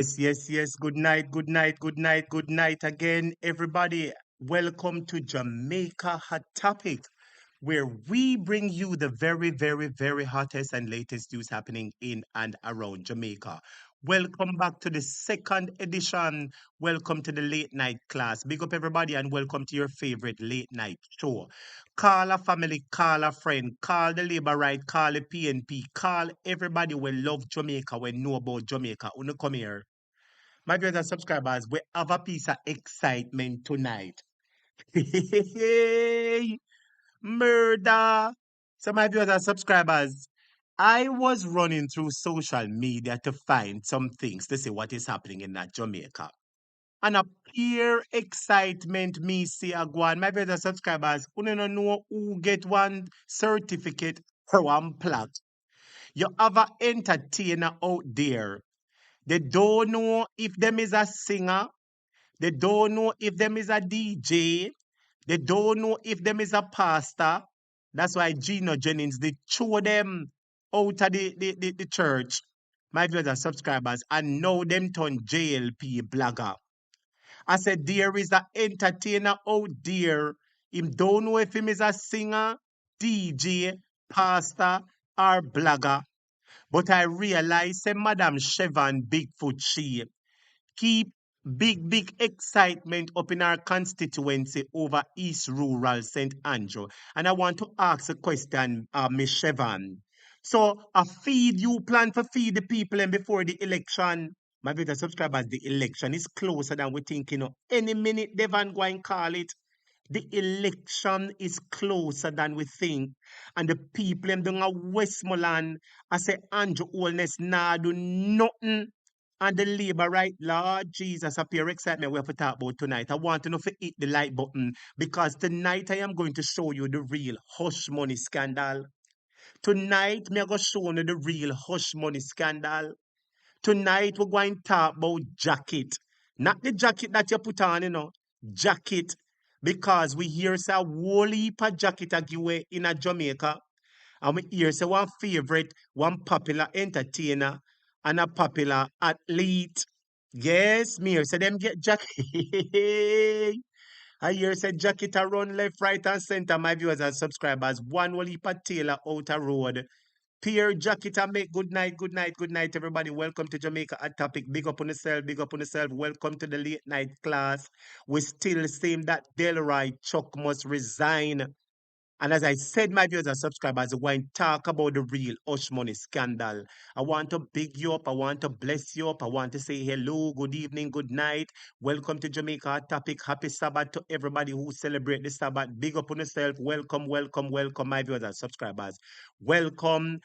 Yes. Good night, good night again, everybody. Welcome to Jamaica Hot Topic, where we bring you the very hottest and latest news happening in and around Jamaica. Welcome back to the second edition. Welcome to the late night class. Big up everybody and welcome to your favorite late night show. Call a family, call a friend, call the Labour Right, call the PNP, call everybody we love Jamaica, we know about Jamaica. Wanna come here? My viewers and subscribers, we have a piece of excitement tonight. Hey, murder. So, my viewers and subscribers, I was running through social media to find some things to see what is happening in that Jamaica. And a pure excitement me see a go on. My viewers and subscribers, you don't know who get one certificate for one plot. You have an entertainer out there. They don't know if them is a singer. They don't know if them is a DJ. They don't know if them is a pastor. That's why Gino Jennings, they throw them out of the church, my viewers and subscribers, and now them turn JLP blogger. I said, there is an entertainer out there. Him don't know if him is a singer, DJ, pastor, or blogger. But I realize, say, Madam Chevan Bigfoot, she keep big excitement up in our constituency over East Rural St. Andrew. And I want to ask a question, Ms. Chevan. So, a feed you plan for feed the people and before the election. My better subscribers, the election is closer than we think, Any minute they van go and call it. The election is closer than we think. And the people in the Westmoreland, I say Andrew Holness nah do nothing. And the Labour right, Lord Jesus, a pure excitement we have to talk about tonight. I want to know if you hit the like button because tonight I am going to show you the real hush money scandal. Tonight, me going to show you the real hush money scandal. Tonight, we're going to talk about jacket. Not the jacket that you put on, jacket. Because we hear say a whole heap of jacket a give away in a Jamaica. And we hear say one favorite, one popular entertainer and a popular athlete. Yes, me hear say them get jacket. I hear say jacket a run left, right, and center, my viewers and subscribers. One will heap a tailor out a road. Pierre Jacket and make good night, everybody. Welcome to Jamaica at Topic. Big up on yourself, big up on yourself. Welcome to the late night class. We still saying that Delroy Chuck must resign. And as I said, my viewers and subscribers, I want to talk about the real hush money scandal. I want to big you up. I want to bless you up. I want to say hello, good evening, good night. Welcome to Jamaica Topic. Happy Sabbath to everybody who celebrate the Sabbath. Big up on yourself. Welcome, my viewers and subscribers. Welcome.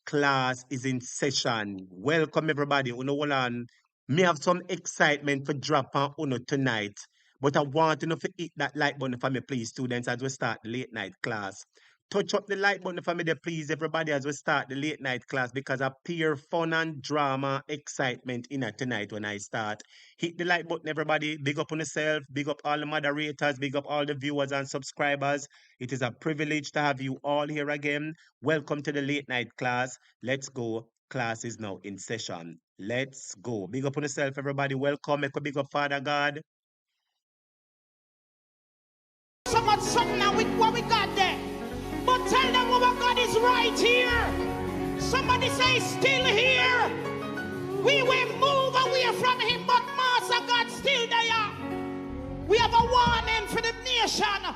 Class is in session. Welcome, everybody. Hold on. Me have some excitement for drop on Uno tonight. But I want to know if you hit that like button for me, please, students, as we start the late night class. Touch up the like button for me there, please, everybody, as we start the late night class, because I pure fun and drama, excitement in it tonight when I start. Hit the like button, everybody. Big up on yourself. Big up all the moderators. Big up all the viewers and subscribers. It is a privilege to have you all here again. Welcome to the late night class. Let's go. Class is now in session. Let's go. Big up on yourself, everybody. Welcome. Make a big up, Father God. So much something now with what we got there. But tell them what God is right here. Somebody say still here. We will move away from him, but Master God still there. We have a warning for the nation.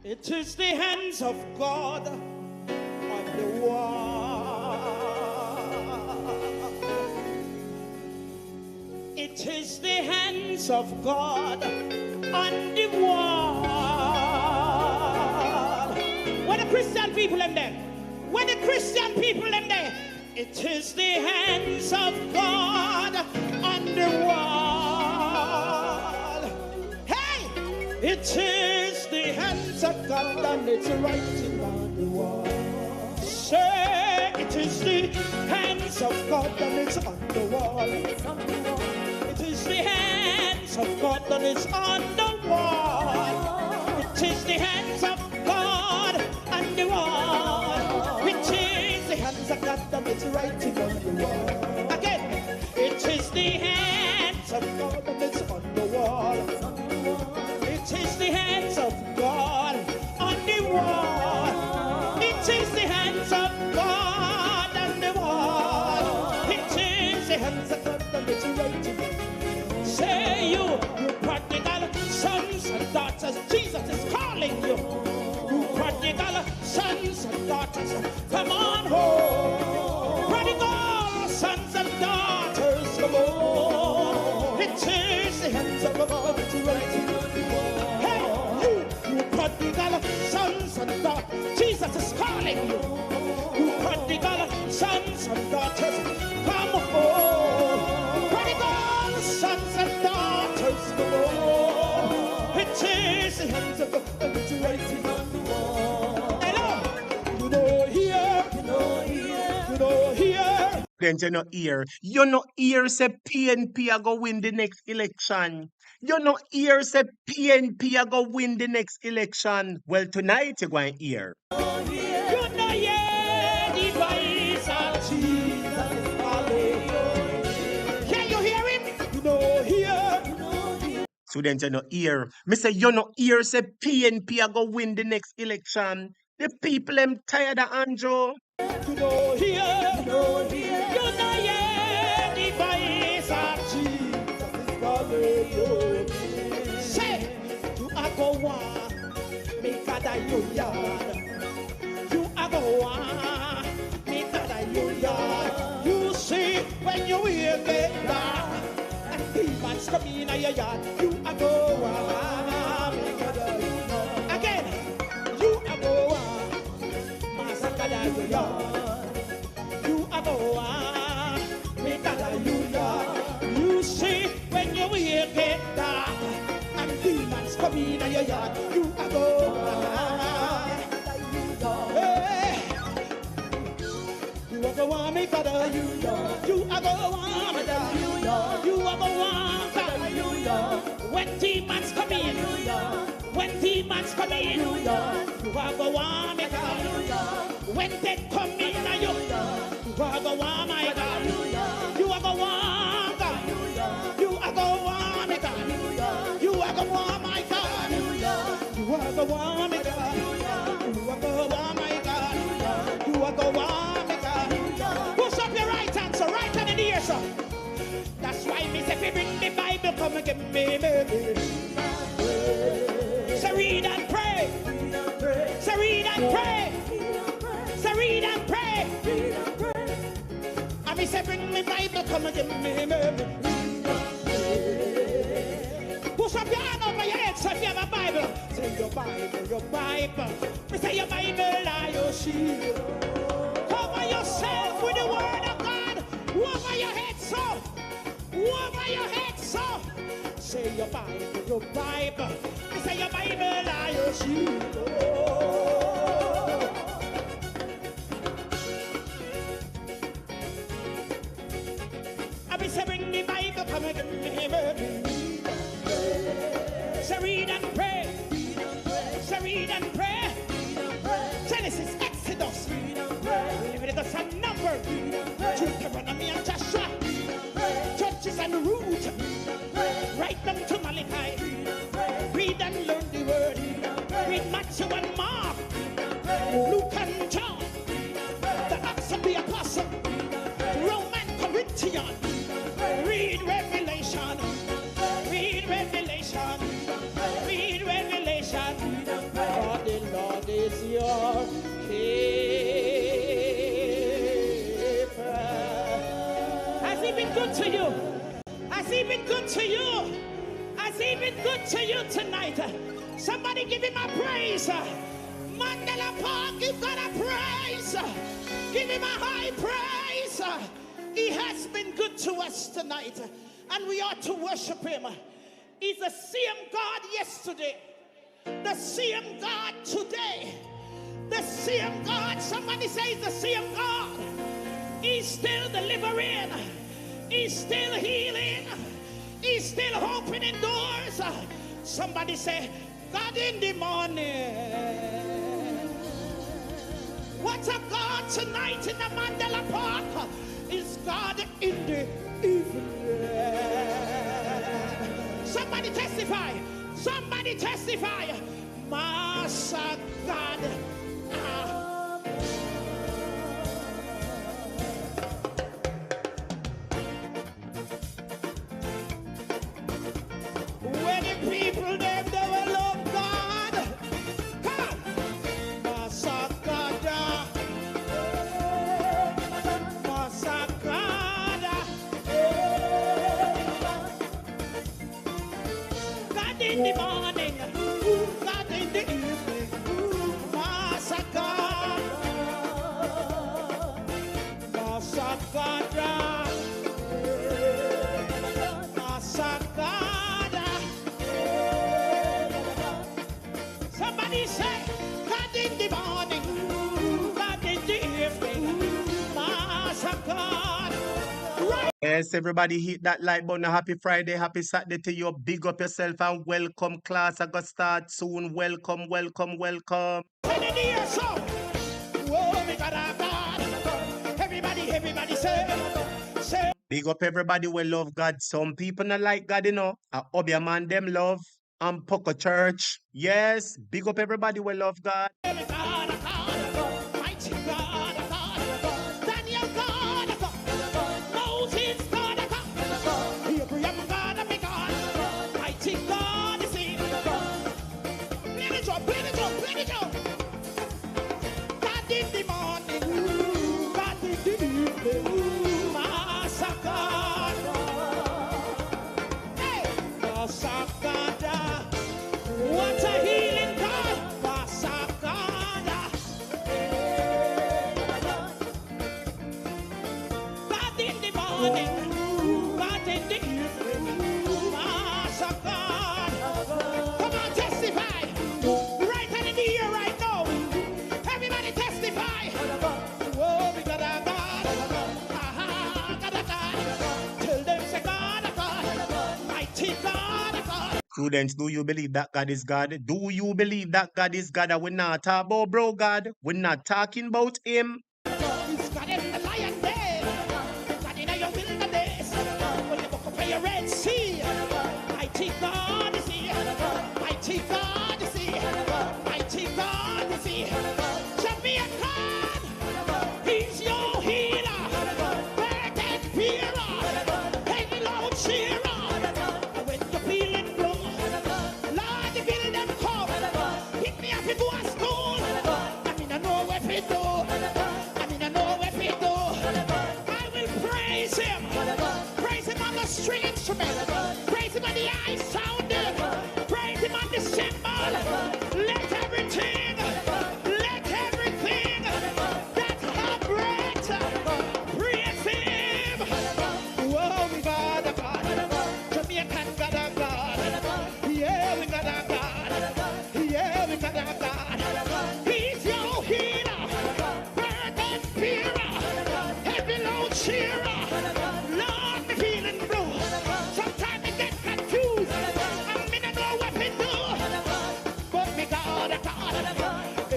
It is the hands of God on the wall. It is the hands of God on the wall. Where the Christian people in there? Where the Christian people in there? It is the hands of God on the wall. Hey! It is the hands of God and it's writing on the wall. Say, it is the hands of God and it's on the wall. It's on the wall. It is the hands of God that is on the wall. It is the hands of God on the wall. It is the hands of God that is writing on the wall. Again, it is the hands of God that is on the wall. It is the hands of God on the wall. It is the hands of God on the wall. It is the hands of God that is writing. Say you prodigal sons and daughters, Jesus is calling you. You prodigal sons and daughters, come on home. Prodigal sons and daughters, come on. It is the hands of God that is writing. Hey, you prodigal sons and daughters, Jesus is calling you. You prodigal sons and daughters, come home. Prodigal sons and daughters, come on. It is the hands of God that is writing on the wall. Hello, you know here, you know here, you know here. Then you know here. You know here say PNP are go win the next election. You know here say PNP are go win the next election. Well, tonight you're going here. You know yeah, the voice of Jesus is calling. Can you hear him? You know here, you know here. Students, you know here. Me say you know here say PNP are go win the next election. The people them tired of Andrew. You know here, you know here. You know yeah, the voice of Jesus is calling you. Say, you are go one, make God a you yard. You are go one, make God a you yard. You see when you hear me down, and demons come in your yard. You are go one, make God a you yard. Again, you are go one, massacre you yard. You are go one, make God a you yard. You see when you hear me down, and demons come in your yard. You are go one. Hey. You are go one, make God a you yard. You are go one, make God a you yard. You are go one, God a you yard. When demons come in, when demons come in, you are go one, make God a you yard. When they come in, you are go one, my God. You are go one, God. You are go one, my God. You are go one, my God. You are go one, my God. You are go one, my God. You are go one, my God. Push up your right hand, so right hand in the ear, sir. That's why me say, if you bring the Bible, come and give me, baby. So read and pray. So read and pray. So read and pray. I me say, bring me Bible, come and give me, baby. Push up your hand over your head, so if you have a Bible, say your Bible, your Bible. We say your Bible, are your shield. Cover yourself with the word of God. Over your head, so. Over your head, so. Say your Bible, your Bible. We say your Bible, are your shield. I be say bring the Bible, come and give me, baby. So read and pray. So read and pray. Genesis, Exodus, Leviticus and Numbers, Deuteronomy and Joshua, Judges and Ruth, write them to Malachi. Read and learn the word. Read Matthew and Mark, Luke and John, the Acts of the Apostle, Roman Corinthians. Read Revelation. Read Revelation. Read Revelation. For the Lord is your keeper. Has he been good to you? Has he been good to you? Has he been good to you tonight? Somebody give him a praise. Mandela Park, give God a praise. Give him a high praise. He has been good to us tonight, and we ought to worship him. He's the same God yesterday, the same God today, the same God. Somebody say the same God. He's still delivering. He's still healing. He's still opening doors. Somebody say, God in the morning. What a God tonight in the Mandela Park is God in the evening. Somebody testify. Somebody testify. Master God. When the people them they will love God. Come. Master God. Master God. God in the morning. God in the evening. Master God. Master God. Master God. Somebody say, God in the morning, God in the evening, Master God. Right. Yes, everybody hit that like button. Happy Friday, happy Saturday to you. Big up yourself and welcome. Class I got start soon. Welcome, welcome, welcome. In the ear, so. Whoa, we got our God. Everybody say. Big up everybody we love God. Some people not like God, you know. Obia man them love. Poco Church. Yes, big up everybody we love God. Mighty God, mighty God, Daniel God, Moses God, Abraham God, mighty God, see. Play it up. God in the morning, God in the evening, Master God. Hey, Master God, what a healing God, Master God. God in the morning, God in the evening, Master God. Come on, testify. Right hand in the ear right now. Everybody testify. Whoa, we got a God. Aha, got a God. Tell them say God, mighty God, Prudence, do you believe that God is God? Do you believe that God is God? And we're not talking about bro God. We're not talking about him. He's got in the lion den. God in your wilderness. When you walk up your Red Sea. Mighty God is here. Mighty God is here. Mighty God is here. Jamaica, he's your healer. Burden bearer. Heavy load cheerer. When you're feeling low, Lord, the build them come. Hit me up if you are school. I mean, I know where we do. I will praise him. Praise him on the string instrument. Praise him on the eye sounding. Praise him on the cymbal. Let everything that have breath praise him. Whoa, we got a God. Jamaican got a God. Yeah, we got a God. Yeah, we got a God. He's your healer. Burden bearer. Heavy load cheerer. Lord, me feeling blue. Sometimes I get confused. I mean, I know what to do. But me God,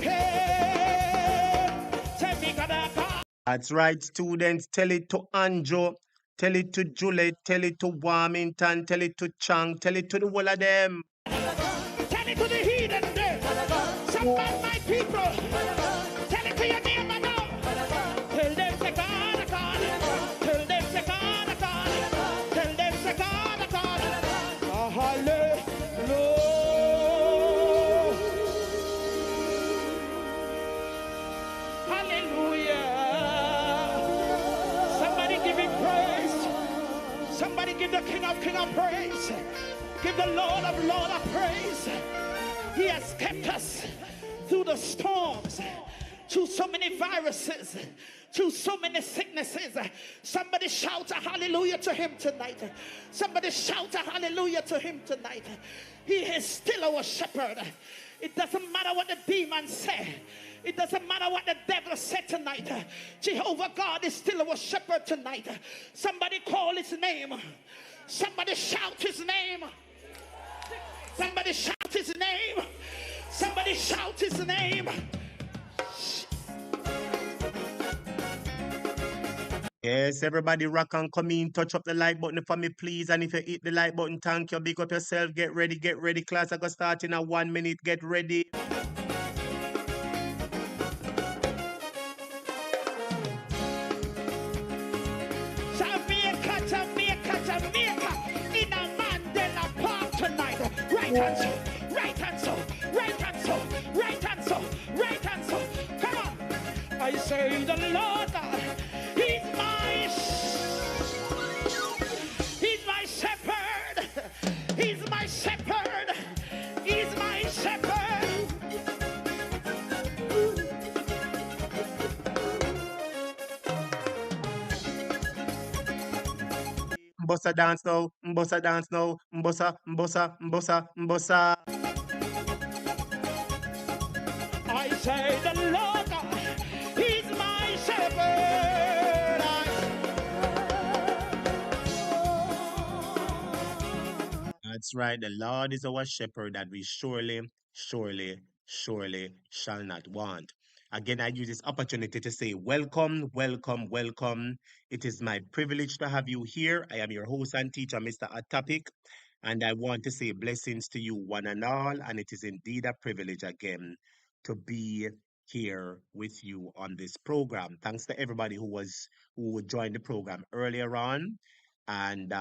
hey, tell me God, That's right, students. Tell it to Anjo. Tell it to Juliet. Tell it to Warmington. Tell it to Chang. Tell it to the whole of them. tell it to the heathen there. Some of my people. Tell it to your neighbor now. Tell them say God, God. Tell them say God, God. Tell them say God, God. Hallelujah. Hallelujah. Somebody give him praise. Somebody give the King of praise. Give the Lord of praise. He has kept us through the storms, through so many viruses, through so many sicknesses. Somebody shout a hallelujah to him tonight. Somebody shout a hallelujah to him tonight. He is still our shepherd. It doesn't matter what the demons say. It doesn't matter what the devil said tonight. Jehovah God is still our shepherd tonight. Somebody call his name. Somebody shout his name. Somebody shout his name. Somebody shout his name. Yes, everybody rock and come in, touch up the like button for me, please. And if you hit the like button, thank you. Big up yourself. Get ready, get ready. Class, I go start in a 1 minute. Get ready. Jamaica, Jamaica, Jamaica, in a Mandela Park tonight. Right answer, right answer, right answer, right answer, right answer. Come on. I say the Lord, He's my shepherd. He's my shepherd. He's my shepherd. Mbossa dance now, Mbossa dance now, Mbossa, Mbossa, Mbossa, Mbossa. I say the Lord, He's my shepherd. That's right. The Lord is our shepherd that we surely, surely, surely shall not want. Again, I use this opportunity to say welcome, welcome, welcome. It is my privilege to have you here. I am your host and teacher, Mr. Atopic, and I want to say blessings to you one and all. And it is indeed a privilege again to be here with you on this program. Thanks to everybody who joined the program earlier on, and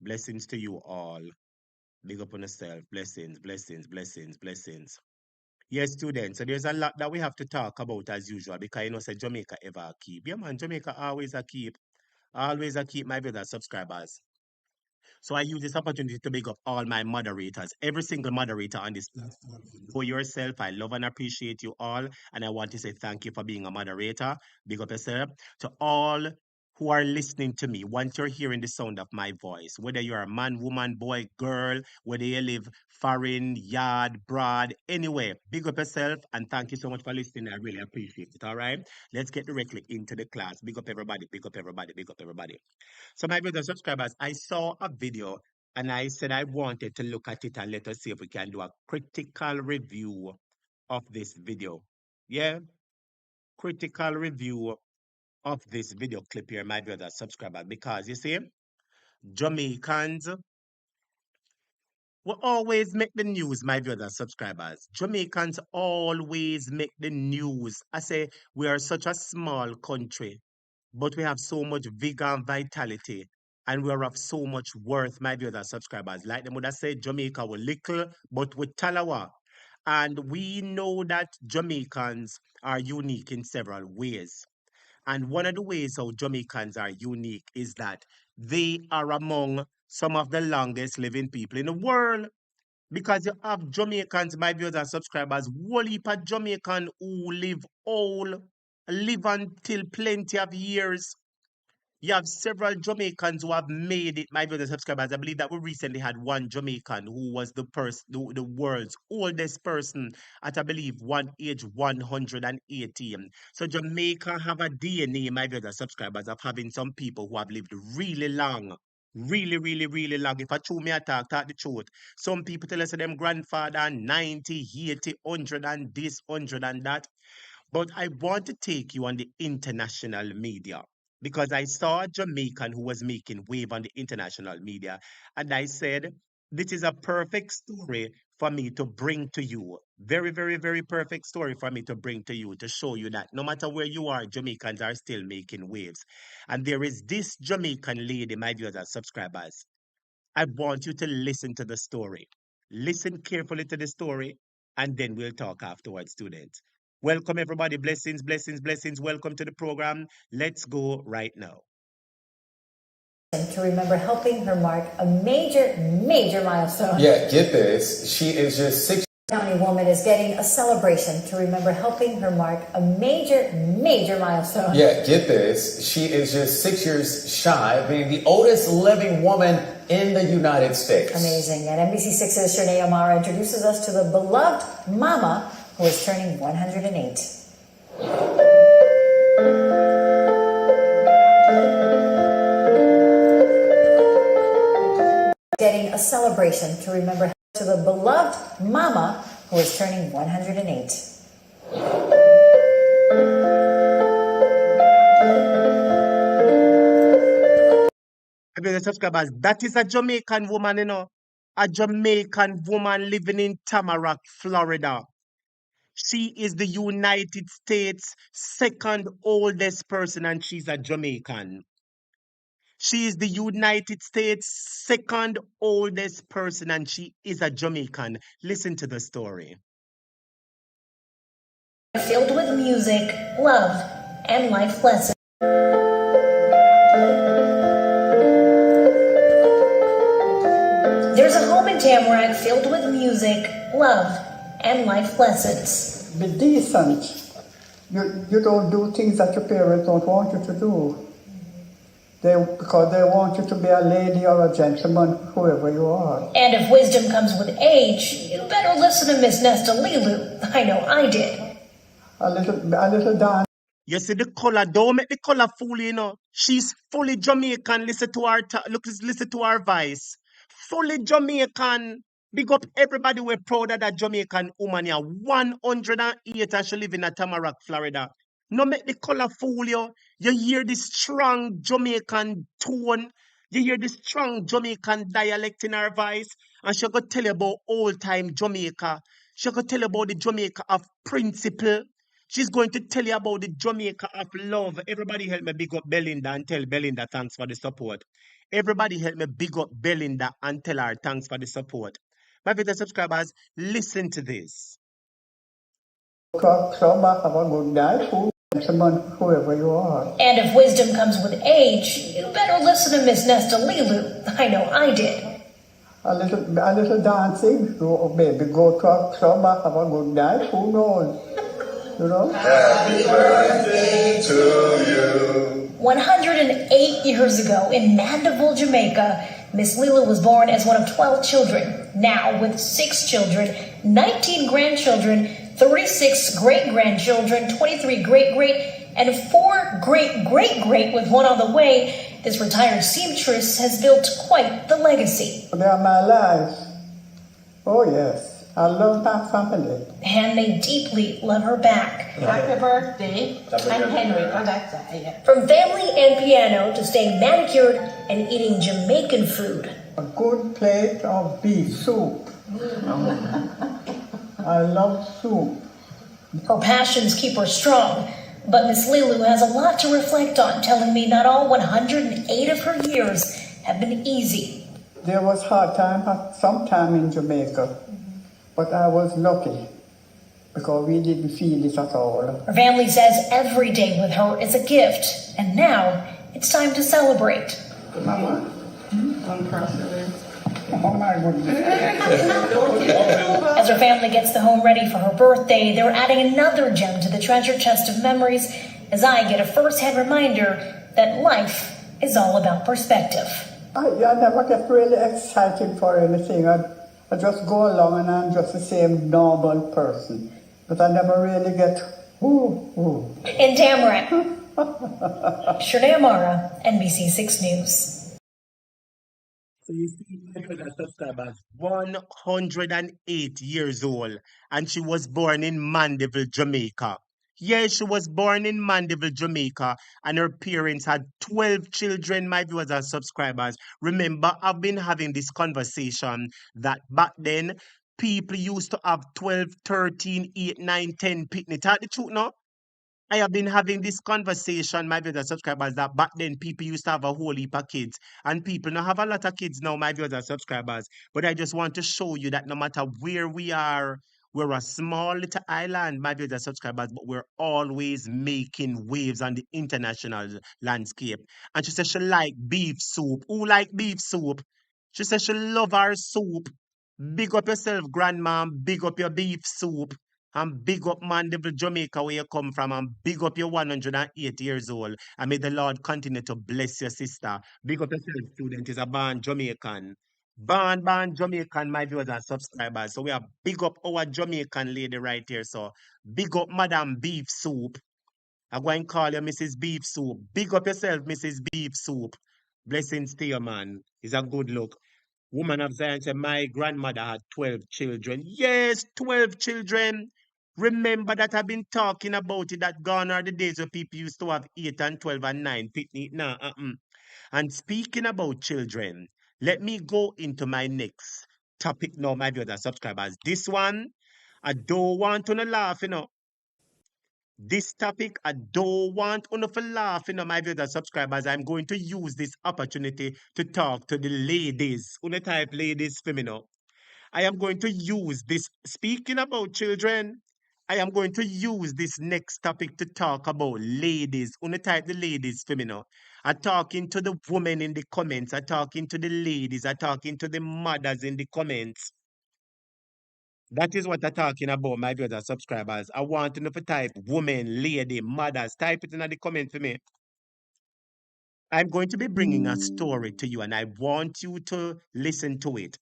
blessings to you all. Big up on yourself. Blessings, blessings, blessings, blessings. Yes, students. So there's a lot that we have to talk about as usual because you know, say Jamaica ever a keep. Yeah, man, Jamaica always a keep. Always a keep, my brother subscribers. So I use this opportunity to big up all my moderators, every single moderator on this platform. For yourself, I love and appreciate you all. And I want to say thank you for being a moderator. Big up yourself. To all who are listening to me, once you're hearing the sound of my voice, whether you're a man, woman, boy, girl, whether you live foreign, yard, broad, anywhere, big up yourself and thank you so much for listening. I really appreciate it. All right. Let's get directly into the class. Big up everybody, big up everybody, big up everybody. So, my brother subscribers, I saw a video and I said I wanted to look at it and let us see if we can do a critical review of this video. Yeah, critical review of this video clip here, my brother subscriber, because you see, Jamaicans will always make the news, my brother subscribers. Jamaicans always make the news. I say we are such a small country, but we have so much vigor and vitality, and we are of so much worth, my brother subscribers. Like the mother said, Jamaica were little, but with Talawa. And we know that Jamaicans are unique in several ways. And one of the ways how Jamaicans are unique is that they are among some of the longest living people in the world. Because you have Jamaicans, my viewers and subscribers, whole heap of Jamaican who live until plenty of years. You have several Jamaicans who have made it, my viewers and subscribers. I believe that we recently had one Jamaican who was the world's oldest person at, I believe, one age 118. So Jamaica have a DNA, my viewers and subscribers, of having some people who have lived really long. Really, really, really long. If I true me talk the truth. Some people tell us that them grandfather 90, 80, 100 and this, 100 and that. But I want to take you on the international media because I saw a Jamaican who was making wave on the international media. And I said, this is a perfect story for me to bring to you. Very, very, very perfect story for me to bring to you to show you that no matter where you are, Jamaicans are still making waves. And there is this Jamaican lady, my viewers and subscribers. I want you to listen to the story. Listen carefully to the story, and then we'll talk afterwards, students. Welcome, everybody. Blessings, blessings, blessings. Welcome to the program. Let's go right now. To remember helping her mark a major milestone. Yeah, get this. She is just 6. County woman is getting a celebration to remember helping her mark a major milestone. Yeah, get this. She is just 6 years shy of being the oldest living woman in the United States. Amazing. And NBC6's Shanae O'Mara introduces us to the beloved mama who is turning 108. Getting a celebration to remember to the beloved mama who is turning 108. Subscribers, that is a Jamaican woman, you know. A Jamaican woman living in Tamarack, Florida. She is the United States' second oldest person, and she's a Jamaican. She is the United States' second oldest person, and she is a Jamaican. Listen to the story. Filled with music, love, and life lessons. There's a home in Tamarack filled with music, love, and life lessons. Be decent. You don't do things that your parents don't want you to do. Because they want you to be a lady or a gentleman, whoever you are. And if wisdom comes with age, you better listen to Miss Nesta Lilu. I know I did. A little dance. You see the color, don't make the color fool you, you know. She's fully Jamaican. Listen to her voice. Fully Jamaican. Big up everybody. We're proud of that Jamaican woman here. 108 and she live in Tamarack, Florida. No make the color fool you. You hear the strong Jamaican tone. You hear the strong Jamaican dialect in her voice. And she gonna tell you about old time Jamaica. She gonna tell you about the Jamaica of principle. She's going to tell you about the Jamaica of love. Everybody help me big up Belinda and tell Belinda thanks for the support. Everybody help me big up Belinda and tell her thanks for the support. My favorite subscribers, listen to this. Club, have a good night, gentleman, whoever you are. And if wisdom comes with age, you better listen to Miss Nesta Lilu. I know I did. A little dancing, maybe go to a club, have a good night, who knows? You know? Happy birthday to you. 108 years ago in Mandeville, Jamaica, Miss Lilu was born as one of 12 children. Now, with 6 children, 19 grandchildren, 36 great-grandchildren, 23 great-great, and 4 great-great-great with one on the way, this retired seamstress has built quite the legacy. They are my life. Oh, yes. I love my family. And they deeply love her back. Happy birthday, and Henry, oh, that's it. From family and piano to staying manicured and eating Jamaican food. A good plate of beef soup. I love soup. Her passions keep her strong, but Miss Lilu has a lot to reflect on, telling me not all 108 of her years have been easy. There was hard time, sometime in Jamaica, but I was lucky because we didn't feel it at all. Her family says every day with her is a gift, and now it's time to celebrate. Mama, don't cross the way. Oh my goodness. As her family gets the home ready for her birthday, they're adding another gem to the treasure chest of memories as I get a first-hand reminder that life is all about perspective. I never get really excited for anything. I just go along and I'm just the same normal person. But I never really get, ooh. In Tamarack, Shernay Amara, NBC6 News. So you see, my brother subscribers, 108 years old, and she was born in Mandeville, Jamaica. Yes, she was born in Mandeville, Jamaica, and her parents had 12 children, my viewers and subscribers. Remember, I've been having this conversation that back then, people used to have 12, 13, 8, 9, 10 picnic. Tell the truth now? I have been having this conversation, my viewers and subscribers, that back then people used to have a whole heap of kids. And people now have a lot of kids now, my viewers and subscribers. But I just want to show you that no matter where we are, we're a small little island, my viewers and subscribers, but we're always making waves on the international landscape. And she said she like beef soup. Who like beef soup? She said she love her soup. Big up yourself, grandma. Big up your beef soup. And big up Mandeville, Jamaica, where you come from, and big up your 108 years old. And may the Lord continue to bless your sister. Big up yourself, student, is a born Jamaican. Born Jamaican, my viewers and subscribers. So we have big up our Jamaican lady right here. So big up Madam Beef Soup. I'm going to call you Mrs. Beef Soup. Big up yourself, Mrs. Beef Soup. Blessings to you, man. It's a good look. Woman of Zion said, my grandmother had 12 children. Yes, 12 children. Remember that I've been talking about it, that gone are the days where people used to have 8 and 12 and 9 picnic. Nah, And speaking about children, let me go into my next topic now, my viewers and subscribers. This one, I don't want to laugh, This topic, I don't want to laugh, my viewers and subscribers. I'm going to use this opportunity to talk to the ladies. Type ladies, femino. I am going to use this, speaking about children, I am going to use this next topic to talk about ladies. Type the ladies, femino. I'm talking to the women in the comments. I'm talking to the ladies. I'm talking to the mothers in the comments. That is what I'm talking about, my viewers and subscribers. I want to know if you type woman, lady, mothers. Type it in the comment for me. I'm going to be bringing a story to you and I want you to listen to it.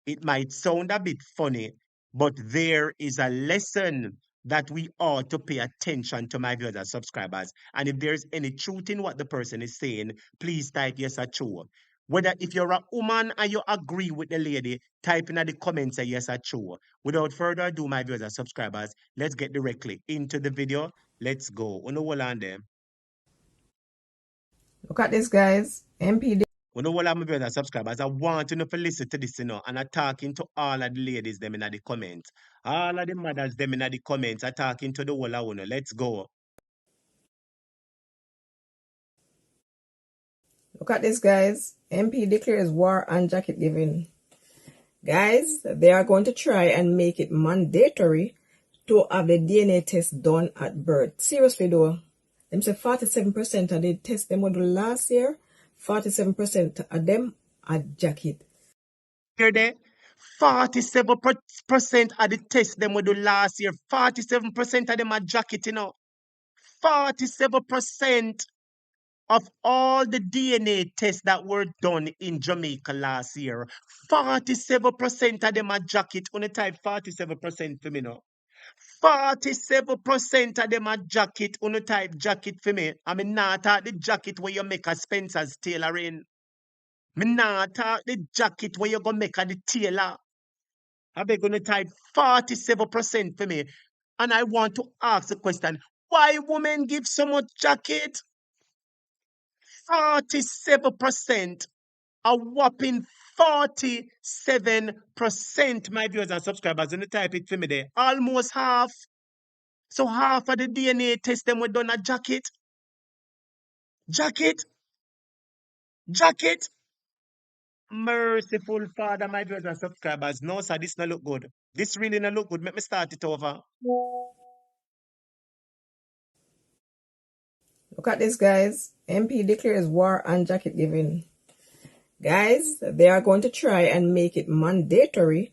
It might sound a bit funny, but there is a lesson that we ought to pay attention to, my viewers and subscribers. And if there's any truth in what the person is saying, please type yes or true. Whether if you're a woman and you agree with the lady, type in the comments say yes or true. Without further ado, my viewers and subscribers, let's get directly into the video. Let's go. Hold on there. Look at this, guys. MP. When all of my brothers and subscribers, I want you to listen to this, and I'm talking to all of the ladies them in the comments. All of the mothers them in the comments. I'm talking to the whole of you. Let's go. Look at this, guys. MP declares war on jacket giving. Guys, they are going to try and make it mandatory to have the DNA test done at birth. Seriously though, them say 47% of the test them would do last year, 47% of them are jacket. Hear there? 47% of the test them we do last year. 47% of them are jacket, 47% of all the DNA tests that were done in Jamaica last year. 47% of them are jacket. Only type 47% for me now. 47% of them are jacket. Only type jacket for me. I mean, not the jacket where you make a Spencer's tailoring. Me not the jacket where you go make a the tailor. I beg gonna type 47% for me. And I want to ask the question, why women give so much jacket? 47%. A whopping 47%, my viewers and subscribers. And type it for me there. Almost half. So half of the DNA test them were done a jacket. Jacket. Jacket. Merciful Father, my viewers and subscribers. No, sir, this not look good. This really not look good. Let me start it over. Look at this, guys. MP declares war on jacket giving. Guys, they are going to try and make it mandatory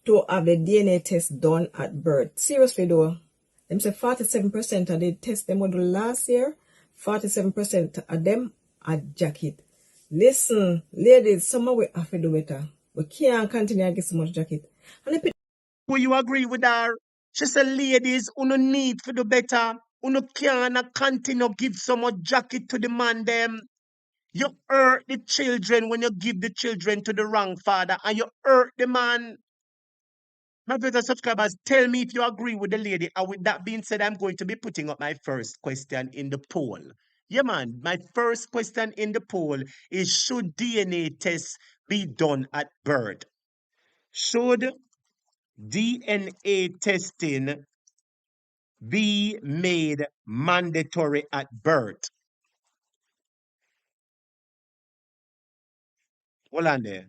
to have the DNA test done at birth. Seriously though, them say 47% of the test them would do last year, 47% of them are jacket. Listen, ladies, some of we have to do better. We can't continue to get so much jacket. And if Will you agree with her? She said, ladies, uno need to do better. Uno can't continue give so much jacket to the man them. You hurt the children when you give the children to the wrong father, and you hurt the man. My brothers subscribers, tell me if you agree with the lady. And with that being said, I'm going to be putting up my first question in the poll. Yeah, man, my first question in the poll is, should DNA tests be done at birth? Should DNA testing be made mandatory at birth? Hold on there.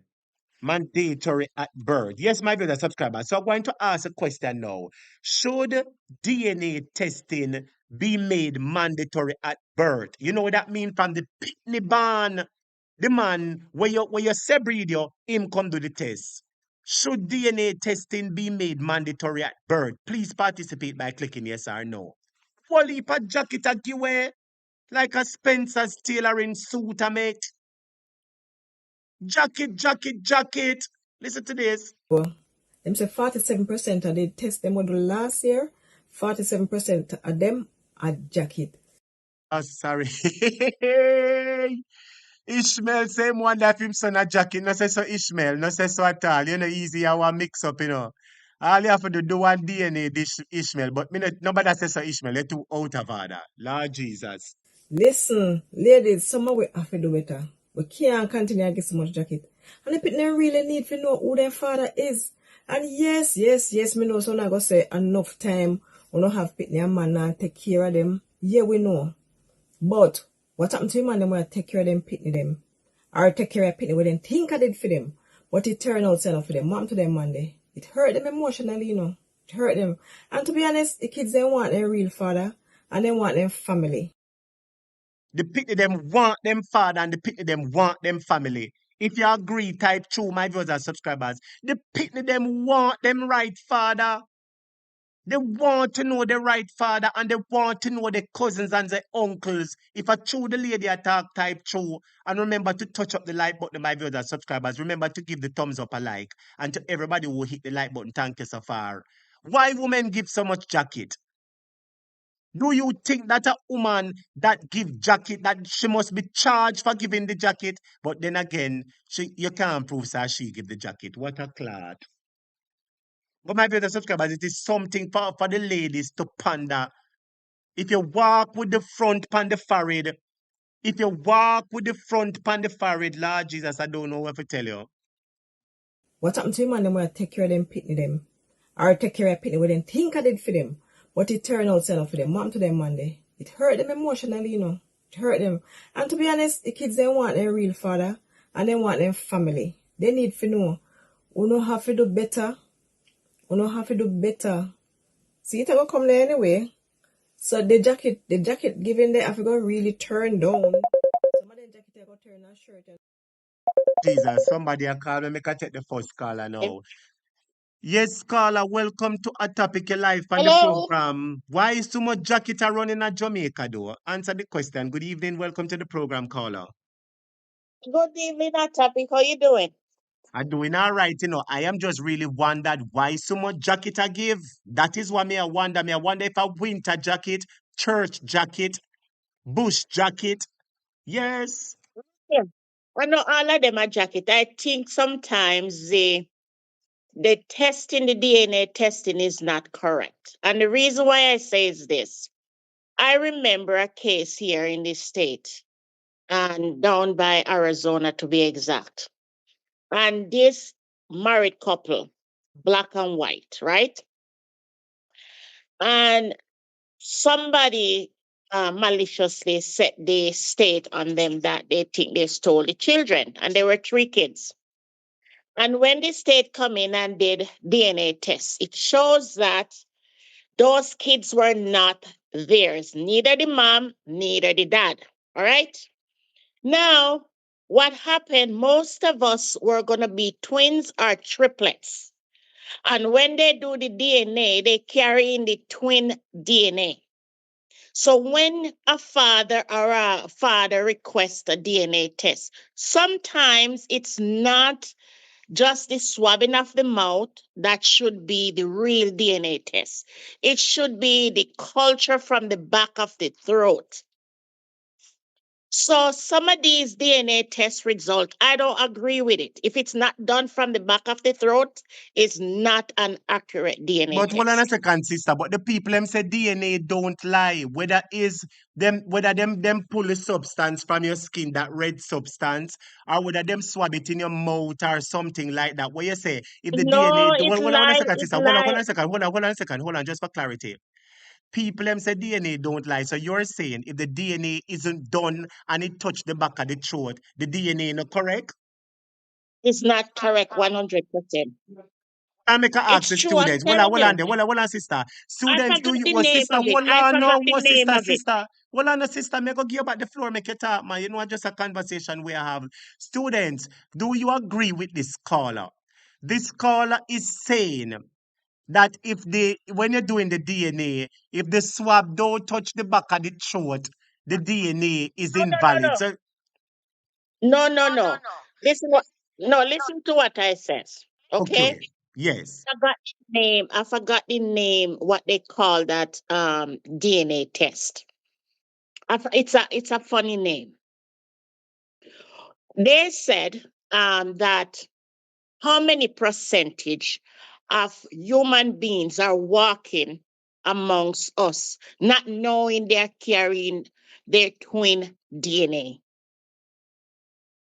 Mandatory at birth. Yes, my brother subscriber. So I'm going to ask a question now. Should DNA testing be made mandatory at birth? You know what that means from the pitney barn. The man where you say breed you, him come do the test. Should DNA testing be made mandatory at birth? Please participate by clicking yes or no. Whole heap of jacket a give away like a Spencer's tailoring suit a make. Jacket, jacket, jacket. Listen to this. them say 47% of the test them would do last year, 47% of them are jacket. Oh, sorry. Ishmael, same one that him son a jacket. No say so Ishmael. No say so at all. You know, easy I want mix up, All you have to do one DNA this Ishmael. But nobody says so Ishmael. You're too out of order. Lord Jesus. Listen, ladies, some of we have to do better. We can't continue to get so much jacket. And the pitney really need to know who their father is. And yes, me know so I go say enough time we don't have pitney and man and take care of them. Yeah, we know. But what happened to him and them will take care of them pitney them? Or take care of pitney when they think I did for them. But it turned out enough for them. What happened to them Monday? It hurt them emotionally, you know. It hurt them. And to be honest, the kids they want their real father and they want their family. The pitney them want them father and the pitney them want them family. If you agree, type 2, my viewers and subscribers. The pitney them want them right father. They want to know the right father and they want to know the cousins and the uncles. If I chew the lady attack, type 2. And remember to touch up the like button, my viewers and subscribers. Remember to give the thumbs up a like. And to everybody who hit the like button, thank you so far. Why women give so much jacket? Do you think that a woman that give jacket, that she must be charged for giving the jacket? But then again, you can't prove that she give the jacket. What a clot. But my viewers and subscribers, it is something for the ladies to ponder. If you walk with the front pan the forehead, if you walk with the front pan the forehead, Lord Jesus, I don't know what to tell you. What happened to him and them will take care of them pitney them? Or take care of pitney when they think I did for them. But it turned out enough for them. What happened to them Monday? It hurt them emotionally, you know. It hurt them. And to be honest, the kids they want their real father and they want their family. They need to know. We don't have to do better. We don't have to do better. See, it will come there anyway. So the jacket given there, I forgot really turn down. Some of the jacket I got turn a shirt. Jesus, somebody a call me, make I take the first caller now. Yes, caller, welcome to A Topic Your Life on the Hello. program. Why is too much jacket are running at Jamaica though? Answer the question. Good evening, welcome to the program, caller. Good evening, Topic. How you doing? I'm doing all right, you know. I am just really wondered why so much jacket I give. That is what me I wonder. Me I wonder if a winter jacket, church jacket, bush jacket. Yes. Yeah. I know all of them are jacket. I think sometimes the testing, the DNA testing is not correct. And the reason why I say is this. I remember a case here in this state and down by Arizona to be exact. And this married couple, black and white, right? And somebody maliciously set the state on them that they think they stole the children, and there were 3 kids. And when the state come in and did DNA tests, it shows that those kids were not theirs, neither the mom, neither the dad. All right. Now, what happened? Most of us were going to be twins or triplets. And when they do the DNA, they carry in the twin DNA. So when a father or a father requests a DNA test, sometimes it's not just the swabbing of the mouth that should be the real DNA test. It should be the culture from the back of the throat. So some of these DNA test results, I don't agree with it. If it's not done from the back of the throat, it's not an accurate DNA But hold on a test. second, sister. But the people them say DNA don't lie. Whether them pull a substance from your skin, that red substance, or whether them swab it in your mouth or something like that. What you say? If the No, DNA, it's hold on a lie, second, it's sister. Hold on lie. a second. Hold on a second. Hold on, just for clarity. People them say DNA don't lie. So you're saying if the DNA isn't done and it touched the back of the throat, the DNA not correct? It's not correct 100%. I make her ask It's the true, I'm students. telling you. Hold on, sister. I Students, do forgot you, the well, name sister, of it. hold I on, no, forgot the what, name sister, of it. sister. Hold on, sister, me go give back the floor, make you talk, man. You know, just a conversation we have. Students, do you agree with this caller? This caller is saying that when you're doing the DNA, if the swab don't touch the back of the throat, the DNA is No, no, no, invalid. no. So, No, no, no. Listen what no, listen to what I says. Okay? okay, yes. I forgot the name what they call that DNA test. It's a funny name. They said that how many percentage of human beings are walking amongst us, not knowing they're carrying their twin DNA.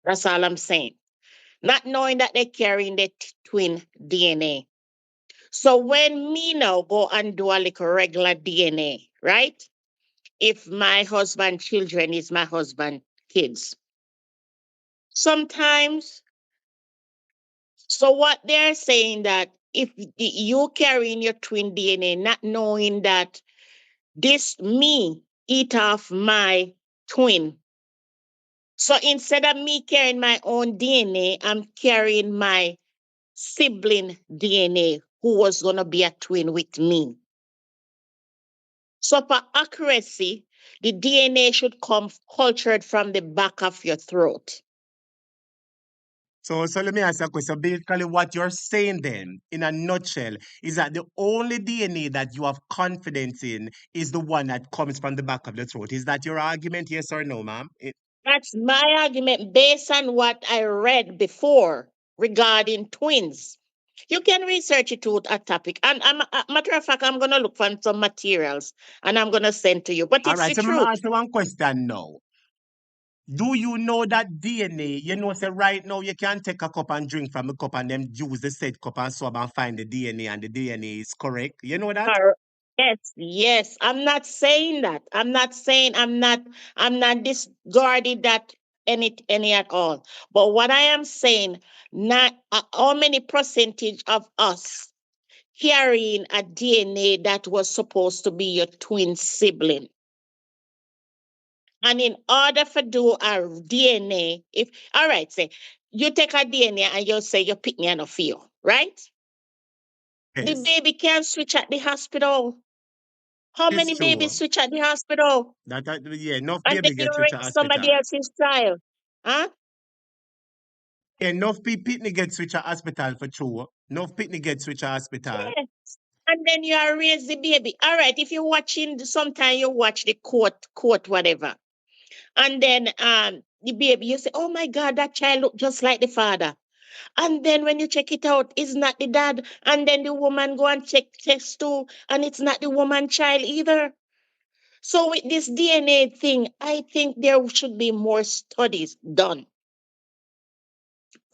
That's all I'm saying. Not knowing that they're carrying the twin DNA. So when me now go and do a little regular DNA, right? If my husband children is my husband kids. Sometimes, so what they're saying that if you carrying your twin DNA, not knowing that this me eat off my twin. So instead of me carrying my own DNA, I'm carrying my sibling DNA who was going to be a twin with me. So for accuracy, the DNA should come cultured from the back of your throat. So let me ask you a question. Basically, what you're saying then, in a nutshell, is that the only DNA that you have confidence in is the one that comes from the back of the throat. Is that your argument? Yes or no, ma'am? That's my argument based on what I read before regarding twins. You can research it to a topic. And matter of fact, I'm going to look for some materials and I'm going to send to you. But All it's right. the So I'm going to truth. ask you one question now. Do you know that DNA, you know, say right now you can take a cup and drink from a cup and then use the said cup and swab and find the DNA and the DNA is correct? You know that? Yes, yes. I'm not saying that. I'm not saying I'm not discarding that any at all. But what I am saying, not how many percentage of us carrying a DNA that was supposed to be your twin sibling. And in order for do a DNA, if all right, say you take a DNA and you say you pick me and a feel, right? The Yes. baby can switch at the hospital. How It's many true. babies switch at the hospital? That yeah, enough And then baby you get switch raise to somebody hospital. else's child. Huh? Enough people get switch to hospital for true. Enough people get switch to hospital. Yeah. And then you are raise the baby. All right, if you're watching, sometime you watch the court, whatever. And then the baby, you say, oh my God, that child look just like the father. And then when you check it out, it's not the dad. And then the woman go and check test too, and it's not the woman child either. So with this DNA thing, I think there should be more studies done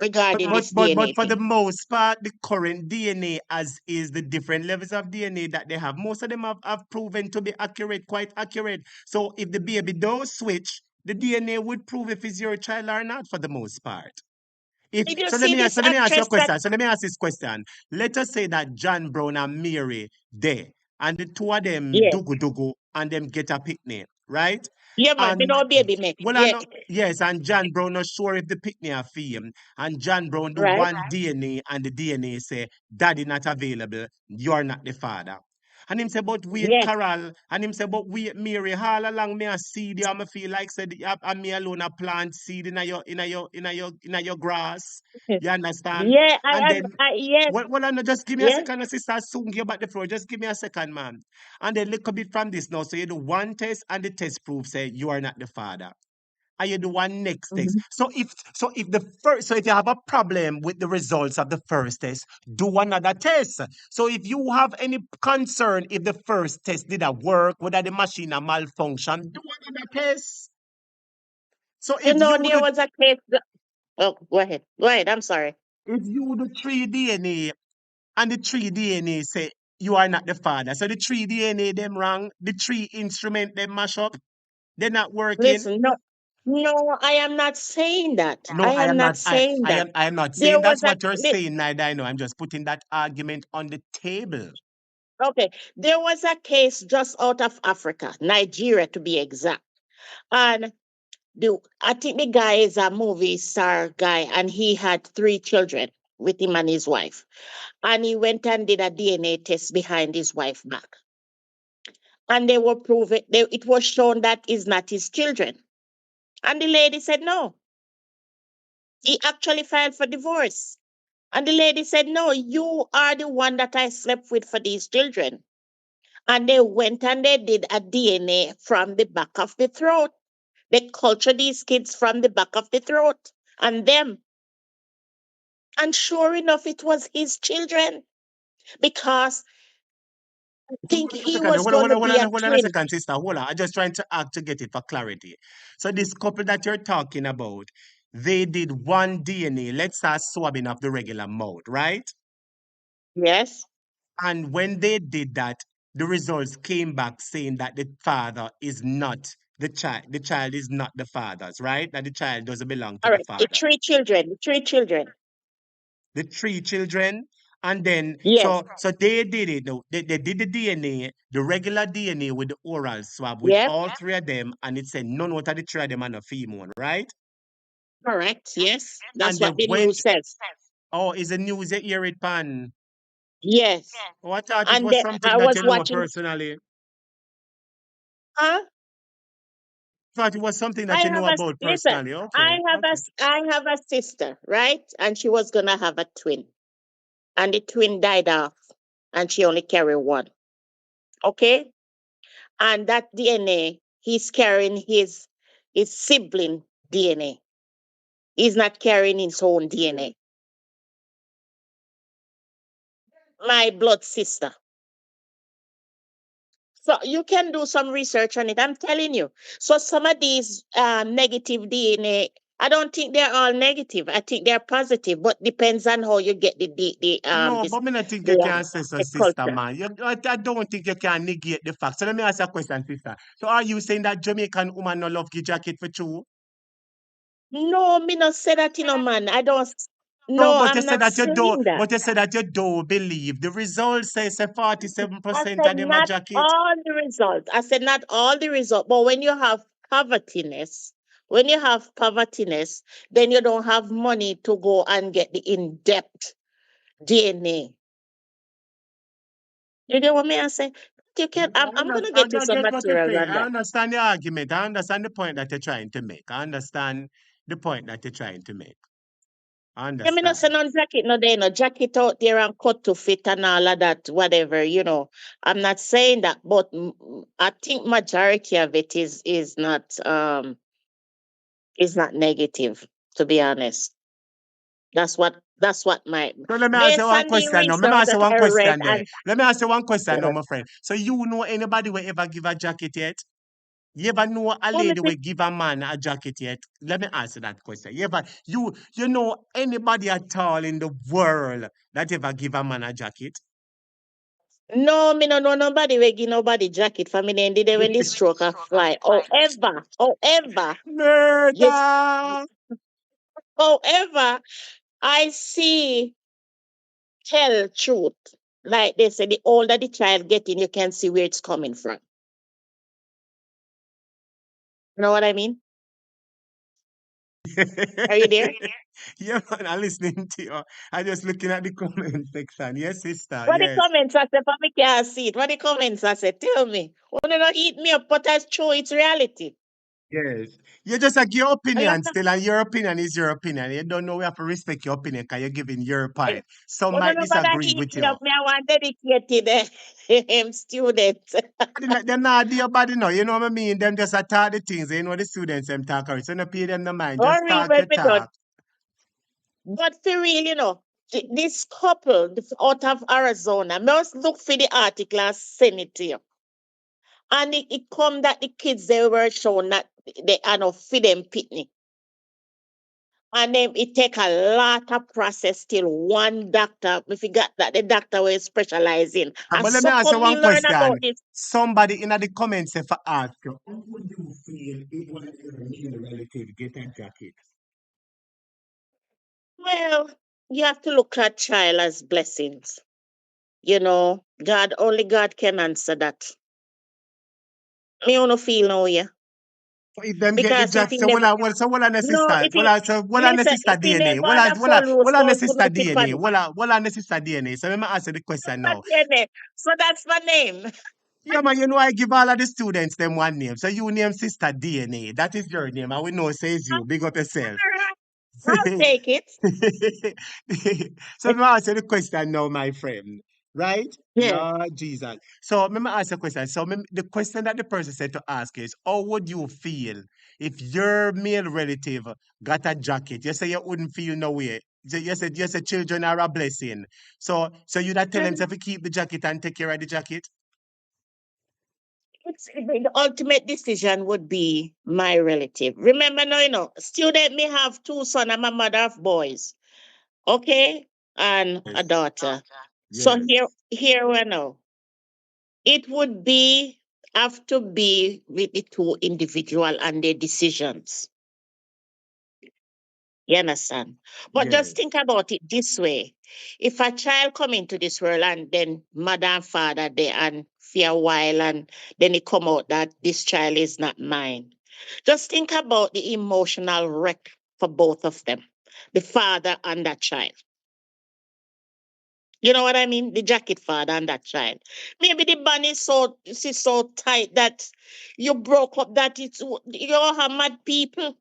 regarding this But DNA for the thing. most part, the current DNA as is the different levels of DNA that they have, most of them have proven to be accurate, quite accurate. So if the baby does switch, the DNA would prove if it's your child or not for the most part. If Did you so, let see me this so let me ask you a actress that question. So let me ask this question. Let us say that John Brown and Mary there, and the two of them yeah. dugu and them get a picnic, right? Yeah man, me And know baby make it. well, I Yeah. know, yes, and John Brown not sure if the picnic are for him, and John Brown do Right? one DNA, and the DNA say, "Daddy not available. You're not the father." And him say, but wait, Yes. Carol. And him say, but wait, Mary, all along me a seed, you me feel like said, and me alone a plant seed in your grass. You understand? Yeah, And then, yes, well, no, just give me a yes. second, sister. I'll soon give back the floor. Just give me a second, man. And then look a bit from this now. So you do one test, and the test proof say you are not the father. And you do one next test. Mhm. So if you have a problem with the results of the first test, do another test. So if you have any concern if the first test didn't work, whether the machine a malfunction, do another test. So You know, there was a case. Oh, go ahead. Go ahead. I'm sorry. if you do 3 DNA and the 3 DNA say you are not the father, so the 3 DNA them wrong, the 3 instrument them mash up, they're not working. Listen, no, no, I am not saying that. No, I I am am not not. saying that. I am not There saying was that's a what you're saying. Neither I know. I'm just putting that argument on the table. okay. There was a case just out of Africa, Nigeria to be exact. And I think the guy is a movie star guy, and he had 3 children with him and his wife. And he went and did a DNA test behind his wife back. And they were proven it was shown that is not his children. And the lady said no. He actually filed for divorce. And the lady said, no, you are the one that I slept with for these children. And they went and they did a DNA from the back of the throat. They cultured these kids from the back of the throat and them. And sure enough, it was his children because I Hold think on a he second. was going to be a Hold on a twin. second, sister. Hold on. I'm just trying to act to get it for clarity. So this couple that you're talking about, they did one DNA. Let's start swabbing of the regular mode, right? Yes. And when they did that, the results came back saying that the father is not the child. The child is not the father's, right? That the child doesn't belong to All the right. The father. three children. The three children. The three children, and then Yes. so they did it. They did the DNA, the regular DNA with the oral swab with Yep. all three of them, and it said none out of the three of them are a female, right? Correct. Yes. And That's they what the went. news says. Oh, is the news you hear it, pan? Yes. Oh, I thought it And was then something I that was you know watching. personally. Huh? Thought it was something that I you know have a about listen. personally. Okay, okay. I have a sister, right? And she was gonna have a twin, and the twin died off, and she only carried one. Okay, and that DNA, he's carrying his sibling DNA. He's not carrying his own DNA. My blood sister. So you can do some research on it. I'm telling you. So some of these negative DNA, I don't think they're all negative. I think they're positive, but depends on how you get No, but I don't think you the, can say so, the sister, culture. man. I don't think you can negate the fact. So let me ask you a question, sister. So are you saying that Jamaican woman no love the jacket for true? No, me not say that, man. I don't. No, No, but you I'm said not that you don't. saying that. But you said that you don't believe. The results say I 47% said of them a not jacket. all the results. I said not all the results. But when you have povertyness, then you don't have money to go and get the in-depth DNA. You get what me I say? You can. I'm gonna I get you some get what you materials say. on I that. understand the argument. I understand the point that you're trying to make. I understand the point that you're trying to make. I Yeah, me not say understand. no jacket, no there, no jacket out there and cut to fit and all of that, whatever. I'm not saying that, but I think majority of it is not negative, to be honest. That's what my So let me ask you based one on the question now. Let me research ask you that one I read question there. and Let me ask you one question now, yeah. my friend. So you know anybody will ever give a jacket yet? You ever know a Oh, me lady will think- give a man a jacket yet? Let me answer that question. You know anybody at all in the world that ever give a man a jacket? no, me no know nobody will give nobody jacket for me then did they when the stroke a fly. Yes, Murder! however, I see tell truth. Like they say, the older the child getting, you can see where it's coming from. You know what I mean? Are you there? Yeah, man, I'm listening to you. I'm just looking at the comment section. Yes, sister. What the Yes. comments I said, for me can't see it. What the comments I said, tell me. Want to not eat me up, but I show it's reality. Yes. You just like your Are you opinion understand? still, and your opinion is your opinion. You don't know we have to respect your opinion because you're giving your point. Some Want to might know about that disagree eat with me you. up, me I want dedicated student. They're not your body now. You know what I mean? Them just attack the things. You know the students them talk out. So no pay them no mind. Just Sorry, talk your talk. but for real, this couple out of Arizona, must look for the article and send it to you. And it come that the kids they were shown that they are not feed them pitney. And then it take a lot of process till one doctor, if you got that, the doctor will specialize in. And But let me so ask you come me one learn about question. this. Somebody in the comments if I ask you, how would you feel if one of your male relatives get a jacket? Well, you have to look at child as blessings. Only God can answer that. Me wanna feel now, yeah. If them get the Because if jacket, he so never what on the no, sister, if he what on the listen, sister if he DNA, never had a full rose on the gold, put sister it DNA, on it. what on the sister DNA. So let me answer the question That's now. your name. So that's my name. Yeah, man, I give all of the students them one name. So you name sister DNA. That is your name. And we know it says you. Big up yourself. I'll take it. So let me ask you the question now, my friend. Right? Yeah. Lord Jesus. So let me ask you a question. So the question that the person said to ask is, how would you feel if your male relative got a jacket? You say you wouldn't feel no way. You said children are a blessing. So you that tell them Mhm. to keep the jacket and take care of the jacket? The ultimate decision would be my relative. Remember now, student may have two sons. I'm a mother of boys, okay, and a Yes. daughter. So Yes. here we know. It would be have to be with the two individual and their decisions. You understand? But just Yes. think about it this way. If a child come into this world and then mother and father there and for a while and then it come out that this child is not mine. Just think about the emotional wreck for both of them, the father and that child. You know what I mean? The jacket father and that child. Maybe the bond is so tight that you broke up that you all have mad people.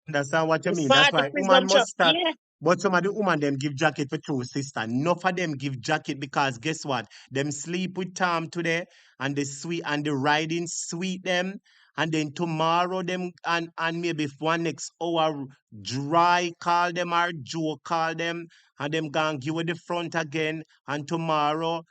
Understand what you The mean? That's father why woman presumption. must start. Yeah. But some of the woman them give jacket for two sister. Enough of them give jacket because guess what? Them sleep with Tom today and the sweet and the riding sweet them. And then tomorrow them and maybe if one next hour dry call them or Joe call them and them gonna give you the front again. And tomorrow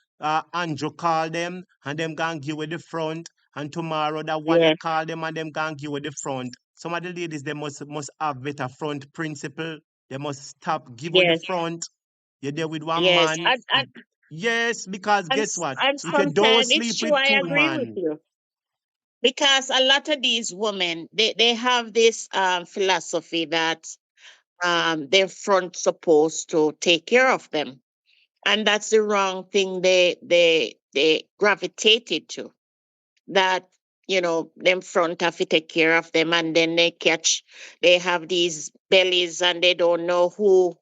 Andrew call them and them gonna give you the front. And tomorrow that one Yeah. you call them and them gonna give you the front. Some of the ladies they must have better front principle. They must stop give you the Yes. front. You're there with one Yes. man. Yes, because guess what? And If you don't sometimes it's sleep true, with I two agree with man, you. Because a lot of these women, they have this philosophy that their front supposed to take care of them. And that's the wrong thing they gravitated to. That, them front have to take care of them and then they have these bellies and they don't know who,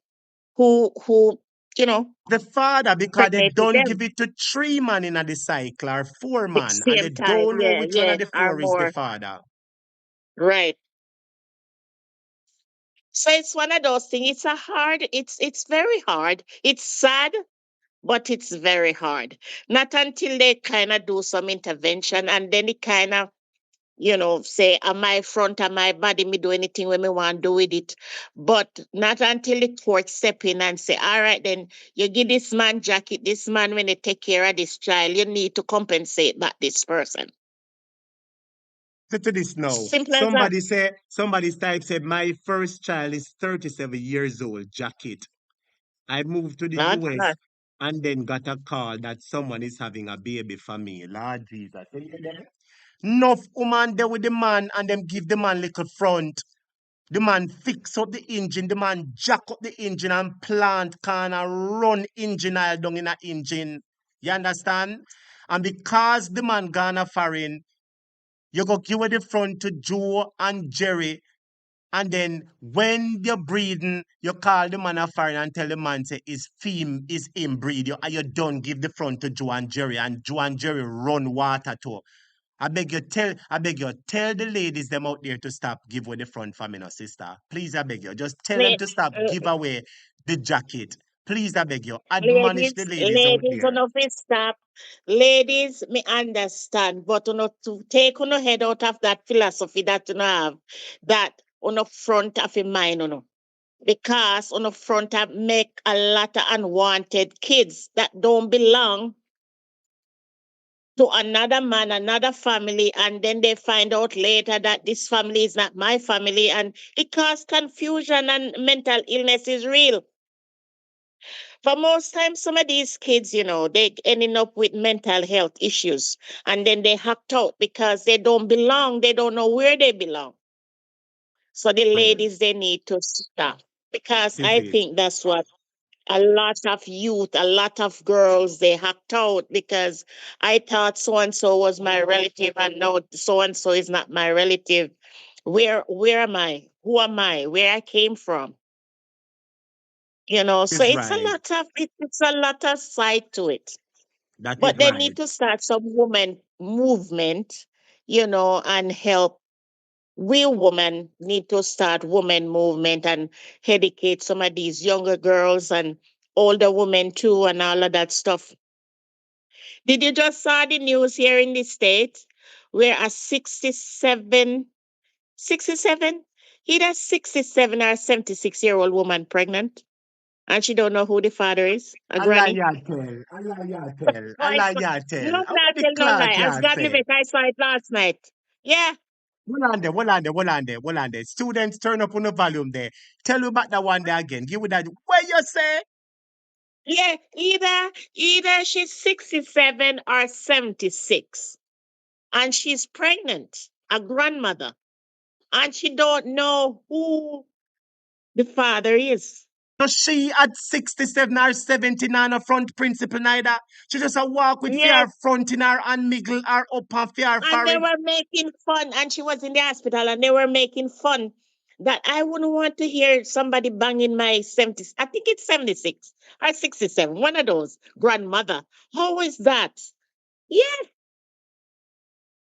you know, the father, because they impregnated don't them. give it to three man in the cycle or four The man, and they same time, don't know yeah, which one of yeah, the are four is the more father. right. So it's one of those things. It's very hard. It's sad, but it's very hard. Not until they kind of do some intervention and then it kind of, say, am I front, am I body, me do anything when me want to do with it. But not until the court step in and say, all right, then you give this man jacket, this man when they take care of this child, you need to compensate back this person. To this now. Simple as that. Somebody type said, my first child is 37 years old, jacket. I moved to the Lord US God. and then got a call that someone is having a baby for me. Lord Jesus. You hear them? Enough woman there with the man and them give the man little front. The man fix up the engine, the man jack up the engine and plant can and run engine oil down in a engine. You understand? And because the man gone a foreign, you go give it the front to Joe and Jerry. And then when you're breathing, you call the man a foreign and tell the man say is inbreed. You don't give the front to Joe and Joe and Jerry run water to. I beg you, tell the ladies them out there to stop give away the front for me, no, sister. Please, I beg you. Just tell them La- to stop uh, give away the jacket. Please, I beg you. Admonish the Ladies, ladies out ladies, there. enough is stop. Ladies, me understand, but to take on head out of that philosophy that you have, that on the front of your mind, because on the front of make a lot of unwanted kids that don't belong to another man, another family, and then they find out later that this family is not my family, and it causes confusion and mental illness is real. For most times, some of these kids, they ending up with mental health issues, and then they hacked out because they don't belong. They don't know where they belong. So the ladies, Yes, they need to stop because this is I it. think that's what a lot of youth, a lot of girls, they hacked out because I thought so and so was my relative, and no, so and so is not my relative. Where am I? Who am I? Where I came from? So It's it's a right. lot of it's a lot of side to it. That is But they right. need to start some women movement, and help. We women need to start women movement and educate some of these younger girls and older women too and all of that stuff. Did you just saw the news here in the States where a 67, either 67 or 76-year-old woman pregnant? And she don't know who the father is, a A lie granny. ya tell. A lie ya tell. No, A lie ya tell. no, I not what the tell no Clarke lie. As ya God say. liveth, I saw it last night. Yeah, Hold on there. Students, turn up on the volume there. Tell you about that one there again. Give me that. What you say? yeah. Either she's 67 or 76, and she's pregnant, a grandmother, and she don't know who the father is. So she at 67 or 79 a front principal neither. She just a walk with Yes, fear front in her and miggle her up and fear and they forehead. were making fun, and she was in the hospital, and they were making fun that I wouldn't want to hear somebody banging my 70, I think it's 76 or 67, one of those, grandmother. How is that? Yeah,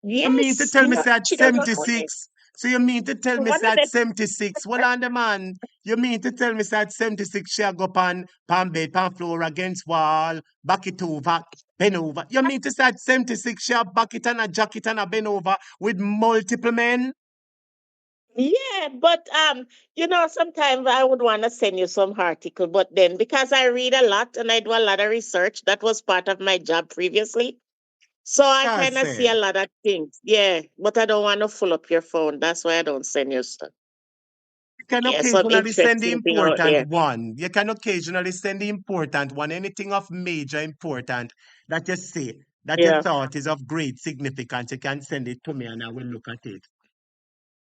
You mean to yes. tell me say at She doesn't know what it is. 76? So you mean to tell me One say of at them, 76? Well on the man. You mean to tell me say at 76 she a go pan bed, pan floor against wall, back it over, bend over. You mean to say at 76 she a back it and a jacket and a bend over with multiple men? yeah, but sometimes I would want to send you some article, but then because I read a lot and I do a lot of research, that was part of my job previously. So I I kind of see say. a lot of things. Yeah, but I don't want to fill up your phone. That's why I don't send you stuff. You can Yeah, some occasionally send the interesting thing out important there. one. You can occasionally send the important one. Anything of major important that you see, that you Yeah. thought is of great significance, you can send it to me and I will look at it.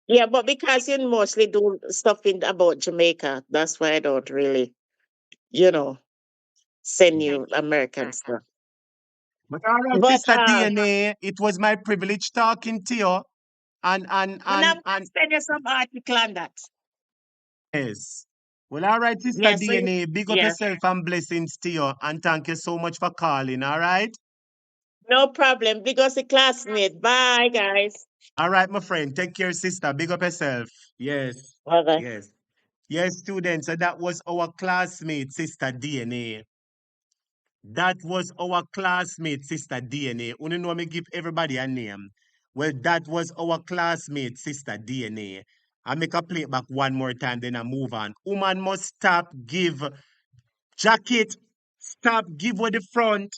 Yeah, but because you mostly do stuff in about Jamaica, that's why I don't really, you know, send you American stuff. But all right, But Sister DNA, it was my privilege talking to you. when I'm And send you some article on that. yes. Well, all right, Sister Yeah, so DNA, big up yeah. yourself and blessings to you. And thank you so much for calling. All right. No problem. Because a classmate. Bye, guys. All right, my friend. Take care, sister. Big up yourself. Yes. Okay. Yes. Yes, students. So that was our classmate, Sister DNA. That was our classmate, Sister DNA. Only know me give everybody a name. Well, that was our classmate, Sister DNA. I make a play it back one more time, then I move on. Woman must stop, give jacket, stop, give with the front.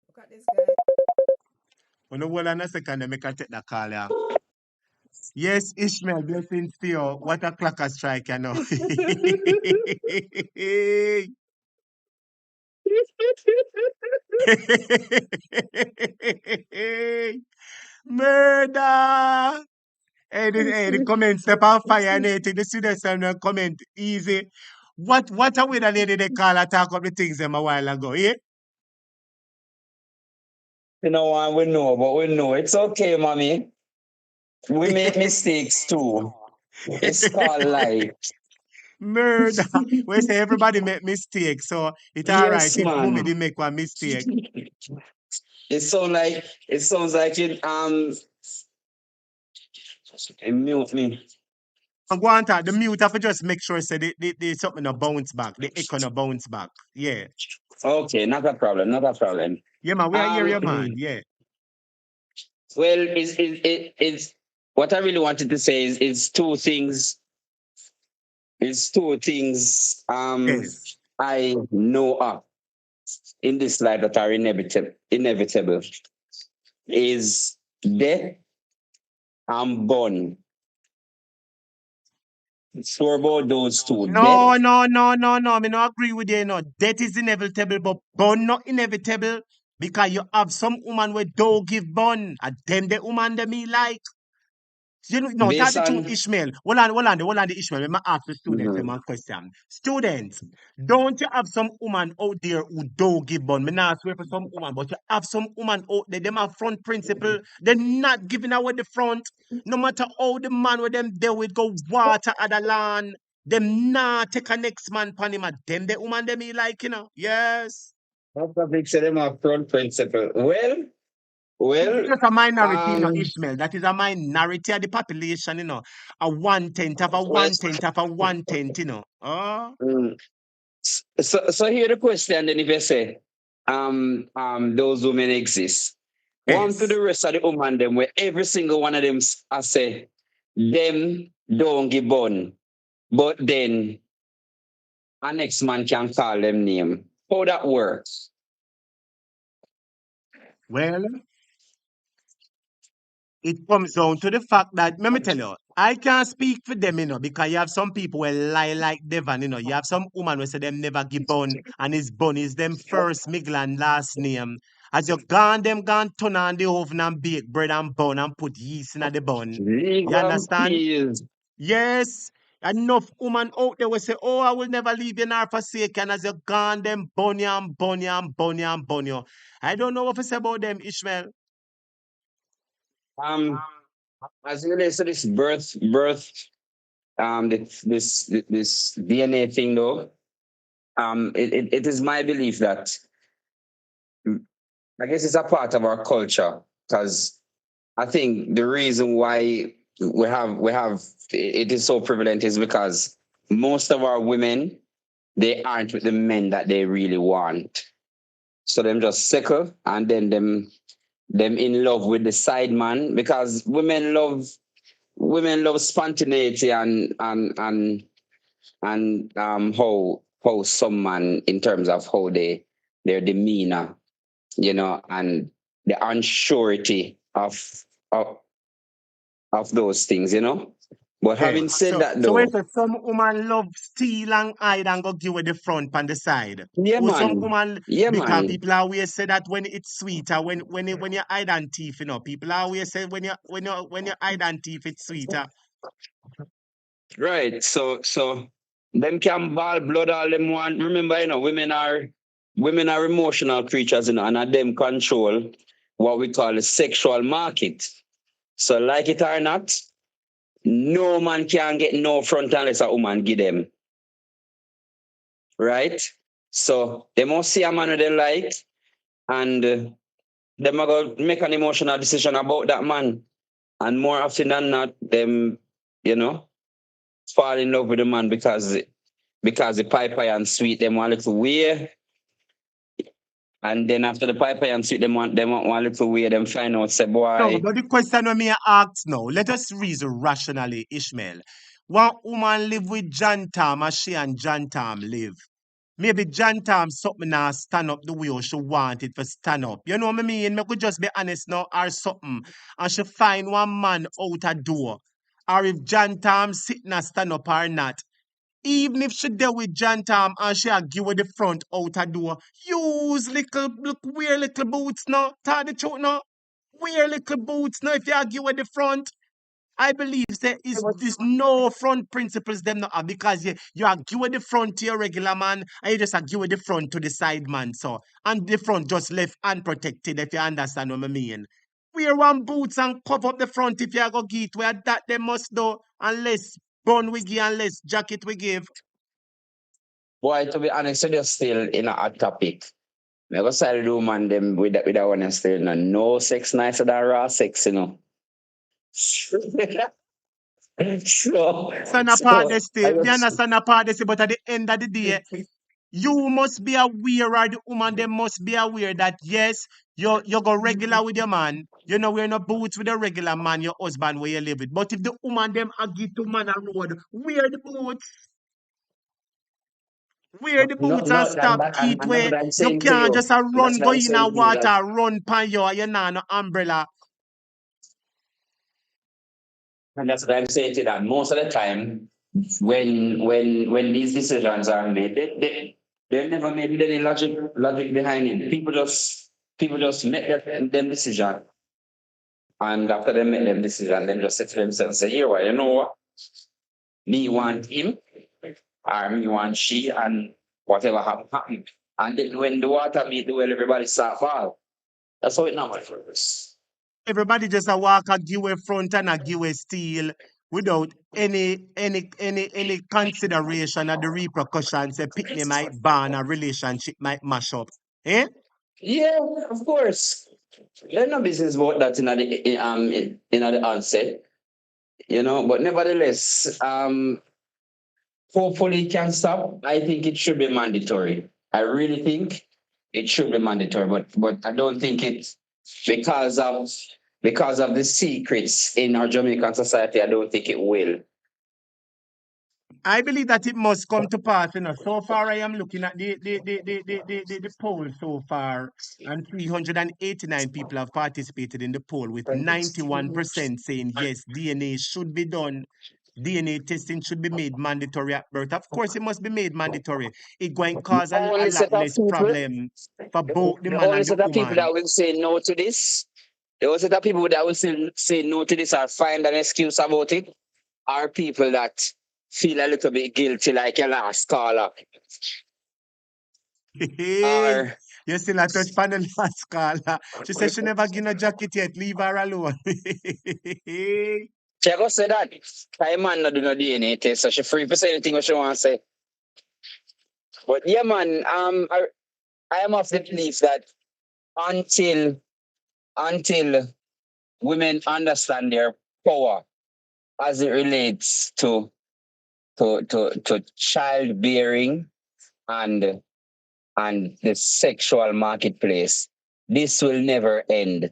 Look at this guy. On the whole, in a second, I make a take the call, yeah. Yes, Ishmael, blessings to you. What a clocker strike, you know. Murder! Hey, the comment step on fire and anything. The students are not comment easy. What are we the lady they call and talk up the things them a while ago, eh? You know, and we know, but we know it's okay, mommy. We make mistakes too. It's called life. Murder. We say everybody make mistakes, so it's all right Yes, if mommy man. did make one mistake. It sounds like it mute me. And go on talk, the mute have to just make sure say the something no bounce back, the echo no bounce back. Yeah. Okay, not a problem, not a problem. Yeah, man, we are here, yeah, man. Yeah. Well, it's what I really wanted to say is two things. It's two things Yes. I know of in this life that are inevitable is death and born. Sure about those two. No, Death, no, no, no, no. Me no agree with you. No, death is inevitable, but born not inevitable because you have some woman where don't give born, and them the woman that me like. You know, no, tell based the truth, on Ishmael. Hold on, the Ishmael. Let me ask the students them Mhm. one question. Students, don't you have some woman out there who don't give bun? Me not swear for some woman, but you have some woman out there, them have front principle. They're not giving away the front. No matter how the man with them there with go water at the land, them not take a next man pan him. Them the woman them he like, you know. Yes. What topic say them have front principle? It's Well, just a minority, you know, um, Ishmael. That is a minority of the population, you know. A one tenth of a well, one tenth of a one tenth, you know. Oh, mm, so here the question then if you say, those women exist. One to yes. the rest of the woman them where every single one of them I say them don't give bun, but then a next man can call them name. How that works? Well, it comes down to the fact that, let me tell you, I can't speak for them, because you have some people who lie like Devon, You have some woman who say them never give bun, and his bun is them first middle and last name. As you gone, them gone turn on the oven and bake bread and bun and put yeast in the bun. Leave You them, understand? please. Yes. Enough woman out there will say, oh, I will never leave you nor forsake you. And as you gone, them bun you and bun you and bun you and bun you. I don't know what to say about them, Ishmael. Um, as it relates to this birth, this DNA thing though, it is my belief that I guess it's a part of our culture because I think the reason why we have it is so prevalent is because most of our women they aren't with the men that they really want. So them just sickle and then them in love with the side man because women love spontaneity and how some man in terms of how their demeanor, and the unsurety of those things. But Okay. having said So that so when though, say some woman love steal and hide and go give with the front and the side. yeah Or some man, woman, yeah because man, people always say that when it's sweeter, when you hide and teeth, people always say when you hide and teeth, it's sweeter. right. So them can ball blood all them want. Remember, women are emotional creatures, and them control what we call the sexual market. So like it or not, no man can get no front unless a woman give them. Right? So they must see a man who they like and them are going to make an emotional decision about that man. And more often than not, them, fall in love with the man because the piper and sweet them one little way. And then after the piper and sweet them want one little way, them find out say No, boy. but the question when me ask now, let us reason rationally, Ishmael. One woman live with John Tam as she and John Tam live. Maybe John Tam something now stand up the way she want it for stand up. You know what I mean? Me could just be honest now or something. And she find one man out a door. Or if John Tam sitting and stand up or not. Even if she there with John Tam and she a give her the front out a door. Use look wear little boots now. Tell the truth now. Wear little boots now if you argue with the front. I believe there is this no front principles them not have because you argue with the front to your regular man and you just argue with the front to the side man. So and the front just left unprotected if you understand what I mean. Wear one boots and cover up the front if you go get where that they must do unless bun we give unless jacket we give. Boy, to be honest, you're still in a hot topic. Me go side the woman them with that one and still no sex nicer than raw sex. so Stand apart so they I still. Me just understand apart they still, but at the end of the day, you must be aware, or the woman they must be aware that yes, you go regular with your man. You know we're not boots with a regular man, your husband where you live with. But if the woman them agree to man a road, wear the no boots and no stop and eat that's where what I'm you saying to can't you. just a And that's run what go I'm in a saying to you that water, run pan you nah no umbrella. and that's what I'm saying to you that most of the time when these decisions are made, they never made any logic behind it. People just make them decision. And after they make them decision, then just say to themselves, say, here, what, you know what? Me want him, or me want she, and whatever happen. And then when the water meet the well, everybody start fall. That's how it normally works. Everybody just a walk a give a front and a give a steel without any consideration of the repercussions a picnic might ban a relationship might mash up. Eh? Yeah, of course. There's no business about that in the onset, but nevertheless, hopefully it can stop. I think it should be mandatory. I really think it should be mandatory, but I don't think it's because of the secrets in our Jamaican society. I don't think it will. I believe that it must come to pass. So far, I am looking at the poll so far, and 389 people have participated in the poll, with 91% saying yes, DNA should be done. DNA testing should be made mandatory at birth. Of course, it must be made mandatory. It's going to cause a Only lot set of less people, problem for both the the man only and the set of people woman. that will say no to this, the only set of people that will say no to this or find an excuse about it are people that feel a little bit guilty, like your last caller. Hey, Or you still a touch on the last caller. She said she never give no jacket yet. Leave her alone. she go say that. Time man not do no DNA test, so she free to say anything what she want to say. But yeah, man, I am of the belief that until women understand their power as it relates to childbearing and the sexual marketplace, this will never end.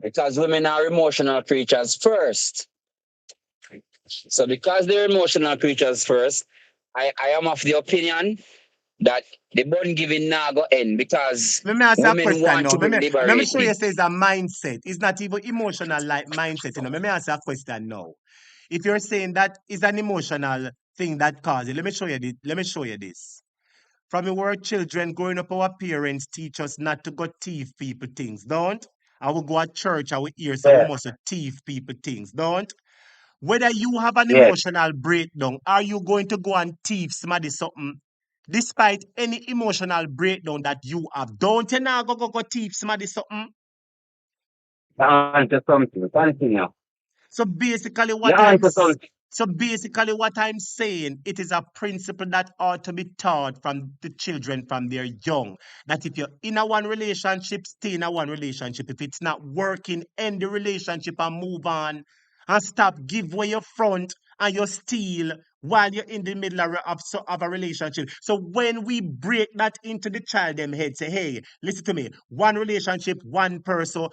Because women are emotional creatures first. So because they're emotional creatures first, I am of the opinion that the bun giving now go end because Let me ask you a women question want now. to be Let me show you liberated. say it's a mindset. It's not even emotional like mindset. Let me ask you a question now. If you're saying that is an emotional thing that causes it, let me show you this. Let me show you this. From the word children growing up, our parents teach us not to go thief people things, don't? I will go at church, I will hear so we Yeah. must thief people things, don't? Whether you have an Yes. emotional breakdown, are you going to go and thief somebody something? Despite any emotional breakdown that you have, don't you now go thief somebody something? On to something. Continue. So basically, You're on to something. what I'm saying, it is a principle that ought to be taught from the children from their young. That if you're in a one relationship, stay in a one relationship. If it's not working, end the relationship and move on. And stop give away your front and your steal while you're in the middle of a relationship. So when we break that into the child them head, say, hey, listen to me, one relationship, one person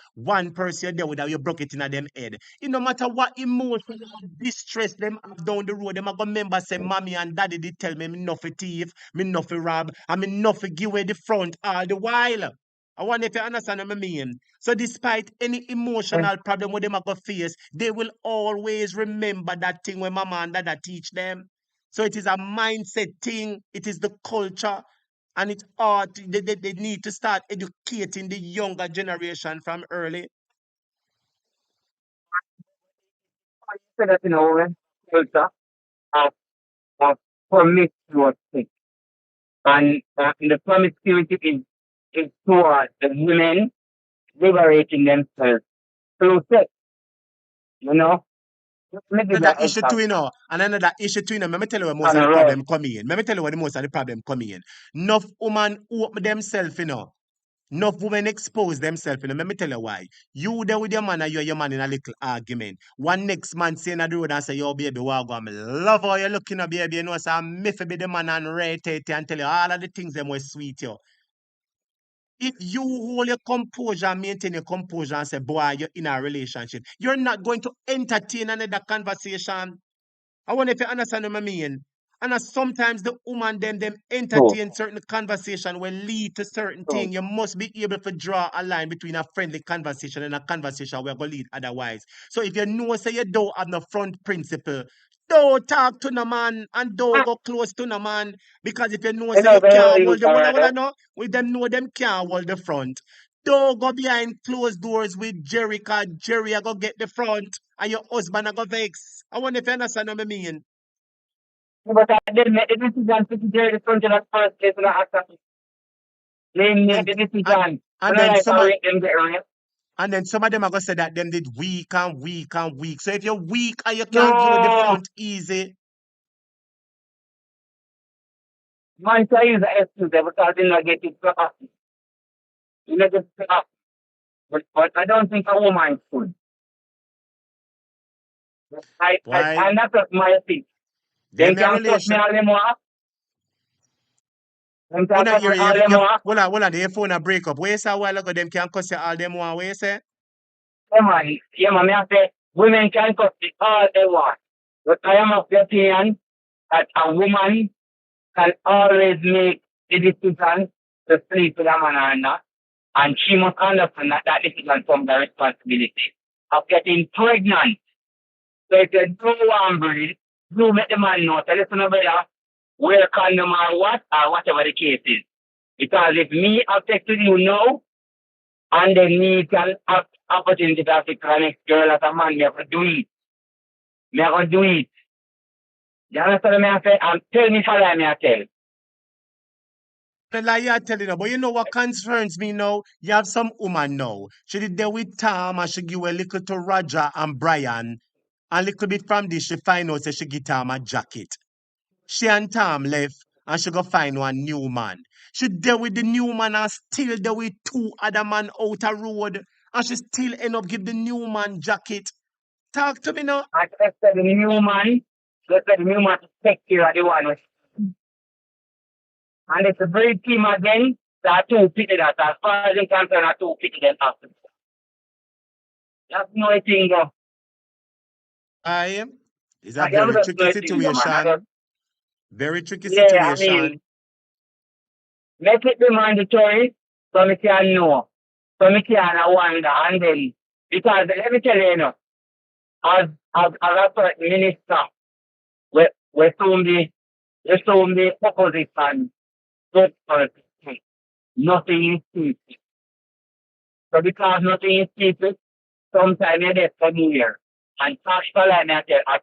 you're there with, you broke it in them head. It no matter what emotion or distress them have down the road, them are gonna remember say mommy and daddy did tell me no for thief, me no for rob, and me no for give away the front all the while. I wonder if you understand what I mean. So despite any emotional problem with them are gonna face, they will always remember that thing when mama and dada teach them. So it is a mindset thing, it is the culture, and it's hard. They need to start educating the younger generation from early. So that culture of, of promiscuity. And the promiscuity is toward the women liberating themselves through sex, you know? Let me give you Another an issue too, example. and another issue too, Let me tell you where most On of the a road. problem come in. Let me tell you where the most of the problem come in. Enough women open themselves, Enough women expose themselves, Let me tell you why. You there with your man and you and your man in a little argument. One next man saying at the road and say, yo, baby, what go? I love how you looking at baby. So me fi be the man and rate it and tell you all of the things them was sweet, yo. If you hold your composure, maintain your composure and say, boy, you're in a relationship, you're not going to entertain another conversation. I wonder if you understand what I mean. And sometimes the woman them So, entertain certain conversation will lead to certain so, thing. You must be able to draw a line between a friendly conversation and a conversation where going to lead otherwise. So if you know say you don't have no front principle, don't talk to no man and don't go close to no man. Because if you know you say know, you very can't hold you the are know, with them know them can't hold the front. Don't go behind closed doors with Jerry, cause Jerry I go get the front and your husband I go vex. I wonder if you understand what I mean. but I didn't make the decision to do the front of that first place and I asked them. They make And the and decision. and When I then like some to of rate them get right. them are gonna say that them did weak and weak and weak. So if you're weak and you can't give it the No, front easy, man, I use the excuse there because they not get it up. You know, just up. But I don't think a woman should. why And that's just my thing. Them them your can cut me relation all them want. Them oh can no cut me all them your want. hold on, your phone a break up. Where you say a while ago them can cuss you all them want, where you say? Yeah, man, me I say, women can cut me all they want. But I am of the opinion that a woman can always make the decision to sleep with a man or not. And she must understand that that decision comes the responsibility of getting pregnant. So if you don't want to breed, you make the man know, tell listen, brother, wear condom or what, or whatever the case is. Because if me affect you now, and then me can have opportunity to affect the next girl as a man, me have to do it. Me have to do it. You understand what I say? And tell me how I tell. The lie you're telling her, but you know what concerns me now? You have some woman now. She did there with Tom and she give a little to Roger and Brian. And little bit from this, she find out that she get Tom a jacket. She and Tom left and she go find one new man. She there with the new man and still there with two other man out a road. And she still end up give the new man jacket. Talk to me now. I just said the new man, just said the new man to take care of the one with. And it's a great team again. There are two people that as far as they concerned are two people that have to. That's no thing. I am. It's a I am very just tricky no thing, man. situation. Very tricky Yeah, I situation. mean, make it be mandatory so me can know. So me can wonder and then because let me tell you, as a certain minister, we soon the opposition good politics. Nothing is secret. So because nothing is secret, sometimes you get familiar. And talk for like me tell us,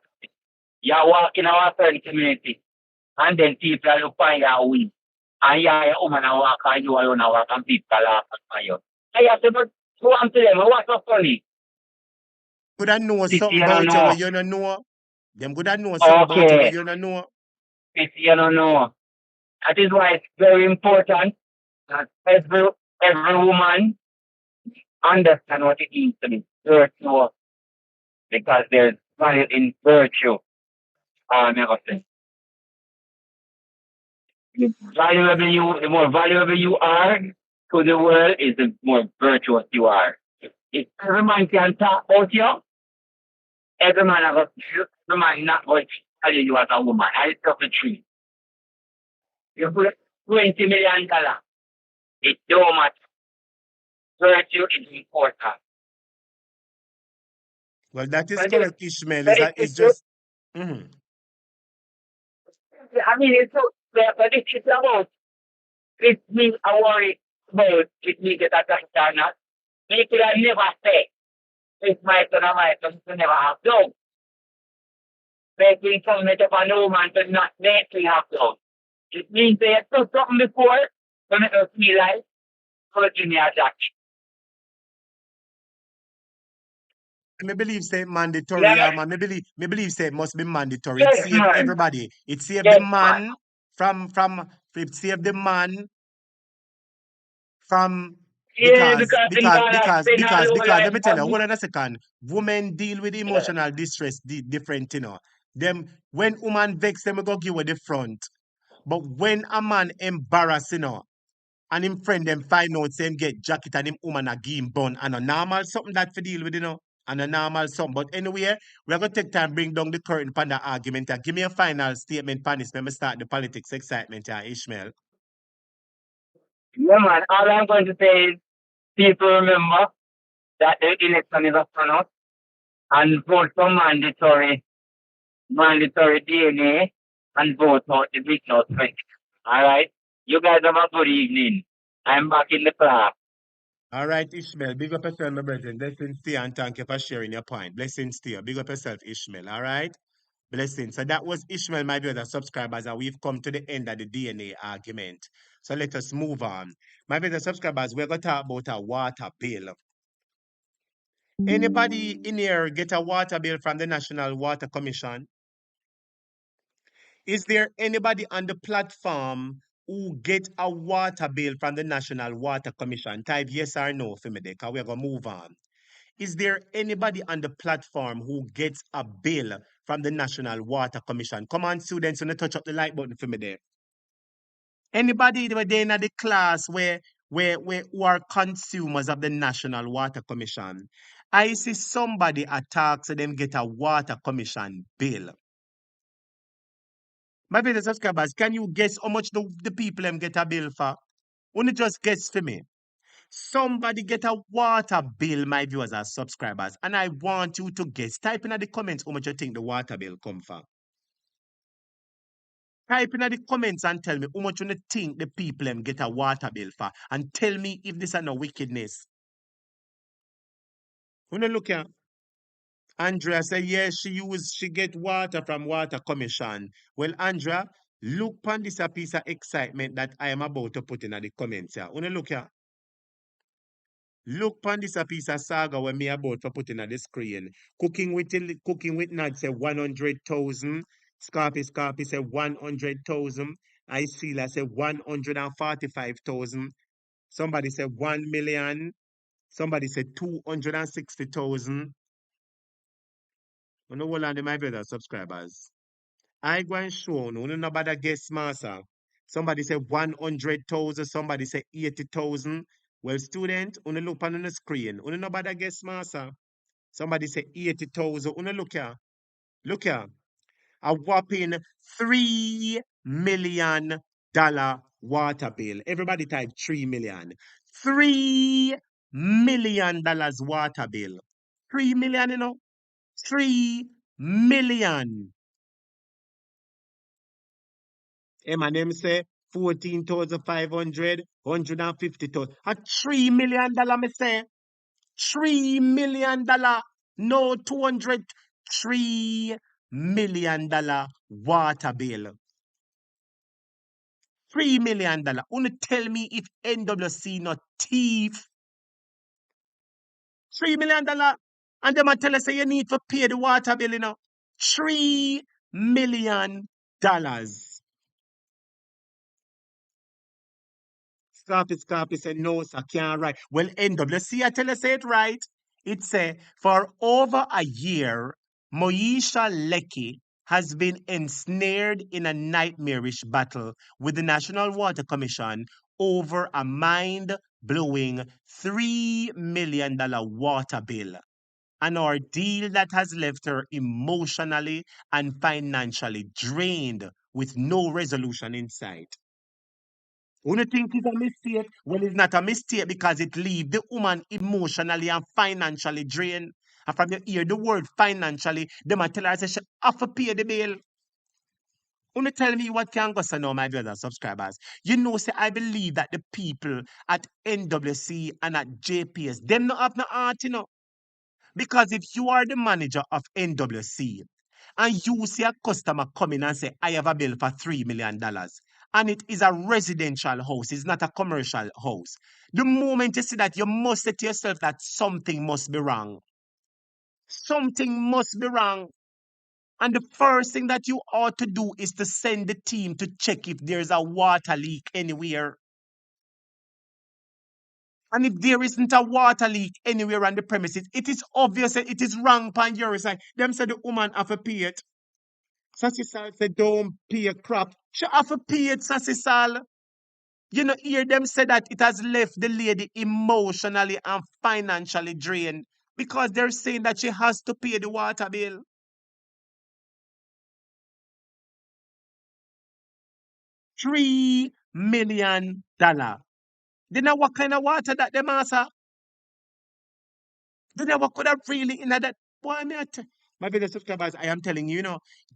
you walk in our certain community and then people look for your way. And you are a woman and walk and you alone and walk and people laugh at you. I have to go on to them, what's so funny? Could I know If something you don't about you where know. you don't know? Them could I know something about you where Okay, you don't know? if you don't know. That is why it's very important that every woman understand what it means to be virtuous because there's value in virtue. Never say. The more valuable you are to the world is the more virtuous you are. If every man can talk about you, every man not going to tell you as a woman. I talk the truth. You put $20 million, it don't matter. Virtue is important. Well, that is But this, correct, Ishmael. but It's it's, just. Mhm. I mean, it's so, but it's about, it's me, I worry about it me get attacked or not. Me could have never say, it's my son or my son to never have done. Making some make up a new man to not make me have done. It means they have done something before, to make us feel like, so give me a jack. Me believe say mandatory, Yeah, man. Me believe say it must be mandatory. It yes, save man. everybody. It save the Yes, man. man it save the man from Yeah, because things are like, things all over because like, let me tell you, hold on a second. Women deal with yeah. emotional distress different, you know. Them when woman vex them, we go give her the front. But when a man embarrass, you know, and him friend them find out say him get jacket and him woman a give him bun and a normal something that for deal with, you know. And a normal something. But anyway, we're gonna take time bring down the curtain upon the argument. And give me a final statement, Panis. Let me start the politics excitement, Ishmael. Yeah, man. All I'm going to say is people remember that the election is upon us and vote for mandatory DNA and vote out the big out right. All right. You guys have a good evening. I'm back in the class. All right, Ishmael, big up yourself, my brethren. Blessings to you and thank you for sharing your point. Blessings to you. Big up yourself, Ishmael. All right. Blessings. So that was Ishmael, my brother subscribers, and we've come to the end of the DNA argument. So let us move on. My brother subscribers, we're going to talk about a water bill. Anybody in here get a water bill from the National Water Commission? Is there anybody on the platform who get a water bill from the National Water Commission? Type yes or no for me, because we're going to move on. Is there anybody on the platform who gets a bill from the National Water Commission? Come on, students, and touch up the like button for me there. Anybody were there in the class where who are consumers of the National Water Commission? I see somebody attack so them get a water commission bill. My brother subscribers, can you guess how much the people them get a bill for? Only just guess for me. Somebody get a water bill, my viewers and subscribers, and I want you to guess. Type in the comments how much you think the water bill come for. Type in the comments and tell me how much you think the people them get a water bill for, and tell me if this is no wickedness. When you look here, Andrea say yes, she get water from Water Commission. Well, Andrea, look on this a piece of excitement that I am about to put in the comments here. When you look here. Look pon this a piece of saga when me about to put in the screen. Cooking with Nad say 100,000. Scarpy say 100,000. I see say 145,000. Somebody say 1 million. Somebody say 260,000. You know what my brother subscribers. I go and show no nobody guess master. Somebody say 100,000, somebody say 80,000. Well, student, on look on the screen. On nobody guess master. Somebody say 80,000. On look here. Look here. A whopping $3 million water bill. Everybody type 3 million. $3 million water bill. 3 million, 3 million. Eminem say 14,500, 150,000. A $3 million, me say. $3 million. No 200. $3 million water bill. $3 million. Wanna tell me if NWC not thief? $3 million. And them a tell us say you need to pay the water bill, $3 million. Scarpy said, no, sir, can't write. Well, NWC, I tell you, say it right. It say, for over a year, Moesha Lecky has been ensnared in a nightmarish battle with the National Water Commission over a mind-blowing $3 million water bill. An ordeal that has left her emotionally and financially drained with no resolution in sight. Who think it's a mistake? Well, it's not a mistake because it leaves the woman emotionally and financially drained. And from you hear the word financially, them a tell her say she have to pay the bill. Who tell me what can go so now, my brothers subscribers? You know, say I believe that the people at NWC and at JPS, them not have no heart, Because if you are the manager of NWC and you see a customer coming and say, I have a bill for $3 million, and it is a residential house, it's not a commercial house, the moment you see that, you must say to yourself that something must be wrong. Something must be wrong. And the first thing that you ought to do is to send the team to check if there's a water leak anywhere. And if there isn't a water leak anywhere on the premises, it is obvious that it is wrong upon your side. Them say the woman have to pay it. Sassy Sal said, don't pay a crap. She have to pay it, Sassy Sal. You know, hear them say that it has left the lady emotionally and financially drained because they're saying that she has to pay the water bill. $3 million. They know what kind of water that them answer. They never could have really in that. Boy, my video subscribers, I am telling you,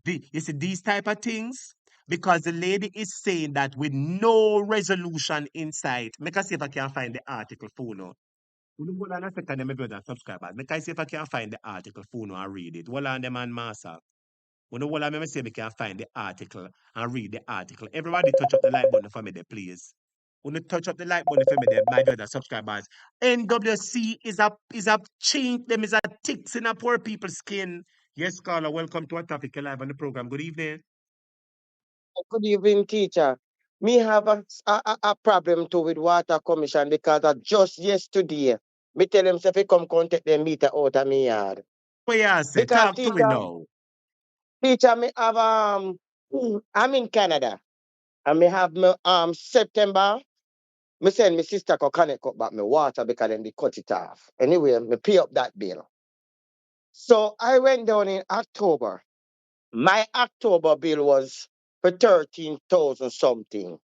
you see these type of things because the lady is saying that with no resolution in sight. Make us see if I can find the article for now. Hold on a second, my brother subscribers. Make us see if I can find the article for now and read it. Hold on, them and master. Hold on, me see if I can find the article and read the article. Everybody touch up the like button for me there, please. Touch up the like button for me there, my brother subscribers. NWC is a chink, them is a ticks in a poor people's skin. Yes, caller, welcome to a topic live on the program. Good evening. Good evening, teacher. Me have a problem too with water commission because just yesterday, me tell them say fi come contact them meter out of me yard. What you say? Because Talk to me now. teacher, me have I'm in Canada and me have me September. Me send my sister to connect up back my water because then they cut it off. Anyway, me pay up that bill. So I went down in October. My October bill was for 13,000 something.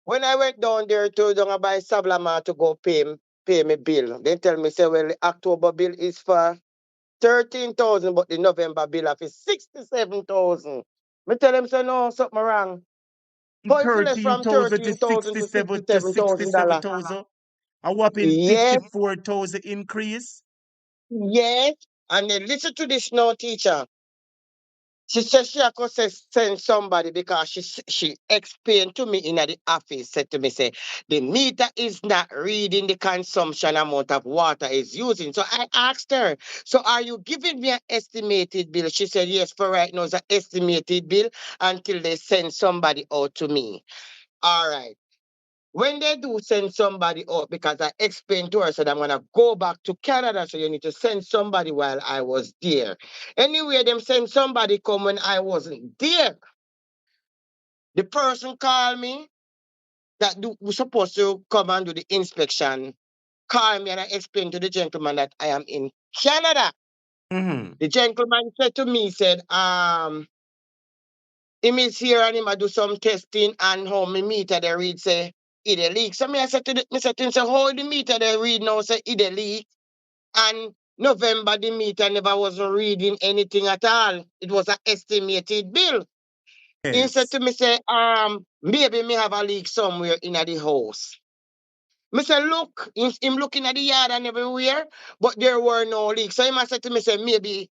When I went down there to buy Sablama to go pay me bill, they tell me, say, well, the October bill is for 13,000, but the November bill is 67,000. Me tell them, say, no, something wrong. How if you left from 13,000 to 13,000 to 67 to $67,000? 67,000. A whopping Yes, 54,000 increase. yes. And then listen to this now, teacher. She said she could send somebody because she explained to me in the office, said to me, say, the meter is not reading the consumption amount of water is using. So I asked her, so are you giving me an estimated bill? She said, yes, for right now it's an estimated bill until they send somebody out to me. All right. When they do send somebody out, because I explained to her, said I'm gonna go back to Canada, so you need to send somebody while I was there. Anyway, them send somebody come when I wasn't there. The person called me was supposed to come and do the inspection. Called me and I explained to the gentleman that I am in Canada. Mm-hmm. The gentleman said to me, said, him is here and him a do some testing and how me meter they read say it a leak. So I said to him, say, how the meter they read now say it a leak? And November the meter never wasn't reading anything at all. It was an estimated bill. He said Yes. to me, say, maybe me have a leak somewhere in the house. Me say, look, him looking at the yard and everywhere, but there were no leaks. So he said to me, say, maybe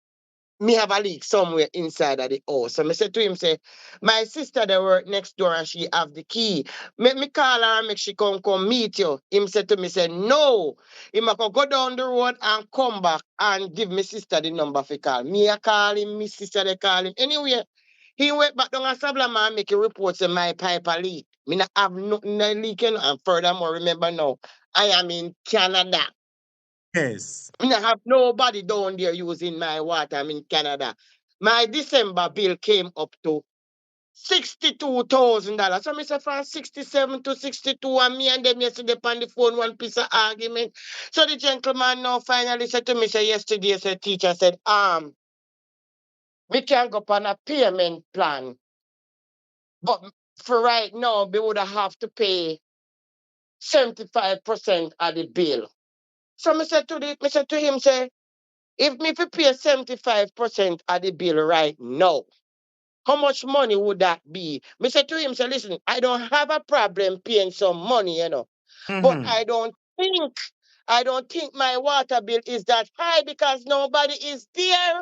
me have a leak somewhere inside of the house. So I said to him, say, my sister they work next door and she have the key. Make me call her and make she come meet you. Him said to me, say, no. He might go down the road and come back and give me sister the number for call. Me I call him, my sister they call him. Anyway, he went back down a Sablama and make a report say my pipe a leak. Me not have nothing leaking. And furthermore, remember now, I am in Canada. Yes. I have nobody down there using my water. I'm in Canada. My December bill came up to $62,000. So I said from 67 to 62, and me and them yesterday on the phone, one piece of argument. So the gentleman now finally said to me, say yesterday, said teacher said, we can go on a payment plan. But for right now, we would have to pay 75% of the bill. So I said to him, say, if me fi pay 75% of the bill right now, how much money would that be? Me say to him, say, listen, I don't have a problem paying some money, but Mm-hmm. I don't think my water bill is that high because nobody is there.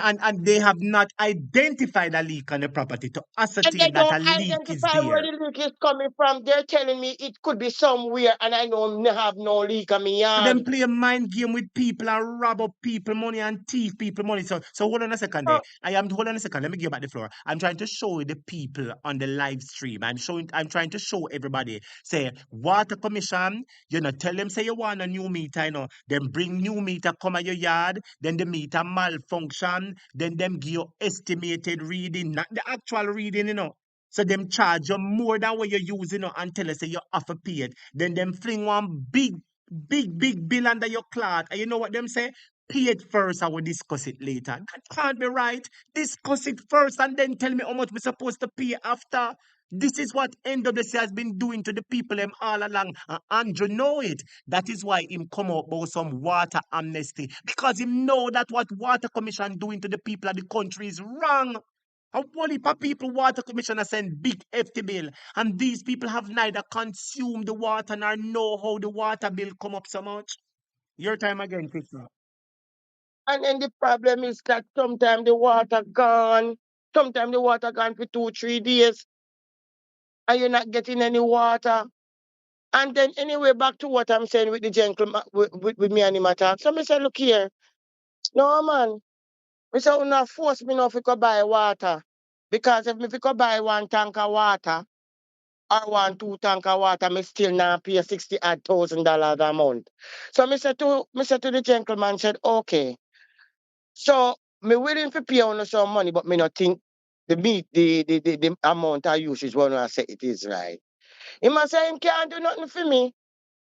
And they have not identified a leak on the property to And they ascertain that don't a leak is identify where there. the leak is coming from. They're telling me it could be somewhere and I don't have no leak on my So them yard. play a mind game with people and rob up people money and thief people money. So hold on a second there. Hold on a second. Let me give back the floor. I'm trying to show the people on the live stream. I'm trying to show everybody. Say water commission, tell them say you want a new meter, then bring new meter come at your yard, then the meter malfunction, then them give you estimated reading, not the actual reading, So them charge you more than what you're using, and tell us say you have to pay it. Then them fling one big bill under your cloth. And you know what them say? Pay it first, I will discuss it later. That can't be right. Discuss it first and then tell me how much we're supposed to pay after. This is what NWC has been doing to the people them all along. And Andrew know it. That is why him come up about some water amnesty. Because him know that what water commission doing to the people of the country is wrong. A whole heap of people water commissioner send big hefty bill. And these people have neither consumed the water nor know how the water bill come up so much. Your time again, Krishna. And then the problem is that sometimes the water gone. Sometimes the water gone for 2, 3 days and you're not getting any water. And then anyway, back to what I'm saying with the gentleman with me and him attack. So I say, look here. No man. I say, you not force me not to go buy water. Because if me fi go buy one tank of water or 2 tank of water, me still not pay 60,000 a month. So me say to the gentleman said, okay. So me willing to pay on some money, but me not think the amount I use is one I say it is right. He must say him can't do nothing for me.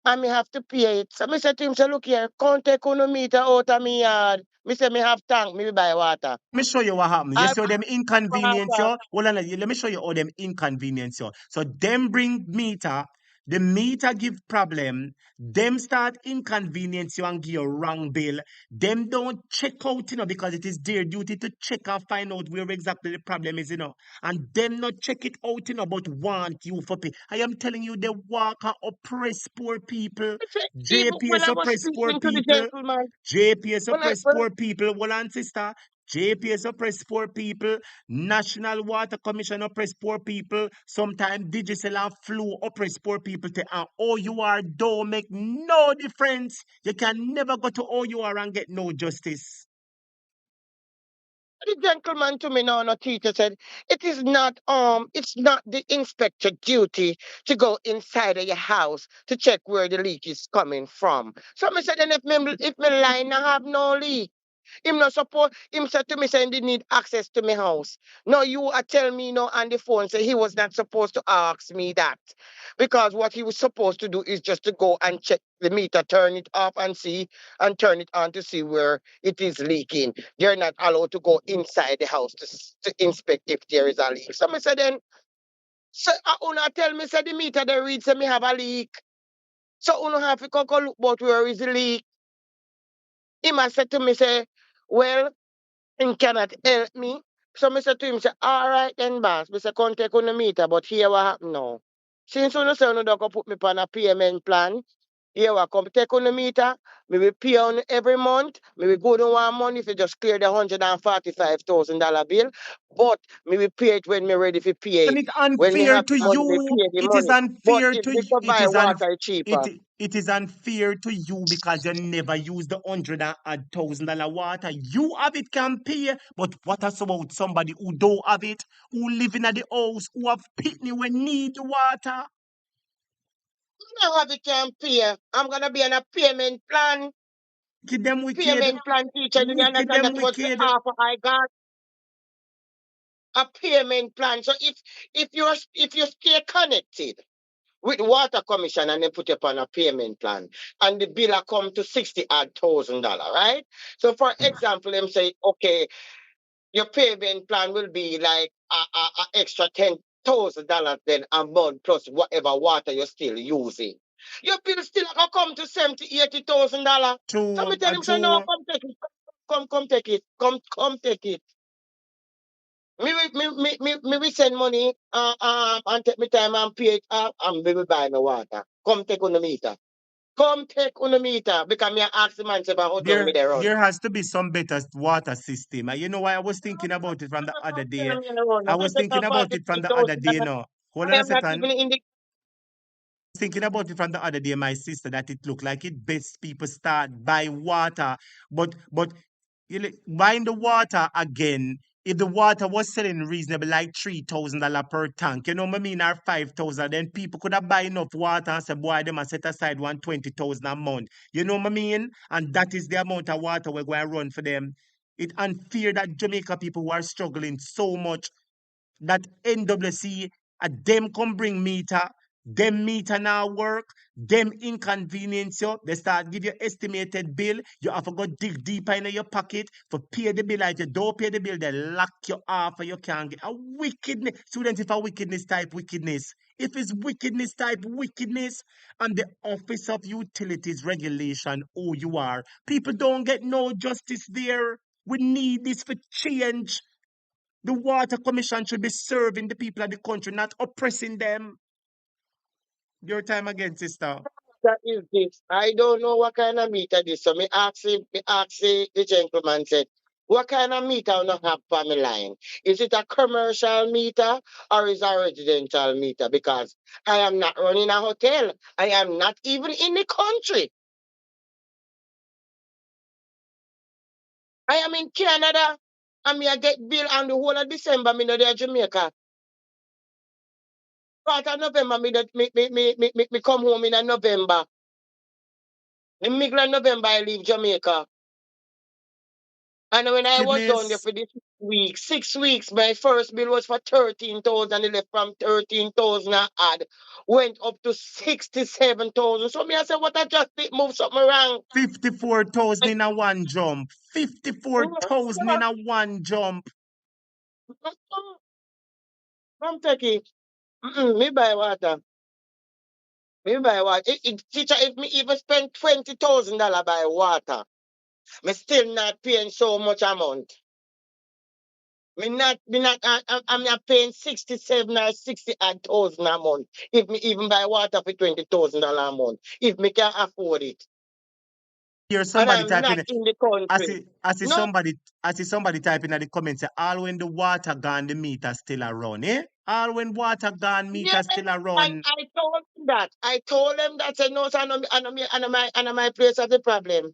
and me have to pay it. So me say to him, say, look here, can't take on meter out of me yard. Me say me have tank, me buy water. Let me show you what happened. You I see how them inconvenience water. you? Well, let me show you how them inconvenience you. So them bring meter, the meter give problem, them start inconvenience you and give you wrong bill. Them don't check out, because it is their duty to check and find out where exactly the problem is, And them not check it out, but want you for pay. I am telling you, they walk and oppress poor people. I say, even when JPS I was oppress poor speaking to the people. gentleman, JPS when I oppress poor people. Well, and sister, JPS oppress poor people. National Water Commission oppress poor people. Sometimes Digicel and Flu oppress poor people. And OUR don't make no difference. You can never go to OUR and get no justice. the gentleman to me now, no teacher said, it's not the inspector duty to go inside of your house to check where the leak is coming from. So I said, then if my line not have no leak, him not support. Him said to me saying they need access to my house. No, you are tell me no on the phone say he was not supposed to ask me that, because what he was supposed to do is just to go and check the meter, turn it off and see, and turn it on to see where it is leaking. They're not allowed to go inside the house to inspect if there is a leak. So I said then, so una tell me say the meter they read say me have a leak. So una have to go look about where is the leak. Him a said to me say, well, him cannot help me. So I said to him, say, all right then, boss. I said, come take on the meter, but here what happen now. Since you say you don't put me on a payment plan, here what come take on the meter, me will pay on every month, me will go to 1 month if you just clear the $145,000 bill, but me will pay it when me ready to pay And it. it's When me unfair have to the money, me you. pay the It is money. But unfair if to we go buy water cheaper, it is unfair to you because you never use the $100,000 water. You have it can pay, but what about somebody who don't have it, who living at the house, who have pitney when need the water? I have it can pay. I'm gonna be on a payment plan. Wicked them wicked. Payment plan teacher, do you Wicked understand them that was the wicked. offer I got? A payment plan. So if you stay connected with water commission and they put you on a payment plan and the bill will come to 60,000 odd, right? So for example, them say, okay, your payment plan will be like a extra $10,000 then a month plus whatever water you're still using. Your bill still gonna come to $70,000, $80,000. So me True, tell him, say, no, true. come take it. Come take it. Come take it. Me send money and take me time and pay it and we will buy my water. Come take on the meter. Come take on the meter because me ask the man say how long me they run. There has to be some better water system. And you know why I was thinking about it from the other day? I was thinking about it from the other day, Hold on I a am not second. even in the Thinking about it from the other day, my sister, that it looked like it best people start buy water, but buying the water again. If the water was selling reasonable, like $3,000 per tank, you know what I mean, or 5,000, then people could have buy enough water and say, boy, them a set aside 120,000 a month. You know what I mean? And that is the amount of water we're going to run for them. It's unfair that Jamaica people who are struggling so much that NWC, them come bring them meter now work, them inconvenience you, they start give you estimated bill, you have to go dig deeper in your pocket for pay the bill. If you don't pay the bill, they lock you off and you can't get a wickedness. Students, if a wickedness type wickedness, if it's wickedness type wickedness, and the Office of Utilities Regulation, OUR, people don't get no justice there. We need this for change. The Water Commission should be serving the people of the country, not oppressing them. Your time again, sister. that is this. I don't know what kind of meter this. So the gentleman said, what kind of meter you not have for me line? Is it a commercial meter or is it a residential meter? Because I am not running a hotel. I am not even in the country. I am in Canada. And me I get bill on the whole of December, me no there Jamaica. Part of November, me come home in a November. In middle of November, I leave Jamaica. And when I was down there Goodness. for the 6 weeks, my first bill was for 13,000. It left from 13,000 and odd, went up to 67,000. So me, I said, what I just did, move something around. 54,000 in a one jump. 54,000 in a one jump. I'm taking, me buy water. Me buy water. Teacher, if me even spend $20,000 buy water, me still not paying so much amount. I'm not paying 67 or 60 odd thousand a month. If me even buy water for $20,000 a month, if me can afford it. Hear And somebody I'm not typing. in the I country. see, I see No, somebody, I see somebody typing in the comments. Say, all when the water gone, the meter still a run, eh? All when water gone, yeah, meter still a and run. I told him that. I told him that. Said no, sir, I know my place have the problem.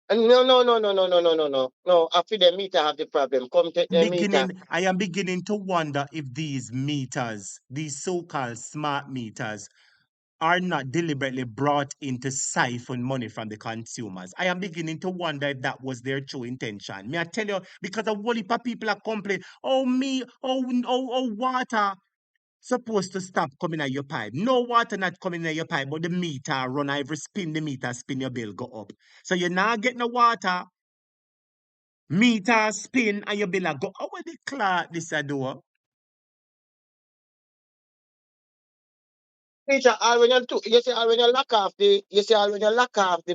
And no. After the meter have the problem. Come take the meter. I am beginning to wonder if these meters, these so-called smart meters, are not deliberately brought in to siphon money from the consumers. I am beginning to wonder if that was their true intention. May I tell you, because a whole heap of people are complaining, water supposed to stop coming out your pipe. No water not coming out your pipe, but the meter run every spin, the meter spin, your bill go up. So you're not getting the water, meter spin, and your bill a go. How will the Clarke this a do? Teacher, all when you lock off the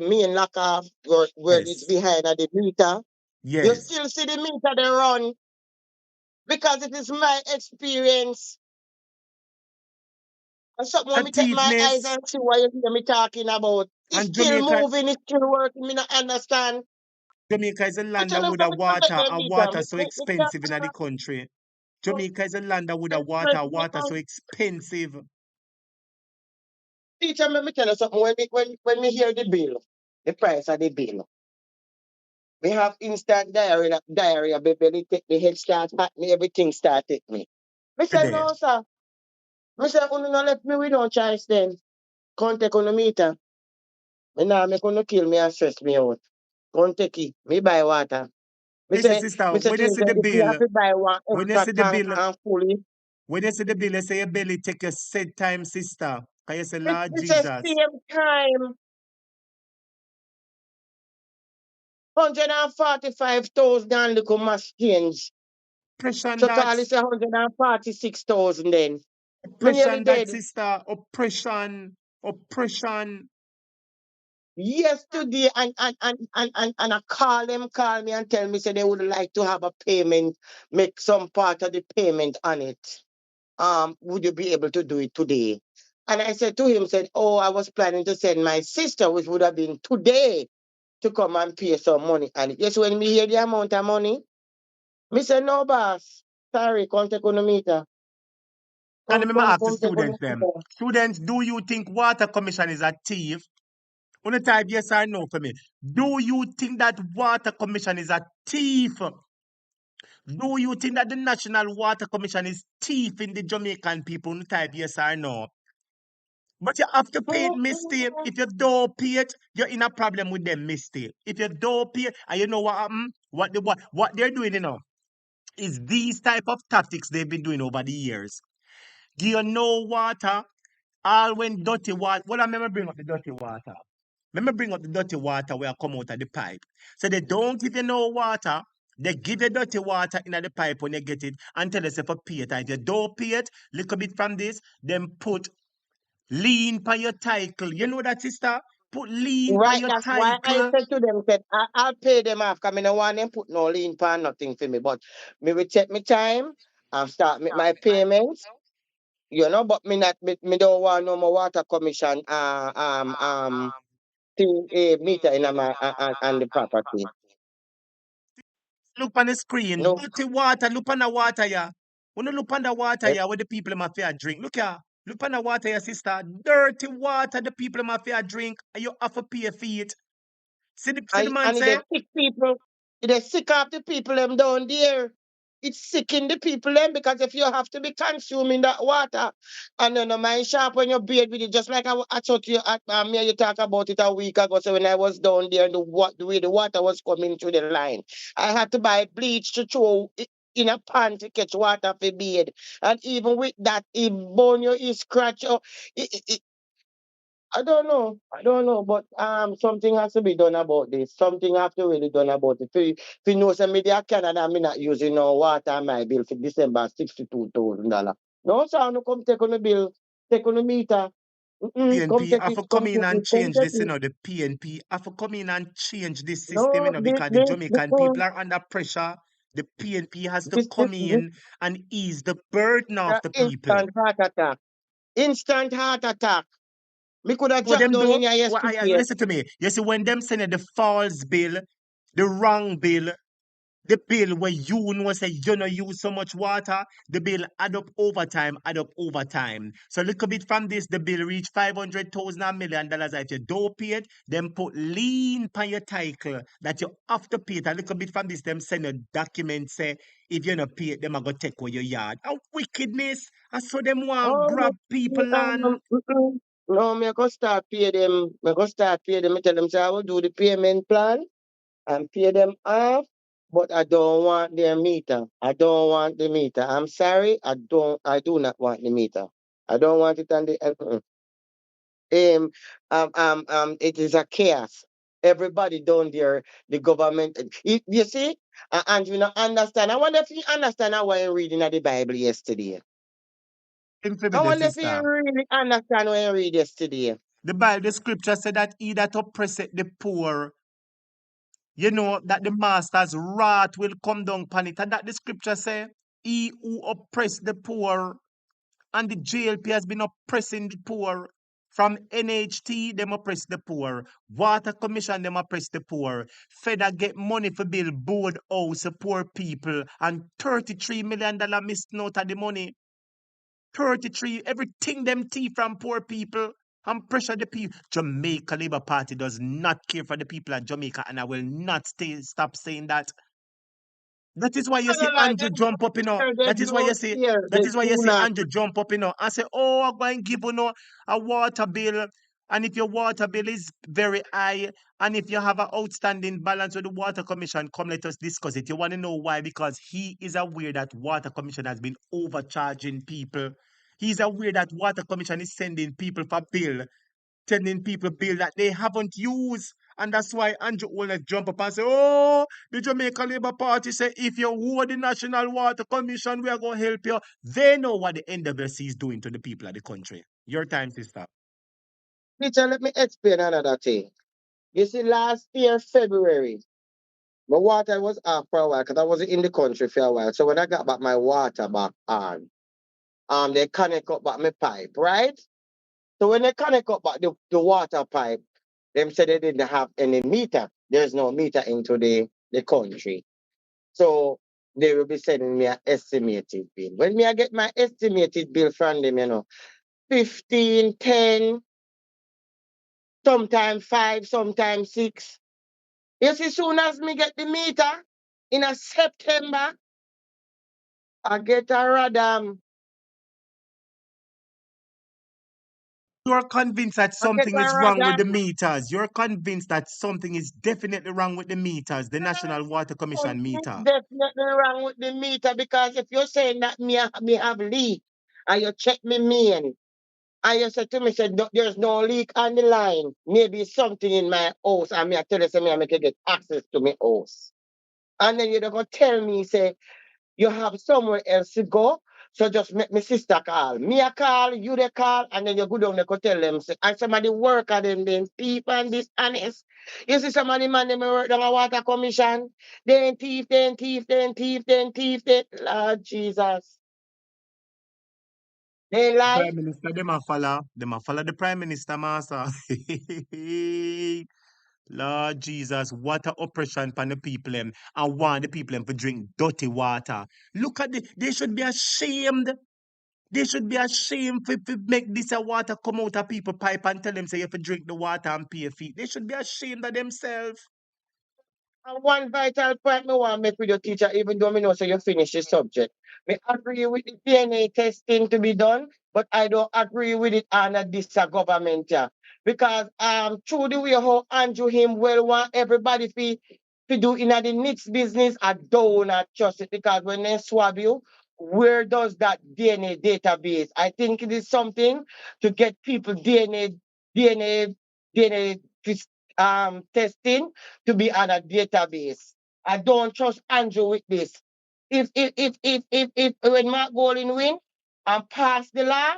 main lock off where it's Yes. behind at the meter, you Yes. still see the meter they run because it is my experience. And something when A me take my eyes thiefness. and see what you hear me talking about. It's And still moving, it's still working, me not understand. Jamaica is a I land tell that him would come have and take water, the and meter. water so Me expensive in the country. Jamaica is a land that would have water, and water so expensive. Teacher, let me tell you something. When me hear the bill, the price of the bill, we have instant diarrhea, baby. Take the head start hot me, everything start take me. Me say, Today. no, sir. Me say, you no let me with no choice then. Come take on the meter. Me now make you kill me and stress me out. Come take it. Me buy water. Me Listen, say, sister, me say when to you him, see the if you have bill, to buy one when you extra see the tank bill, and fully, when you see the bill, you say your belly take your set time, sister. Can you say, Lord me say Jesus? same time, 145,000 and little mass change. Oppression So that, totally say 146,000 then. Me nearly oppression that, dead. sister, oppression, oppression. Yesterday and I call me and tell me say they would like to have a payment, make some part of the payment on it. Would you be able to do it today? And I said to him, said, oh, I was planning to send my sister, which would have been today, to come and pay some money. And yes, when me hear the amount of money, me say, no, boss. Sorry, come take on the meter. And let me ask the Come take on the students them. meter. Students, do you think water commission is a thief? Want to type yes or no for me? Do you think that water commission is a thief? Do you think that the National Water Commission is thieving the Jamaican people? Want to type yes or no? But you have to pay it, mister. If you don't pay it, you're in a problem with them, mister. If you don't pay it, and you know what happened? What they're doing, is these type of tactics they've been doing over the years. Do you know water? All when dirty water. Well, I remember bring up the dirty water. Remember bring up the dirty water where I come out of the pipe. So they don't give you no water. They give you dirty water in the pipe when you get it and tell us if you pay it. And if you don't pay it, little bit from this, then put lean by your title. You know that, sister? Put lean by Right, your that's why I title. said to them, said, I'll pay them off because I don't want them put no lien pan nothing for me. But me will take my time and start make my payments, but me don't want no more water commission thing, meter in my and the property. Look on the screen. No. Dirty water. Look on the water, yeah. When you look on the water, Eh, yeah, where the people in my fair drink. Look here. Look on the water, yeah, sister. Dirty water, the people in my fair drink. And you have to pay for it. See the man And say? it sick people. It is sick of the people them down there. It sicken the people then because if you have to be consuming that water, and then my sharp when you bathe with it, just like I thought you me you talk about it a week ago. So when I was down there, the way the water was coming through the line, I had to buy bleach to throw in a pan to catch water for bathe. And even with that, it burn you, it scratch you. I don't know. I don't know, but something has to be done about this. Something have to really done about it. If you know some media Canada, I'm not using no water on my bill for December $62,000. No, sir, no come take on the bill, take on the meter. Come PNP take have it, to come come in take and it, come change take this, it. the PNP have to come in and change this system, No, because the Jamaican people are under pressure. The PNP has to come this in and ease the burden of the the people. instant heart attack. Instant heart attack. Me could have What dropped them down in do? here Well, yesterday. listen to me. You see, when them send the false bill, the wrong bill, the bill where you know say you no use so much water, the bill add up over time. So little bit from this, the bill reach 500,000 $1 million. If you don't pay it, then put lien on your title that you have to pay it. A little bit from this, them send a document say if you not pay it, them are gonna take away your yard. A wickedness. I saw them want Oh, grab people land. no, me go start pay them. Me go start pay them. Me tell them say I will do the payment plan and pay them off, but I don't want their meter. I don't want the meter. I'm sorry. I do not want the meter. I don't want it on the. It is a chaos. Everybody down there, the government. You see, and you not understand. I wonder if you understand how I reading at the Bible yesterday. I Infamy, wonder if you sister. really understand what I read yesterday. The Bible, the scripture said that he that oppresseth the poor, that the master's wrath will come down upon it. And that the scripture say, he who oppress the poor, and the JLP has been oppressing the poor. From NHT, them oppress the poor. Water Commission, them oppress the poor. Feda get money for build board house for poor people. And $33 million missed out of the money. 33, everything them thief from poor people and pressure the people. Jamaica Labour Party does not care for the people of Jamaica, and I will not stop saying that. That is why you I see don't like Andrew them. jump up, They That is why you don't see care. that They is why you do see not. Andrew jump up, and say, oh, I'm going to give a water bill. And if your water bill is very high, and if you have an outstanding balance with the Water Commission, come let us discuss it. You want to know why? Because he is aware that Water Commission has been overcharging people. He's aware that Water Commission is sending people bill that they haven't used. And that's why Andrew Holness jump up and say, oh, the Jamaica Labour Party say, if you hold the National Water Commission, we are going to help you. They know what the NWC is doing to the people of the country. Your time, sister. Teacher, let me explain another thing. You see, last year, February, my water was off for a while because I wasn't in the country for a while. So when I got back my water back on, they connect up back my pipe, right? So when they connect up back the water pipe, them said they didn't have any meter. There's no meter into the country. So they will be sending me an estimated bill. When me I get my estimated bill from them, 15, 10, sometimes 5, sometimes 6. You see, soon as me get the meter in a September, I get a radam. You're convinced that I get something a is wrong with the radam. meters. You're convinced that something is definitely wrong with the meters, the National Water Commission Something meter. definitely wrong with the meter because if you're saying that me have leak and you check me main and you say to me, said, there's no leak on the line, maybe something in my house and me I tell you, say, me I make you get access to my house. And then you're going to tell me, say, you have somewhere else to go. So just make my sister call. Me a call, you they call, and then you go down there go tell them, say, and somebody work at them, then thief and dishonest. You see somebody man, they work down a water commission, then thief, then thief, then thief, then thief, then Lord Jesus. They lie. Prime Minister, them a follow the Prime Minister, master. Lord Jesus, what a oppression upon the people them, and want the people them to drink dirty water. Look at they should be ashamed. They should be ashamed to make this a water come out of people pipe and tell them say you have to drink the water and pay a fee. They should be ashamed of themselves. And one vital point me want to make with your teacher, even though me know so you finish the subject. Me agree with the DNA testing to be done, but I don't agree with it under this government, yeah. Because through the way how Andrew him well want everybody to do in the next business, I don't not trust it because when they swab you, where does that DNA database? I think it is something to get people DNA, DNA testing to be on a database. I don't trust Andrew with this. If when Mark Golding win and pass the law,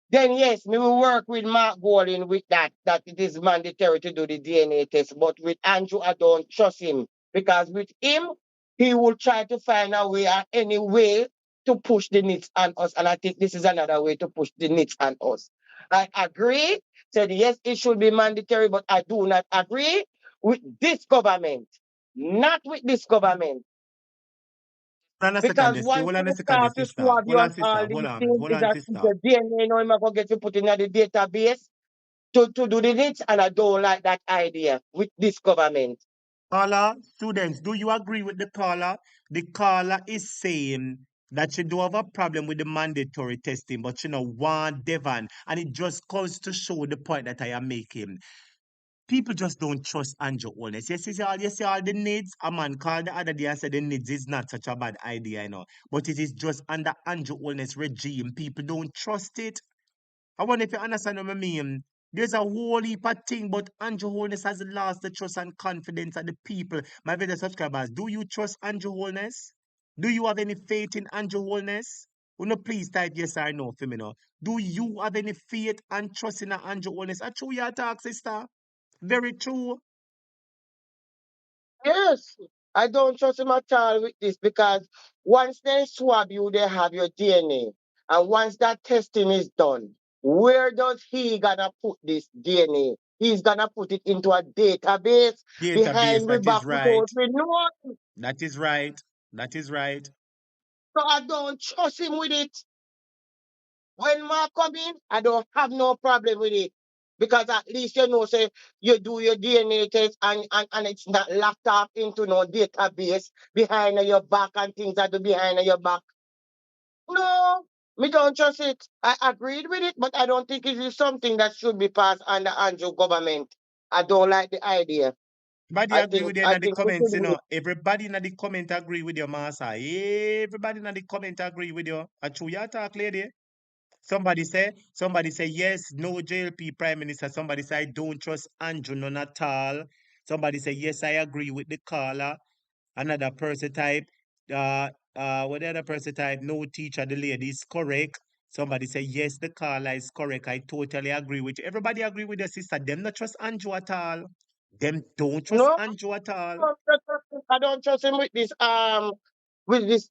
then yes, we will work with Mark Golding with that it is mandatory to do the DNA test. But with Andrew, I don't trust him because with him, he will try to find a way or any way to push the needs on us. And I think this is another way to push the needs on us. I agree, said yes, it should be mandatory, but I do not agree with this government. Not with this government. Hold on a second, Because there, once hold on a you second, there, start to sister. swab you Hold on on, all sister. Hold these on. things, Hold is on, that sister. the DNA now I'm gonna get you put in the database to do the needs, and I don't like that idea with this government. Caller, students, do you agree with the caller? The caller is saying that she do have a problem with the mandatory testing, but she know want Devon, and it just goes to show the point that I am making. People just don't trust Andrew Holness. You see all the needs. A man called the other day and said the needs is not such a bad idea, But it is just under Andrew Holness regime. People don't trust it. I wonder if you understand what I mean. There's a whole heap of thing, but Andrew Holness has lost the trust and confidence of the people. My video subscribers, do you trust Andrew Holness? Do you have any faith in Andrew Holness? No, please type yes or no for me now. Do you have any faith and trust in Andrew Holness? A true your talk, sister. Very true. Yes, I don't trust him at all with this because once they swab you, they have your DNA. And once that testing is done, where does he gonna put this DNA? He's gonna put it into a database Database, behind we that is back right. without we know. That is right. That is right. So I don't trust him with it. When Mark come in, I don't have no problem with it. Because at least you know, say you do your DNA test and it's not locked up into no database behind your back and things that do behind your back. No, me don't trust it. I agreed with it, but I don't think it is something that should be passed under Andrew government. I don't like the idea. Everybody I agree think with you in I the think we comments, should be Everybody in the comment agree with your master. Everybody in the comment agree with you. A true your talk, lady. Somebody say yes, no JLP Prime Minister. Somebody say I don't trust Andrew none at all. Somebody say yes, I agree with the caller. Another person type, what the other person type, no teacher, the lady is correct. Somebody say yes, the caller is correct. I totally agree with you. Everybody agree with your sister. Them not trust Andrew at all. Them don't trust no. Andrew at all. I don't trust him with this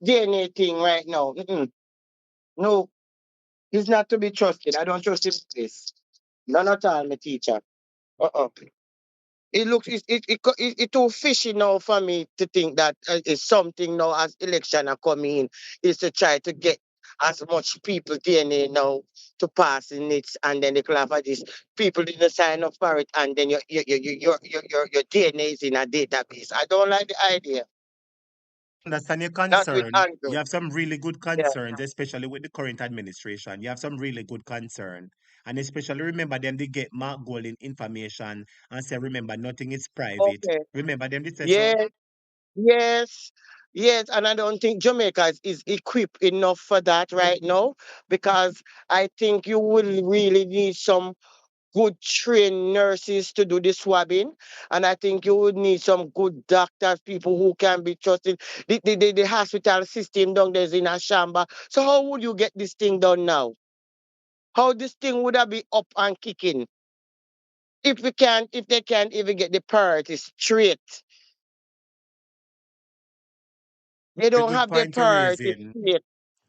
DNA thing right now. Mm-mm. No, he's not to be trusted. I don't trust him with this. None at all, my teacher. Uh-uh. It looks it too fishy now for me to think that it's something now as election are coming in is to try to get as much people DNA now to pass in it, and then they could have this people didn't sign up for it, and then your DNA is in a database. I don't like the idea. Understand your Not with concern. You Andrew. have some really good Yeah. concerns, especially with the current administration. You have some really good concern. And especially remember them, they get Mark Golding information and say, remember, nothing is private. Okay. Remember them, they say so. Yes. Yes. Yes, and I don't think Jamaica is equipped enough for that right now because I think you will really need some good trained nurses to do the swabbing. And I think you would need some good doctors, people who can be trusted. The hospital system down there is in a shamba. So how would you get this thing done now? How this thing would have be up and kicking? If they can't even get the priorities straight. They Very don't good have their point you're priorities raising. straight.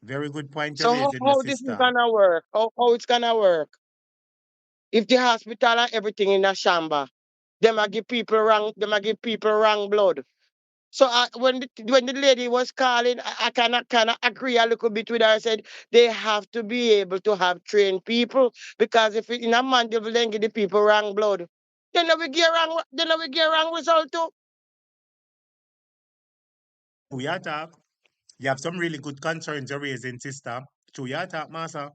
Very good point you're So raising, my how this is sister. gonna work? How it's gonna work? If the hospital and everything in a shamba, them a give people wrong blood. So when the lady was calling, I kind of agree a little bit with her. I said they have to be able to have trained people because if in a man they will then give the people wrong blood, then we get wrong result too. True your talk. You have some really good concerns you're raising, sister. True your talk, master.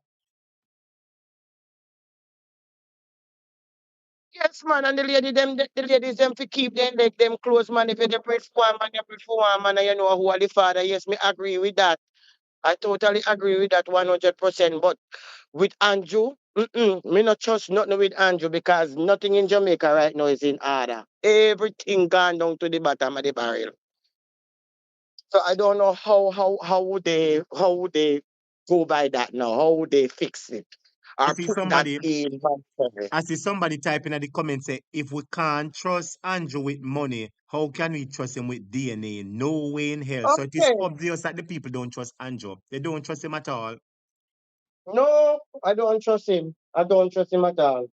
Yes, man, and the ladies them to keep their leg them closed, man. If you pray for one man, you pray for one man, and you know who are the father. Yes, me agree with that. I totally agree with that 100%. But with Andrew, me not trust nothing with Andrew because nothing in Jamaica right now is in order. Everything gone down to the bottom of the barrel. So I don't know how would they go by that now? How would they fix it I or see put that somebody in? I see somebody typing at the comments say, if we can't trust Andrew with money, how can we trust him with DNA? No way in hell. So it is Okay, obvious that the people don't trust Andrew. They don't trust him at all. no, I don't trust him. I don't trust him at all.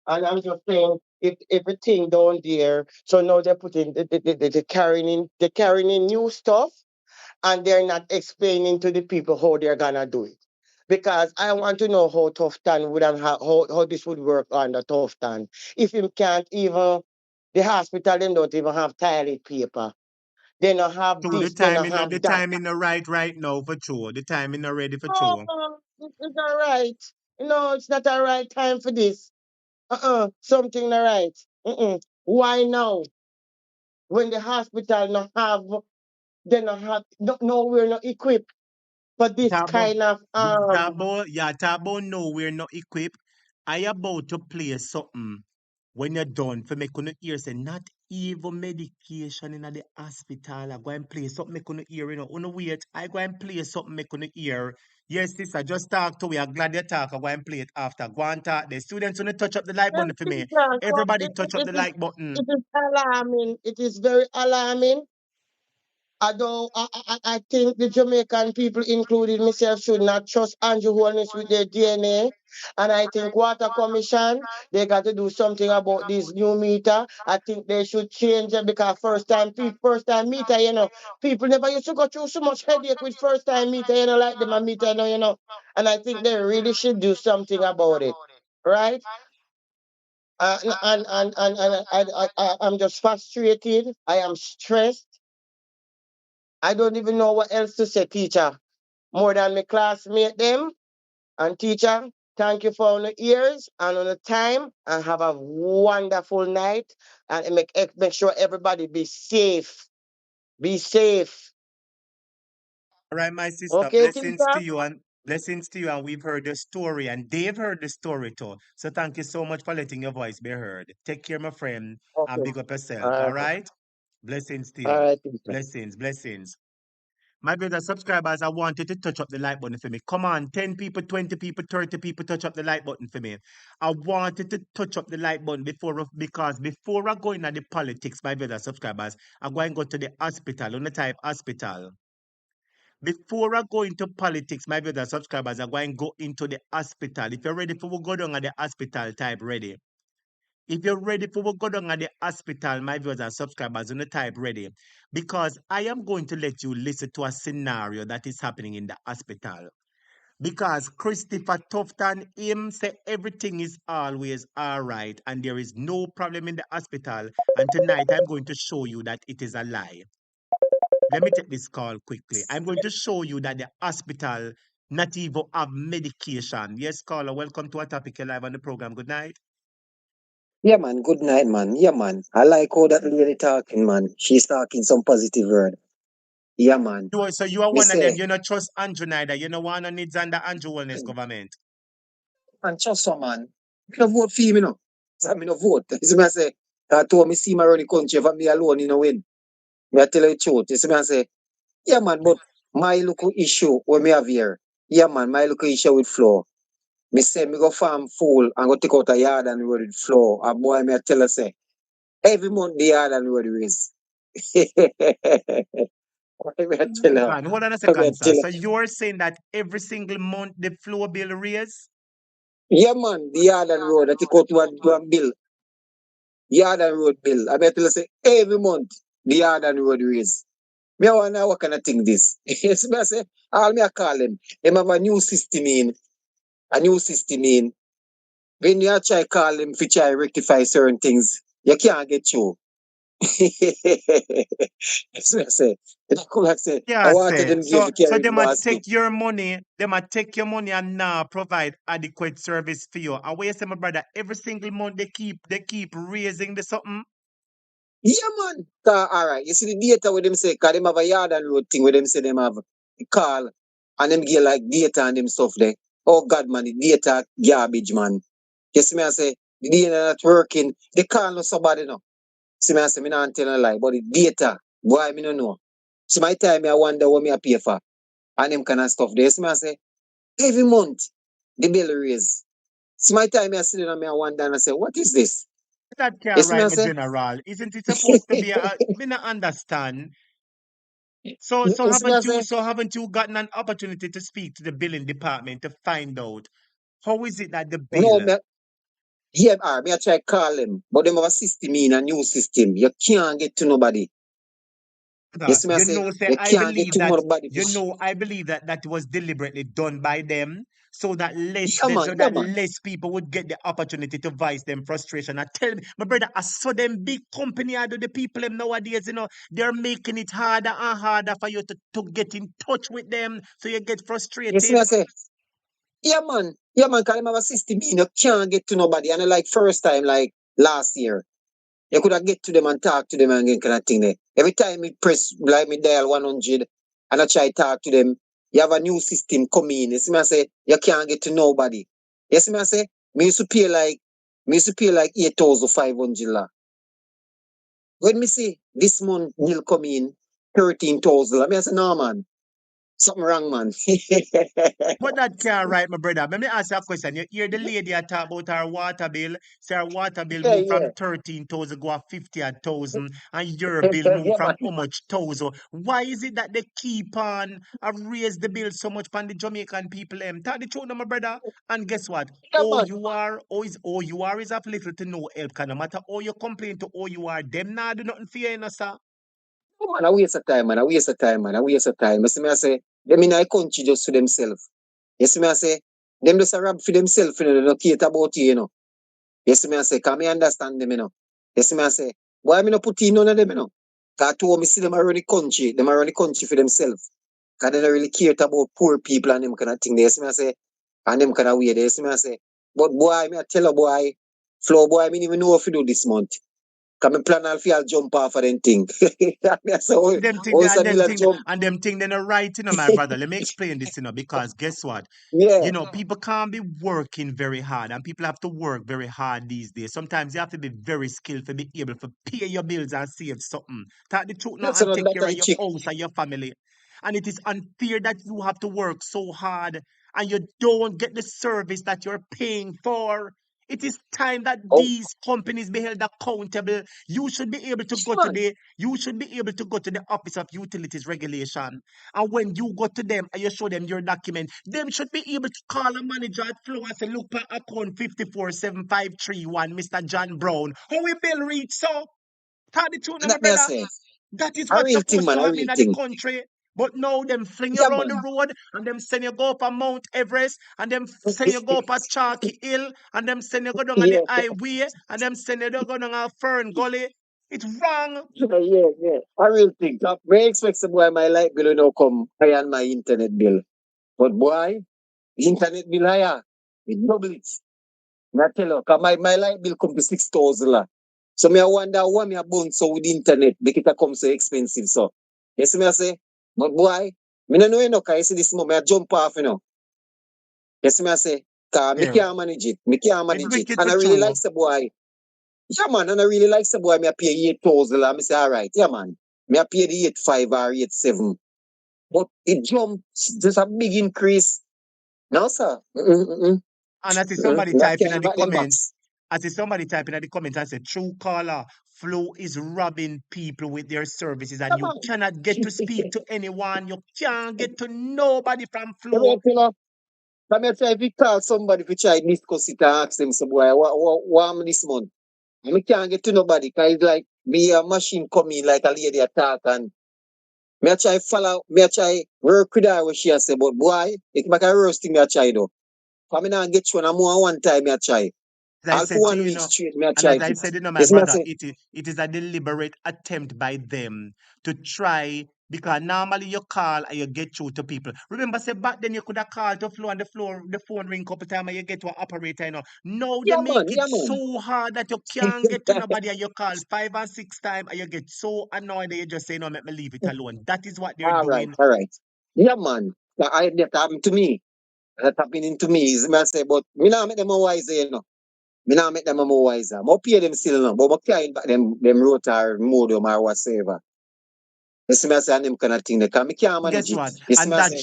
And I'm just saying, if everything down there, so now they're putting they're carrying in new stuff, and they're not explaining to the people how they're gonna do it. Because I want to know how Tufton would have how this would work under Tufton. If him can't even the hospital them don't even have toilet paper. They don't have True, this, they don't the have that. timing not right now for sure. The timing not ready for No, sure. it's not right. No, it's not a right time for this. Something not right. Why now? When the hospital not have, they not have, no, we're not equipped for this Talk about, kind of talk about no, we're not equipped. I about to play something when you're done for me couldn't hear say not even medication in the hospital. I go and play something me couldn't hear, you know. Uno wait, I go and play something me couldn't hear. Yes, sister, just talk to me. I'm glad you talk. I go and play it after. Go and talk. The students want to touch up the like Yes, button for me. teacher, so Everybody it, touch up it, the it, like button. it is alarming. It is very alarming. I don't. I think the Jamaican people, including myself, should not trust Andrew Holness with their DNA. And I think Water Commission, they got to do something about this new meter. I think they should change it because first time meter, people never used to go through so much headache with first time meter, like them a meter now. And I think they really should do something about it, right? I'm just frustrated. I am stressed. I don't even know what else to say, teacher. More than my classmate them. And teacher, thank you for all the ears and on the time. And have a wonderful night. And make sure everybody be safe. Be safe. All right, my sister, Okay, teacher? blessings to you. And we've heard the story, and they've heard the story too. So thank you so much for letting your voice be heard. Take care, my friend, and Okay. big up yourself. All All right. right. Blessings to All you. right, teacher. Blessings, blessings. My brother subscribers, I wanted to touch up the like button for me. Come on, 10 people, 20 people, 30 people, touch up the like button for me. I wanted to touch up the like button because before I go into the politics, my brother subscribers, I'm going to go to the hospital. On the type hospital. Before I go into politics, my brother subscribers, I'm going to go into the hospital. If you're ready for we go down at the hospital, type ready. If you're ready for we go down at the hospital, my viewers and subscribers, on the type ready. Because I am going to let you listen to a scenario that is happening in the hospital. Because Christopher Tufton, him say everything is always all right and there is no problem in the hospital. And tonight I'm going to show you that it is a lie. Let me take this call quickly. I'm going to show you that the hospital not even have medication. Yes, caller, welcome to a topic live on the program. Good night. Yeah, man. Good night, man. Yeah, man. I like how that lady talking, man. She's talking some positive word. Yeah, man. So you are Me one of them. say, You not trust Andrew neither. You know one who needs under Andrew wellness government. man, trust some man. Me no vote for him, you know. So me no vote. You see me I say, I told me see my run the country for me alone, you know, win. Me I tell you the truth. You see me I say, yeah, man, but my little issue when me have here, yeah, man, my little issue with floor. Me say me go farm full and go take out a yard and road with floor. A boy me I tell her say, every month the yard and road is. What me I tell her? Hold on a What me I second, sir. tell her? So you're saying that every single month the floor bill raise? Yeah, man, the yard and road that you go to one bill. Yard and road bill. I better say every month the yard and road raise. Me I wonder what kind of thing this. Yes, me I say, all me I call them. Them have a new system in. A new system in. When you try call them to try rectify certain things, you can't get through. That's what I say. And I come back say, I Yeah, wanted say. them give So the so carry they the might basket. take your money, they might take your money and now provide adequate service for you. And where you say, my brother, every single month they keep raising the something. Yeah, man. All right. You see the data with them say, because them have a yard and road thing where them say them have the call and them get like data and them stuff there. Oh God, man, the data garbage, man. You see me, I say, the data not working. They call no somebody now. See me, I say, me not tell a lie, but the data, boy, me no know. So my time, I wonder what me I pay for. And them kind of stuff there. See me, I say, every month, the bill raise. See my time, I sit down and me I wonder and I say, what is this? That You can't see me, I right, my say, general. Isn't it supposed to be a me not understand? So so you see me, I haven't you say, so haven't you gotten an opportunity to speak to the billing department to find out how is it that the no, bill? me, yeah, me I try call them, but them have a system in a new system. You can't get to nobody. You see me, I You say, know, say you I can't get believe to that nobody. I believe that that was deliberately done by them so that Yeah, man. less people would get the opportunity to voice them frustration. I tell me, my brother, I saw them big company I do the people them nowadays, they're making it harder and harder for you to get in touch with them so you get You see me, I frustrated. say, yeah, man, because them have a system in, you can't get to nobody. And like first time, like last year, you could have get to them and talk to them and get kind of thing there. Every time me press, like me dial 100 and I try talk to them, you have a new system coming in. You see me, I say, you can't get to nobody. You see me, I say, me used to pay like 8,500 lah. When me see this month bill come in 13,000, I mean, I say, no, man, something wrong, man. But that can't right, my brother. Let me ask you a question. You hear the lady I talk about her water bill. Say her water bill Yeah, moved yeah. from 13,000 go up 50,000 and your bill moved Yeah, from man. how much thousand? Why is it that they keep on raise the bill so much from the Jamaican people? Tell the truth, now, my brother. And guess what? Yeah, man. OUR is of little to no help. No matter how you complain to OUR, them nah do nothing for you, sir. Oh, man, I waste of time, man. I waste of time, man. I waste of time. You see me, I say, them in a country just for themselves. You see me, I say, them just a rap for themselves, you know, they don't care about you, you know. You see me, I say, can me understand them, you know. You see me, I say, why me not put in none of them, you know? Because to me see them around the country, them around the country for themselves. Because they don't really care about poor people and them kind of thing. You see me, I say, and them kind of weird. You see me, I say, but boy, me I tell a boy, Flow boy, I mean even know what to do this month. Because me plan if I'll jump off of them thing. Me I say, oh, Them thing oh, and a them bill a thing jump. and them thing then are right, my brother. Let me explain this, because guess what? Yeah. People can't be working very hard and people have to work very hard these days. Sometimes you have to be very skilled to be able to pay your bills and save something. Tell the truth now That's and another take that care of I your check. house and your family. And it is unfair that you have to work so hard and you don't get the service that you're paying for. It is time that Oh, these companies be held accountable. You should be able to go to the Office of Utilities Regulation. And when you go to them and you show them your document, them should be able to call a manager at Flow and say, look at account 547531, Mr. John Brown. How we bill reach so? Tell the truth, now, and my that me I brother. say, That is a what's real thing, supposed man, to a happen real in the thing. country. But now them fling you Yeah, around the man. road and them send you go up a Mount Everest and them send you go up a Chalky Hill and them send you go down on the Yeah, highway and them send you go down a Fern Gully. It's wrong. yeah. A real thing. Me expect some boy my light bill will now come higher than my internet bill. But boy, the internet bill higher. It double it. Me I tell you, cause my light bill come to 6,000 lah. So me I wonder why me a bounce so with the internet make it a come so expensive so. You see me I say, but boy, me no know you know, cause you see this moment I jump off, you know. You see me I say, cause me Yeah. can't manage it. Me can't It's manage it. wicked And for I really true. like the boy. Yeah, man, and I really like the boy. Me I pay 8,000. I say, all right, yeah, man. Me I pay the 8,500 or 8,700. But it jumped. There's a big increase. No, sir. And I see somebody That typing can't in the back them comment. box. I see somebody typing in the comment and say, true caller, Flow is robbing people with their services and Yeah, you man. cannot get to speak to anyone. You can't get to nobody from Let me Flow. tell you. Let me try if you call somebody to try discuss it and ask them, so boy, what am this month? And me can't get to nobody because it's like me a machine coming like a lady attack and me I try follow, me I try work with her what she has say, but boy, it's like a worst thing me I try though. For me not get you and more one time me I try. As I All for said to 1 you, week know, straight, me a and try as I it. said, my Yes, me I brother, say, it is a deliberate attempt by them to try, because normally you call and you get through to people. Remember, say back then you could have called to floor and the phone ring couple times and you get to an operator, Now they make it yeah, man. so hard that you can't get to nobody and you call 5 or 6 times and you get so annoyed that you just say, no, let me leave it alone. That is what they're All right, doing. all right. Yeah, man. That happened to me. That happening to me. Is me I say, but me not make them a wiser, Me not make them a more wiser. More pay them still, but me carrying back them rotor modem or whatsoever. You see me I say, and them kind of thing. Because me can't manage Guess it. what? You see me I say,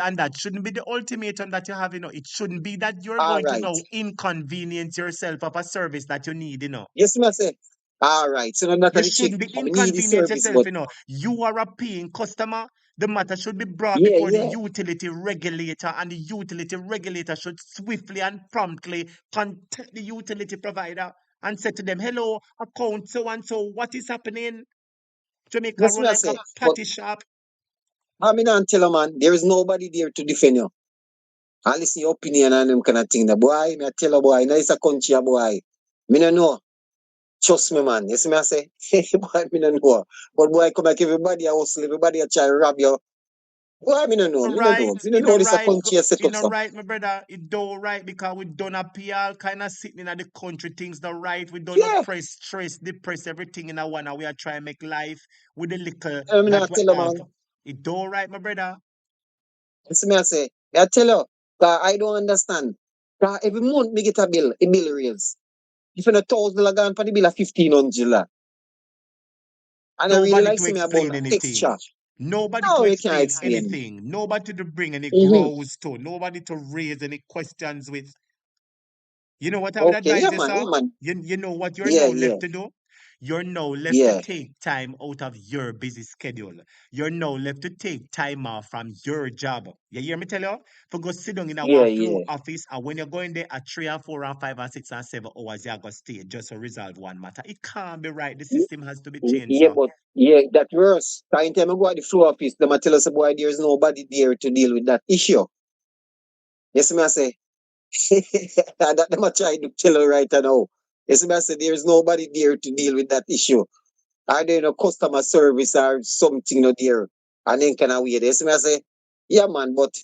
And that shouldn't be the ultimatum that you have, It shouldn't be that you're all going to right. now inconvenience yourself of a service that you need. You see me I say, all right. So no You matter the check, shouldn't be I need the inconvenience service, yourself, but You are a paying customer. The matter should be brought yeah, before the yeah. utility regulator, and the utility regulator should swiftly and promptly contact the utility provider and say to them, hello, account so and so, what is happening? You Jamaica see run me I like a say, but patty shop. I mean, and tell a man, there is nobody there to defend you. I listen your opinion and them kind of thing. The boy, me I tell a boy, now it's a country, a boy. Me no know. Trust me, man. You see me I say, boy, me no know. But boy, come like everybody a hustle, everybody a try to rob you. Boy, me no know. Me no Right, know. Me no know this a country a set up some. right, my brother. It do right because we don't appear all kind of sitting in the country things the right. We don't Yeah. oppress, stress, depress everything in a one. And we are trying to make life with the little I mean, I that we tell a have. man. It do right, my brother. You see me I say, I tell you, 'cause I don't understand. 'Cause every month me get a bill raise. If you a $1,000 gone for the bill of 1,500, and I really Nobody like to see me about explain anything. extra. Nobody to No, you can't explain explain. anything. Nobody to bring any Mm-hmm. grows to. Nobody to raise any questions with. You know what I would Okay, advise yeah, you, man, sir? yeah, man. You know what you're Yeah, now yeah, left to do? You're now left to yeah, take time out of your busy schedule. You're now left to take time off from your job. You hear me tell you? For go sit down in yeah, our floor yeah. office, and when you're going there at 3 and 4 and 5 and 6 and 7 hours, you're going to stay just to resolve one matter. It can't be right. The system has to be changed, Yeah, sir. but yeah, that worse. Time time I go at the floor office, them a tell us boy there's nobody there to deal with that issue. Yes, me I say. That them a try to tell her right now. Yes, me I say there's nobody there to deal with that issue. Are there no customer service or something no there? And then can I wait? Yes, me I say, yeah man, but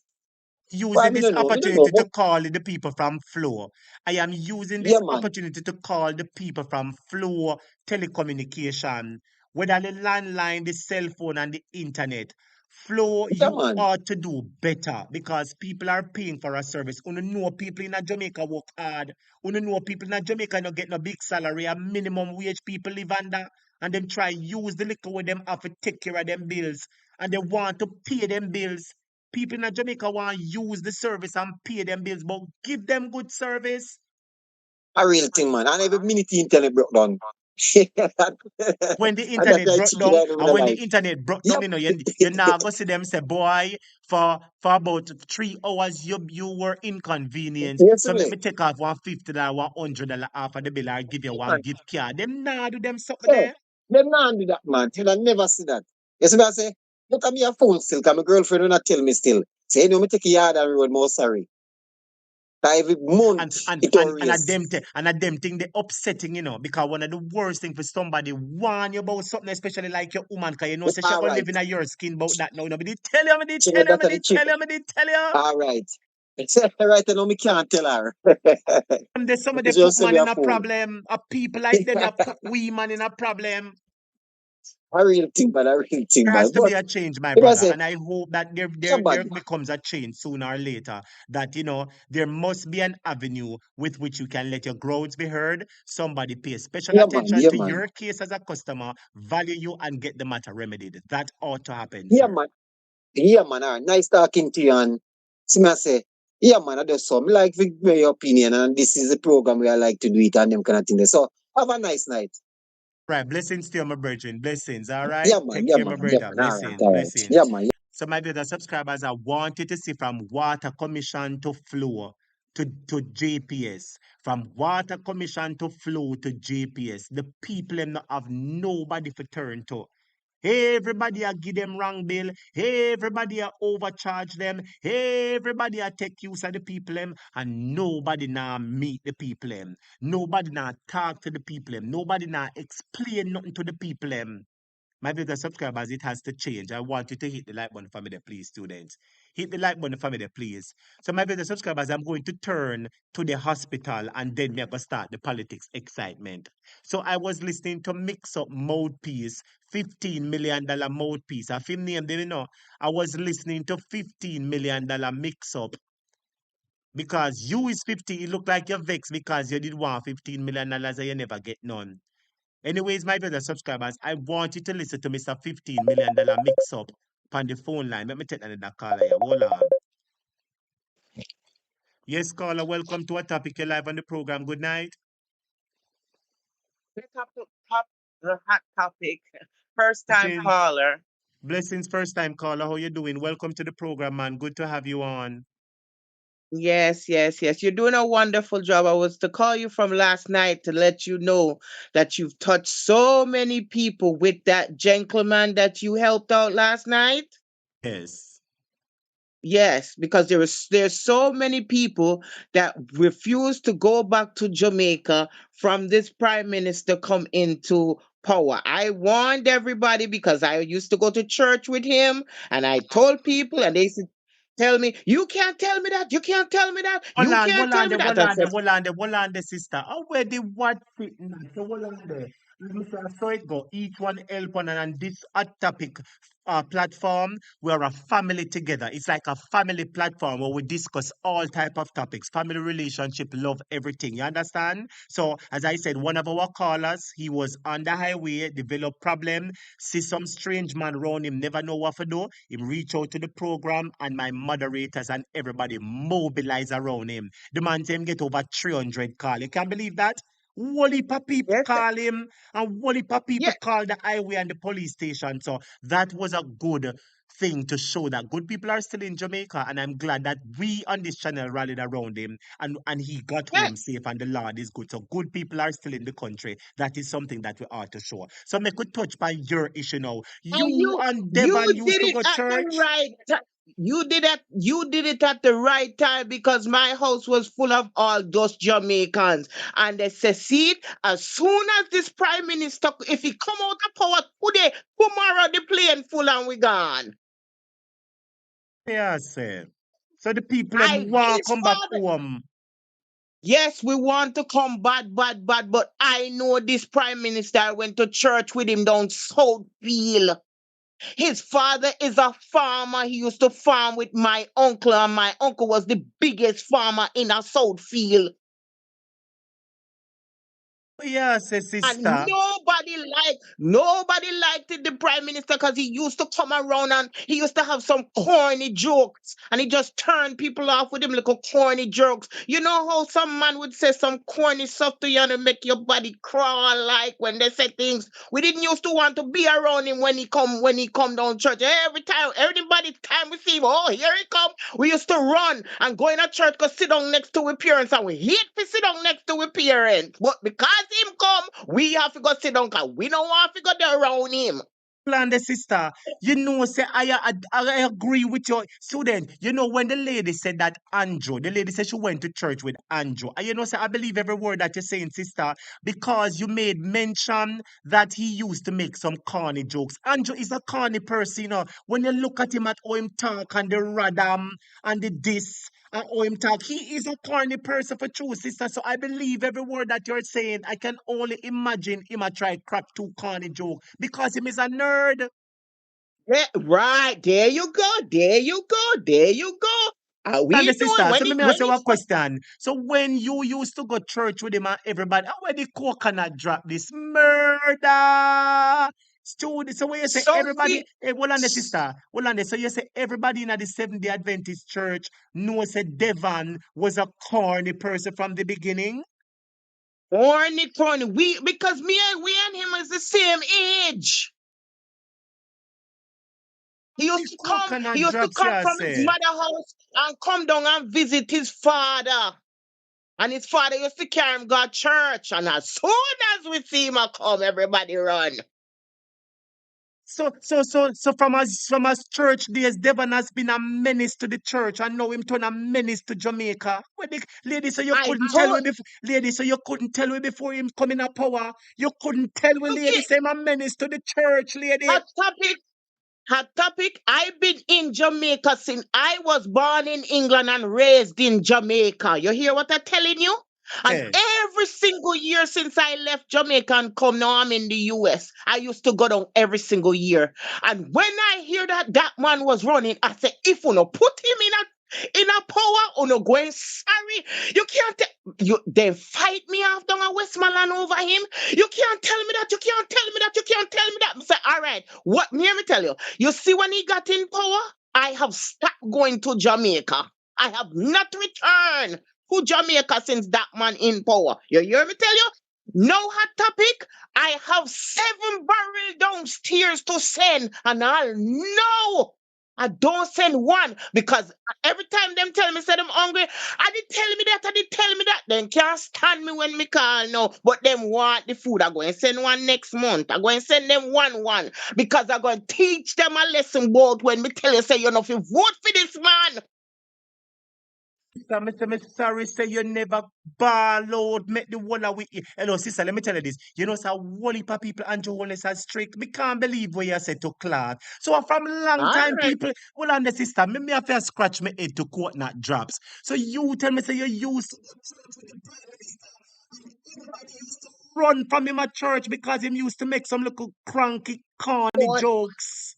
why Using me this no know? Me no know, opportunity to but call the people from Flow. I am using yeah this man, opportunity to call the people from Flow telecommunication, whether the landline, the cell phone, and the internet. Flow, yeah you man. ought to do better because people are paying for a service. You know people in Jamaica work hard. You know people in Jamaica not get no big salary, a minimum wage people live under, and them try use the liquor with them have to take care of them bills, and they want to pay them bills. People in Jamaica want to use the service and pay them bills, but give them good service. A real thing, man. And every minute the internet broke down. and When the that internet I broke chicken down, out of and the when the life. internet broke down, Yep. you now go see them say, boy, for about 3 hours you were inconvenienced. Yes, So let me. me take off $150, $100 off of the bill, or give you one Man, gift card. Them now do them something hey, there. them not do that, man. Till I never see that. Yes, me I say, but I'm a fool still, because my girlfriend will not tell me still. Say, you know, me take a yard and road, more sorry. 'Cause every And month and it and will and a raise. them and a them thing they upsetting, because one of the worst thing for somebody warn you about something, especially like your woman, because you know say she All gonna right. live in your skin about that now. Me did tell you, me did She tell know you, that me are the did chip. tell you, me did tell you. All right. Right, I know me can't tell her. And there's some of they Because you put say man me a in a fool. problem. A people like them, you put we man in a problem. A real thing, man. A real thing, There man. has to be But a change, my if I brother, say, and I hope that yeah, there man. becomes a change sooner or later. That there must be an avenue with which you can let your growth be heard. Somebody pay special Yeah, man. attention Yeah, to man. your case as a customer, value you, and get the matter remedied. That ought to happen, Yeah, sir. man. Yeah, man. All right. Nice talking to you. And see me I say, yeah, man. I just some like your opinion, and this is the program where I like to do it and them kind of thing. So have a nice night. Right, blessings to you, my brethren. Blessings, all right? Yeah, man. Take Yeah, care, my man. Yeah, brother. man. All right. Blessings, All right. blessings. Yeah, man. So, my brother subscribers, I wanted to see from Water Commission to Flow to JPS. From Water Commission to Flow to JPS. The people them not have nobody to turn to. Everybody a give them wrong bill. Everybody a overcharge them. Everybody a take use of the people them. And nobody now meet the people them. Nobody now talk to the people them. Nobody now explain nothing to the people them. My viewers and subscribers, it has to change. I want you to hit the like button for me there, please, students. Hit the like button for me there, please. So my viewers and subscribers, I'm going to turn to the hospital and then we're going to start the politics excitement. So I was listening to Mix Up Mouthpiece, $15 million mouthpiece. I film name, they know. I was listening to $15 million Mix Up because you is 50. It look like you're vexed because you did want $15 million and you never get none. Anyways, my brother subscribers, I want you to listen to Mr. $15 million mix up on the phone line. Let me take another caller here. Hold on. Yes, caller, welcome to a topic. You're live on the program. Good night. Pick up the hot topic. First time Blessings. caller. Blessings, first time caller. How you doing? Welcome to the program, man. Good to have you on. Yes, yes, yes. You're doing a wonderful job. I was to call you from last night to let you know that you've touched so many people with that gentleman that you helped out last night. Yes. Yes, because there's so many people that refuse to go back to Jamaica from this prime minister come into power. I warned everybody because I used to go to church with him and I told people and they said tell me, you can't tell me that, you can't tell me that, Hold you on, can't hold tell on me there, that. hold I on there, said, hold on there, hold on there, sister. Already what fit now? So hold on there. Let me say, so it go. Each one help one, and this hot topic platform, we are a family together. It's like a family platform where we discuss all type of topics, family relationship, love, everything. You understand? So as I said, one of our callers, he was on the highway, developed problem, see some strange man around him, never know what to do. He reach out to the program and my moderators and everybody mobilize around him. The man say him get over 300 call. You can believe that? Whole heap of people yes, call him and whole heap of people yeah, call the highway and the police station. So that was a good thing to show that good people are still in Jamaica. And I'm glad that we on this channel rallied around him and he got yeah. home safe and the Lord is good. So good people are still in the country. That is something that we ought to show. So make a touch by your issue now. And You and you Devon used did to it go at the church. right time. You did it at the right time because my house was full of all those Jamaicans. And they say, see, as soon as this prime minister, if he come out of power today, tomorrow the plane full and we gone. Yeah, sir. So the people them want His come back father. home. Yes, we want to come bad, bad, bad, but I know this prime minister. I went to church with him down Southfield. His father is a farmer. He used to farm with my uncle, and my uncle was the biggest farmer in a Southfield. Yeah, say And sister. nobody liked it, the prime minister, because he used to come around and he used to have some corny jokes and he just turned people off with him little corny jokes. You know how some man would say some corny stuff to you and it make your body crawl like when they say things. We didn't used to want to be around him when he come down church. Everybody time we see him, oh, here he come. We used to run and go in a church because sit down next to our parents and we hate to sit down next to our parents. But because him come, we have to go sit down because we don't want to go there around him. Plan the sister. You know, say I agree with your student. You know, when the lady said that Andrew, the lady said she went to church with Andrew. And you know, say I believe every word that you're saying, sister, because you made mention that he used to make some corny jokes. Andrew is a corny person, you know. When you look at him at how him talk and the radam and the this and how him talk, he is a corny person for true, sister. So I believe every word that you're saying. I can only imagine him a try crack two corny joke because him is a nerd. Yeah, right. There you go. There you go. There you go. And We the doing sister, when so let it me when ask you a it's question. So when you used to go church with him and everybody, how where the coconut drop this murder? Student, so when you say so everybody, hey, hold on the sister, hold on there. So you say everybody in the Seventh-day Adventist church knows that Devon was a corny person from the beginning? corny. We and him is the same age. The He coconut used to drops, come yeah, from his say. mother house and come down and visit his father. And his father used to carry him go to church. And as soon as we see him a come, everybody run. So from us church days, Devon has been a menace to the church, and now him turn a menace to Jamaica. When the lady, so you I couldn't tell told me before, lady, so you couldn't tell me before him coming a power. You couldn't tell me, lady, okay. say I'm a menace to the church, lady. Hot topic. Hot topic. I've been in Jamaica since I was born in England and raised in Jamaica. You hear what I'm telling you? And Yeah. every single year since I left Jamaica and come now I'm in the US, I used to go down every single year. And when I hear that that man was running, I said, if you no put him in a power, or no going sorry, you can't you they fight me off down a Westmoreland over him. You can't tell me that, you can't tell me that, you can't tell me that. I say, all right, what let me tell you. You see when he got in power, I have stopped going to Jamaica. I have not returned to Jamaica since that man in power. You hear me tell you? No hot topic. I have 7 barrels downstairs to send, and I'll know. I don't send one because every time them tell me say them hungry, I did tell me that, I did tell me that. Then can't stand me when me call now. But them want the food. I'm going to send one next month. I'm going to send them one because I'm going to teach them a lesson about when me tell you say you know if you vote for this man. Sister, me sorry, say you never ball out, make the whole of we. Hello, sister, let me tell you this. You know, so one heap of people and Holness are strict. Me can't believe what you said to Clarke. So from long All time right. people, well, on the sister, me have to scratch my head to quote not drops. So you tell me, say you use run from him at church because him used to make some little cranky, corny jokes.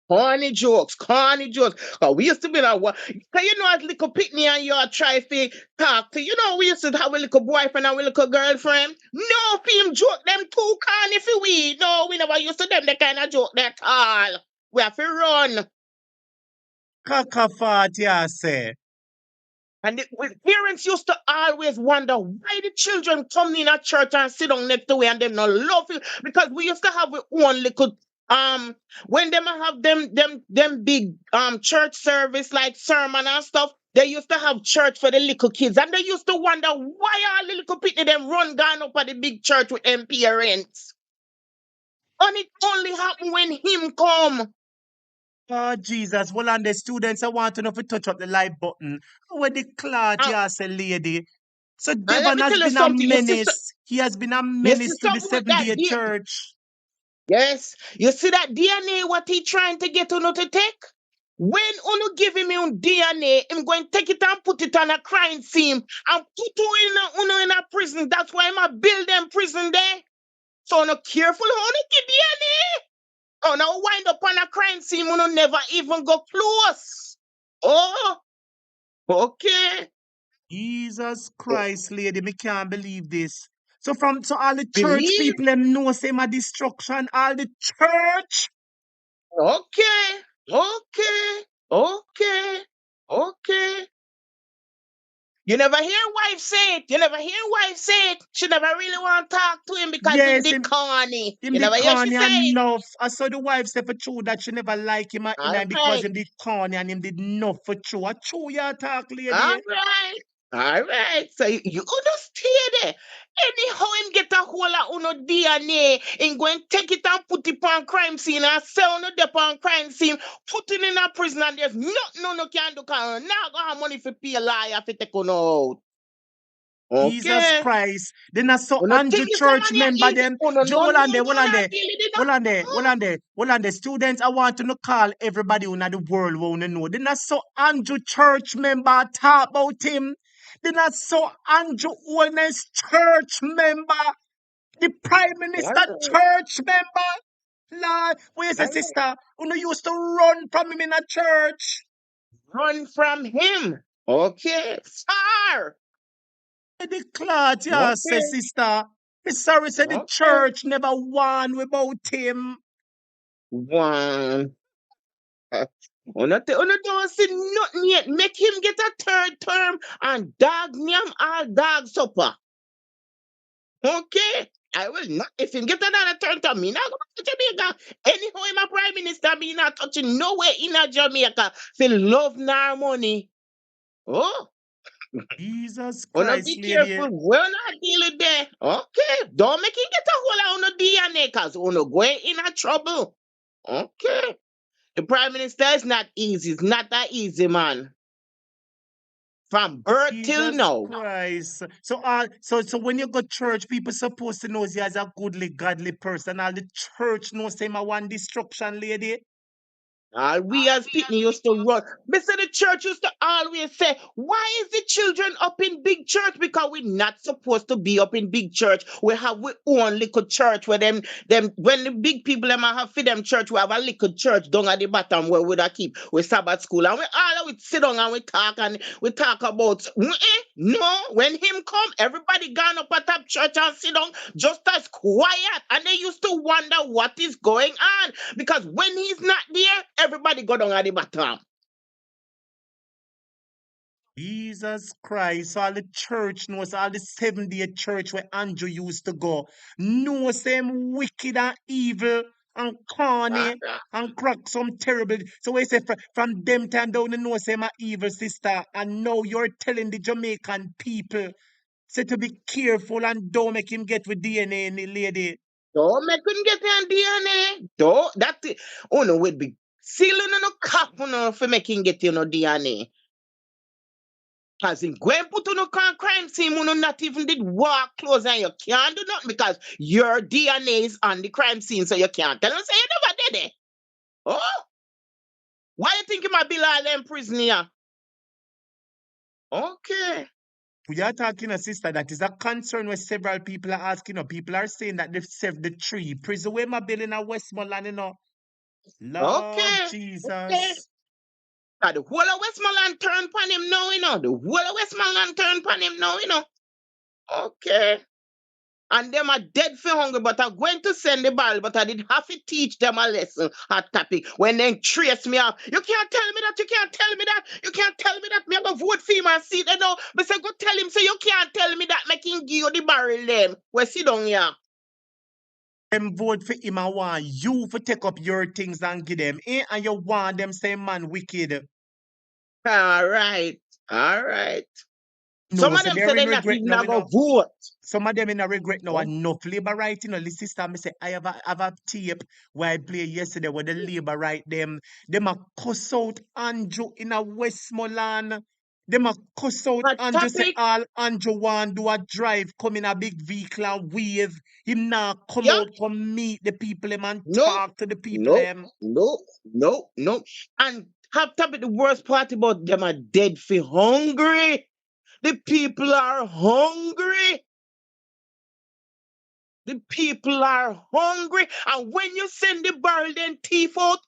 Corny jokes, corny jokes. We used to be like, what? You know, as little pitney and you try to talk to, you know, we used to have a little boyfriend and a little girlfriend. No, for him joke them too corny for we. No, we never used to them the kind of joke that all. We have to run. Kakafat, yeah, say. And parents used to always wonder why the children come in a church and sit down next to we and them not love you. Because we used to have our own little when them have them big church service like sermon and stuff, they used to have church for the little kids. And they used to wonder why all the little people them run gone up at the big church with them parents. And it only happened when him come. Oh, Jesus. Well, and the students, I want to know if you touch up the like button. Where the clot, And, yeah, say lady. So and let Devon me has tell you been a something. menace. He has been a You see menace to the something with that 7-day church. yes, you see that DNA, what he trying to get Uno to take? When Uno give him your DNA, I'm going to take it and put it on a crime scene and put Uno in a prison. That's why I'm a build them prison there. So Uno careful how Uno get DNA. Uno wind up on a crime scene, Uno never even go close. Oh, okay. Jesus Christ, lady, me can't believe this. So all the church Believe. people them know say my destruction. All the church. Okay, okay, okay, okay. You never hear wife say it. You never hear wife say it. She never really want to talk to him because him Yes, the corny. him You the never hear she corny say it. enough. I saw the wife say for true that she never like him at All inna because right. him the corny and him did enough for true. A true ya talk, All lady. right. All right. So you understand there. Anyhow, him get a hold of uno DNA and go and take it and put it on crime scene and sell uno dep on crime scene, put it in a prison and there's nothing uno can do because now go have money for pay a liar for take uno out. Jesus Okay. Christ. Then I saw Uno Andrew think it's a church man member easy. them. Uno Joe no hold on there, know hold how on that there. deal with it. Hold on there, hold Huh? on there, hold on there. Students, I want to know call everybody who in the world want to know. Then I saw Andrew church member talk about him. Then I saw Andrew Holness church member, the prime All minister right. church member. Lord, where's All the right. sister? Who used to run from him in a church? Run from him. Okay. Far. The clot, yeah, say Okay. sister. Me sorry, say the Okay. church never warned about him. One. Una don't see nothing yet. Make him get a third term and dog name all dog supper. Okay. I will not. If him get another third term, me not go to Jamaica. Anyhow, I'm a prime minister, me not touching nowhere in a Jamaica. Feel love nor money. Oh. Jesus Wanna Christ, be lady. careful. We're not dealing there. Okay. Don't make him get a hold of no DNA because wanna go in a trouble. Okay. The Prime Minister is not easy. It's not that easy, man. From birth till Jesus now. Christ. So when you go church, people supposed to know you as a goodly, godly person. All the church knows him a one destruction lady. We as Pitney used to run. Mr. The church used to always say, why is the children up in big church? Because we're not supposed to be up in big church. We have we own little church where them when the big people them have for them church, we have a little church down at the bottom where we keep with Sabbath school. And we all we sit down and we talk about no, when him come, everybody gone up at top church and sit down just as quiet. And they used to wonder what is going on. Because when he's not there, everybody go down at the bottom. Jesus Christ. So all the church knows, all the 7-day church where Andrew used to go, knows them wicked and evil and corny and crack some terrible. So we say from them time down, they know them a evil sister. And now you're telling the Jamaican people, say to be careful and don't make him get with DNA in the lady. Don't make him get on DNA. Don't that oh no, we'd be sealing on a cap for making get DNA. As in go and put on a crime scene, you not even did walk close and you can't do nothing because your DNA is on the crime scene, so you can't tell them say you never did it. Oh, why you think you might be like them prison here? Okay. We are talking, sister, that is a concern where several people are asking. People are saying that they've saved the tree. Prison where my building in Westmoreland, Lord Okay. Jesus. Now the whole of Westmoreland turn upon him now, The whole of Westmoreland turn upon him now, Okay. And them are dead for hunger, but I'm going to send the barrel, but I did have to teach them a lesson at topic when they trace me up. You can't tell me that, you can't tell me that, you can't tell me that. Me go vote for him and see that now. But say go tell him, so you can't tell me that, make him give you the barrel then. We sit down here. Them vote for him and want you to take up your things and give them, and you want them say man wicked. All right. No, Some of so them they're say in they're not regret even now, going to vote. Some of them in a regret now. Oh. Enough labor right, The sister, me say, I have a tape where I played yesterday where the labor right them a cuss out Andrew in a Westmoreland. Them a cuss out Hot Andrew, say topic. all Andrew want do a drive, come in a big vehicle and wave. Him now come Yeah. out, come meet the people him and No. talk to the people them. No. And hot topic, the worst part about them are dead for hungry. The people are hungry. The people are hungry. And when you send the barrel, then thief out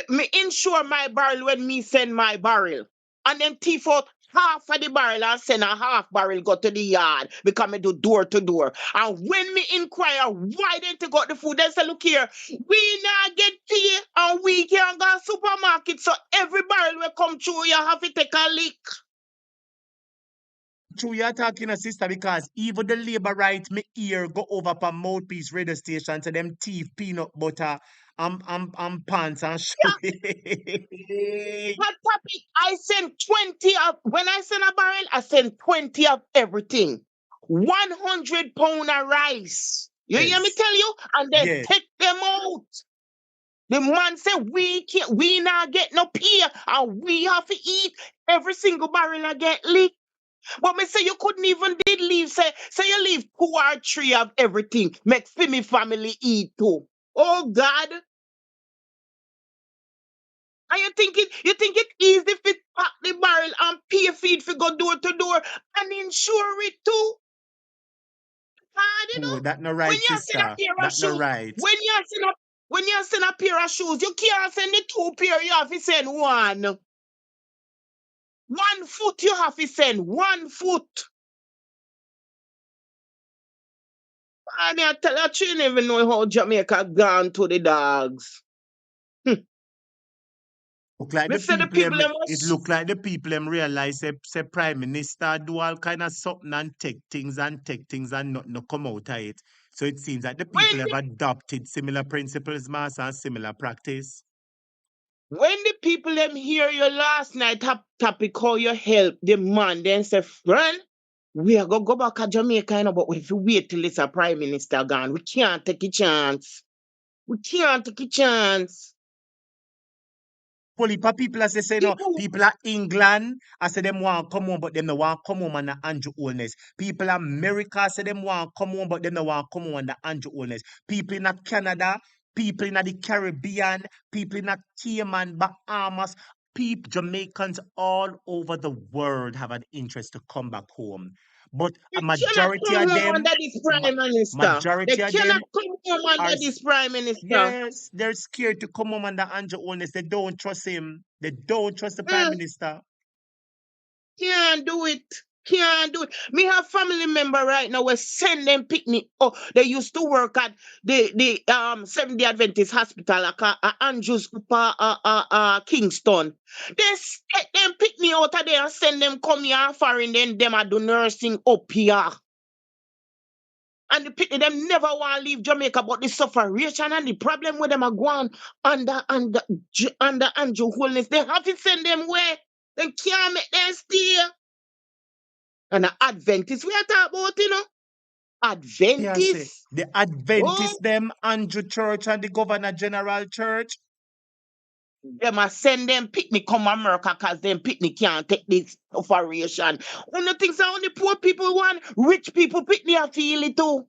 me insure my barrel when me send my barrel. And then thief out half of the barrel and send a half barrel go to the yard because me do door to door. And when me inquire why didn't you got the food, they say, look here, we not get pay and we can't go to supermarket. So every barrel will come through, you have to take a lick. True, you're talking, sister, because even the labor right me ear go over for mouthpiece radio station to them thief peanut butter and pants and shoes. Hot topic, I send 20 of, when I send a barrel, I send 20 of everything. 100 pound of rice. You hear me Yes. tell you? And then Yes. take them out. The man said we not get no pay and we have to eat. Every single barrel I get leak. But me say you couldn't even did leave. Say you leave 2 or 3 of everything. Make me family eat too. Oh God. And you think it easy if it pack the barrel and pay feed for go door to door and insure it too? Hard, Oh, that no When right, you send a sister. pair of That no shoes, right. when you send a pair of shoes, you can't send the 2 pair, you have to send one. 1 foot you have to send, 1 foot. I mean, I tell you, you don't even know how Jamaica gone to the dogs. Look like Me the say the people people them, them it look like the people them realize say prime minister do all kind of something and take things and nothing no come out of it. So it seems that the people have adopted similar principles, mass, and similar practice. when the people them hear you last night topic how you help the man, then say, friend, we are gonna go back to Jamaica, but we have to wait till it's a prime minister gone. We can't take a chance. We can't take a chance. Polipa people as they say no, people are England, I say them want come home, but them no want come home on the Andrew Holness. People are America say them want come home, but them no want come home on the Andrew Holness. People in Canada, people in the Caribbean, people in Cayman, Bahamas, people, Jamaicans all over the world have an interest to come back home. But a They cannot majority come of home them, under this prime minister. They majority of cannot them come home are under this prime minister. yes, they're scared to come home under Andrew Holness. They don't trust him. They don't trust the prime Mm, minister. can't do it. Can't do it. Me have family member right now. We send them picnic. Oh, they used to work at the Seventh-day Adventist Hospital, Andrews, Kingston. They take them picnic out of there and send them come here foreign. Then them a do nursing up here. And the people them never want to leave Jamaica, but the sufferation and the problem with them are going under Andrew Holness. They have to send them where they can't make them stay. And the Adventists we are talking about, you know, Yeah, say Adventists. the Oh, Adventists, them Andrew Church and the Governor General Church. them a send them picnic come America because them picnic can't take this sufferation. Only things are only poor people want, rich people picnic I feel it too.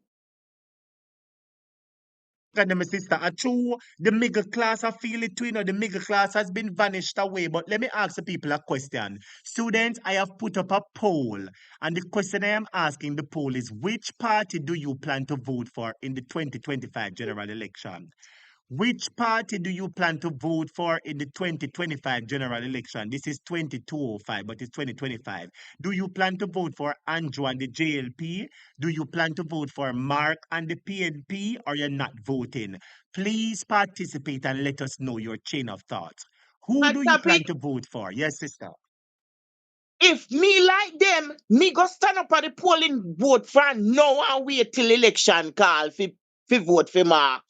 And my sister, are true. The middle class, I feel it too. You know, the middle class has been vanished away. But let me ask the people a question. Students, I have put up a poll. And the question I am asking the poll is, which party do you plan to vote for in the 2025 general election? Which party do you plan to vote for in the 2025 general election? This is 2205, but it's 2025. Do you plan to vote for Andrew and the JLP? Do you plan to vote for Mark and the PNP, or you're not voting? Please participate and let us know your chain of thoughts. Who Hot do you plan topic. to vote for? Yes, sister. If me like them, me go stand up at the polling vote for now and wait till election call for vote for Mark.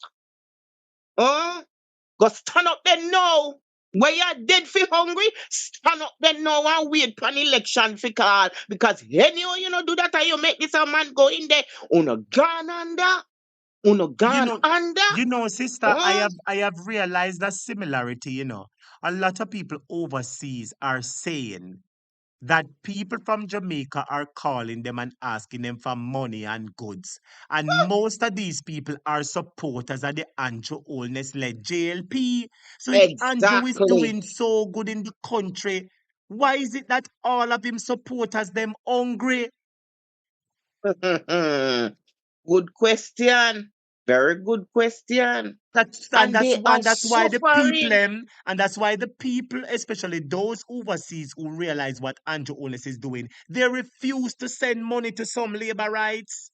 Go stand up there now. Where you're dead for hungry, stand up there now and wait for an election for call. Because anyhow you know do that and you make this a man go in there, uno gone under, uno You gone know, under. sister, I have realized a similarity. A lot of people overseas are saying that people from Jamaica are calling them and asking them for money and goods. And most of these people are supporters of the Andrew Holness led JLP. So if Andrew is Exactly. doing so good in the country, why is it that all of him supporters them hungry? Good question. Very good question. That's and And that's they are and that's why the people suffering. and that's why the people, especially those overseas who realize what Andrew Holness is doing, they refuse to send money to some labor rights.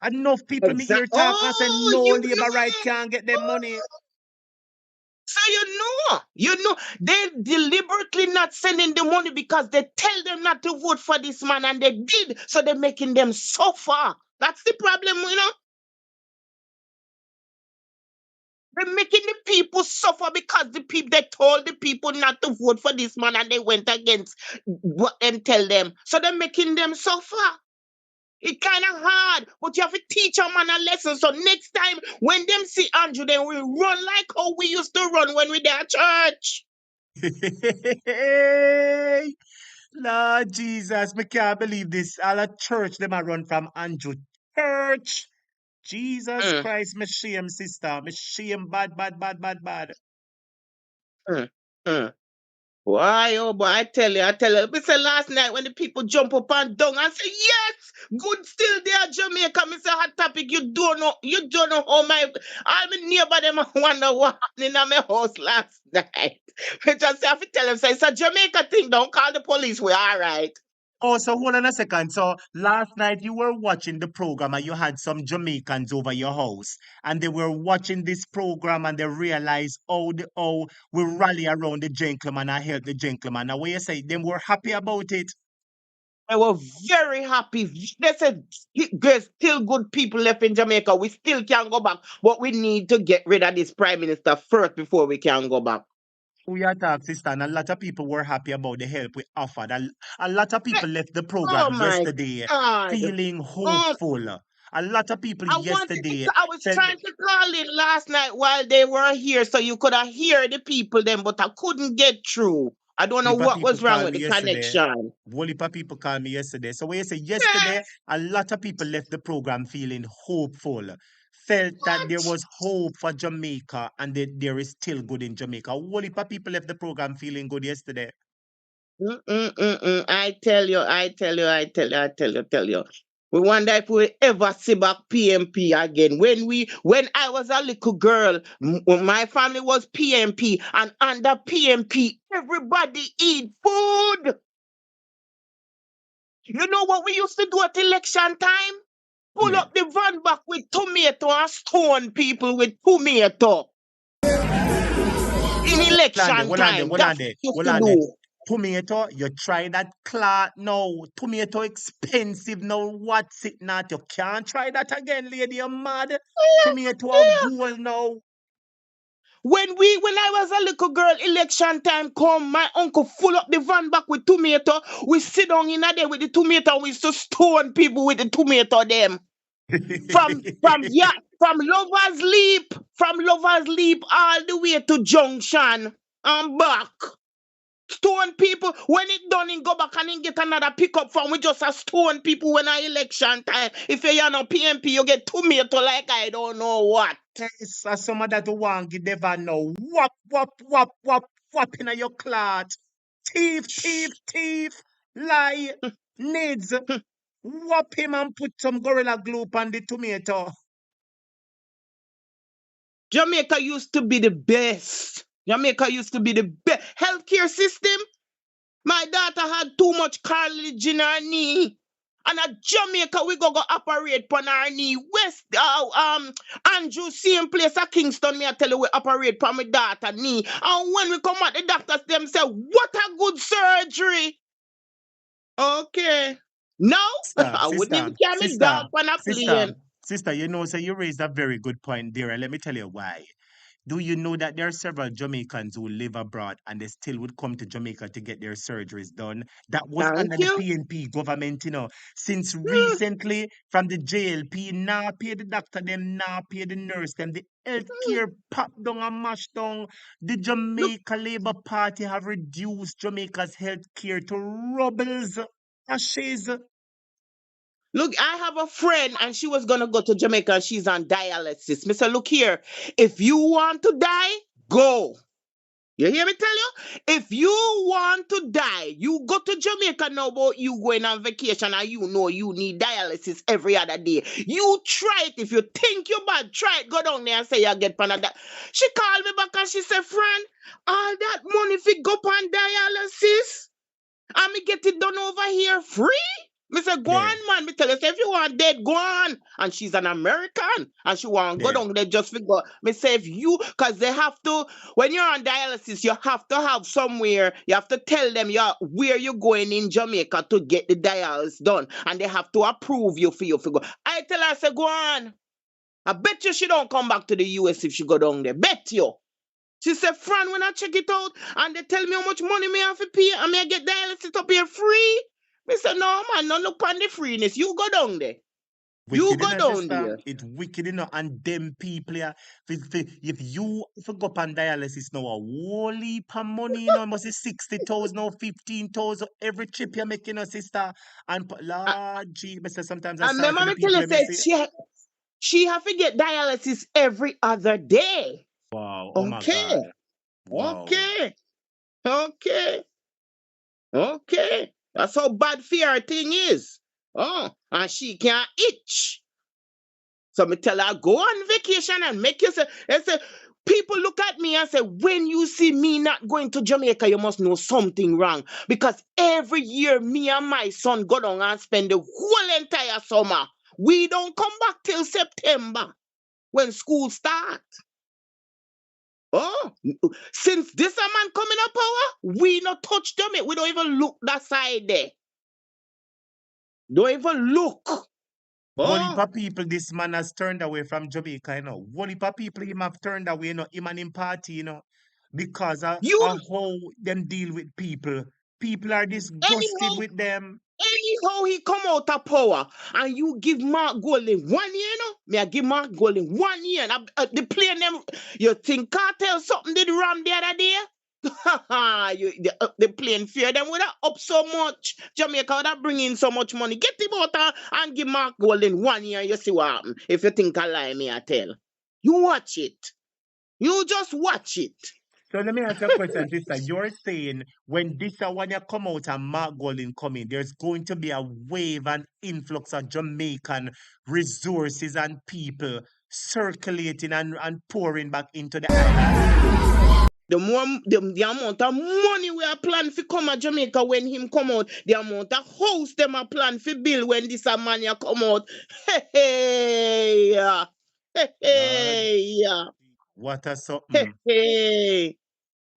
Enough people me hear talk and say Oh, no you labor right know. can't get them money. So you know, they deliberately not sending the money because they tell them not to vote for this man and they did. So they're making them suffer. That's the problem, you know. They're making the people suffer because the people they told the people not to vote for this man and they went against what them tell them. So they're making them suffer. It's kind of hard, but you have to teach a man a lesson. So next time when them see Andrew, then we run like how we used to run when we there at church. Hey, Lord Jesus, me can't believe this. All a church them a run from Andrew Church. Jesus Mm, Christ, me shame, sister. Me shame bad, bad, bad, bad, bad. mm, mm. Why, oh boy, I tell you. Me say last night when the people jump up and down and say, yes, good still there, Jamaica. Me say hot topic, you don't know how all my neighbor them wonder what happened in my house last night. Me just have to tell them, say, it's a Jamaica thing, don't call the police, we all right. Oh, so hold on a second. So last night you were watching the program and you had some Jamaicans over your house and they were watching this program and they realized, oh, we rally around the gentleman and help the gentleman. Now, what you say, they were happy about it. I was very happy. They said there's still good people left in Jamaica. We still can go back, but we need to get rid of this prime minister first before we can go back. We are talk, sister, and a lot of people were happy about the help we offered. A lot of Eh, people left the program Oh my yesterday God. feeling Oh, hopeful. A lot of people yesterday I was felt trying to call in last night while they were here so you could have hear the people then, but I couldn't get through. I don't know heap of what people was wrong called with me the yesterday. connection. Whole heap of people called me yesterday. So when you say yesterday, a lot of people left the program feeling hopeful, felt that there was hope for Jamaica and that there is still good in Jamaica. Whole heap of people left the program feeling good yesterday. I tell you. We wonder if we ever see back PMP again. When I was a little girl, my family was PMP, and under PMP, everybody eat food. You know what we used to do at election time? Pull Yeah. up the van back with tomato and stone people with tomato. In election time, that's what we used to do. Tomato, you try that Clarke now. Tomato expensive now. What's it not? You can't try that again, lady. You're mad. Tomato are Yeah. gold now. When I was a little girl, election time come, my uncle full up the van back with tomato. We sit down in there with the tomato. We used to stone people with the tomato them. From Lovers Leap all the way to Junction and back. Stone people. When it done, in go back and in get another pickup from. We just a stone people when I election time. If you're no PMP, you get tomato like I don't know what. Yes, some of that want give never know. Whop in your clot. Thief. Lie. Needs. Whop him and put some gorilla glue on the tomato. Jamaica used to be the best. Healthcare system. My daughter had too much cartilage in her knee. And at Jamaica, we go operate on her knee. Andrew, same place at Kingston, me I tell you, we operate on my daughter knee. And when we come at the doctors, them say, what a good surgery. Okay. No, I wouldn't even carry my dog on a plane. Sister, you know, so you raised a very good point there, and let me tell you why. Do you know that there are several Jamaicans who live abroad and they still would come to Jamaica to get their surgeries done? That was Thank under the you. PNP government, you know. Since recently, from the JLP, now pay the doctor them, now pay the nurse them, the healthcare pop down and mash down. The Jamaica Labour Party have reduced Jamaica's healthcare to rubbles, ashes. Look, I have a friend and she was going to go to Jamaica and she's on dialysis. Mister, look here. If you want to die, go. You hear me tell you? If you want to die, you go to Jamaica now, but you going on vacation and you know you need dialysis every other day. You try it. If you think you're bad, try it. Go down there and say you get Panada. She called me back and she said, friend, all that money if it go on dialysis and me get it done over here free? Me say, go on, man. Me tell you, say, if you want dead, go on. And she's an American. And she want go down there just for go. Me say, if you, because they have to, when you're on dialysis, you have to have somewhere, you have to tell them where you're going in Jamaica to get the dialysis done. And they have to approve you for go. I tell her, I say, go on. I bet you she don't come back to the US if she go down there. Bet you. She said, Fran, when I check it out and they tell me how much money me have to pay and me I get dialysis up here free. Me say, no, man, no look on the freeness. You go down there. You go down there. It's wicked, you know, and them people, if you go up on dialysis now, a whole heap of money, you know, it must be 60,000 or 15,000 every trip you're making, a sister. And Lord, gee, sometimes I sorry for the people. Tell you, say, she have to get dialysis every other day. Wow, oh my God. Wow. Okay. That's how bad fear thing is. Oh, and she can't itch. So me tell her, go on vacation and make yourself. People look at me and say, when you see me not going to Jamaica, you must know something wrong. Because every year, me and my son go down and spend the whole entire summer. We don't come back till September when school starts. Oh, since this a man coming up power, we not touch them. We don't even look that side there. Don't even look. Whole heap of people this man has turned away from Jamaica, you know. Whole heap of people him have turned away, you know, him and him party, you know, because of how them deal with people. People are disgusted with them. anyhow he come out of power and you give Mark Golding 1 year, no? Me I give Mark Golding 1 year. And the plane them, you think cartel something did ram the other day? The plane fear them would have up so much. Jamaica would have bring in so much money. Get him out and give Mark Golding 1 year. You see what happen. If you think I lie, me I tell. You watch it. You just watch it. So let me ask you a question, sister. You're saying when this one you come out and Mark Golding come in, there's going to be a wave and influx of Jamaican resources and people circulating and pouring back into the island? The amount of money we are planning for come to Jamaica when him come out, the amount of house them are plan for build when this a man ya come out. Hey, What a something. hey.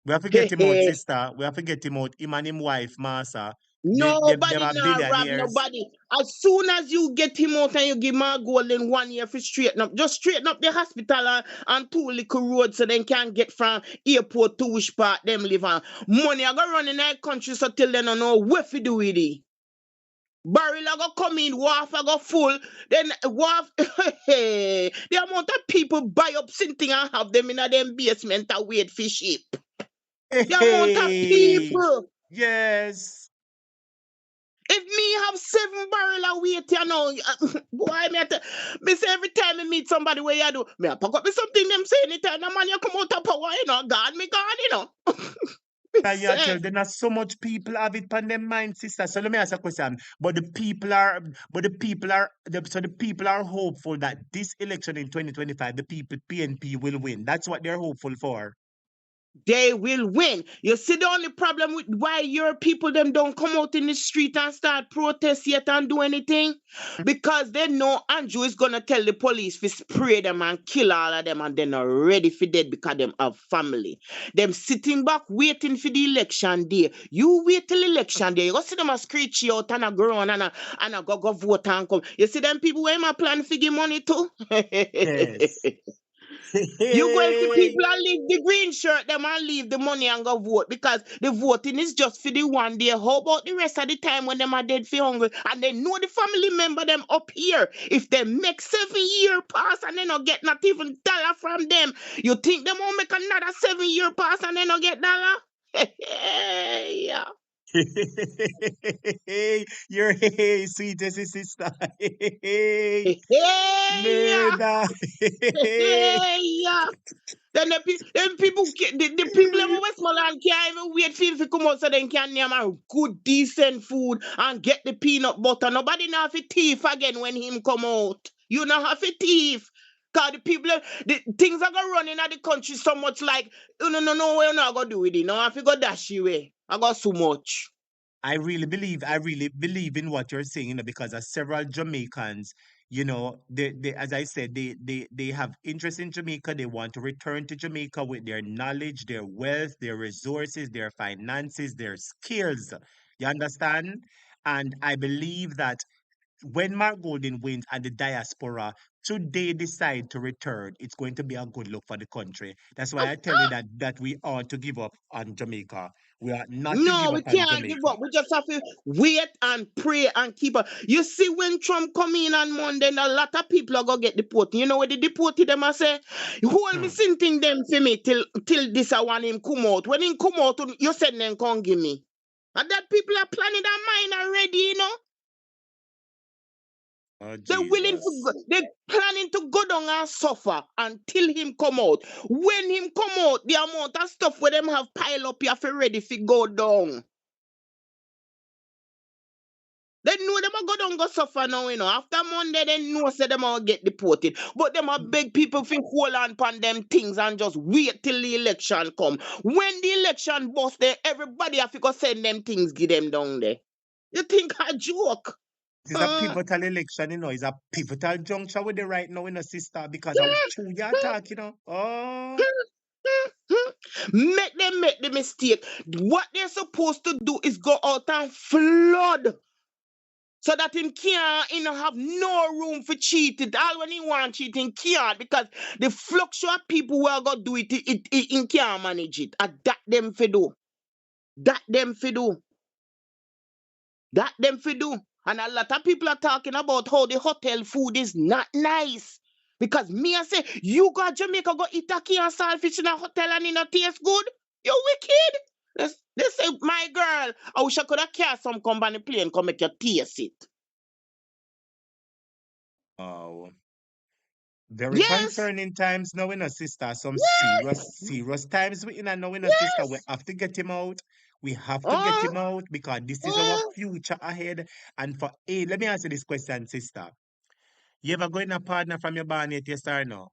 We have to get him out, sister. We have to get him out. Him and him wife, Massa. Nobody are now rob billionaires. nobody. As soon as you get him out and you give Mark Golding 1 year for straighten up, just straighten up the hospital and 2 little roads so they can get from airport to which part them live on. Money I go run in that country so till they don't know what to do with it. Barrel I go come in, wharf I go full, then wharf the amount of people buy up something and have them in a them basement and wait for ship. The amount of people. Yes. If me have 7 barrel of weight, you know, boy, me say every time I meet somebody where you do, me I pack up me something them say anytime the man you come out of power, you know, God, me God, you know. There are so much people have it on their mind, sister. So let me ask a question. But the people are hopeful that this election in 2025, the people PNP will win. That's what they're hopeful for. They will win. You see the only problem with why your people them don't come out in the street and start protest yet and do anything? Because they know Andrew is gonna tell the police to spray them and kill all of them and they're not ready for dead because them have family. Them sitting back waiting for the election day. You wait till election day. You go see them a screech out and a groan and a go vote and come. You see them people where my plan to give money to? Yes. You go and see people and leave the green shirt them and leave the money and go vote because the voting is just for the 1 day. How about the rest of the time when them are dead for hungry and they know the family member them up here? If they make 7 year pass and they not get not even dollar from them, you think them will make another 7 year pass and they not get dollar? Yeah. You're sweetest sister. Murder. Yeah. Then the people in Westmoreland can't even wait for him to come out so they can name a good decent food and get the peanut butter. Nobody know have a thief again when him come out. You know have a thief. Cause the people, the things are gonna run in the country so much like no, we're not gonna do with it. No, I go dash you away. I got so much. I really believe in what you're saying, you know, because as several Jamaicans, you know, they as I said, they have interest in Jamaica. They want to return to Jamaica with their knowledge, their wealth, their resources, their finances, their skills. You understand? And I believe that when Mark Golding wins and the diaspora, should they decide to return, it's going to be a good look for the country. That's why I tell you that we ought to give up on Jamaica. We are not to No, give we up on can't give Jamaica. up. We just have to wait and pray and keep up. You see, when Trump come in on Monday, a lot of people are gonna get deported. You know what they deported them? I say, hold me something them for me till this I want him come out. When him come out, you send them come give me. And that people are planning their mind already, you know. Oh, They're willing to they're planning to go down and suffer until him come out. When him come out, the amount of stuff where them have pile up here for ready to go down. They know them are go down go suffer now, you know. After Monday, they know say them all get deported. But them are beg people to hold on upon them things and just wait till the election come. When the election bust there, everybody have to go send them things, give them down there. You think I joke? It's a pivotal election, you know. It's a pivotal juncture with the right now, you know, sister, because of who you attack, you know. Oh. Make them make the mistake. What they're supposed to do is go out and flood. So that him can't have no room for cheating. All when he want cheating can't because the flux of people who are gonna do it, it can't manage it. And that them for do. That them for do. That them fi do. And a lot of people are talking about how the hotel food is not nice. Because me I say, you go to Jamaica, go eat taki and saltfish in a hotel and it not taste good? You wicked. They say, my girl, I wish I could have carried some company plane come make you taste it. Oh, very Yes. concerning times now, we know, sister. Some Yes. serious times we in and now, we know, sister. We Yes. have to get him out. We have to get him out because this is our future ahead. And for let me answer this question, sister. You ever go in a partner from your barn yet, yes or no?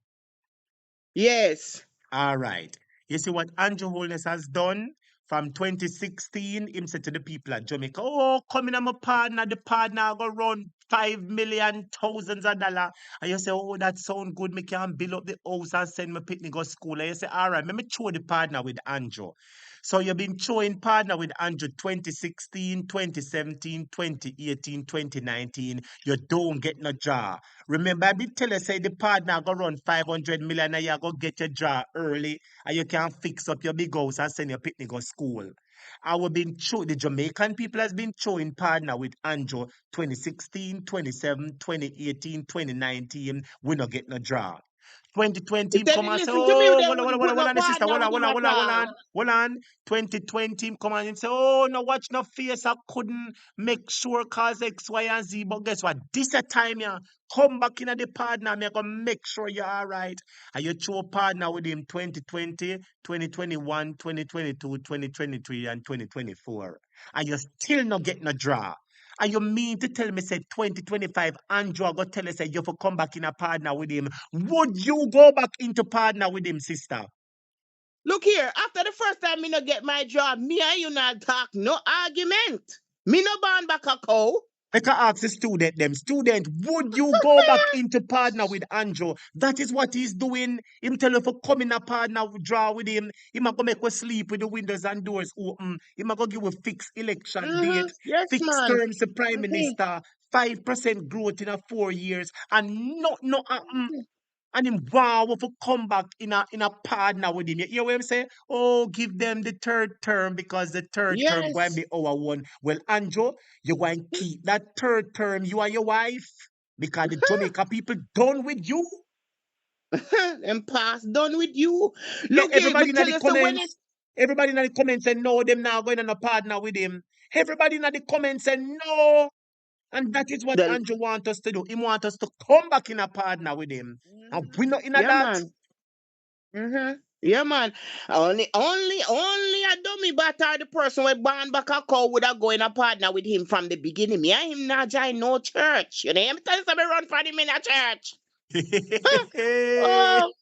Yes. All right. You see what Andrew Holness has done from 2016? Him said to the people at Jamaica, oh, come in, I'm a partner. The partner go run 5 million, thousands of dollars. And you say, oh, that sound good. Me can build up the house and send my picnic go school. And you say, all right, let me show the partner with Andrew. So you've been showing partner with Andrew 2016, 2017, 2018, 2019. You don't get no job. Remember, I did tell you, say the partner go run 500 million a year, go get your job early, and you can fix up your big house and send your picnic go school. The Jamaican people has been showing partner with Andrew 2016, 2017, 2018, 2019. We not get no job. 2020 He him said, come and say, listen to me, oh, they wouldn't put no sister, partner with him at all. hold on. 2020 him come and say, oh, no watch no face, I couldn't make sure cause X, Y, and Z. But guess what? This a time, yeah, come back in the partner, me gonna make sure you're all right. And you show partner with him 2020, 2021, 2022, 2023, and 2024. And you still not getting a draw. And you mean to tell me, say, 2025, Andrew go tell us, say, you for come back in a partner with him. Would you go back into partner with him, sister? Look here, after the first time me not get my job, me and you not talk no argument. Me no born back a cow. I can ask the student, would you go back into partner with Andrew? That is what he's doing. Him tell you for come in a partner draw with him. He might go make us sleep with the windows and doors open. He might go give a fixed election date, Yes, fixed man. terms the prime minister, 5% growth in a 4 years, and no and him wow for come back in a partner with him. You hear what I'm saying? Oh, give them the third term because the third term going to Yes. be our one. Well, Andrew, you're going to keep that third term, you and your wife, because the Jamaica people done with you. Them past done with you. Look here, Everybody me in tell the you so when it comments, everybody in the comments say no, them now going on a partner with him. Everybody in the comments say no. And that is what the Andrew want us to do. He want us to come back in a partner with him. And we not in a yeah, that. man. Yeah, man. Only a dummy batter the person with born back a cow would have go in a partner with him from the beginning. Me and him not join no church. You know, I'm telling you, run for him in a church. Oh,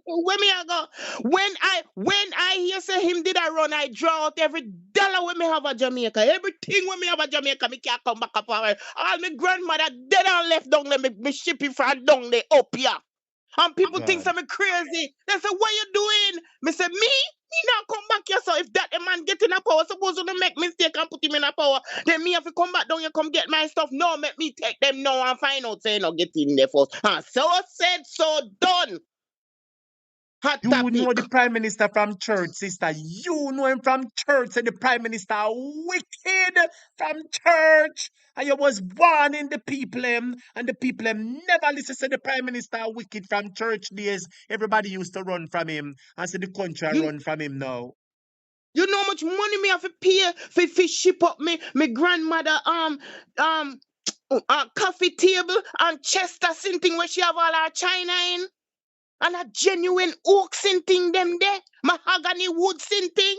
when me I go, when I hear say him did I run, I draw out every dollar when me have a Jamaica, everything when me have a Jamaica, me can't come back up. All my grandmother dead and left down there, me ship it from down there up here. And people think I'm crazy. They say, what you doing? Me say, me not come back here. So if that a man get in a power, suppose to make mistake and put him in a power, then me have to come back down here, come get my stuff. No, make me take them now and find out say no get in there first. And so said, so done. Hot You topic. know the prime minister from church, sister. You know him from church. Say the prime minister wicked from church. And you was warning the people and the people never listen to the prime minister wicked from church days. Everybody used to run from him and say the country run from him now. You know how much money me have to pay for ship up me grandmother coffee table and Chester thing where she have all her china in? And a genuine oak thing them there. Mahogany wood thing.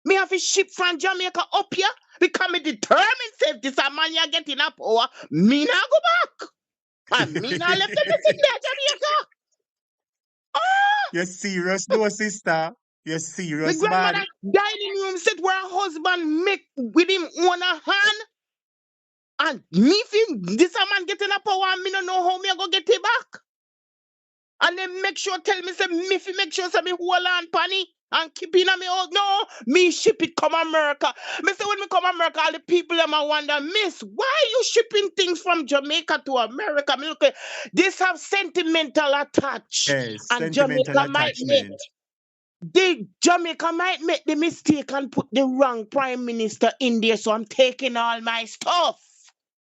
Me have to ship from Jamaica up here because me determined if this a man you getting a power, me not go back. And me not left them in there, Jamaica. You're serious, no, sister. You're My serious, grandmother man. dining room set where her husband make with him on a hand. And me feel this a man getting a power and me don't know how me I go get it back. And then make sure tell me say me fi make sure say me hold on panny and keep in a me out. No, me ship it come America. Me say when me come America, all the people them a wonder, miss, why you shipping things from Jamaica to America? Me look at this have sentimental attach. Yes, And sentimental Jamaica might make attachment. the Jamaica might make the mistake and put the wrong prime minister in there, so I'm taking all my stuff.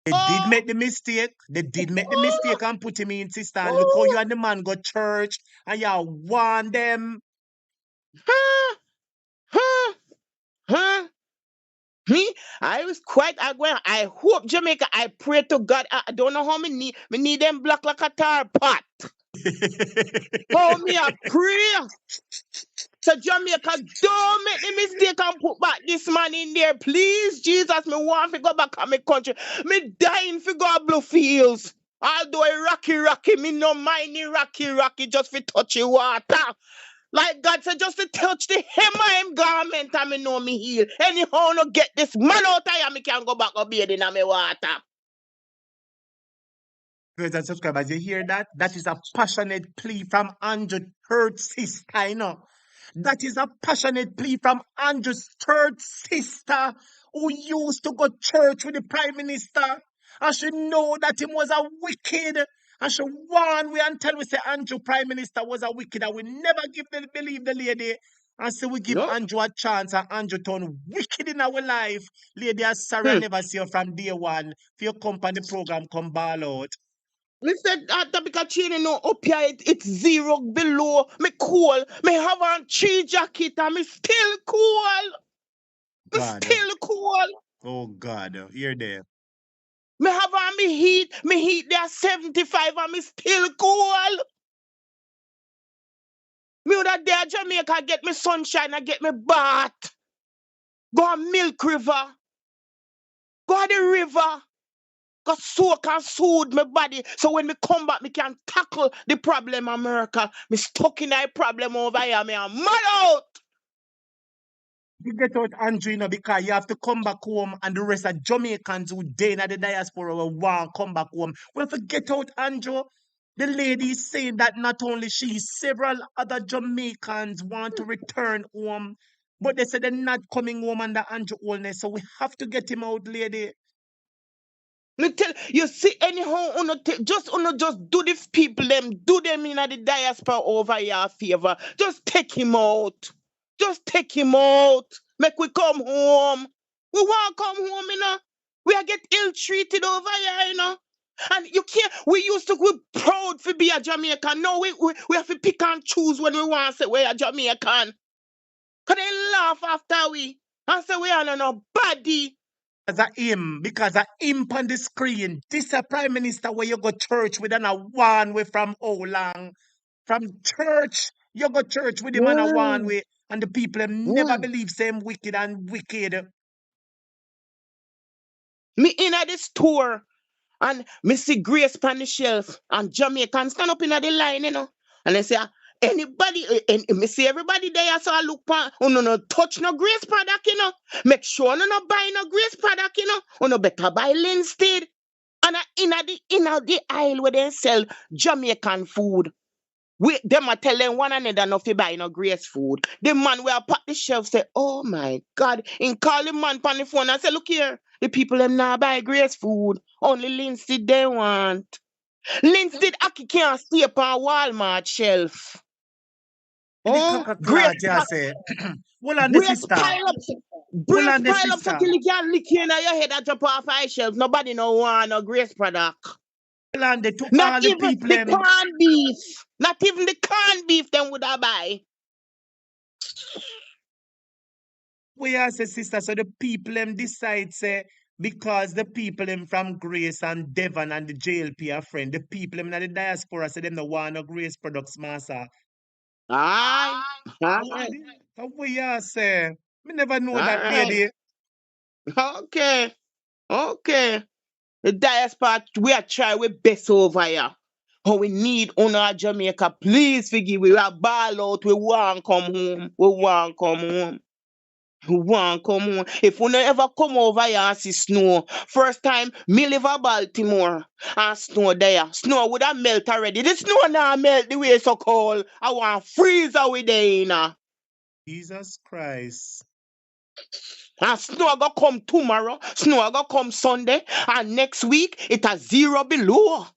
They did make the mistake. They did make the mistake and put him in, sister. And look how you and the man go church and you warn them. Me, I was quite aggressive. I hope Jamaica. I pray to God. I don't know how many need them black like a tar pot. Oh, me, I pray. So Jamaica, don't make the mistake and put back this man in there, please. Jesus, me want to go back to my country. Me dying for go blue fields. Although I rocky, me no mind the rocky, just for touchy water. Like God said, just to touch the hem of him garment and me know me heal. Anyhow, no get this man out of here, me can go back and bathe in my water. Viewers and subscribers, you hear that? That is a passionate plea from Andrew's third sister, you know. That is a passionate plea from Andrew's third sister who used to go church with the prime minister. And she know that him was a wicked. And she warn we until we say Andrew prime minister was a wicked. And we never believe the lady. And so we give Andrew a chance and Andrew turn wicked in our life. Lady, I'm sorry I never see you from day one. For your company program come ball out. Me said that because training no up here, it's 0 below. Me cool. Me have on 3 jacket and me still cool. Me God. still cool. Oh God, you're there. Me have on me heat. Me heat there 75 and me still cool. Me would have there Jamaica get me sunshine and get me bath. Go on Milk River. Go on the river. Go soak and soothe my body. So when me come back, me can tackle the problem America. Me stuck in that problem over here. Me am mad out. You get out, Andrew, you know, because you have to come back home and the rest of Jamaicans who day in the diaspora will want to come back home. We have to get out, Andrew. The lady is saying that not only she, several other Jamaicans want to return home, but they say they're not coming home under Andrew Holness, so we have to get him out, lady. Me tell you, see, anyhow, just do the people them, do them in the diaspora over your favor. Just take him out. Just take him out. Make we come home. We want to come home, you know. We are get ill-treated over here, you know. And you can't, we proud to be a Jamaican. No, we have to pick and choose when we want to say we're a Jamaican. Because they laugh after we and say we are nobody. Because of him on the screen. This a prime minister where you go church with and a one way from how long? From church, you go church with him and a one way, and the people them never believe same wicked and wicked. Me in at the store and me see Grace on the shelf and Jamaican stand up in the line, you know. And they say, anybody, and me see everybody there, so I look for, no touch no Grace product, you know. Make sure no buy no Grace product, you know. No better buy Linstead. And in the aisle where they sell Jamaican food. Them a tell them one another not to buy no Grace food. The man where pack the shelf say, oh my God. In call the man on the phone and say, look here, the people them now buy Grace food. Only Linstead they want. Linstead Aki can't stay up on Walmart shelf. Oh, Grace yeah, say. Well, on Grace sister. pile up. Grace pile up so till you can't lick in your head and drop off 5 shelves. Nobody no want no Grace product. And they took Not all the even people the corned beef. Not even the corned beef them would I buy. We are say, sister, so the people them decide say because the people them from Grace and Devon and the JLP are friend. The people them in the diaspora say them no want no Grace products, master. Aye. So we are say. Me never know that Alright. lady. Okay. The diaspora, we are trying our best over here. Oh, we need honor Jamaica. Please forgive. We are ball out. We want come home. We want come home. We want come home. If we never come over here and see snow, first time me live in Baltimore and snow there. Snow would have melt already. The snow now melt the way so cold. I want freeze away there, you know. Jesus Christ. And snow gonna come tomorrow, snow gonna come Sunday, and next week it has 0 below.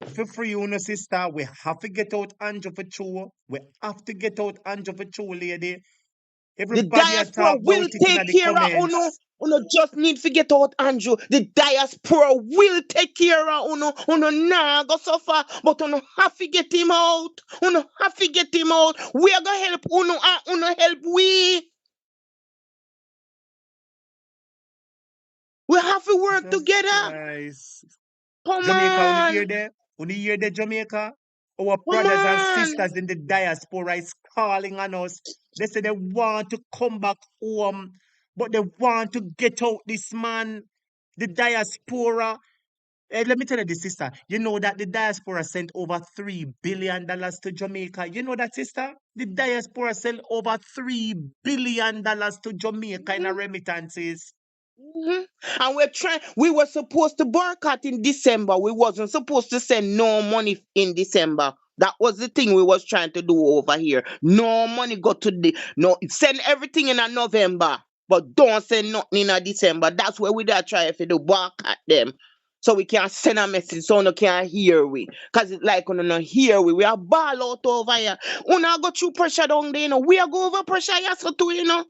For free, you know, sister, we have to get out Andrew for true. We have to get out Andrew for true, lady. The Everybody a diaspora talk will about it in take the care of Uno. comments. Uno just need to get out, Andrew. The diaspora will take care of Uno. Uno nah go suffer, but Uno have to get him out. Uno have to get him out. We are gonna help Uno and Uno help we. We have to work Jesus together. Christ. Come Jamaica, when you hear on. there? When you hear the Jamaica? Our Come brothers and on. sisters in the diaspora is calling on us. They say they want to come back home, but they want to get out this man. The diaspora. Let me tell you this, sister. You know that the diaspora sent over $3 billion to Jamaica. You know that, sister? The diaspora sent over $3 billion to Jamaica in remittances. And we were supposed to boycott in December. We wasn't supposed to send no money in December. That was the thing we was trying to do over here. No money go to send everything in a November, but don't send nothing in a December. That's where we are trying to do boycott them. So we can send a message so no can hear we. Cause it's like we no hear we are ball out over here. We not go through pressure down there, you know. We are go over pressure here so too, you know.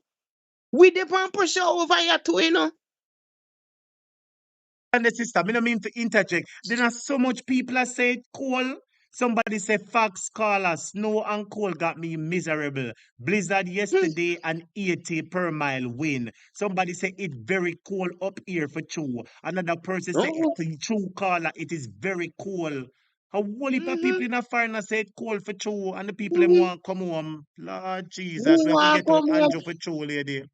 We depend pressure over here too, you know. And the sister, I don't mean to interject. There are so much people that say cold. Somebody say facts call us. Snow and cold got me miserable. Blizzard yesterday and 80 per mile wind. Somebody say it very cold up here for true. Another person say it's true caller. It is very cold. A whole heap of people in a foreigner say it cold for true, and the people them want come home. Lord Jesus, we have to get out Andrew for true, lady.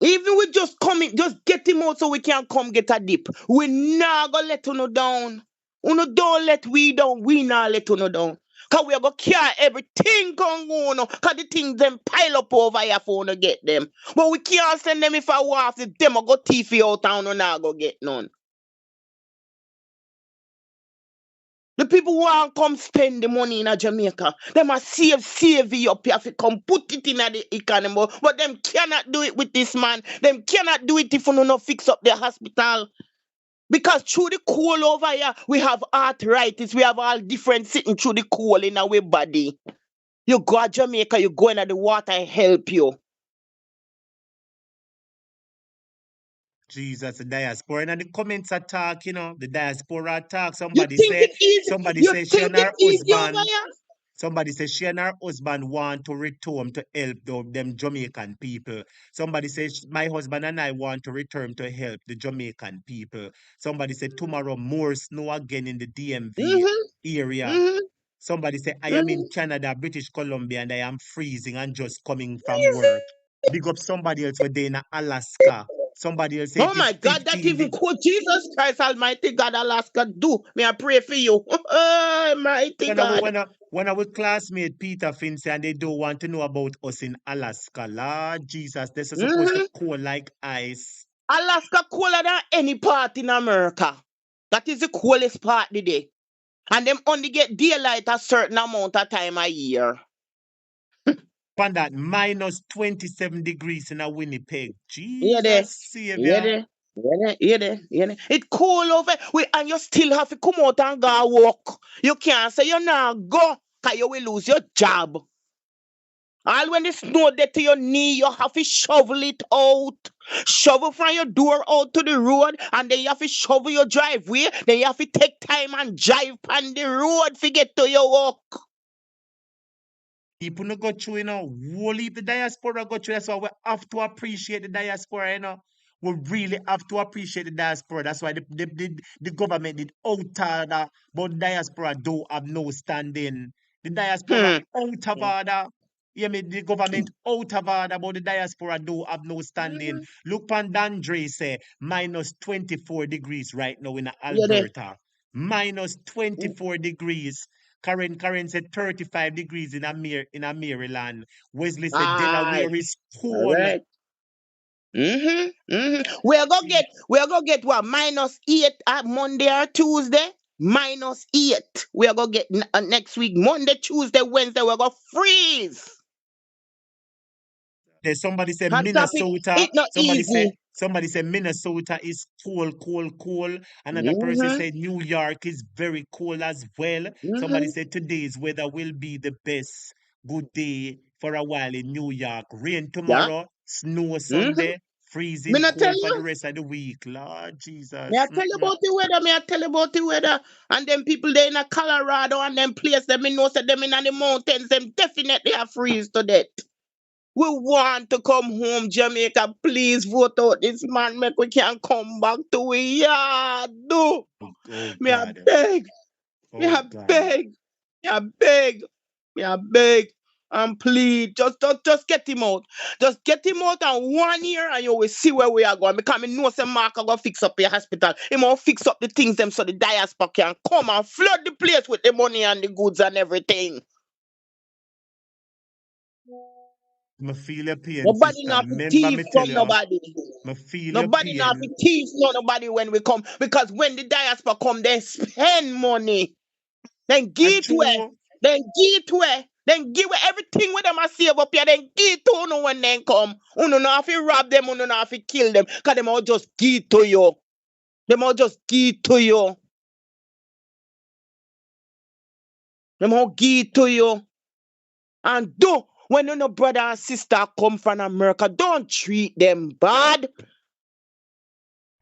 Even we just come in, just get him out so we can come get a dip. We not gonna let Uno down. Uno don't let we down. We not let Uno down. Cause we are gonna carry everything going on. Cause the things them pile up over here for Uno get them. But we can't send them if I want to them I go thief out and Uno not go get none. The people who want come spend the money in a Jamaica, them are save you up. You have to come put it in the economy. But them cannot do it with this man. Them cannot do it if you not fix up the hospital. Because through the coal over here, we have arthritis. We have all different sitting through the coal in our body. You go to Jamaica, you go into the water and help you. Jesus, the diaspora. And the comments attack, you know, the diaspora attack. You Somebody think say, it's easy? somebody You say she think and her it's easy over husband. here? Somebody says she and her husband want to return to help them Jamaican people. Somebody says my husband and I want to return to help the Jamaican people. Somebody said tomorrow more snow again in the DMV area. Somebody said I am in Canada, British Columbia, and I am freezing and just coming from work. Big up somebody else where they in Alaska. Somebody else say Oh it is my God, that 15 even cool. Jesus Christ Almighty God, Alaska, do. May I pray for you. Almighty God. when our classmate Peter Finn say and they don't want to know about us in Alaska, Lord Jesus, they're supposed to cool like ice. Alaska colder than any part in America. That is the coolest part today. And them only get daylight a certain amount of time a year. Upon that, minus 27 degrees in a Winnipeg. Yeah, there. Jesus Yeah, Savior. there. Yeah, there. It cool over. And you still have to come out and go walk. You can't say you're not go, because you will lose your job. All when the snow get to your knee, you have to shovel it out. Shovel from your door out to the road, and then you have to shovel your driveway. Then you have to take time and drive on the road to get to your work. People no go through, you know, whole heap the diaspora go through. That's why we have to appreciate the diaspora, you know. We really have to appreciate the diaspora. That's why the government did out order, but diaspora don't have no standing. The diaspora out of order. Yeah, me the government out of order, but the diaspora don't have no standing. Look, Pandandre say minus 24 degrees right now in Yeah, there. Alberta. Minus 24 degrees. Karen said 35 degrees in Maryland. Wesley said Aye. Delaware is All cool. right. We're gonna get what -8 at Monday or Tuesday. -8. We're gonna get next week, Monday, Tuesday, Wednesday. We're gonna freeze. There's somebody said Hot topic. Minnesota. It's not Somebody said easy. Somebody said Minnesota is cold. Another person said New York is very cold as well. Somebody said today's weather will be the best good day for a while in New York. Rain Yeah. tomorrow, snow Sunday, freezing Me not tell cold for the you. rest of the week. Lord Me I Jesus. tell you about the weather. Me I tell you about the weather. And them people there in a Colorado and them place them in know say them in the mountains. Them definitely are freeze to death. We want to come home, Jamaica. Please vote out this man. Make we can come back to we yard. Do. Oh Me I God. beg. Me Oh I God. beg. Me I beg. Me I beg. And please, just get him out. Just get him out and 1 year and you will see where we are going. Because I know some Mark are going to fix up your hospital. He will fix up the things them so the diaspora can come and flood the place with the money and the goods and everything. Me feel your pain, Nobody sister. not be Remember thief me tell from you. nobody. Me feel your Nobody not be pain. thief from nobody when we come. Because when the diaspora come, they spend money. Then give it away. True. Then give it away. Then give away everything with them a save up here. Then give it to uno when they come. Uno not have to rob them. Uno not have to kill them. Because them all just give it to you. Them all just give it to you. Them all give it to you. And do when you know brother and sister come from America, don't treat them bad.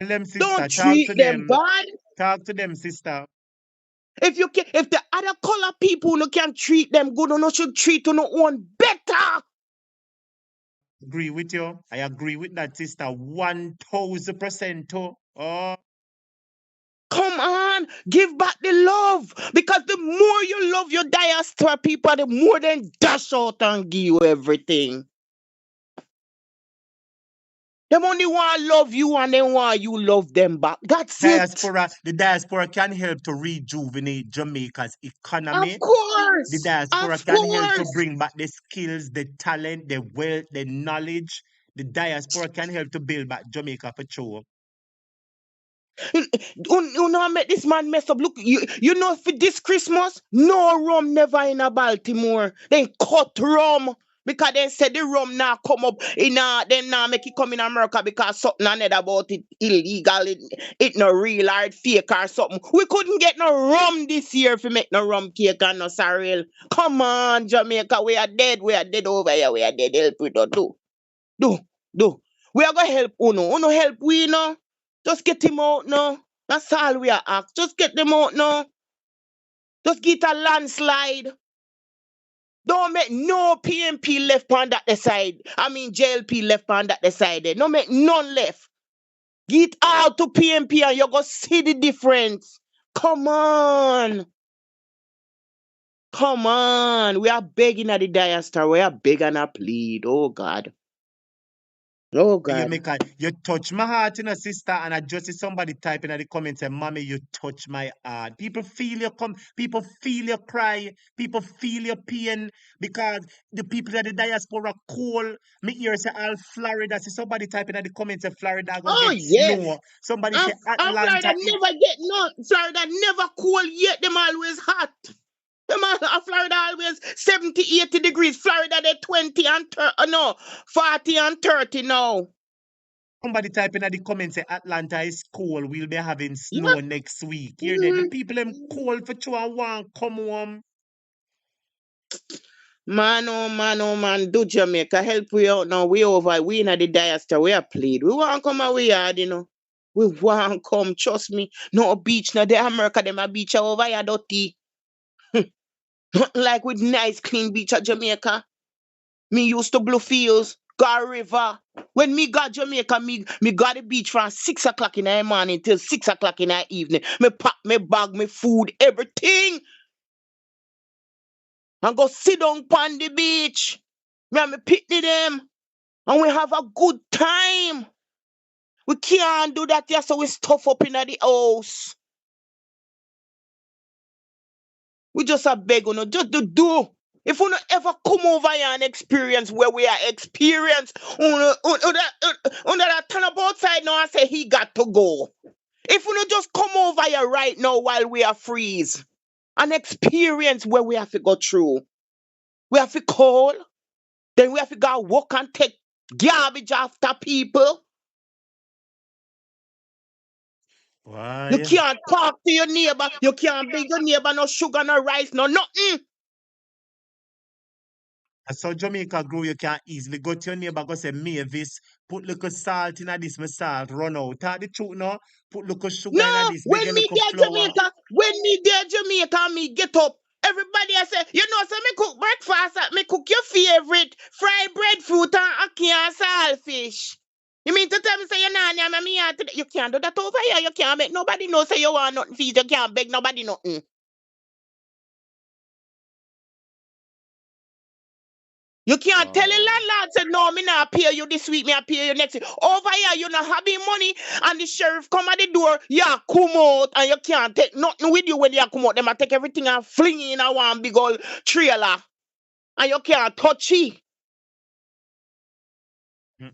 Tell them, sister. Don't Talk treat to them them. bad. Talk to them, sister. If you can, if the other color people you can treat them good, you should treat you own better. Agree with you. I agree with that, sister. 1000% too. Oh, Come on, give back the love. Because the more you love your diaspora people, the more they dash out and give you everything. Them only want to love you and they want you love them back. That's it. the diaspora can help to rejuvenate Jamaica's Of economy. The course. diaspora Of can help to course. bring back the skills, the talent, the wealth, the knowledge. The diaspora can help to build back Jamaica for sure. You know, I met this man mess up. Look, you know, for this Christmas, no rum never in a Baltimore. Then cut rum. Because they said the rum now come up in then now make it come in America because something another about it illegal, it no real or fake or something. We couldn't get no rum this year if we make no rum cake and no sorrel. Come on, Jamaica, we are dead over here, we are dead. Help with us, do. We are gonna help Uno help we no. Just get him out now. That's all we are asked. Just get them out now. Just get a landslide. Don't make no PNP left on that side. I mean JLP left on that side. No make none left. Get out to PNP and you're gonna see the difference. Come on. Come on. We are begging at the diaspora. We are begging and plead. Oh God. Oh You God. you touch my heart, sister, and I just see somebody typing in the comments and mommy, you touch my heart. People feel your people feel your cry, people feel your pain because the people that the diaspora call me here say all Florida. See somebody typing in the comments say Florida I go Oh get yes. snow. Somebody say And Florida Atlanta is never get no. Florida never cool yet. Them always hot. Florida always 70, 80 degrees. Florida they 20 and 40 and 30 now. somebody typing in the comments say Atlanta is cold. We'll be having Yeah. snow next week. Here the people them cold for sure and want come home. Man, oh man, do Jamaica help we out now. We over, we in the diaspora, we are plead. We want come away yard, We want come, trust me. No beach, no the America, them a beach over here dirty. Like with nice clean beach at Jamaica. Me used to Blue Fields, go river. When me got Jamaica, me got the beach from 6 o'clock in the morning till 6 o'clock in the evening. Me pack me bag, me food, everything. And go sit down on the beach. Me and me picnic them. And we have a good time. We can't do that here, so we stuff up in the house. We just a beg just to do. If we not ever come over here and experience where we are experience, that turn up outside now and say he got to go. If we not just come over here right now while we are freeze and experience where we have to go through. We have to call, then we have to go walk and take garbage after people. You Why? can't talk to your neighbor. You can't beg your neighbor no sugar, no rice, no nothing. So Jamaica grow, you can easily go to your neighbor, go say, Mavis, put little salt in this, my salt run out. Tell the truth now. Put little sugar in No, this, make a when me little there flour. Jamaica, me get up. Everybody I say, you know, so me cook breakfast, me cook your favorite fried breadfruit and ackee and saltfish. You mean to tell me say you nah me you can't do that over here. You can't make nobody know say you want nothing feed. You can't beg nobody nothing. You can't tell the landlord say no, me not pay you this week, me I pay you next week. Over here, you not having money and the sheriff come at the door, yeah, come out and you can't take nothing with you when you come out. Them I take everything and fling it in a one big old trailer. And you can't touch it. I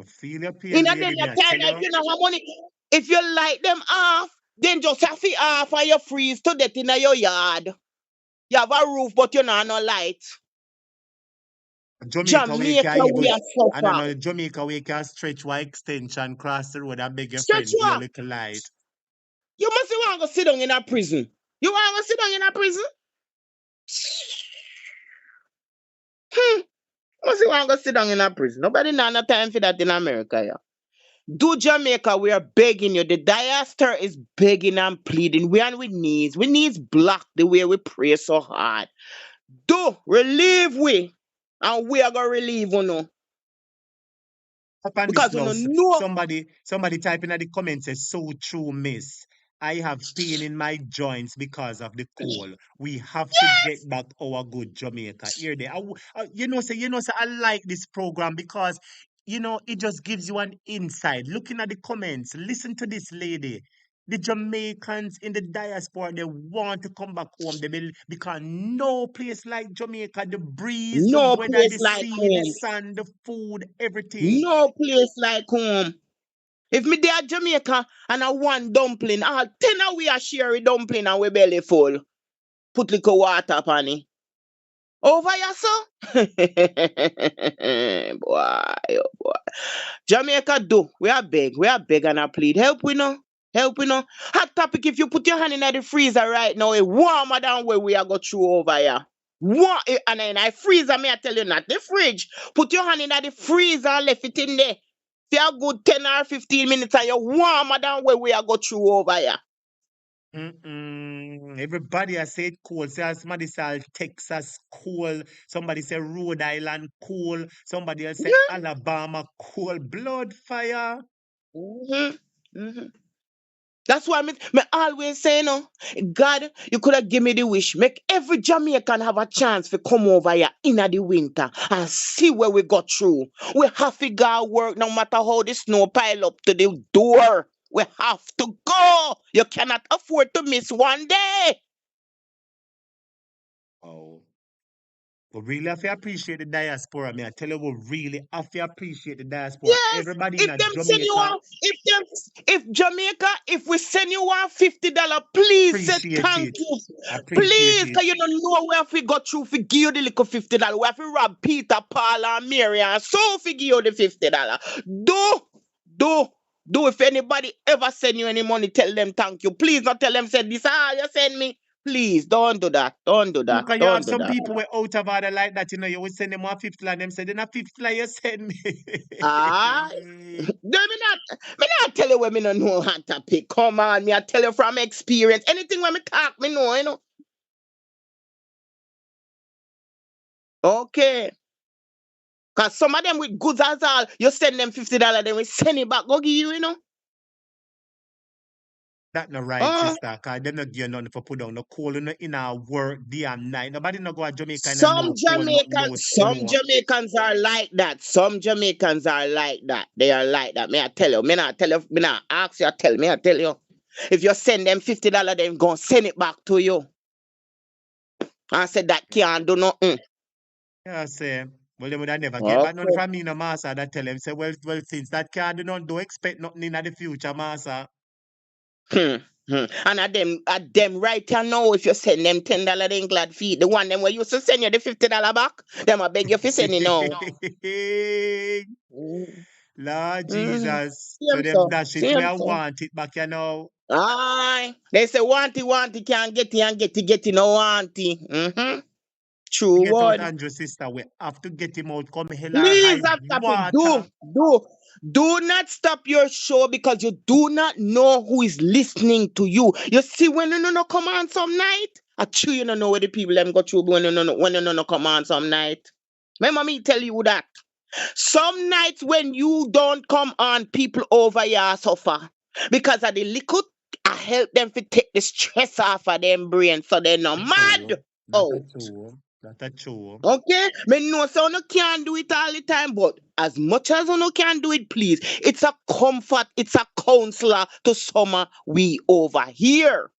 feel your In pain, a then lady, you me I tell tell them you. you know how money. If you light them off, then just have it off and you freeze to death in your yard. You have a roof, but you know no light. Jamaica where you Jamaica, can we even, are I don't suffer. know, Jamaica where you can stretch one extension, cross the road and beg your Stretch friend, give you a what? little light. You must want to sit down in a prison. You want to sit down in a prison? Must want to sit down in a prison. Nobody now no time for that in America, yeah. Do Jamaica, we are begging you. The diaspora is begging and pleading. We on with knees. We knees block the way we pray so hard. Do relieve we. And we are gonna relieve you know. Up on this Because you now, know. somebody typing at the comments says, so true, miss. I have pain in my joints because of the cold. We have to get back our good Jamaica. Here they, say, I like this program because, it just gives you an insight. Looking at the comments, listen to this lady. The Jamaicans in the diaspora, they want to come back home. Because no place like Jamaica, the breeze, the No weather, the place like sea, the home. sun, the food, everything. No place like home. If me there Jamaica and I want dumpling, all 10 of we are share a dumpling and we belly full. Put little water upon it. Over here, so? Boy, oh boy. Jamaica do. We are beg and I plead. Help we know. Help we know. Hot topic, if you put your hand in the freezer right now, it warmer than where we are go through over here. And in I freezer, me I tell you not the fridge. Put your hand in the freezer and left it in there. For a good 10 or 15 minutes and you're warmer than where we are go through over here. Everybody has said cold. Somebody say Texas cold. Somebody say Rhode Island cold. Somebody else say Alabama cold. Blood fire. That's why me always say, no, God, you could have given me the wish. Make every Jamaican have a chance to come over here in the winter and see where we got through. We have to go work no matter how the snow pile up to the door. We have to go. You cannot afford to miss one day. Oh. We really have to appreciate the diaspora. I tell you, we really have to appreciate the diaspora. Yes, Everybody in if them send you Jamaica, one, if Jamaica, if we send you one $50, please say appreciate thank it. you. Appreciate Please, it. cause you don't know where we got through for give you the little $50. We have to rob Peter, Paul, and Mary, and so for give you the $50. Do if anybody ever send you any money, tell them thank you. Please not tell them say this, you send me. Please don't do that. Don't do that. Look, you have Don't do some that. people were out of order like that, you will send them one $50 and them say, then a $50 you send me. Ah, me not tell you when me no know how to pick. Come on, me I tell you from experience. Anything when me talk, me know, you know. Okay. Cause some of them with goods as all, you send them $50, then we send it back, go give you, you know. That no right, sister, because them not give you nothing for put down no coal in our work day and night. Nobody not go to Jamaica and Some no coal, no snow. Jamaicans are like that. Some Jamaicans are like that. They are like that. Me I tell you, me not tell you, me not ask you, I tell you. If you send them $50, then go send it back to you. I said that can't do nothing. Yeah, say, well, they would have never get back none Okay. from me, no master, that tell them, say, well, since that card don't expect nothing in the future, master. And at them right here now, if you send them $10, they ain't glad feet. The one them where used to send you the $50 back, them I beg you for send it now. Lord Mm-hmm. Jesus. See So him them so. dash See it. Me him I so. want it back, you know. Aye. They say want it, can't get it, and get it, no want it. Mm-hmm. To True get out word. Andrew sister, we have to get him out. Come hell or Please high stop it. water. Do not stop your show because you do not know who is listening to you. You see, when you no come on some night, I chew you don't know where the people them go through when you no come on some night. Remember me tell you that. Some nights when you don't come on, people over here suffer because of the liquid. I help them to take the stress off of them brain so they're not True. mad. That a Oh. true. That a true. Okay, me know so you can't do it all the time, but as much as you can do it, please. It's a comfort, it's a counselor to summer we over here.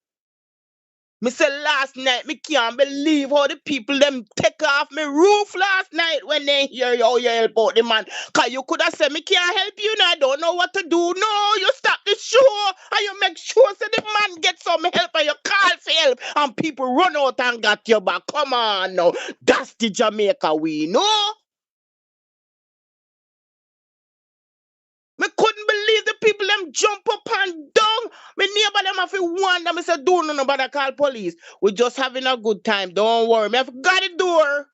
Me say last night, me can't believe how the people them take off me roof last night when they hear you, you help out the man. Cause you could have said, me can't help you and I don't know what to do. No, you stop the show and you make sure so the man gets some help and you call for help and people run out and got your back. Come on now. That's the Jamaica we know. Me couldn't believe the people them jump up and down. Me neighbor them have to wonder. Me say, do no nobody call police. We just having a good time. Don't worry. Me have got the door.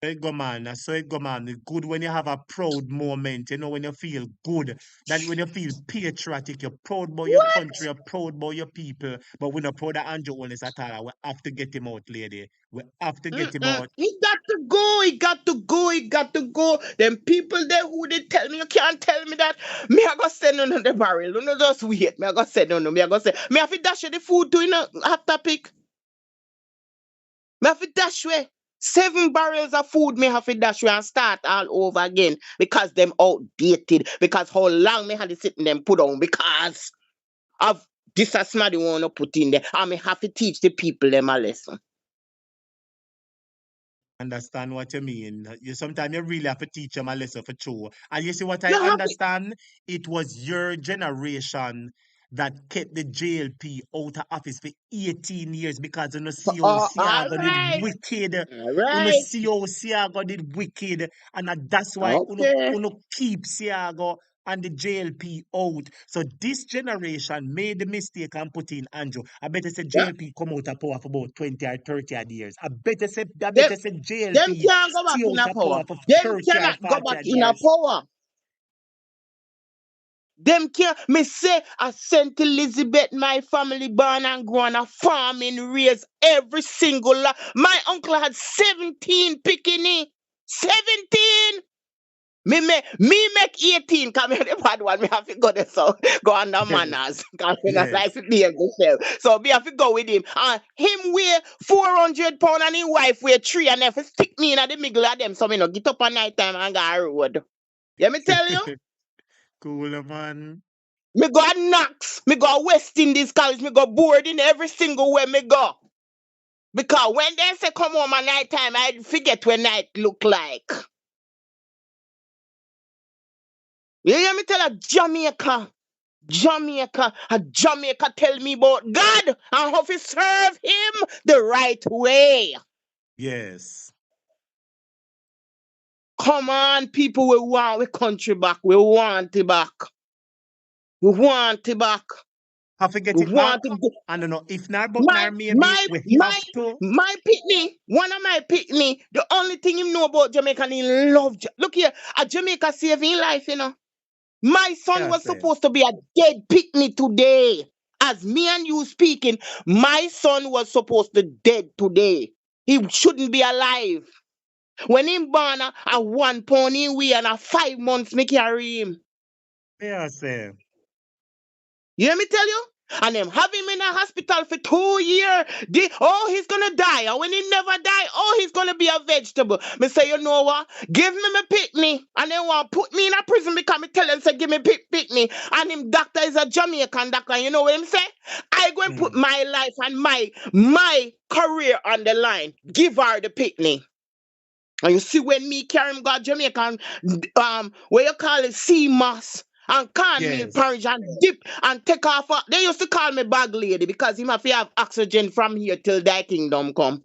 So it go, man. So it go, man. It's good when you have a proud moment, you know, when you feel good. That when you feel patriotic, you're proud about your What? country, you're proud about your people. But we're not proud of Andrew Holness at all. We have to get him out, lady. We have to get him out. He got to go. He got to go. He got to go. Them people there who they tell me, you can't tell me that. Me I go send on the barrel. No, just wait. Me I go send no. Me I go say. Me have to dash you the food to in a hot topic. Me have to dash you 7 barrels of food. Me have to dash you and start all over again because them outdated. Because how long me had to sit in them put on because of this as somebody wanna put in there. And me have to teach the people them a lesson. Understand what you mean. You sometimes you really have to teach them a lesson for true. And you see what I You have to. understand? It was your generation that kept the JLP out of office for 18 years because you know All COCR did right. wicked. All Uno right. COCR did wicked. And that's why Okay. uno keep Siago and the JLP out. So this generation made the mistake and put in Andrew. I better say Yeah. JLP come out of power for about 20 or 30 odd years. I better say Them, them JLP can't go back stay in out a of power. power for Them 30 or cannot go 40 back odd in a years. power. Them can't. Me say I St. Elizabeth, my family born and grow on a farm and raise every single my uncle had 17 picking. 17. Me make 18. Come here, the bad one. Me have to go there, so go under manners. Cause me not like Yes. to behave myself. So me have to go with him. And him weigh 400 pounds and his wife weigh 3 and if stick me in the middle of them, so me no get up at night time and go a road. Yeah, me tell you. Cool, man. Me go a Knox. Me go a West Indies College. Me go boarding every single way me go. Because when they say come home at night time, I forget what night look like. You hear me tell a Jamaica and Jamaica tell me about God and how to serve him the right way. Yes. Come on, people, we want we country back. We want it back. We want it back. Have to get We it back. want it. I don't know if not, but My now maybe my we have my to. my pitney, one of my pitney, the only thing him know about Jamaica, he love. Look here, a Jamaica saving life, you know. My son Yeah, was say. supposed to be a dead pitney today. As me and you speaking, my son was supposed to dead today. He shouldn't be alive. When him born a 1 pound in weigh and a 5 months me carry him. Yeah, say. You hear me tell you? And them have him in a hospital for 2 years. He's gonna die. And when he never die, he's gonna be a vegetable. Me say, you know what? Give me my pickney. And they want put me in a prison because me tell them, say, give me pickney. And him doctor is a Jamaican doctor. And you know what him say? I go and put my life and my career on the line. Give her the pickney. And you see when me carry him go to Jamaica, what you call it, sea moss and cornmeal Yes. porridge and dip and take off. They used to call me bag lady because him have to have oxygen from here till thy kingdom come.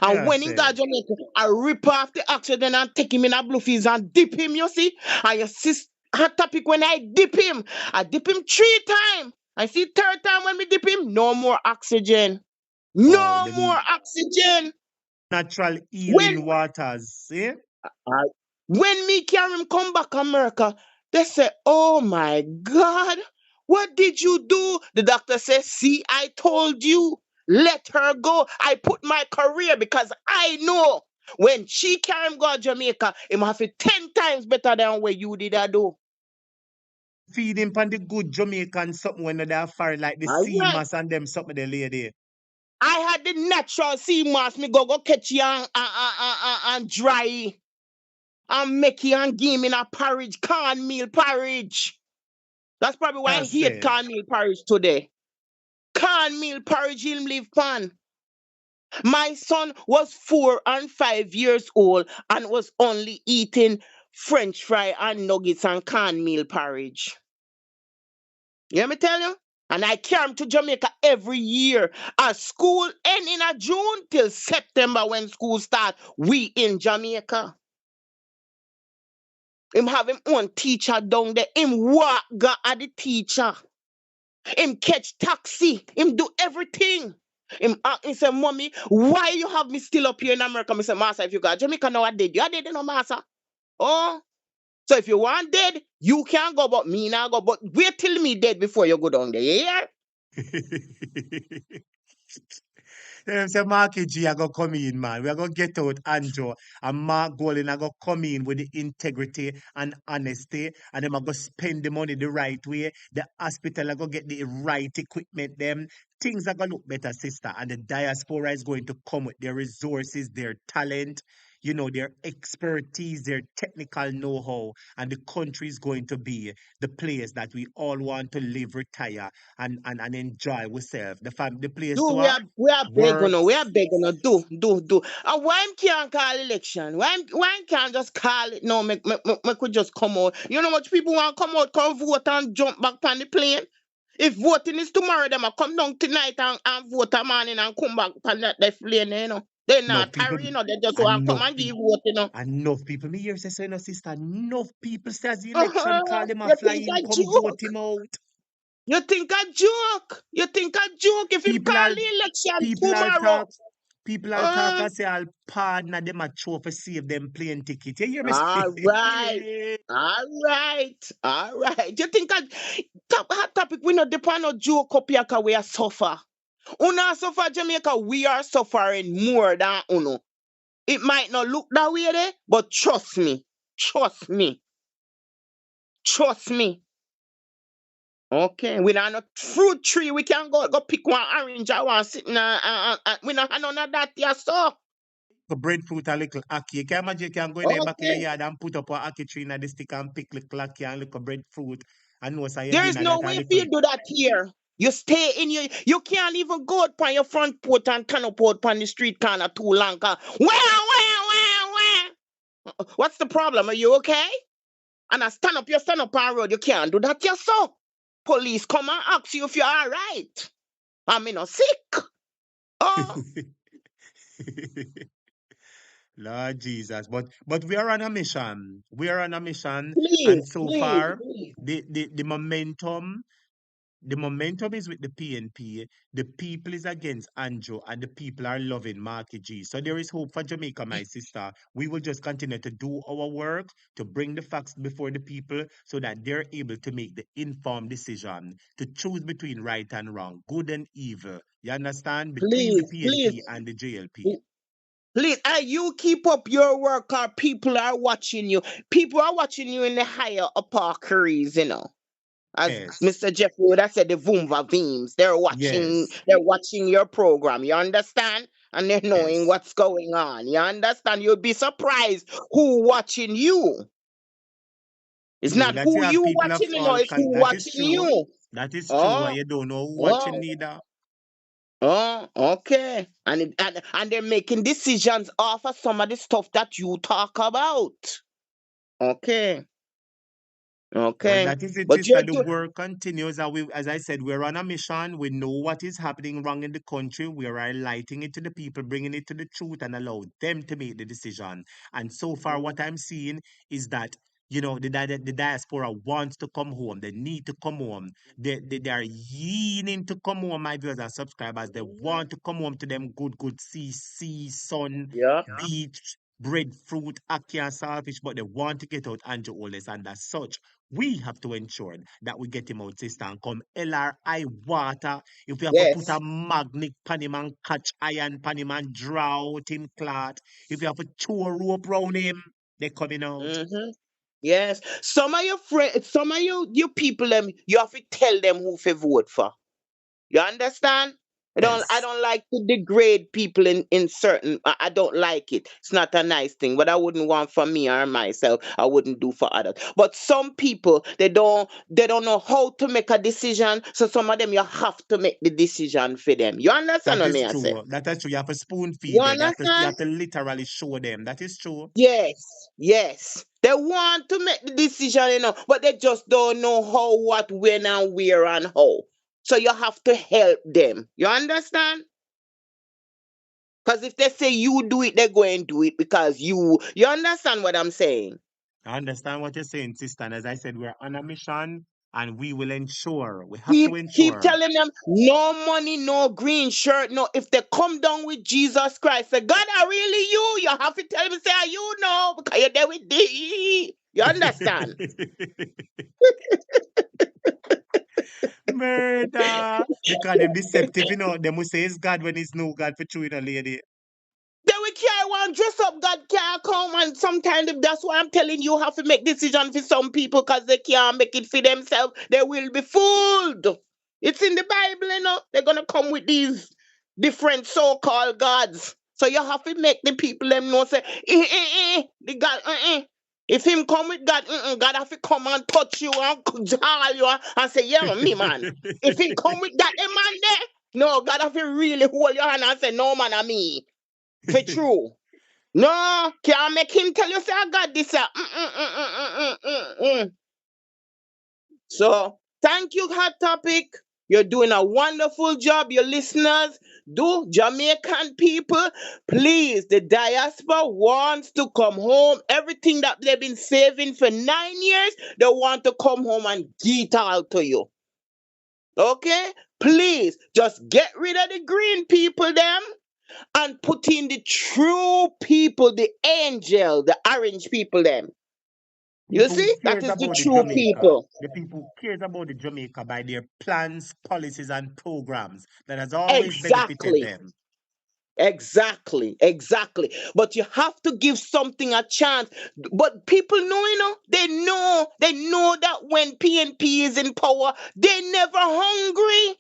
And Yeah, when he got say. Jamaica, I rip off the oxygen and take him in a blue fields and dip him, you see? And your sis hot topic when I dip him 3 times. I see third time when we dip him, no more oxygen. Wow, No more the oxygen. natural When healing waters. See? I, when me carry him come back America, they say, oh my God, what did you do? The doctor says, see, I told you, let her go. I put my career because I know when she carry him go to Jamaica, it must be 10 times better than what you did I do. Feed him on the good Jamaican something when they're foreign, like the All sea right. mass and them something they lay there. I had the natural sea moss, me go catch you and dry and make you and give me a porridge, cornmeal porridge. That's probably why I Yeah, hate say. cornmeal porridge today. Cornmeal porridge him live pan. My son was 4 and 5 years old and was only eating French fry and nuggets and cornmeal porridge. You hear me tell you? And I carry him to Jamaica every year. As school end in a June till September when school start, we in Jamaica. Him have him own teacher down there. Him walk go at the teacher. Him catch taxi. Him do everything. He say, Mommy, why you have me still up here in America? I say, Master, if you got Jamaica now, I did. You are dead, no, Master. Oh, so if you want dead, you can go, but me now go. But wait till me dead before you go down there. Yeah? Them say Marky G I go come in, man. We are gonna get out Andrew and Mark Golden I go come in with the integrity and honesty, and them I go spend the money the right way. The hospital I go get the right equipment. Them things are gonna look better, sister. And the diaspora is going to come with their resources, their talent, their expertise, their technical know-how, and the country is going to be the place that we all want to live, retire, and enjoy ourselves. The place Do to we are begging work. no, we are begging no, do. And why him can't call election? Why him can't just call it no, make could just come out. You know much people want to come out, come vote and jump back on the plane? If voting is tomorrow, them a come down tonight and vote a morning and come back on that plane, you know. They're Enough not people, tired, you know, they just want to come enough and give people, vote, you know. enough people. Me hear say, no, sister, enough people says the election Uh-huh. call them a You fly think in, I come vote joke? him out. You think I joke? You think I joke if him People call are the election people are tomorrow? talk, people are talk and say I'll pardon them a show for save them plane ticket. You hear me All right. say? All right. All right. You think hot topic we not depend on joke up here 'cause we are suffer. Una suffer Jamaica, we are suffering more than uno. It might not look that way there, but trust me. Trust me. Trust me. Okay. We not no fruit tree. We can go pick one orange or one sitting we not have none of that here, so. The breadfruit a little ackee. You can imagine you can go in there back in the Okay. yard and put up a ackee tree in the stick and pick little ackee and little breadfruit and know say your There is dinner no that a way for little you do that here. You stay in you can't even go out on your front porch and turn up out on the street corner too long. Where? What's the problem? Are you okay? And I you stand up on road, you can't do that yourself. Police come and ask you if you're all right. I mean, not sick. Oh, Lord Jesus. But we are on a mission. We are on a mission. And please, so please, far, please. the momentum is with the PNP. The people is against Andrew, and the people are loving Marky G. So there is hope for Jamaica, my sister. We will just continue to do our work to bring the facts before the people so that they're able to make the informed decision to choose between right and wrong, good and evil. You understand? Between the Please, PNP please. and the JLP. Please, and you keep up your work, or people are watching you. People are watching you in the higher upper careers, you know. As Yes. Mr. Jeffrey would have said, the Vumva Veems. Yes. They're watching your program. You understand? And they're knowing Yes. what's going on. You understand? You'll be surprised who watching you. It's You know not that you who have you people of watching, you know, all it's who kind. That is watching true. you. That is true. And Oh, you don't know who watching oh, neither. oh, okay. And they're making decisions off of some of the stuff that you talk about. Okay. Well, Okay. that is it, But sister. you're The doing, work continues. And we, as I said, we're on a mission. We know what is happening wrong in the country. We are highlighting it to the people, bringing it to the truth, and allow them to make the decision. And so far, what I'm seeing is that, you know, the diaspora wants to come home. They need to come home. They are yearning to come home, my viewers and subscribers. They want to come home to them good sea, sun, yeah. beach, breadfruit, ackee, and saltfish, but they want to get out Andrew Holness, and as such, we have to ensure that we get him out, sister, and come LRI water. If we have to put a Yes. magnet pan him and catch iron pan him and drought him clot, if we have to chew a rope round him, they coming out. Mm-hmm. Yes. Some of your friends, some of you people, them you have to tell them who to vote for. You understand? I Yes. don't like to degrade people in certain. I don't like it. It's not a nice thing. But I wouldn't want for me or myself. I wouldn't do for others. But some people they don't know how to make a decision. So some of them you have to make the decision for them. You understand That what is me I say? true. That is true. You have to spoon You feed them. You understand? have to literally show them. That is true. Yes, yes. They want to make the decision, but they just don't know how, what, when, and where, and how. So you have to help them. You understand? Because if they say you do it, they're going to do it because you understand what I'm saying? I understand what you're saying, sister. And as I said, we're on a mission and we will ensure, we have to Keep ensure. telling them no money, no green shirt, no. If they come down with Jesus Christ, say, God, are really you? You have to tell them, say, are you know? Because you're there with D. You understand? Murder. Because them deceptive, you know. Them will say it's God when it's no God for chewing a lady. Then we can't want dress up. God can't come, and sometimes that's why I'm telling you have to make decisions for some people because they can't make it for themselves. They will be fooled. It's in the Bible, They're gonna come with these different so-called gods. So you have to make the people them know say, the God, If him come with God, God have to come and touch you and jaw you and say, yeah, me man. If he come with that, man there, no, God have to really hold your hand and say, no man, I me. For true. No, can't make him tell you say I got this. So thank you, Hot Topic. You're doing a wonderful job. Your listeners do. Jamaican people, please. The diaspora wants to come home. Everything that they've been saving for 9 years, they want to come home and get all to you. Okay? Please, just get rid of the green people, them, and put in the true people, the angel, the orange people, them. You People who see? That cares is the about the true Jamaica. people. The people who cares about the Jamaica by their plans, policies, and programs that has always benefited Exactly. them. Exactly. But you have to give something a chance. But people know, they know that when PNP is in power, they never hungry.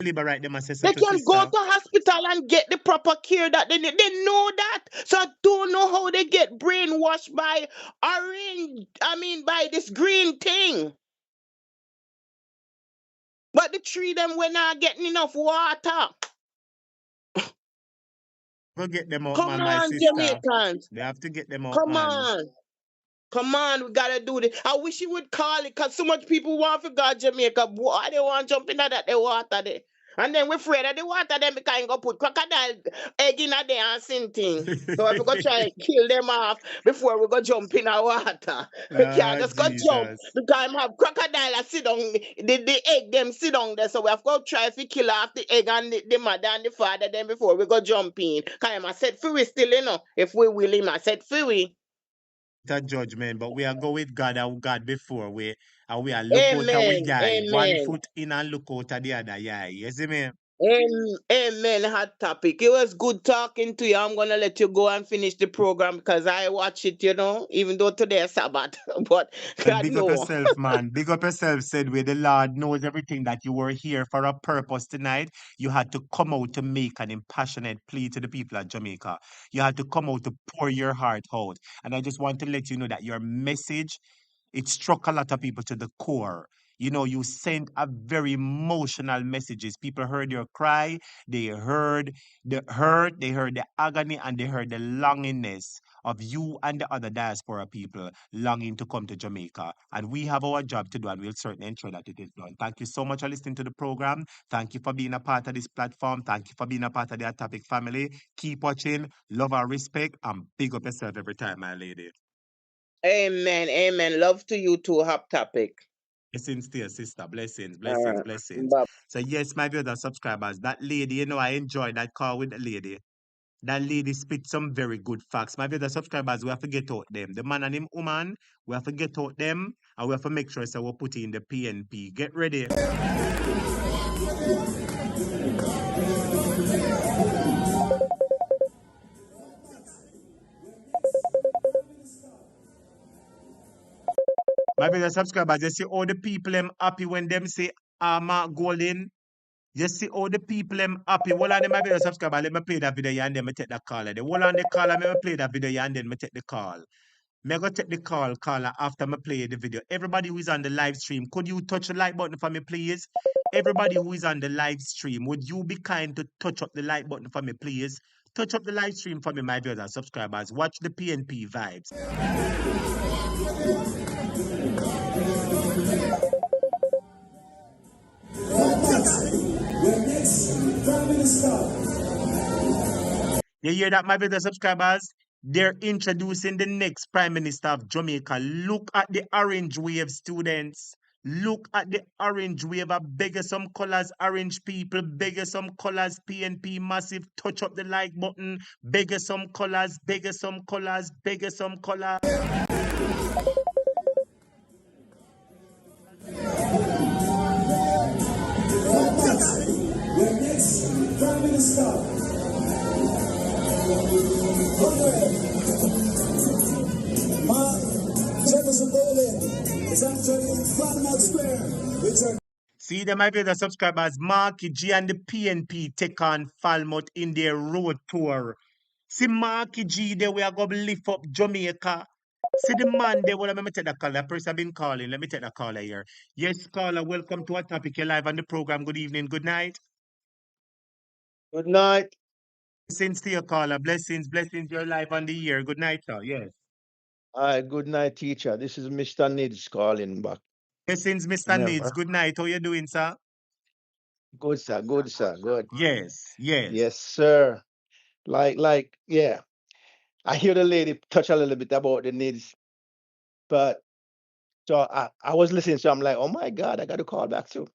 Liberate them, as They to can go sister. to hospital and get the proper care that they need. They know that. So I don't know how they get brainwashed by by this green thing. But the tree them we're not getting enough water. Go get them out, Come man, my on, sister. Jamaicans. They have to get them out, Come man. on. Come on, we gotta do this. I wish you would call it because so much people want to go to Jamaica. Boy, they want to jump in that the water there. And then we're afraid of the water, then we can't go put crocodile egg in there and sing thing. So if we go try and kill them off before we go jump in the water. We can't Ah, just go jump Jesus. because I have crocodile that sit down, the egg them sit down there. So we have to go try to kill off the egg and the mother and the father then before we go jump in. Because I said free still, if we will him, I said free. A judgment, but we are go with God and God before we and we are look out our Amen. guy. One Amen. foot in and look out at the other. Yeah, you see me? Amen. Hot topic. It was good talking to you. I'm gonna let you go and finish the program because I watch it, even though today is Sabbath. But And God big up know. yourself, man. Big up yourself, said where the Lord knows everything that you were here for a purpose tonight. You had to come out to make an impassionate plea to the people of Jamaica. You had to come out to pour your heart out. And I just want to let you know that your message, it struck a lot of people to the core. You know, you sent a very emotional messages. People heard your cry, they heard the hurt, they heard the agony, and they heard the longingness of you and the other diaspora people longing to come to Jamaica. And we have our job to do, and we'll certainly ensure that it is done. Thank you so much for listening to the program. Thank you for being a part of this platform. Thank you for being a part of the Topic family. Keep watching, love and respect, and big up yourself every time, my lady. Amen. Amen. Love to you too, Hot Topic. Blessings to your sister. Blessings, All blessings, right. blessings. Bye. So yes, my brother subscribers, that lady, you know, I enjoyed that call with the lady. That lady spit some very good facts. My brother subscribers, we have to get out them. The man and him woman, we have to get out them, and we have to make sure so we put in the PNP. Get ready. My brother subscribers, you see all the people them happy when them say Mark Golden. You see all the people them happy. All of them my brother subscriber, let me play that video and then me take that call. The whole on the call and me play that video and then me take the call. Me go take the call, caller, after me play the video. Everybody who is on the live stream, could you touch the like button for me, please? Everybody who is on the live stream, would you be kind to touch up the like button for me, please? Touch up the live stream for me, my brothers, subscribers. Watch the PNP vibes. You hear that, my brother subscribers? They're introducing the next Prime Minister of Jamaica. Look at the orange wave, students. Look at the orange wave. I beg you some colors, orange people. Beg you some colors, PNP massive. Touch up the like button. Beg you some colors, beg you some colors, beg you some colors. Your next Prime Minister. See them, my brother subscribers. Marky G and the PNP take on Falmouth in their road tour. See Marky G, they will go lift up Jamaica. See the man, they will let me take the call. That person been calling. Let me take the caller here. Yes, caller, welcome to our topic. You're live on the program. Good evening, good night. Good night. Blessings to your caller. Blessings, blessings. You're live on the air. Good night, sir. Yes. Hi, good night, teacher. This is Mr. Nids calling back. Blessings, Mr. Needs. Remember? Good night. How you doing, sir? Good, sir. Good, sir. Good. Yes, yes. Yes, sir. Yeah. I hear the lady touch a little bit about the needs, but so I was listening, so I'm like, oh my God, I got to call back too.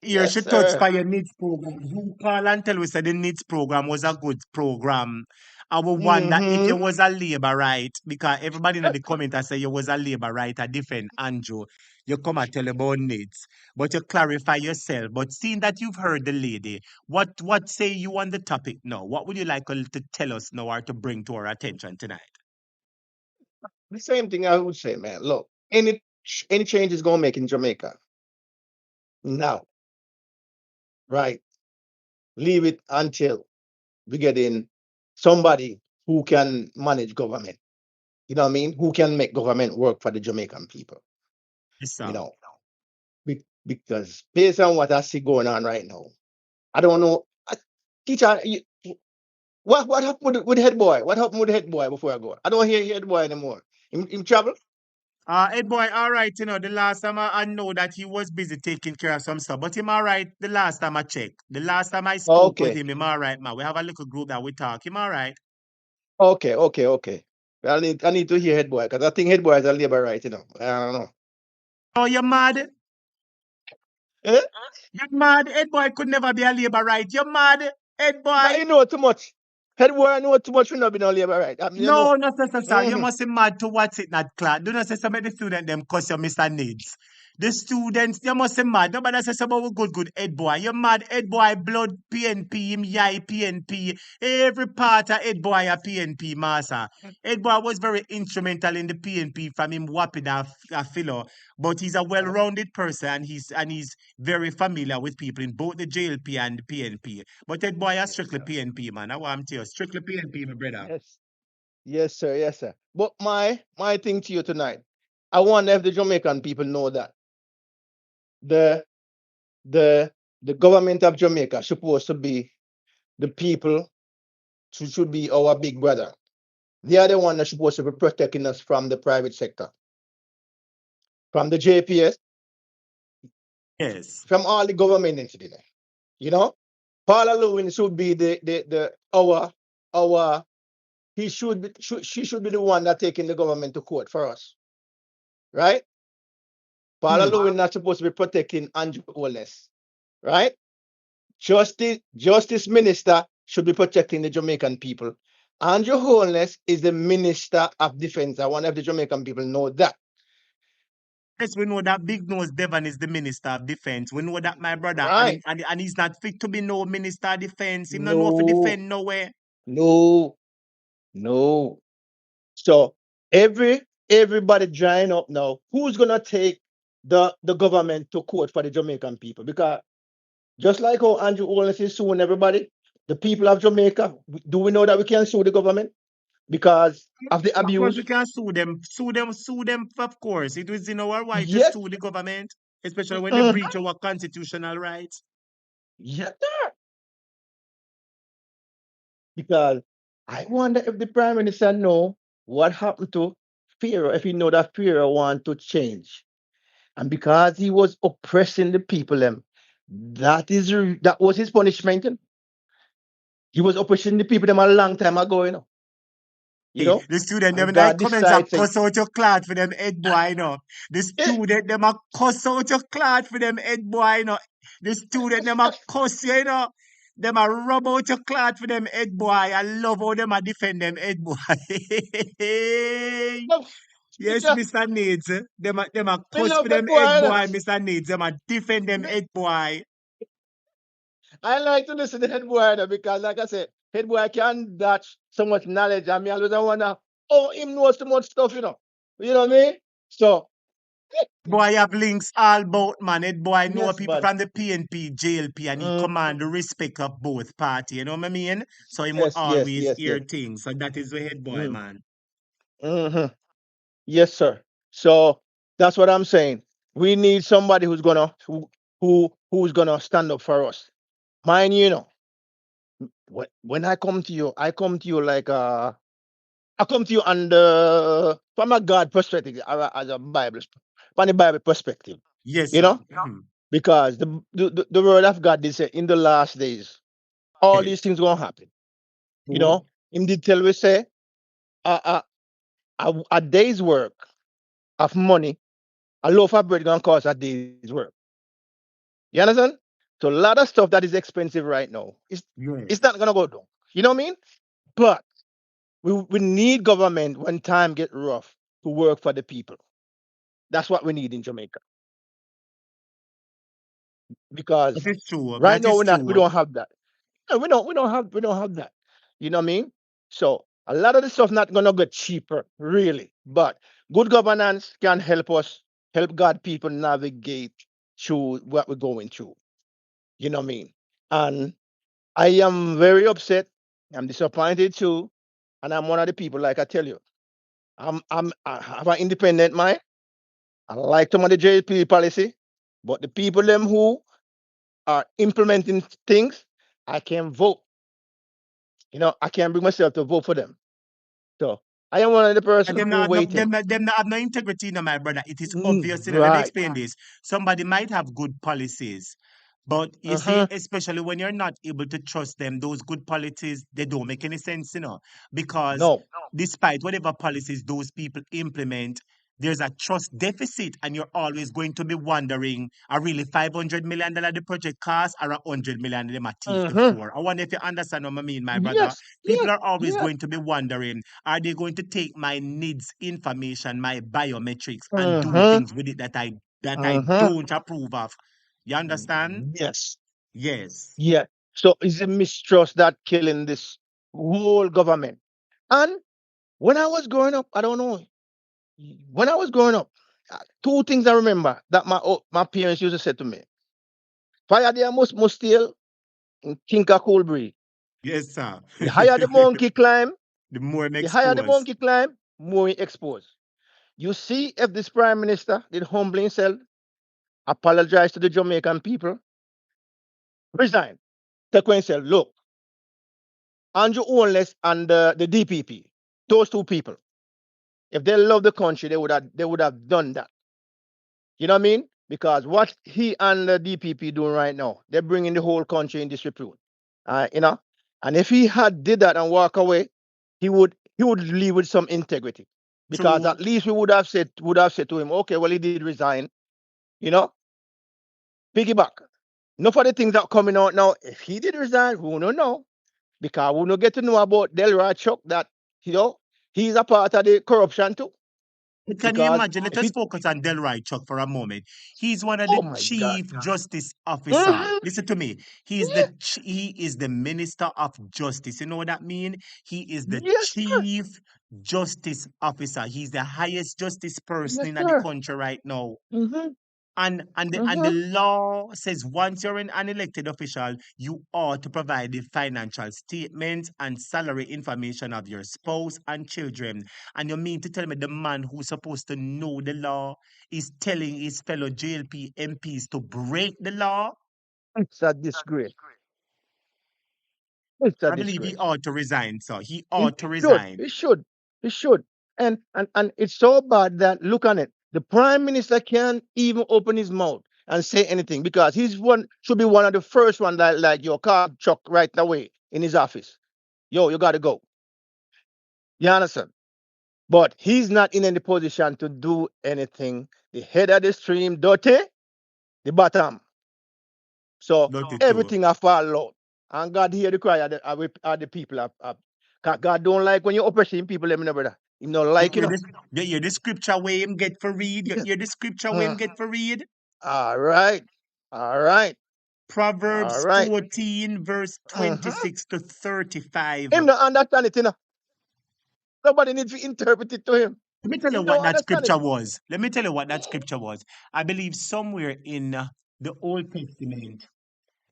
You Yes, should touch sir. for your needs program. You call and tell us that the needs program was a good program. I would wonder if you was a labor right, because everybody in the comment I say you was a labor right, a different Andrew. You come and tell about needs, but you clarify yourself. But seeing that you've heard the lady, what say you on the topic now? What would you like her to tell us now or to bring to our attention tonight? The same thing I would say, man. Look, any change is gonna make in Jamaica. Now, right? Leave it until we get in somebody who can manage government. You know what I mean? Who can make government work for the Jamaican people? Yes, sir. You know, because based on what I see going on right now, I don't know. Teacher, what happened with the head boy? What happened with the head boy before I go? I don't hear head boy anymore. In trouble? Ed boy, all right, you know, the last time I know that he was busy taking care of some stuff, but him all right the last time I checked. The last time I spoke with Okay, him all right, man. We have a little group that we talk. Him all right. okay. I need to hear head boy because I think head boy is a labor right, you know. I don't know. Oh, you're mad? Eh? You're mad? Ed boy could never be a labor right. You're mad? Ed But boy? you know too much. Head boy, I know too much. We not be no labor right. I mean, you No, know. no, sir. You must be mad to what's it not, Clarke. Do not say some of the student them cause you Mr. Needs. The students, you must be mad. Nobody says about good Ed boy. You're mad, Ed boy, blood PNP, him yai PNP. Every part of Ed boy a PNP, master. Ed boy was very instrumental in the PNP from him whopping a filler. But he's a well-rounded person and he's very familiar with people in both the JLP and the PNP. But Ed boy is strictly PNP, man. I want to tell you. Strictly PNP, my brother. Yes, sir. Yes, sir. But my thing to you tonight, I wonder if the Jamaican people know that the the government of Jamaica supposed to be the people should be our big brother. They are the one that's supposed to be protecting us from the private sector, from the JPS, Yes. from all the government entities. You know, Paula Lewin should be the our she should be the one that taking the government to court for us, right? Paula Hmm. Lewin not supposed to be protecting Andrew Holness, right? Justice Minister should be protecting the Jamaican people. Andrew Holness is the Minister of Defense. I want every Jamaican people know that. Yes, we know that Big Nose Devon is the Minister of Defense. We know that, my brother, Right. and he's not fit to be no Minister of Defense. He don't know if he No, defend nowhere. no, no. So everybody drying up now. Who's gonna take the government to court for the Jamaican people? Because just like how Andrew Holness is suing everybody, the people of Jamaica, do we know that we can sue the government because of the Of course, we abuse? can sue them, of course. It is in our right to Yes. sue the government, especially when they Mhm. breach our constitutional rights. Yes, sir. Because I wonder if the Prime Minister know what happened to Pharaoh, if he know that Pharaoh want to change. And because he was oppressing the people, that was his punishment. He was oppressing the people them a long time ago, Hey, the student them and in the God comments are decides, say, cuss out your clot for them head boy, The student them a cuss out your clot for them head boy, The student them a cuss you, Them a rub out your clot for them head boy. I love how them a defend them head boy. Yes, teacher, Mr. Needs. Them a me cuss love for that them boy. head boy, Mr. Needs. Them a defend them head boy. I like to listen to head boy because, like I said, head boy can dash so much knowledge. I mean, I always wonder, oh, him knows so much stuff, You know what I mean? So, Boy have links all about, man. It boy know yes, people bud. from the PNP, JLP, and he command the respect of both party. You know what I mean? So he will Yes, yes, always yes, hear yes. things. So that is the head boy, Mm. man. hmm Yes, sir. So that's what I'm saying. We need somebody who's gonna stand up for us. Mind you, when I come to you like I come to you under from a God perspective, as a Bible, from the Bible perspective, Yes, you sir. know, because the word of God did say in the last days, all Yes. these things gonna happen. You True. know, in detail we say a day's work of money, a loaf of bread gonna cost a day's work. You understand? So a lot of stuff that is expensive right now, it's Yes. not gonna go down. You know what I mean? But we need government when time get rough to work for the people. That's what we need in Jamaica. That Because is true. right That now is we true. don't have that. No, we don't have that. You know what I mean? So a lot of the stuff not gonna get cheaper, really. But good governance can help us help God people navigate through what we're going through. You know what I mean? And I am very upset. I'm disappointed too. And I'm one of the people, like I tell you, I have an independent mind. I like some of the JLP policy, but the people them who are implementing things, I can vote. I can't bring myself to vote for them. So I am one of the And person them who not have no, waiting. them not have no integrity, my brother. It is obvious. Let me Right. explain this. Somebody might have good policies, but you see, Uh-huh. especially when you're not able to trust them, those good policies, they don't make any sense, because No. despite whatever policies those people implement, there's a trust deficit, and you're always going to be wondering, are really $500 million the project cost, or $100 million them a thief the Uh-huh. for? I wonder if you understand what I mean, my brother. Yes. People Yes. are always Yes. going to be wondering, are they going to take my needs information, my biometrics, and do Uh-huh. things with it that I Uh-huh. don't approve of? You understand? Yes. Yes. Yeah. So it's a mistrust that killing this whole government. And when I was growing up, I don't know. When I was growing up, two things I remember that my parents used to say to me: "Fire there must steal and think a cool breed. Yes, sir. The higher the monkey climb, The more I'm the higher the exposed. monkey climb, more he exposed." You see, if this prime minister did humble himself, apologize to the Jamaican people, resign, take himself, look, Andrew Holness and the DPP, those two people, if they love the country, they would have done that. You know what I mean? Because what he and the DPP doing right now, they're bringing the whole country in disrepute. You know, and if he had did that and walk away, he would leave with some integrity. Because True. at least we would have said to him, okay, well he did resign. You know, piggyback. No for the things that coming out now. If he did resign, we don't know. Because we don't get to know about Delroy Chuck that, you know, he's a part of the corruption too. But can you Because imagine? Let if us he, focus on Delroy Chuck for a moment. He's one of oh the my God. chief justice officer. Mhm. Listen to me. He is the minister of justice. You know what that means? He is the Yes, sir. chief justice officer. He's the highest justice person Yes, in the sir. country right now. Mm-hmm. And the Mm-hmm. law says once you're an elected official, you ought to provide the financial statements and salary information of your spouse and children. And you mean to tell me the man who's supposed to know the law is telling his fellow JLP MPs to break the law? It's a disgrace. It's a I believe he disgrace. ought to resign, sir. He It ought to should. resign. It should. It should. And it's so bad that look on it. The prime minister can't even open his mouth and say anything because he's one should be one of the first one that like your car truck right away in his office. Yo, you gotta go. You understand? But he's not in any position to do anything. The head of the stream, dirty, the bottom. So Not it too. everything I fall out. And God hear the cry of the people. 'Cause God don't like when you oppressing people, let me know, brother. He don't You like, you hear know. this? You hear the scripture where him get for read? You Yeah. hear the scripture where him Mm. get for read? All right. All right. All Proverbs right. 14, verse Mm-hmm. 26 to 35. Him don't understand it, you know. Nobody needs to interpret it to him. Let me tell you Him what don't that understand it. scripture was. Let me tell you what that scripture was. I believe somewhere in the Old Testament,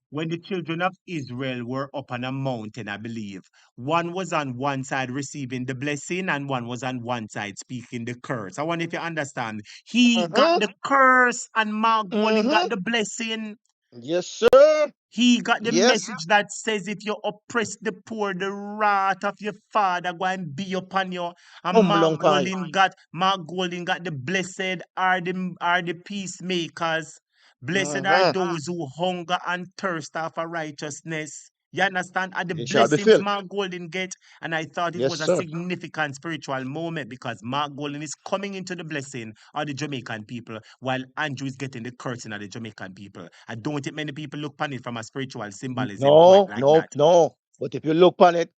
when the children of Israel were up on a mountain, I believe, one was on one side receiving the blessing and one was on one side speaking the curse. I wonder if you understand. He got Mm-hmm. the curse and Mark Golding got Mm-hmm. the blessing. Yes, sir. He got the Yes. message that says if you oppress the poor, the wrath of your father go and be upon you. And Humble on you. Mark Golding got the blessed are the peacemakers. Blessed are Mm-hmm. those who hunger and thirst after righteousness. You understand? And the They shall be blessings filled. Mark Golden get. And I thought it Yes, was a sir. significant spiritual moment because Mark Golden is coming into the blessing of the Jamaican people while Andrew is getting the cursing of the Jamaican people. I don't think many people look upon it from a spiritual symbolism point No, like no, that. no. But if you look on it,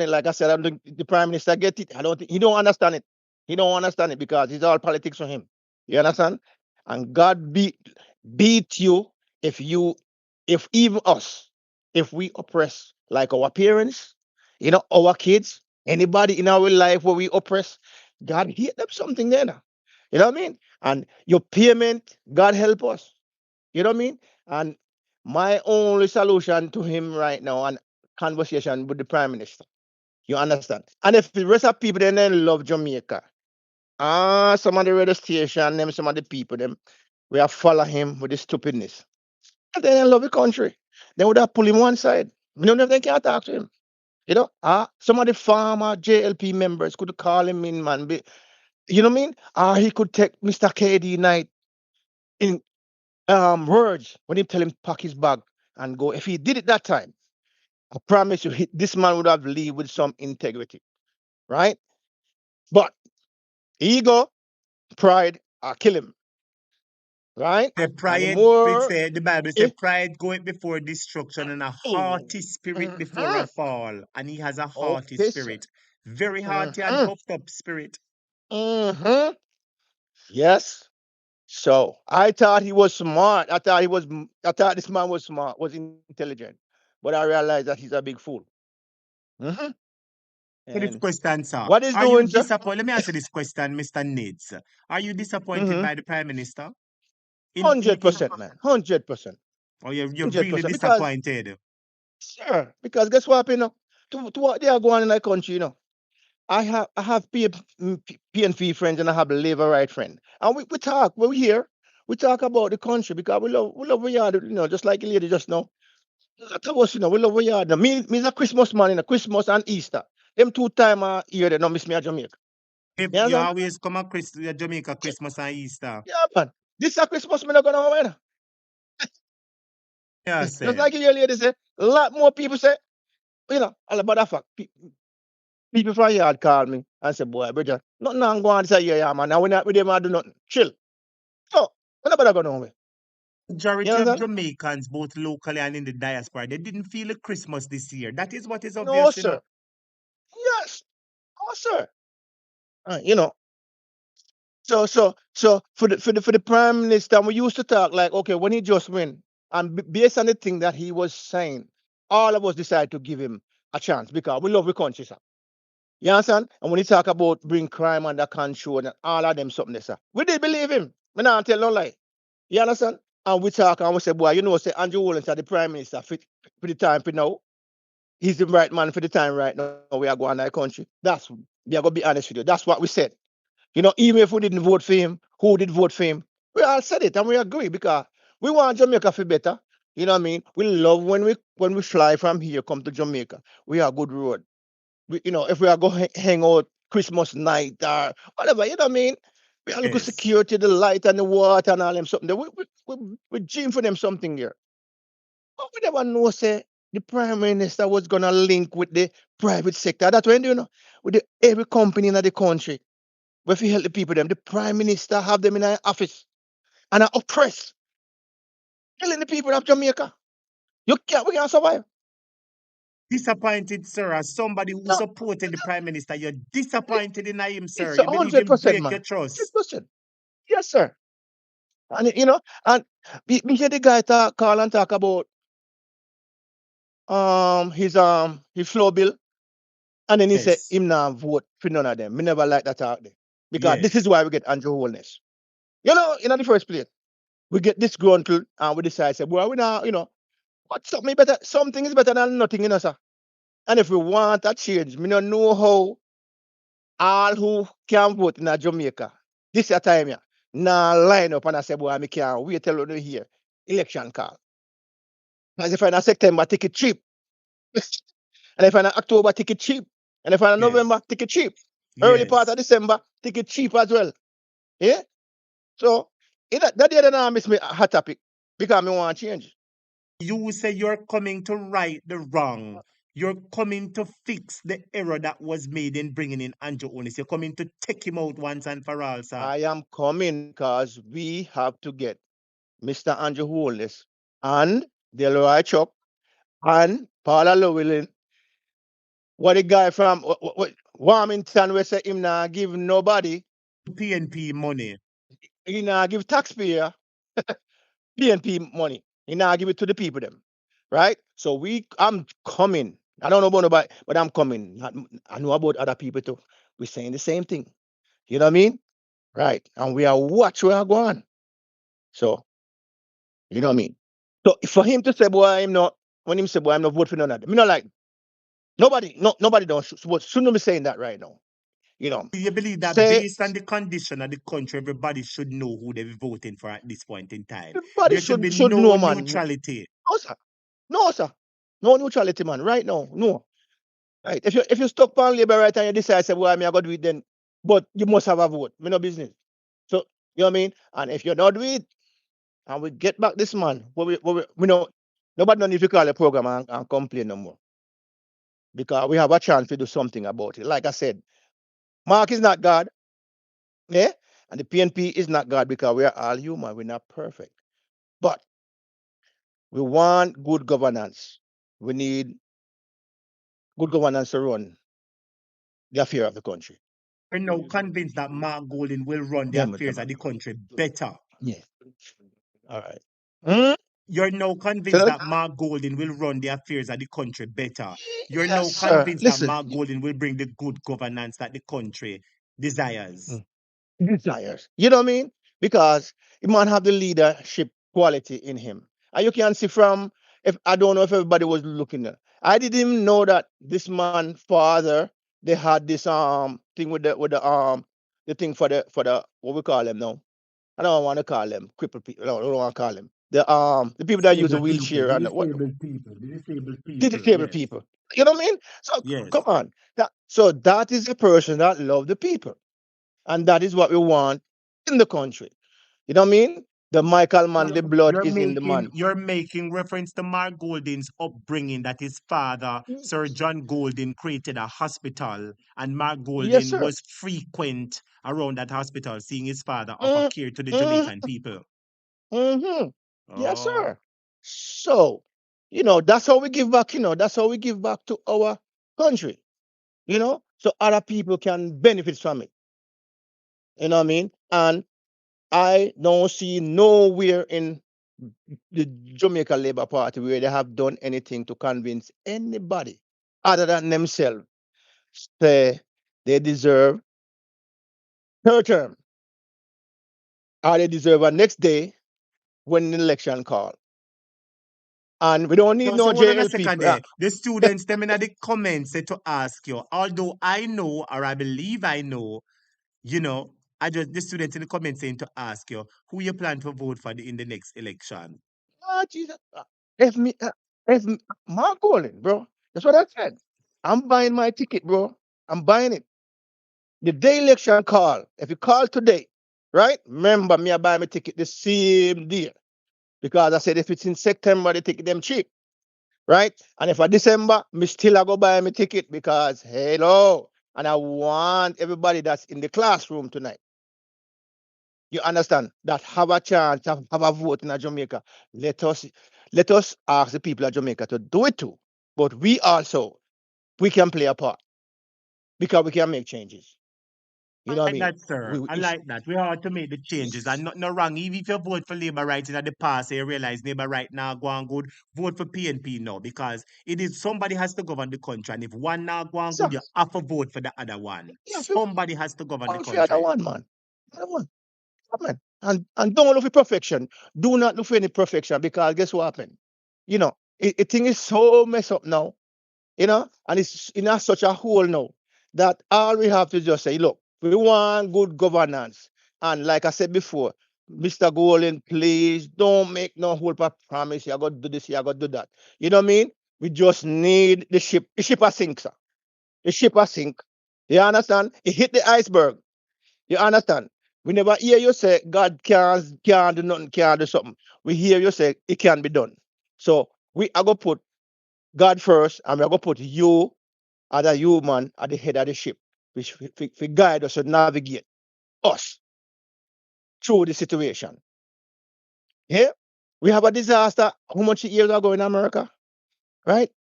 like I said, I don't think the prime minister get it. I don't think he don't understand it. He don't understand it because it's all politics for him. You understand? And God beat you if you if even us, if we oppress like our parents, you know, our kids, anybody in our life where we oppress, God hit them something there now. You know what I mean? And your payment, God help us. You know what I mean? And my only solution to him right now and conversation with the prime minister. You understand? And if the rest of people then love Jamaica, some of the radio station, them, some of the people, them, we have follow him with the stupidness. And then they love the country. They would have pull him one side. You know, they can't talk to him. You know, some of the former JLP members could call him in, man. You know what I mean? He could take Mr. KD Knight in words when he tell him pack his bag and go. If he did it that time, I promise you, this man would have lived with some integrity, right? But ego, pride, kill him, right? The And the pride, more, the Bible eh, says, pride goeth before destruction and a oh, haughty spirit before a mhm, fall. And he has a haughty okay, sir. spirit. Very haughty and Mm-hmm, puffed up spirit. mm-hmm, yes. So I thought he was smart. I thought this man was smart, was intelligent, but I realized that he's a big fool. Hmm. So this And question, sir. what he's Are you doing, sir? disappointed? Let me answer this question, Mr. Nids. Are you disappointed Mm-hmm. by the Prime Minister? In 100%, man. 100%. or you're really 100%. Because, disappointed? sir, because guess what, you know, to what they are going in the country, you know. I have PNP friends and I have a Labour right friend. And we talk, we're here. We talk about the country because we love we are, you know, just like the lady just now. Lot of us, we love we yard. Me is a Christmas man in a Christmas and Easter. Them 2 time a year they don't miss me at Jamaica. If You you understand? always come at Jamaica, Christmas and Easter. Yeah, man. This a Christmas me not gonna home, man. Yeah, Just say. like your lady say, a lot more people say, all about that fact. People from yard call me and say, boy, brother, nothing I'm going to say, yeah, man. Now we not with them, I do nothing. Chill. So, we're not going home. You Majority of understand? Jamaicans, both locally and in the diaspora, they didn't feel the Christmas this year. That is what is No, obvious, sir. Yes. Oh, sir. You know. So for the prime minister, we used to talk like, okay, when he just win, and based on the thing that he was saying, all of us decided to give him a chance because we love the country, sir. You understand? And when he talk about bring crime under control and all of them something, sir, we did believe him. Me not tell no lie. You understand? And we talk and we say, boy, say Andrew Holness are the prime minister for the time for now. He's the right man for the time right now. We are going to the country. We are going to be honest with you. That's what we said. Even if we didn't vote for him, who did vote for him? We all said it and we agree because we want Jamaica to be better. You know what I mean? We love when we fly from here, come to Jamaica. We are good road. If we are going hang out Christmas night or whatever, you know what I mean? We are looking Yes. security, the light and the water and all them something. We dream for them something here. But we never know, say, the prime minister was gonna link with the private sector. That's when with every company in the country. If you help the people, the prime minister have them in an office and oppress, killing the people of Jamaica. We can't survive. Disappointed, sir, as somebody who No, supported the prime minister. You're disappointed in him, sir. it's You believe him 100%, break your man. trust. 100%. Yes, sir. And and me hear the guy call and talk about his floor bill, and then he said Yes. him not vote for none of them. Me never like that talk there. Because Yeah. this is why we get Andrew Holness. In the first place, we get this gruntle and we decide, say, boy, we now, what's something is better than nothing, sir. And if we want a change, me don't know how all who can vote in Jamaica, this your time here, now line up and I say, boy, I can't wait till you hear election call. Because if I in September, ticket cheap. And if I in October, ticket cheap. And if I in Yes. November, ticket cheap. Early part Yes. of December, ticket cheap as well. Yeah? So, that the other now miss me a hot topic because me want to change. You say you're coming to right the wrong. You're coming to fix the error that was made in bringing in Andrew Holness. You're coming to take him out once and for all, sir. I am coming because we have to get Mr. Andrew Holness and Delroy Chuck and Paula Llewellyn. What the guy from Warmington we say him not give nobody, PNP money. he not give taxpayer PNP money. He not give it to the people them. Right? So I'm coming. I don't know about nobody, but I'm coming. I know about other people too. We're saying the same thing. You know what I mean? Right. And we are watch where I go on. So, you know what I mean? So for him to say, boy, I'm not, when him say, boy, I'm not voting for none of them, me not like nobody don't shouldn't be saying that right now. You believe that Say based on the condition of the country, everybody should know who they're voting for at this point in time. everybody There should be should no know, man. neutrality. No, sir. No, sir. No neutrality, man. Right now, no. Right. If you stuck on labor right and you decide, say, well, I mean, I got to do it then, but you must have a vote. Me no business. So you know what I mean? And if you're not do it, and we get back this man, we know nobody don't need to call a program and complain no more. Because we have a chance to do something about it. Like I said, Mark is not God. Yeah? And the PNP is not God because we are all human. We're not perfect. But we want good governance. We need good governance to run the affair of the country. We're now convinced that Mark Golding will run the Yeah, Mr. affairs of Man. the country better. Yeah. All right. Hmm? You're now So convinced that, that Mark Golding will run the affairs of the country better. You're yes, now sir. convinced that Listen. Mark Golding will bring the good governance that the country desires. Desires. You know what I mean? Because the man have the leadership quality in him. And you can see from if I don't know if everybody was looking at. I didn't even know that this man father they had this thing with the thing for the what we call them now. I don't want to call them crippled people. No, I don't want to call them. the people that use a Disabled people, wheelchair the and what disabled people, the disabled the people. disabled Yes, people. You know what I mean? So come yes. on. So that is a person that love the people. And that is what we want in the country. You know what I mean? The Michael man, the blood is in the man. You're making reference to Mark Golding's upbringing that his father, Sir John Golding, created a hospital, and Mark Yes, Golding sir. was frequent around that hospital, seeing his father offer Mm, care to the Jamaican mm, people. mm-hmm. Yes, Oh, sir. So, that's how we give back, that's how we give back to our country, so other people can benefit from it. You know what I mean? And I don't see nowhere in the Jamaica Labour Party where they have done anything to convince anybody other than themselves say they deserve third term or they deserve a next day when the election call. And we don't need so no hold on a JLP. second there. The students, them in the comments said to ask you, although I know or I believe I know, you know, the students in the comments saying to ask you who you plan to vote for in the next election. Jesus. If me, if Mark Golden, bro. That's what I said. I'm buying my ticket, bro. I'm buying it. The day election call, if you call today, right? Remember, me I buy my ticket the same day. Because I said if it's in September, the ticket them cheap, right? And if I December, me still I go buy my ticket because hello. And I want everybody that's in the classroom tonight. You understand that have a chance to have a vote in Jamaica. Let us ask the people of Jamaica to do it too. But we can play a part because we can make changes. You I know what I like mean? that, sir. I like that. We have to make the changes. And not no wrong. Even if you vote for Labour right in the past, you realize Labour right now go on good, vote for PNP now because it is somebody has to govern the country. And if one now go on So good, you have to vote for the other one. yeah, Somebody has to govern the all for other country. one, man. Other one. Amen. And don't look for perfection. Do not look for any perfection because guess what happened? It thing is so messed up now, and it's in such a hole now that all we have to just say, look, we want good governance. And like I said before, Mr. Golden, please don't make no whole promise. You got to do this, you got to do that. You know what I mean? We just need the ship. The ship a sink, sir. The ship a sink. You understand? It hit the iceberg. You understand? We never hear you say God can't do nothing, can't do something. We hear you say it can be done. So we are gonna put God first, and we're gonna put you as a human at the head of the ship, which we guide us and navigate us through the situation. Yeah? We have a disaster how much years ago in America, right?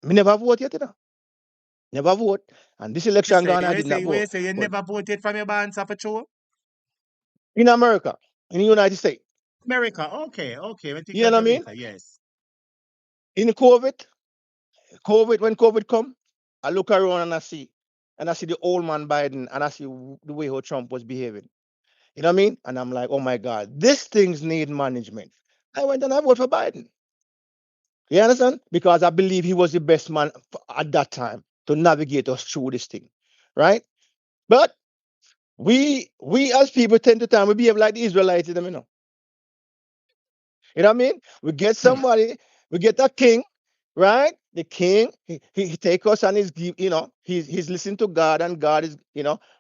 We never vote yet, Never vote. And this You election say, gone, I did not vote. you But never voted from your bands for sure? in America, in the United States, America. Okay. I think you of know what I mean? Jamaica, yes. In COVID, when COVID come, I look around and I see the old man Biden, and I see the way how Trump was behaving. You know what I mean? And I'm like, oh my God, these things need management. I went and I voted for Biden. You understand? Because I believe he was the best man at that time to navigate us through this thing, right? But we as people tend to time we behave like the Israelites, You know what I mean? We get somebody, we get a king, right? The king, he take us and he's listening to God, and God is,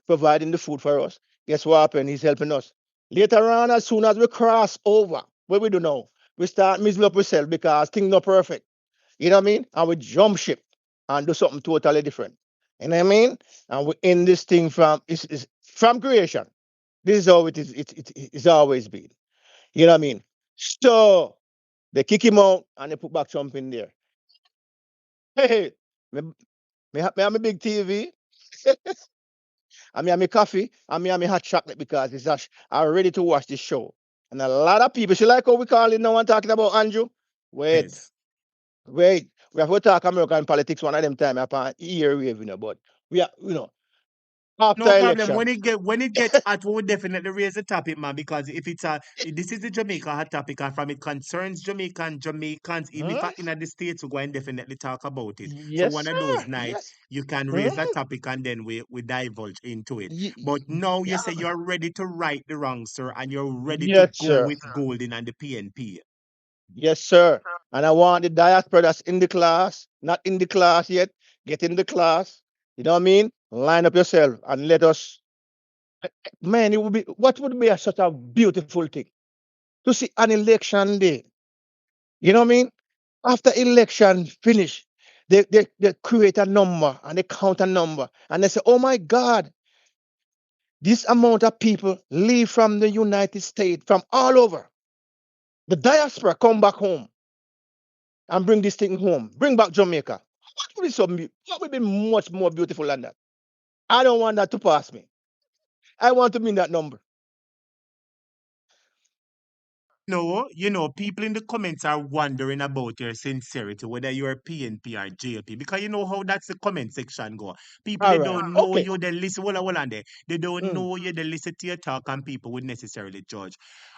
providing the food for us. Guess what happened? He's helping us. Later on, as soon as we cross over, what we do now? We start messing up ourselves because things not perfect. You know what I mean? And we jump ship and do something totally different. You know what I mean? And we end this thing it's from creation. This is how it is. It's always been. You know what I mean? So they kick him out and they put back Trump in there. Hey, me, me have my big TV, and me have my coffee, and me have my hot chocolate because I'm ready to watch this show. And a lot of people, she like how we call it now and talking about Andrew. Wait, Yes. wait. We have to talk American politics one of them time upon earwave, but we are, after No problem. election. When it get hot, we will definitely raise the topic, man. Because if it's this is the Jamaica hot topic, and from it concerns Jamaicans, even if Hmm? in the states, we go and definitely talk about it. So Yes, one of those sir. nights, Yes. you can Hmm? raise that topic, and then we divulge into it. But now you Yeah, say man. you're ready to right the wrong, sir, and you're ready to Yes, go sir. with Golden and the PNP. Yes, sir. And I want the diaspora that's in the class, not in the class yet, get in the class. You know what I mean? Line up yourself and let us. Man, it would be what would be such a beautiful thing to see an election day. You know what I mean? After election finish, they create a number and they count a number and they say, oh my God, this amount of people leave from the United States, from all over. The diaspora come back home and bring this thing home. Bring back Jamaica. What would be much more beautiful than that? I don't want that to pass me. I want to be in that number. No, people in the comments are wondering about your sincerity, whether you're PNP or JLP, because you know how that's the comment section go. People All they right. don't know Okay. you, they listen. Hold on there. They don't Mm. know you, they listen to your talk, and people would necessarily judge.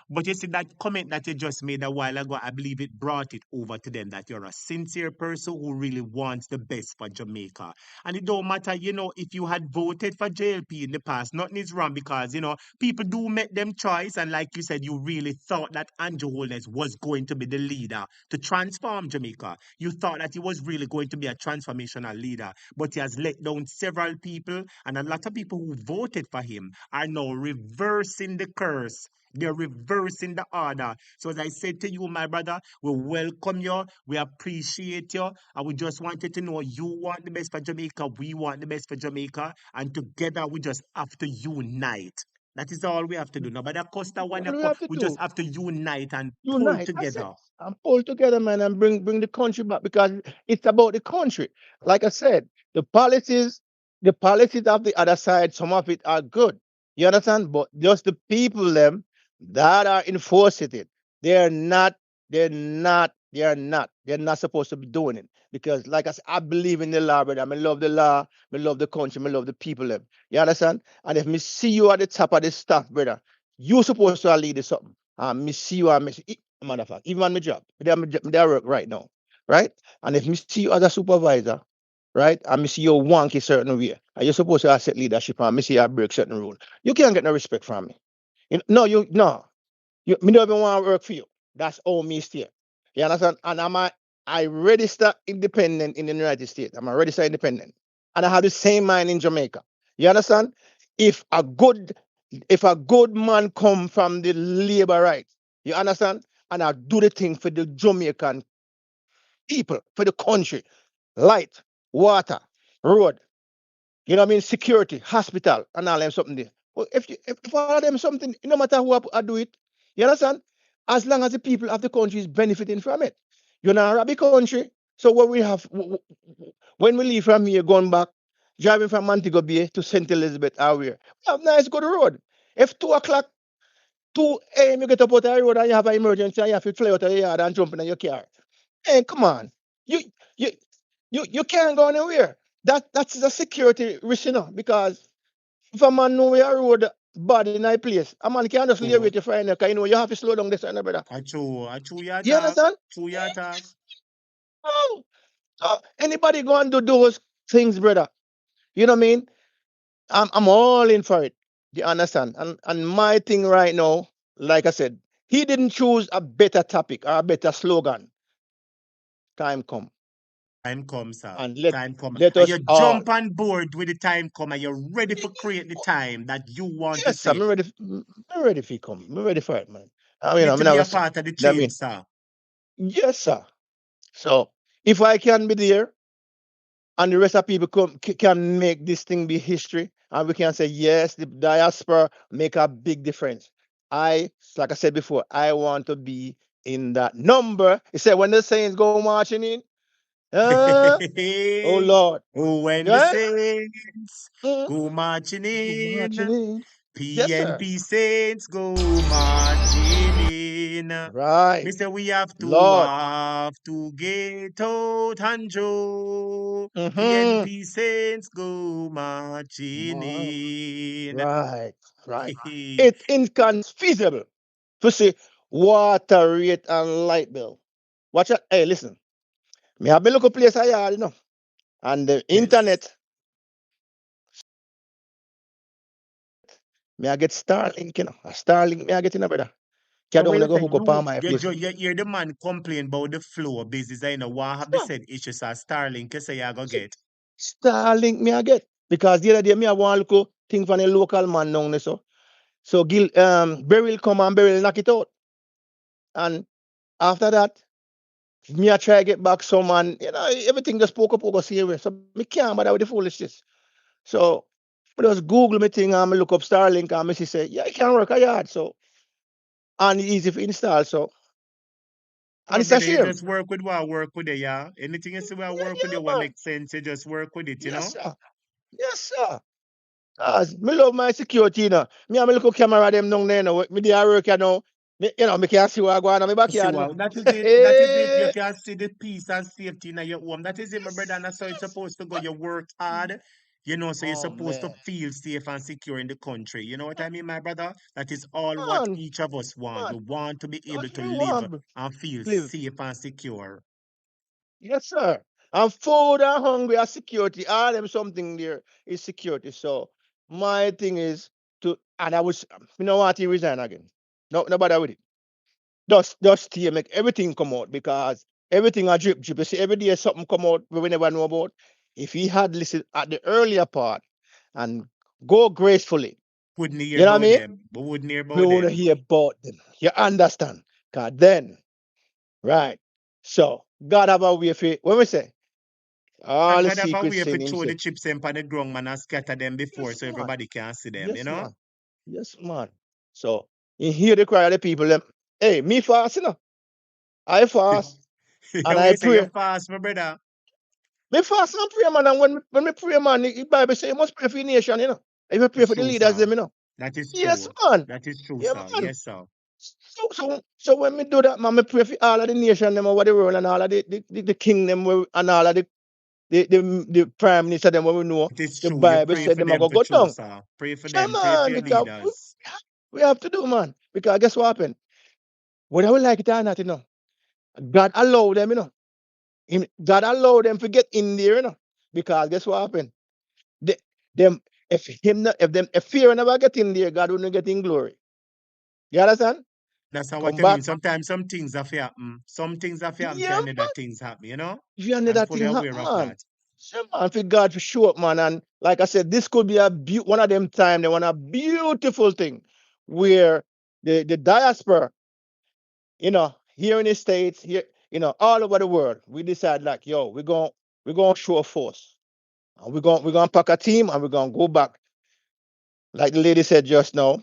But you see that comment that you just made a while ago, I believe it brought it over to them that you're a sincere person who really wants the best for Jamaica. And it don't matter, if you had voted for JLP in the past, nothing is wrong because people do make them choice, and like you said, you really thought that Andrew Holness was going to be the leader to transform Jamaica. You thought that he was really going to be a transformational leader, but he has let down several people, and a lot of people who voted for him are now reversing the curse. They're reversing the order. So as I said to you, my brother, we welcome you. We appreciate you. And we just wanted to know you want the best for Jamaica. We want the best for Jamaica. And together we just have to unite. That is all we have to do. Nobody Costa one, What do we have to we just do? have to unite and pull Unite. That's it. together. And pull together, man, and bring the country back because it's about the country. Like I said, the policies of the other side, some of it are good. You understand? But just the people them that are enforcing it, they're not, they're not supposed to be doing it. Because like I said, I believe in the law, brother. I love the law, I love the country, I love the people them. You understand? And if me see you at the top of the staff, brother, you supposed to lead this something. Me see you and me see, matter of fact, even on my job, me work right now, right? And if me see you as a supervisor, right, and me see you wonky certain way, and you're supposed to accept leadership and me see you break certain rule, you can't get no respect from me. No, me don't even want to work for you. That's all me stay. You understand? And I register independent in the United States. I'm a registered independent. And I have the same mind in Jamaica. You understand? If a good if a good man come from the labor rights, you understand? And I do the thing for the Jamaican people, for the country, light, water, road, you know what I mean? Security, hospital, and all them something there. Well, if all of them something, no matter who I do it, you understand? As long as the people of the country is benefiting from it. You're not a big country. So what we have when we leave from here, going back, driving from Montego Bay to St. Elizabeth, we have nice good road. If 2 o'clock, 2 a.m. you get up out of the road and you have an emergency and you have to fly out of the yard and jump in your car. Hey, come on. You you you can't go anywhere. That's a security risk, because if a man know where a road bad in a place, a man can't just leave Oh, with you for because you have to slow down this and brother. I chew your You talk. understand? Chew your talk. Oh, anybody going to do those things, brother? You know what I mean? I'm all in for it. You understand? And my thing right now, like I said, he didn't choose a better topic or a better slogan. Time come. Time comes, sir. And Time come. let And us you all. jump on board with the time come and you're ready for create the time that you want to Yes, sir. see. I'm ready for it come. I'm ready for it, man. Ready I'm to be not a gonna, part of the I change, mean, sir. yes, sir. So if I can be there and the rest of people can make this thing be history and we can say, yes, the diaspora make a big difference. Like I said before, I want to be in that number. He said, when the saints go marching in, uh, oh Lord, Oh, when the yeah, saints mm, go marching go marching in, in. Yes, sir. PNP saints go marching in. Right. Me say we Lord. have to get out and Joe. Mm-hmm. PNP saints go marching in. Right, right. It's inconceivable to see water rate and light bill. Watch out. Hey, listen. Me have a local place I had, and the Yes. internet. Me I get Starlink, A Starlink me I get brother. Cat So what down you go say? hook up on my You, place. you hear the man complain about the flow business. I know what have the said issues are Starlink. You say you go get. Starlink me I get. Because the other day me I want to look thing from a local man down there so. So Beryl come and Beryl knock it out. And after that, me I try to get back some and everything just poke up over serious. So me can't bother with the foolishness. So I just Google me thing and me look up Starlink and me see say, yeah, it can work a yard. So and easy to install. So and Oh, it's a brother, you shame. just work with what work with it, yeah. Anything you see what work with it, what Man. makes sense, you just work with it, you Yes, know. sir. Yes, sir. Cause me love my security, you know. Me and me look camera them down there, you know. Me there work, you know. Me can see what go on in my See backyard, you know. what that is it. That is it. You Hey, can see the peace and safety in your home. That is it, my brother. And that's how it's supposed to go. You work hard, you know, so you're oh supposed to man, feel safe and secure in the country. You know what I mean, my brother? That is all what man, each of us want. We man. want to be able That's to me live want and feel live. safe and secure. Yes, sir. And food and hungry and security. All them something there is security. So my thing is to and I was you know what he resign again. No bother with it. Just stay make everything come out because everything a drip. You see every day something come out we never know about. If he had listened at the earlier part and go gracefully, Wouldn't hear you know what I about mean? them. But wouldn't hear We about want to them. hear about them. You understand? Cause then, right. So God have a way for when we say all And the God have a secret way sin to him throw say. the chips in on the ground, man, and scatter them before Yes, so man. everybody can see them, you Yes, know? man. Yes, man. So you hear the cry of the people, them, hey, me fast, you know. I fast and Yeah, I we say you pray. fast, my brother. Me fast and pray, man. And when me pray, man, the Bible say you must pray for your nation, you know. If you pray It's for the true, leaders, sir. them, you know. That is Yes, true. man. That is true, Yeah, sir. man. Yes, sir. So when me do that, man, me pray for all of the nation, them over the world and all of the kingdom and all of the prime minister, them what we know. It is The true. You Bible pray said for them are them going for to go true, down. sir. Pray for Yeah, them. Pray for man, your because leaders. we have to do, man. Because guess what happened? Whether we like it or not, you know, God allowed them, you know. God allowed them to get in there, you know. Because guess what happened? They, them if fear never get in there, God wouldn't get in glory. You understand? That's how what Come I mean. back. Sometimes some things have to happen. Some things have to happen for Yeah, another things happen, you know? if you need I'm that fully thing happen, aware of man. that. Yeah, man, for God for show up, man. And like I said, this could be one of them time, they want a beautiful thing where the diaspora, you know, here in the States, here, you know, all over the world, we decide like, yo, we're gonna show a force. And we're gonna pack a team and we're gonna go back. Like the lady said just now,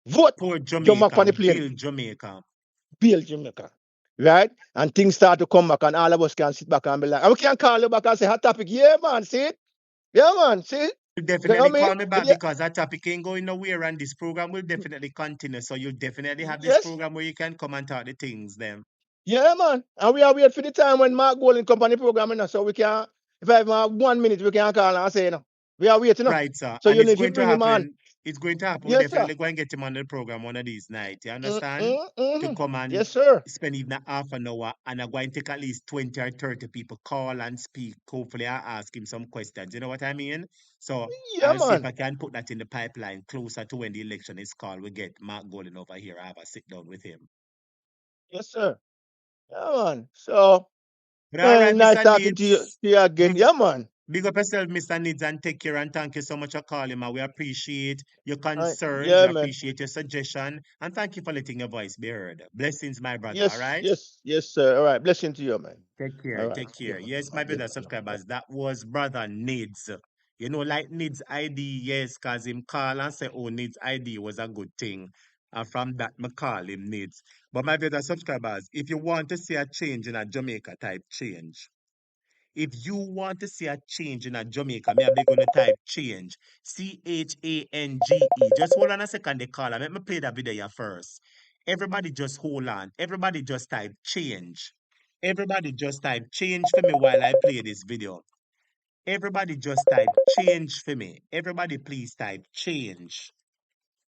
vote, Poor jump back on Jamaica, the plane, build Jamaica. build Jamaica. Right? And things start to come back and all of us can sit back and be like, and we can call you back and say hot topic. Yeah, man, see it? Yeah, man, see it? You You know what definitely I mean? call me back because that topic ain't going nowhere and this program will definitely continue. So you'll definitely have this Yes. program where you can come and talk the things them. Yeah, man. And we are wait for the time when Mark Golden company program, you know, so we can, if I have 1 minute, we can call and say, you know, we are waiting, you know. Right, sir. So And you it's need to going to bring him on. happen. It's going to happen. We're Yes, sir. definitely going to get him on the program one of these nights. You understand? To come and Yes, sir. spend even half an hour and I'm going to take at least 20 or 30 people call and speak. Hopefully I ask him some questions. You know what I mean? So Yeah, I'll see if man. I can put that in the pipeline closer to when the election is called. We get Mark Golden over here. I have a sit down with him. Yes, sir. Yeah, man. So, But all right, nice Mr. talking Needs. to you again. Big, Yeah, man. big up yourself, Mr. Needs, and take care. And thank you so much for calling, man. We appreciate your concerns. We Yeah, man. appreciate your suggestion. And thank you for letting your voice be heard. Blessings, my brother. All Yes, right? yes, yes, sir. All right. Blessing to you, man. Take All care. right. Take Yeah, care. man. Yes, my Yeah, brother man. Yeah. subscribers. That was brother Needs. You know, like Needs ID, yes, cause him call and say, oh, Needs ID was a good thing. And from that, me call him Needs. But my brother subscribers, if you want to see a change in a Jamaica type change, if you want to see a change in a Jamaica, me be gonna type change. CHANGE. Just hold on a second, they call. Let me play that video here first. Everybody just hold on. Everybody just type change. Everybody just type change for me while I play this video. Everybody just type change for me. Everybody please type change.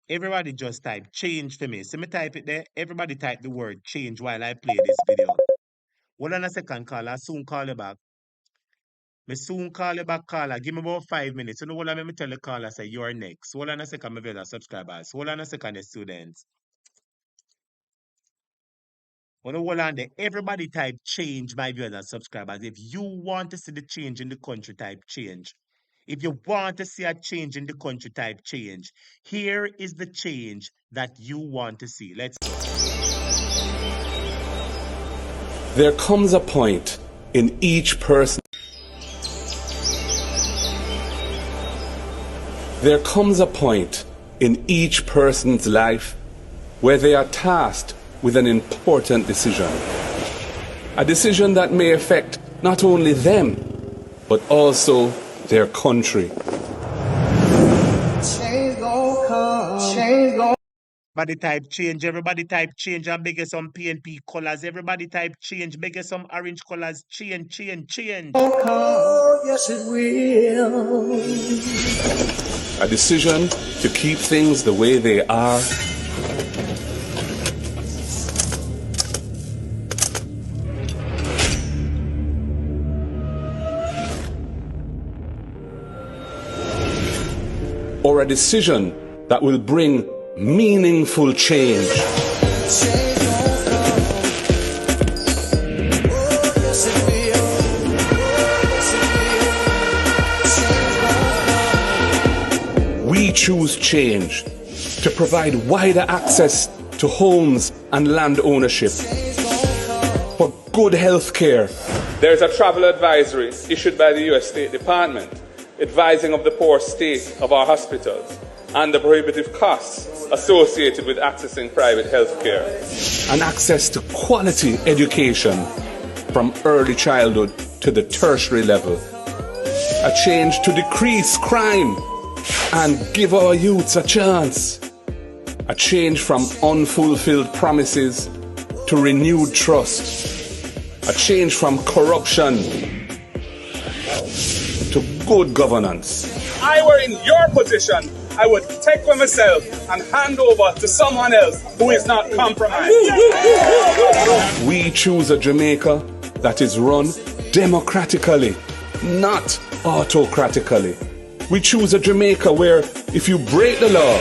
Everybody just type change for me. See me type it there. Everybody type the word change while I play this video. Hold on a second, call. I'll soon call you back. Me soon call you back, caller. Give me about 5 minutes. You know what I mean? Me tell the caller, say, you're next. Hold on a second, my brother subscribers. Hold on a second, the students. On hold on there. Everybody type change, my viewers and subscribers. If you want to see the change in the country, type change. If you want to see a change in the country, type change. Here is the change that you want to see. Let's go. There comes a point in each person. There comes a point in each person's life where they are tasked with an important decision. A decision that may affect not only them, but also their country. Change gon' come. Change gon' Everybody type change. Everybody type change and bigger some PNP colors. Everybody type change. Bigger some orange colors. Change, change, change. come. Yes, it will. A decision to keep things the way they are. Or a decision that will bring meaningful change. We choose change to provide wider access to homes and land ownership, for good health care. There's a travel advisory issued by the U.S. State Department advising of the poor state of our hospitals and the prohibitive costs associated with accessing private health care. And access to quality education from early childhood to the tertiary level. A change to decrease crime and give our youths a chance. A change from unfulfilled promises to renewed trust. A change from corruption to good governance. If I were in your position, I would take for myself and hand over to someone else who is not compromised. We choose a Jamaica that is run democratically, not autocratically. We choose a Jamaica where if you break the law,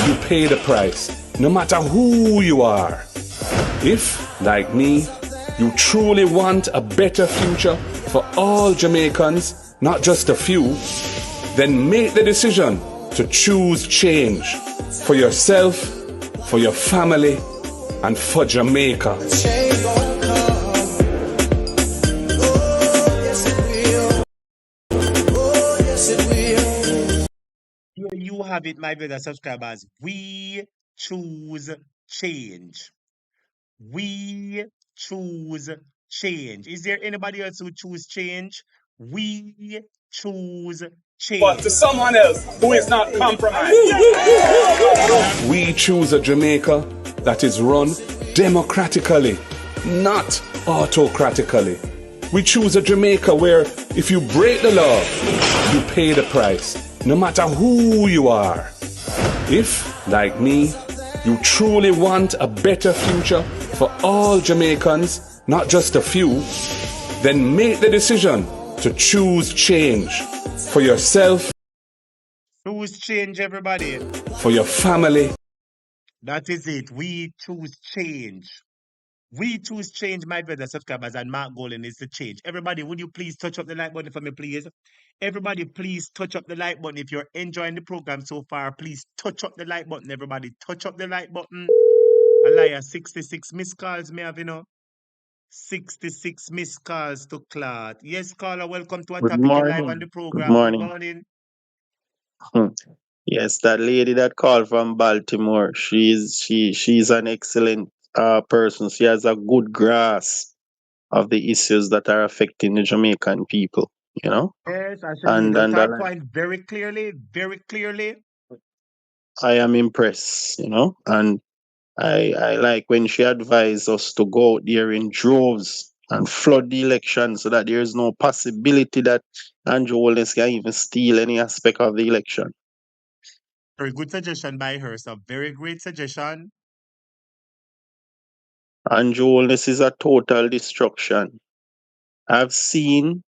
you pay the price, no matter who you are. If, like me, you truly want a better future for all Jamaicans, not just a few, then make the decision to choose change for yourself, for your family, and for Jamaica. Here you have it, my brother subscribers. We choose change. We choose change. Is there anybody else who choose change? We choose change. But to someone else who is not compromised. We choose a Jamaica that is run democratically, not autocratically. We choose a Jamaica where if you break the law, you pay the price, no matter who you are. If, like me, you truly want a better future for all Jamaicans, not just a few, then make the decision to choose change for yourself, Choose change, everybody. for your family. That is it. We choose change. We choose change, my brother subscribers, and Mark Golden is the change. Everybody, would you please touch up the like button for me, please? Everybody, please touch up the like button. If you're enjoying the program so far, please touch up the like button. Everybody, touch up the like button. A liar, 66 missed calls, may have, 66 missed calls to Clarke. Yes, caller, welcome to a Good topic in live on morning. the Good program. Good morning. morning. Yes, that lady that called from Baltimore, she's an excellent person. She has a good grasp of the issues that are affecting the Jamaican people, Yes, I should And laid and out I, her point very clearly, very clearly. I am impressed, and I like when she advised us to go out there in droves and flood the election so that there is no possibility that Andrew Holness can even steal any aspect of the election. Very good suggestion by her. So very great suggestion. Andrew Holness is a total destruction. I've seen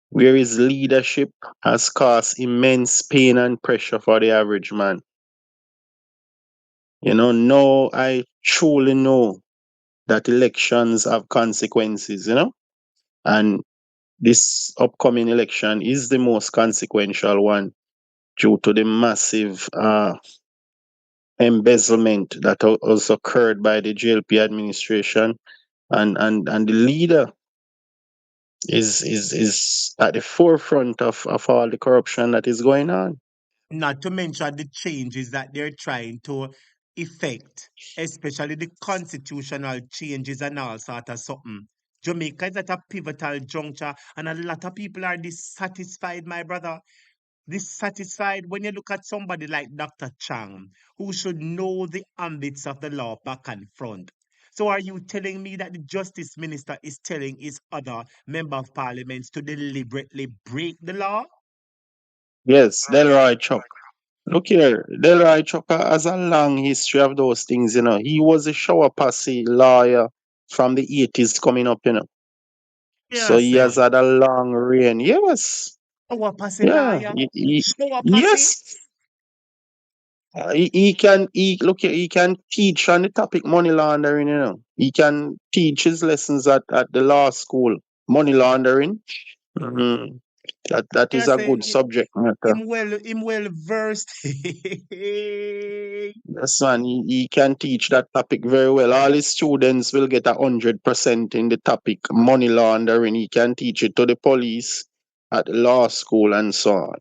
where his leadership has caused immense pain and pressure for the average man. Now I truly know that elections have consequences, and this upcoming election is the most consequential one due to the massive embezzlement that also occurred by the JLP administration, and the leader is at the forefront of all the corruption that is going on. Not to mention the changes that they're trying to effect, especially the constitutional changes and all sort of something. Jamaica is at a pivotal juncture, and a lot of people are dissatisfied, my brother. Dissatisfied when you look at somebody like Dr. Chang, who should know the ambits of the law back and front. So are you telling me that the justice minister is telling his other member of parliaments to deliberately break the law? Yes, Delroy Chuck. Look here, Delroy Chuck has a long history of those things, He was a shower passy lawyer from the 80s coming up, So Yeah, he has say. had a long reign. Yes. Shower passy Yeah. liar. Shower passy. Yes. He can look here, he can teach on the topic money laundering, He can teach his lessons at the law school. Money laundering. Mhm. That Yeah, is a say good subject matter. him well versed. Yes, man, he can teach that topic very well. All his students will get 100% in the topic money laundering. He can teach it to the police at the law school and so on.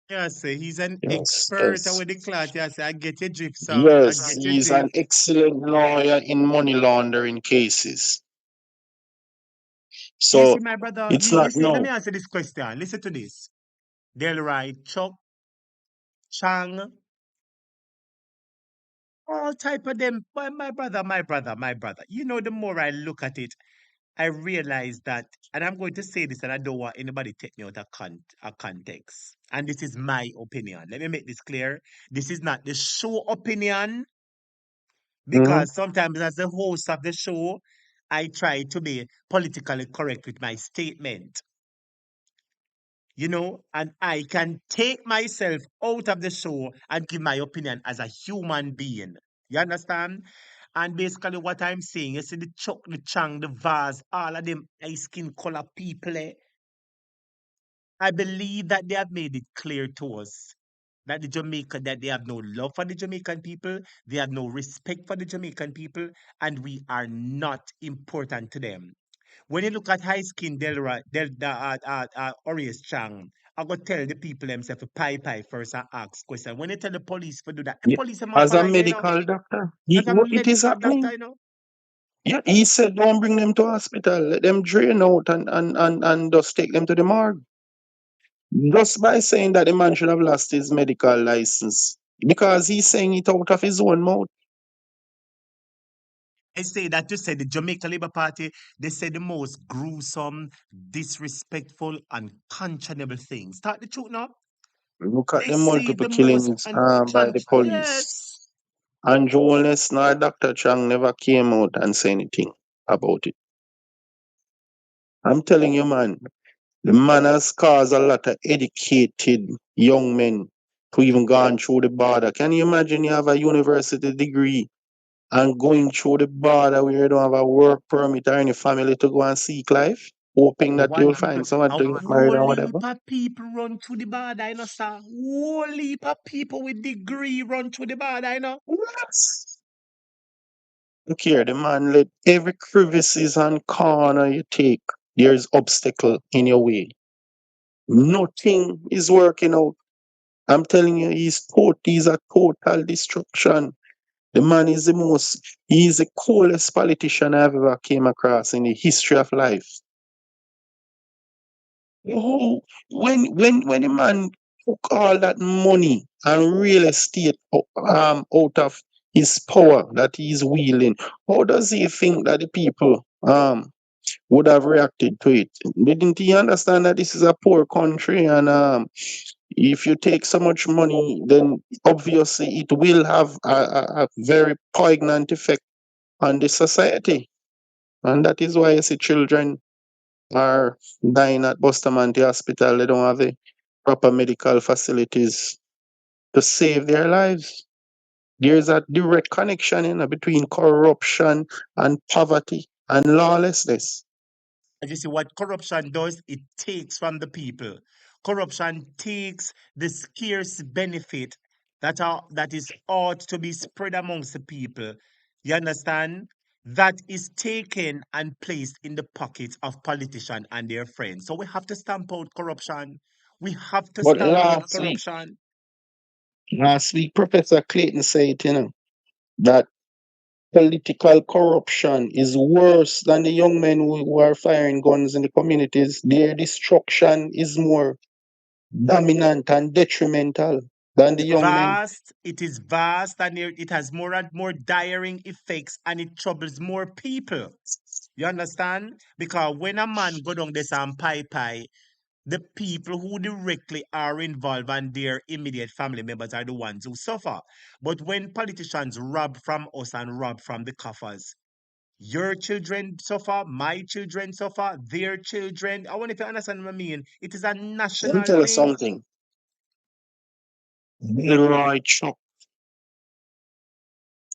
Yeah, say he's an Yes, expert yes. with the cloth. Yeah, say I get your drift, sir. I Yes, get your he's an drift. excellent lawyer in money laundering cases. You see, So my brother, it's not let no. me answer this question. Listen to this. Delroy, Chuck, Chang, all type of them. But my brother. The more I look at it, I realize that, and I'm going to say this, and I don't want anybody to take me out of context. And this is my opinion. Let me make this clear. This is not the show opinion, Mhm. because sometimes, as the host of the show, I try to be politically correct with my statement. And I can take myself out of the show and give my opinion as a human being. You understand? And basically, what I'm saying, you see the Chuck, the Chang, the Vaz, all of them ice skin color people, I believe that they have made it clear to us that that they have no love for the Jamaican people, they have no respect for the Jamaican people, and we are not important to them. When you look at high skin Orius Chang, I go tell the people themselves to pie first and ask question. When you tell the police to do that, the Yeah. police must As a follow you. medical doctor, As a it is medical happening. doctor. Yeah, he said don't bring them to hospital, let them drain out and just take them to the morgue. Just by saying that the man should have lost his medical license. Because he's saying it out of his own mouth. I say that you said the Jamaica Labour Party, they say the most gruesome, disrespectful, unconscionable things. Start the truth now. Look at They the say multiple the most killings by the police. yes. And Holness nor Dr. Chang never came out and said anything about it. I'm telling you, man, the man has caused a lot of educated young men to even gone through the border. Can you imagine you have a university degree and going through the border where you don't have a work permit or any family to go and seek life, hoping that What you'll happened? find someone A to get married or whole whatever? heap of people run through the border, sir. Whole heap of people with degree run through the border. Yes. Look here, the man let every crevices and corner you take, there's obstacle in your way. Nothing is working out. I'm telling you, he's a total destruction. The man is he's the coolest politician I've ever came across in the history of life. Oh, when a man took all that money and real estate out of his power that he's wielding, how does he think that the people would have reacted to it? Didn't he understand that this is a poor country and if you take so much money, then obviously it will have a very poignant effect on the society. And that is why you see children are dying at Bustamante Hospital. They don't have the proper medical facilities to save their lives. There's a direct connection between corruption and poverty and lawlessness. And you see what corruption does? It takes from the people. Corruption takes the scarce benefit that is ought to be spread amongst the people. You understand? That is taken and placed in the pockets of politicians and their friends. So we have to stamp out corruption. We have to But stamp out corruption. last week, Professor Clayton said, that political corruption is worse than the young men who are firing guns in the communities. Their destruction is more dominant and detrimental than the young men. It is vast, and it has more and more diring effects, and it troubles more people. You understand? Because when a man go down this and pie, the people who directly are involved and their immediate family members are the ones who suffer. But when politicians rob from us and rob from the coffers, your children suffer, my children suffer, their children. I wonder if you understand what I mean. It is a Let me national tell you thing. something. Leroy Chuck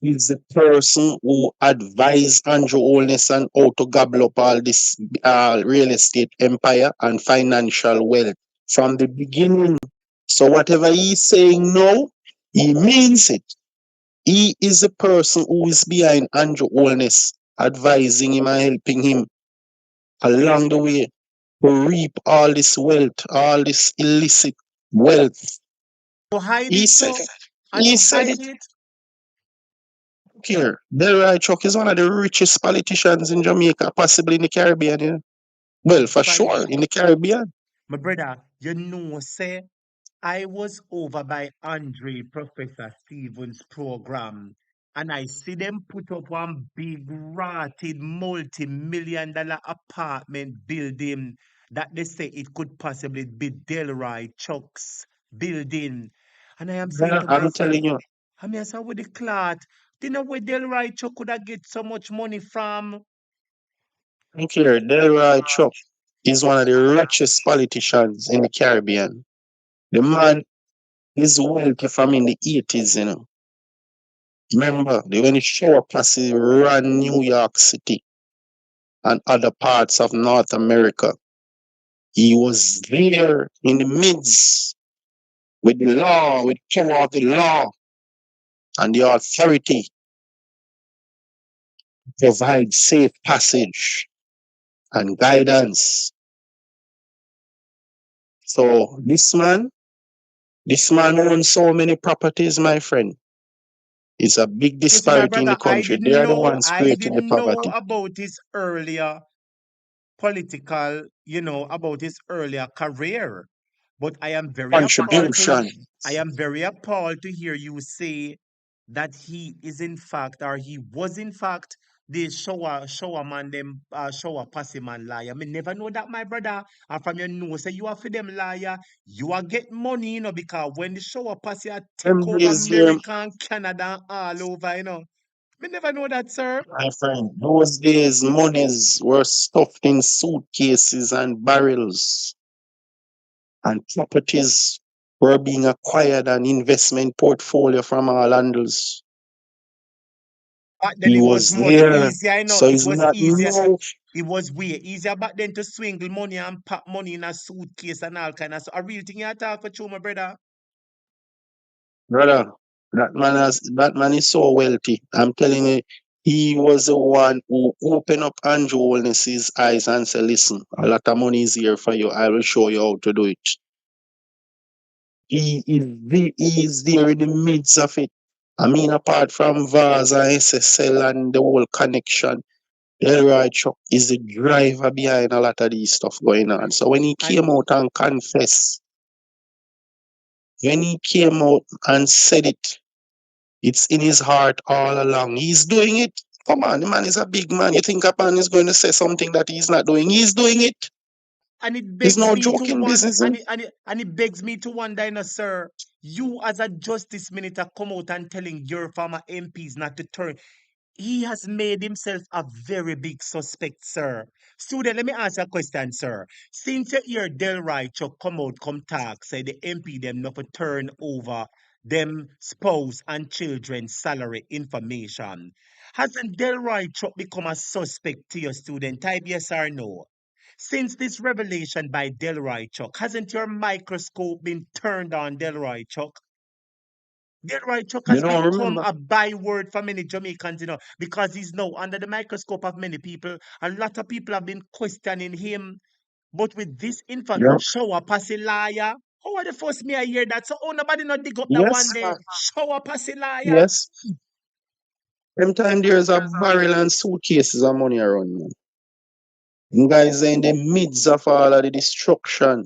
is the person who advised Andrew Holness on how to gobble up all this real estate empire and financial wealth from the beginning. So whatever he's saying now, he means it. He is the person who is behind Andrew Holness, advising him and helping him along the way to reap all this wealth, all this illicit wealth. To hide He it said, so, and he to said hide it it. here. Delroy Chuck is one of the richest politicians in Jamaica, possibly in the Caribbean. Well, for Right. sure, in the Caribbean. My brother, say, I was over by Andre Professor Stevens' program, and I see them put up one big rotted multi-million-dollar apartment building that they say it could possibly be Delroy Chuck's building. And I am saying Well, to I'm myself, telling you, I mean, I said, with the clot, do you know where Delroy Chuck could have get so much money from? look here, Delroy Chuck is one of the richest politicians in the Caribbean. The man is wealthy from in the 80s. Remember, when the shower posse ran New York City and other parts of North America, he was there in the midst with the law, with power of the law and the authority to provide safe passage and guidance. So this man owns so many properties, my friend. It's a big You see, my disparity in the brother, country. They are the ones I creating the didn't know poverty. about his earlier political, about his earlier career. But Contribution. I am very appalled to hear you say that he is in fact, or he was in fact, the shower man, them shower passive man liar. I mean, never know that, my brother. And from your nose, say you are for them liar. You are get money, because when the shower passive are take Them over days there, America and Canada and all over. We never know that, sir. my friend, those days monies were stuffed in suitcases and barrels, and properties were being acquired and investment portfolio from all handles. Back then He it was was much there, easier, so It it's was not easier. no It was way easier back then to swingle money and pack money in a suitcase and all kind of stuff. A real thing you talk for true, my brother. brother. That man is so wealthy. I'm telling you, he was the one who opened up Andrew Holness's eyes and said, listen, a lot of money is here for you. I will show you how to do it. He is there in the midst of it. I mean, apart from VAS and SSL and the whole connection, Delroy Chuck is the driver behind a lot of these stuff going on. So when he And came out and confessed, when he came out and said it, it's in his heart all along. He's doing it. Come on, the man is a big man. You think a man is going to say something that he's not doing? He's doing it. and it It's begs no me to joking one business. and it begs me to wonder, sir. You as a justice minister come out and telling your former MPs not to turn. He has made himself a very big suspect, sir. Student, let me ask you a question, sir. Since you hear Delroy Chuck come out, come talk, say the MP them not to turn over them spouse and children's salary information. Hasn't Delroy Chuck become a suspect to your student? Type yes or no. Since this revelation by Delroy Chuck, hasn't your microscope been turned on, Delroy Chuck? Delroy Chuck You has don't become remember? a byword for many Jamaicans, because he's now under the microscope of many people. A lot of people have been questioning him. But with this info, Yeah. shower passy liar. How are the first me I hear that? So nobody not dig up that one Yes, day. man. Shower passy liar. Yes. Them time there's a barrel and suitcases of money around, man. You guys are in the midst of all of the destruction.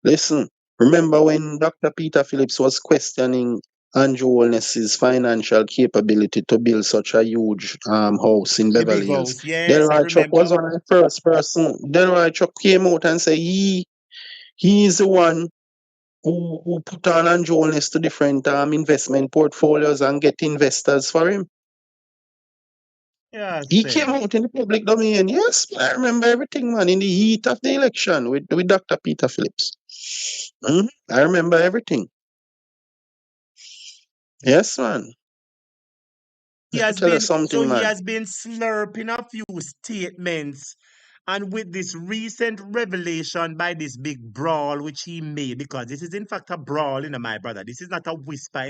Listen, remember when Dr. Peter Phillips was questioning Andrew Holness's financial capability to build such a huge house in The big Beverly Hills? house. Yes, I Delroy Chuck was remember. one of the first person. Delroy Chuck came out and said he's the one who put on Andrew Holness to different investment portfolios and get investors for him. Yeah, He came say. out in the public domain. Yes, I remember everything, man, in the heat of the election with Dr. Peter Phillips. I remember everything. Yes, man. Let me tell you something, He man. has been slurping a few statements. And with this recent revelation by this big brawl which he made, because this is in fact a brawl, my brother. This is not a whisper.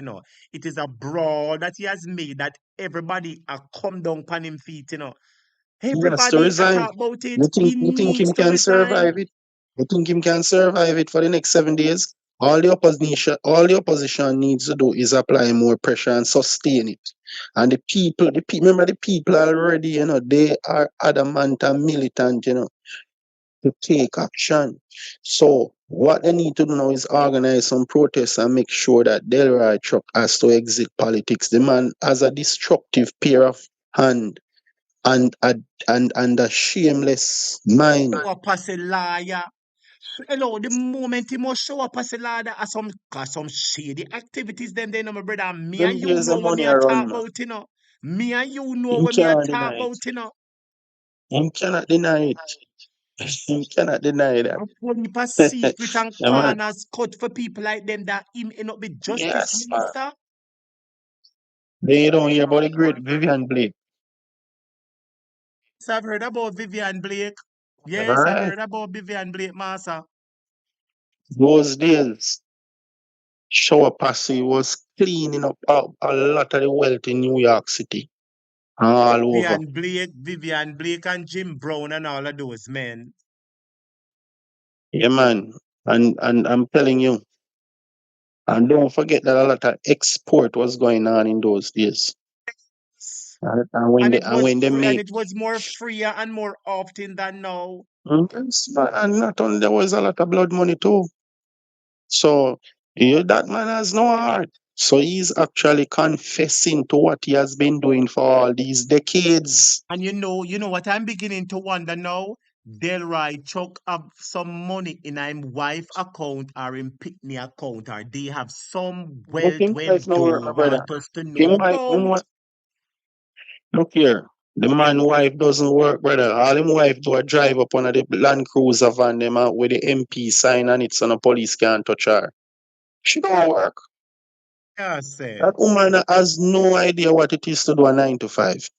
It is a brawl that he has made that everybody are come down on him feet. He has to Everybody resign. talk about it. You He think him needs to can resign. survive it? You think him can survive it for the next 7 days? All the opposition needs to do is apply more pressure and sustain it. And remember the people already, they are adamant and militant, to take action. So what they need to do now is organize some protests and make sure that Delroy Chuck has to exit politics. The man has a destructive pair of hand and a shameless mind. Show up as a liar. The moment he must show up as a liar, are some shady activities my brother. And me and Them you there's the know what money me a talk around, man. about. Me and you know Him what me a cannot talk deny it. about. Him cannot deny it. Him cannot deny that. A whole heap of secret and Yeah, man. corners cut for people like them that him end up be justice Yes, man. minister. They don't hear about the great Vivian Blake. So I've heard about Vivian Blake. All Yes, I've right. heard about Vivian Blake, Master. Those days, Shower Passy was cleaning up a lot of the wealth in New York City and all over. Vivian Blake and Jim Brown and all of those men. Yeah, man. And I'm telling you, and don't forget that a lot of export was going on in those days. And it And was when they free and make it was more freer and more often than now. and not only there was a lot of blood money too. So that man has no heart. So he's actually confessing to what he has been doing for all these decades. And you know what I'm beginning to wonder now? Delroy Chuck have some money in him wife account or in Pitney account, or they have some Look, wealth him when wife no work, my don't brother. want us to know Him wife, about. look here. The man wife doesn't work, brother. All him wife do a drive up on the Land Cruiser van them out with the MP sign on it so no police can't touch her. She don't work. Yeah, say. That woman has no idea what it is to do a 9 to 5.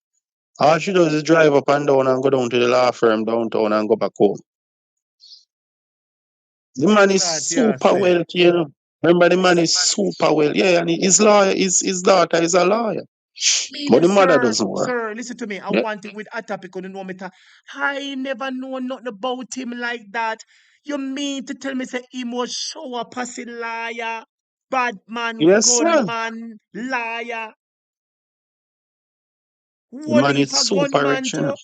All she does is drive up and down and go down to the law firm downtown and go back home. The man is That, yeah, super say. wealthy. Remember, the man is super wealthy. Yeah, and his lawyer, his daughter is a lawyer. But the mother doesn't work. Sir, listen to me. I Yeah. want him with a topic on the know me. I never know nothing about him like that. You mean to tell me say he must show up as a liar, bad man, Yes, sir. gunman, liar. The What man if is a super gunman rich. too?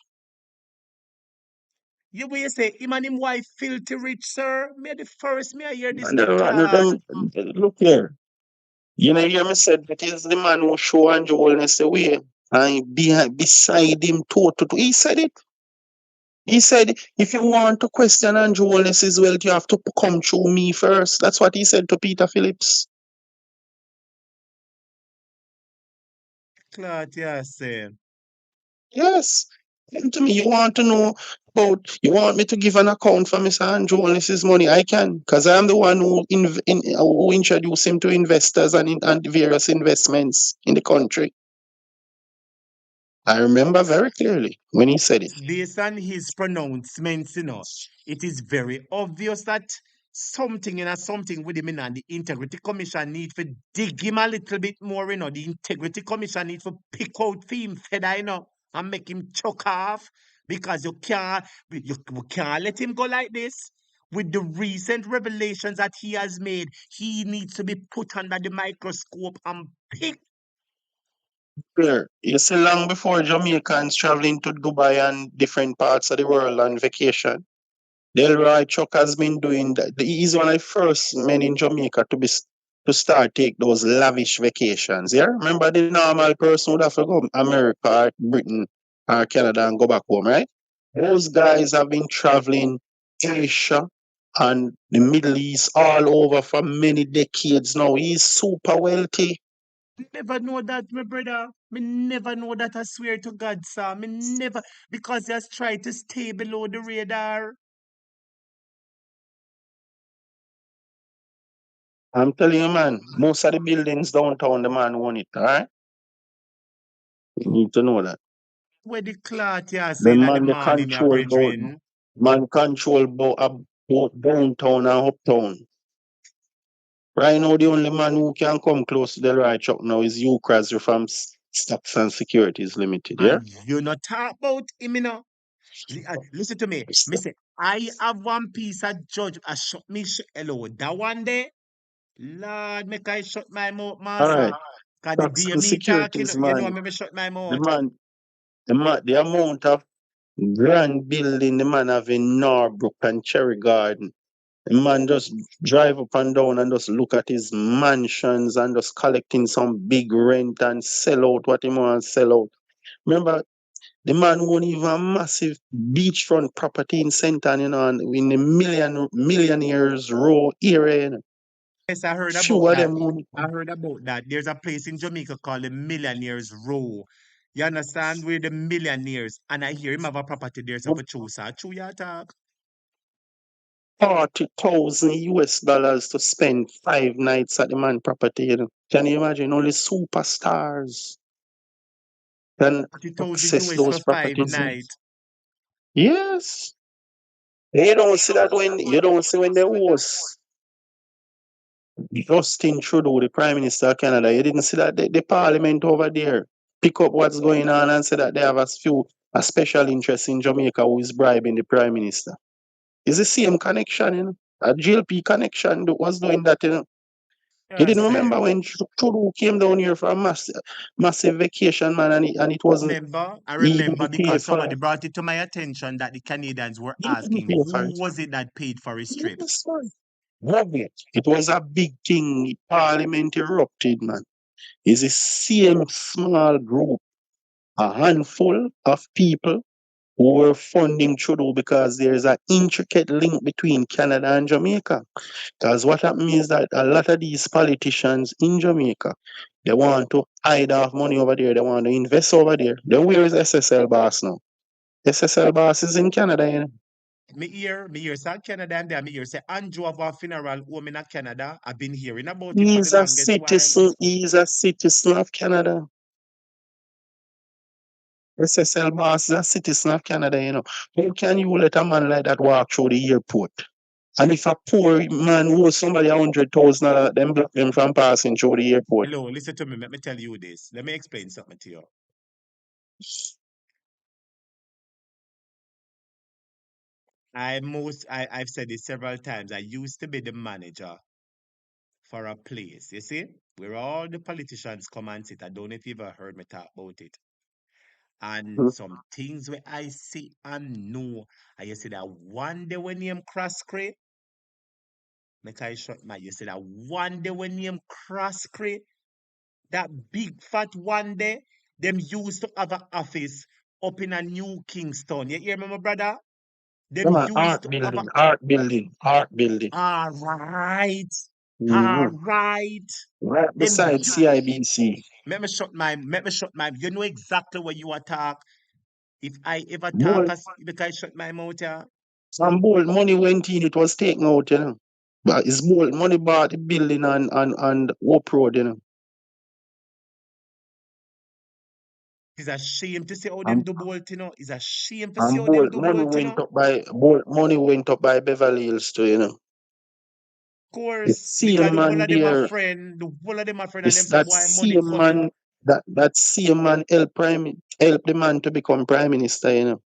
You will say him and him wife filthy rich, sir. Me the first me I hear this And thing, Claude. look here. You know, hear me said that is the man who show Andrew Holness the way. And beside him, he said it. He said, if you want to question Andrew Holness's wealth, you have to come through me first. That's what he said to Peter Phillips. Claude, yeah, say. Yes. Come to me, you want to know about, you want me to give an account for Mr. Andrew Holness's money? I can, because I'm the one who introduced him to investors and various investments in the country. I remember very clearly when he said it. Based on his pronouncements, it is very obvious that something with him, and the Integrity Commission need to dig him a little bit more, The Integrity Commission need to pick out him feather, and make him choke off because you can't let him go like this. With the recent revelations that he has made, he needs to be put under the microscope and picked. Clear. You see, long before Jamaicans traveling to Dubai and different parts of the world on vacation, Delroy Chuck has been doing that. He's one of the first men in Jamaica to start take those lavish vacations. Yeah, remember the normal person would have to go America, or Britain, or Canada and go back home, right? Those guys have been traveling Asia and the Middle East all over for many decades now. He's super wealthy. Never know that, my brother. Me never know that, I swear to God, sir. Me never, because he has tried to stay below the radar. I'm telling you, man, most of the buildings downtown, the man own it, all right? You need to know that. Where the clot you The saying at the man, the morning, your control boat, brethren. man control both downtown and uptown. Right now, the only man who can come close to the right truck now is you, Krasser, from Stocks and Securities Limited, yeah? And you not talk about him, Listen to me. Me say, I have one piece of judge. I shut me hello. That one day, Lord, make I shut my mouth, All master. right. Cause the Stocks day and me talking, Securities, I man. me shut my The mouth. man, the amount of grand building the man have in Norbrook and Cherry Garden. The man just drive up and down and just look at his mansions and just collecting some big rent and sell out what he want to sell out. Remember, the man won even a massive beachfront property in Centon, and in the millionaires row area. Yes, I heard Few about of that. them own I heard about that. There's a place in Jamaica called the Millionaires Row. You understand? We're the millionaires. And I hear him have a property there, so for true, sir. True, you talk. 40,000 US dollars to spend 5 nights at the man property. Can you imagine? Only superstars can 40,000 access US for those five properties. nights. Yes. You don't see that when you don't see when they was Justin Trudeau, the Prime Minister of Canada. You didn't see that the Parliament over there pick up what's going on and say that they have a special interest in Jamaica who is bribing the Prime Minister. It's the same connection. A JLP connection was doing that. You Yeah, didn't say. remember when Trudeau came down here for a massive vacation, man, and it wasn't I he remember didn't pay because for somebody it. brought it to my attention that the Canadians were He didn't asking pay for who it. was it that paid for his trips. Yes, man. Love it. It was a big thing. Parliament erupted, man. It's the same small group, a handful of people who were funding Trudeau because there's an intricate link between Canada and Jamaica. Because what that means that a lot of these politicians in Jamaica, they want to hide off money over there. They want to invest over there. Then where is SSL boss now? SSL boss is in Canada. Me hear say Canada and there, me hear say Andrew have a funeral home in Canada. I've been hearing about it for the He's a longest while. citizen. He's a citizen of Canada. SSL boss is a citizen of Canada. How can you let a man like that walk through the airport? And if a poor man owes somebody $100,000, then block them from passing through the airport. Hello, listen to me. Let me tell you this. Let me explain something to you. I've said this several times. I used to be the manager for a place, you see, where all the politicians come and sit. I don't know if you've ever heard me talk about it. And some things where I see and know, I you see that one day when him cross crate, make I shut my you see that one day when him cross crate, that big fat one day, them used to have an office up in a New Kingston. You hear me, my brother? Them Come on, used art to have a building, art building, art building. all right. All Mm-hmm. right. Right Them beside CIBC. let me shut my you know exactly what you attack. If I ever talk Bold, as because I shut my mouth, yeah. some bold money went in, it was taken out, you know. But it's bold money bought the building and Hope Road, you know. It's a shame to see how them And, do bolt, you know. It's a shame to see and how them bold do money bolt, you went know. up by bold money went up by Beverly Hills too, you know. Of The course, because same the whole man of them are there, friend, the whole of them are friend, and them is say, that boy, money same coming. man that same man help the man to become prime minister, you know.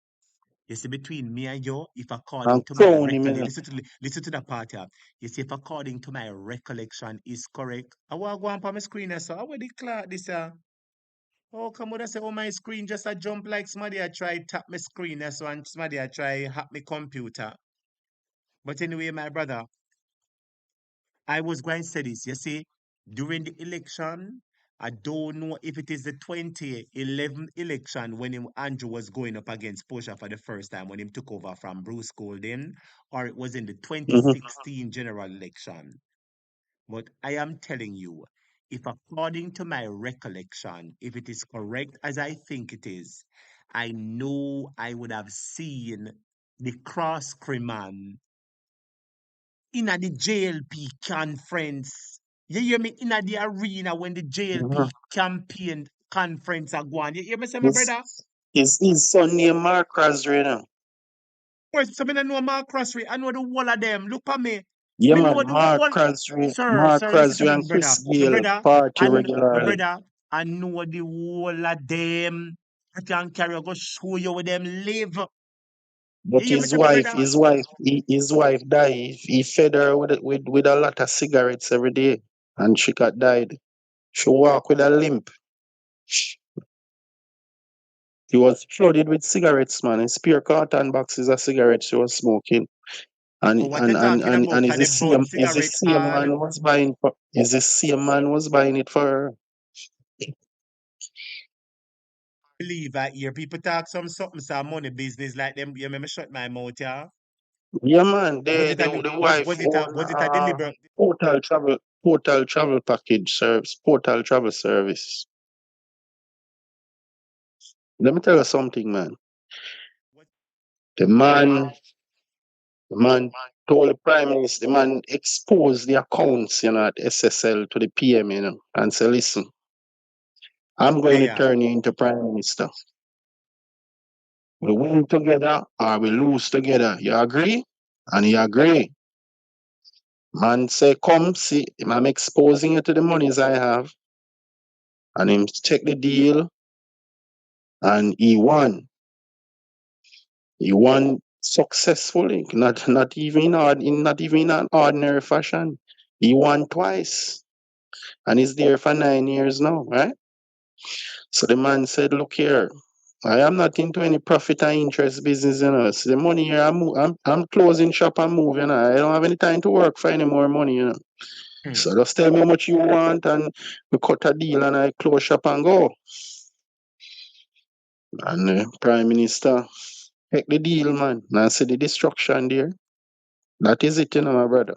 You see, between me and you, if according And to my crown him, you recollection, know. listen to the part here. You see, if according to my recollection is correct, I want to go on my screen, so I will declare this. Oh, come on, I say, oh, my screen just a jump like somebody I try tap my screen, that's one somebody I try hack my computer. But anyway, my brother, I was going to say this. You see, during the election, I don't know if it is the 2011 election when Andrew was going up against Portia for the first time when he took over from Bruce Golding, or it was in the Mhm. 2016 general election. But I am telling you, if according to my recollection, if it is correct as I think it is, I know I would have seen the cross man in the JLP conference. You hear me in the arena when the JLP Mhm. campaign conference are going. You hear me say, my His, brother? his son named Mark Crosby, you know. First, so I know Mark Crossry. I know the whole of them. Look at me. Yeah, Me know man, the whole. Mark Sir, listen to Crosby me, and my brother. Chris My Gale brother, party and my regularly. brother, I know the whole of them. I can carry, I go show you where them live. You But hear me say, my brother? his wife died. He fed her with a lot of cigarettes every day, and she got died. She walked with a limp. He was flooded with cigarettes, man. And spare carton boxes of cigarettes she was smoking. Oh, what you talking about? Is Cause the they burn same cigarette all. is the same man was buying it for her. Believe I hear people talk some money business like them. You remember shut my mouth, yeah? Yeah, man. Was it a The wife own was it a deliberate? Portal travel package service, Portal travel service. Let me tell you something, man. The man, the man told the prime minister, the man exposed the accounts, you know, at SSL to the PM, you know, and said, listen, I'm Yeah, going to yeah. turn you into prime minister. We win together or we lose together. You agree? And he agree. Man say, come see, I'm exposing you to the monies I have. And him take the deal and he won. He won successfully, not even not even in an ordinary fashion. He won twice. And he's there for 9 years now, right? So the man said, look here, I am not into any profit and interest business, you know. So the money here, I'm closing shop and moving, you know. I don't have any time to work for any more money, you know. Hmm. So just tell me how much you want and we cut a deal and I close shop and go. And the Prime Minister take the deal, man. And I see the destruction there. That is it, you know, my brother.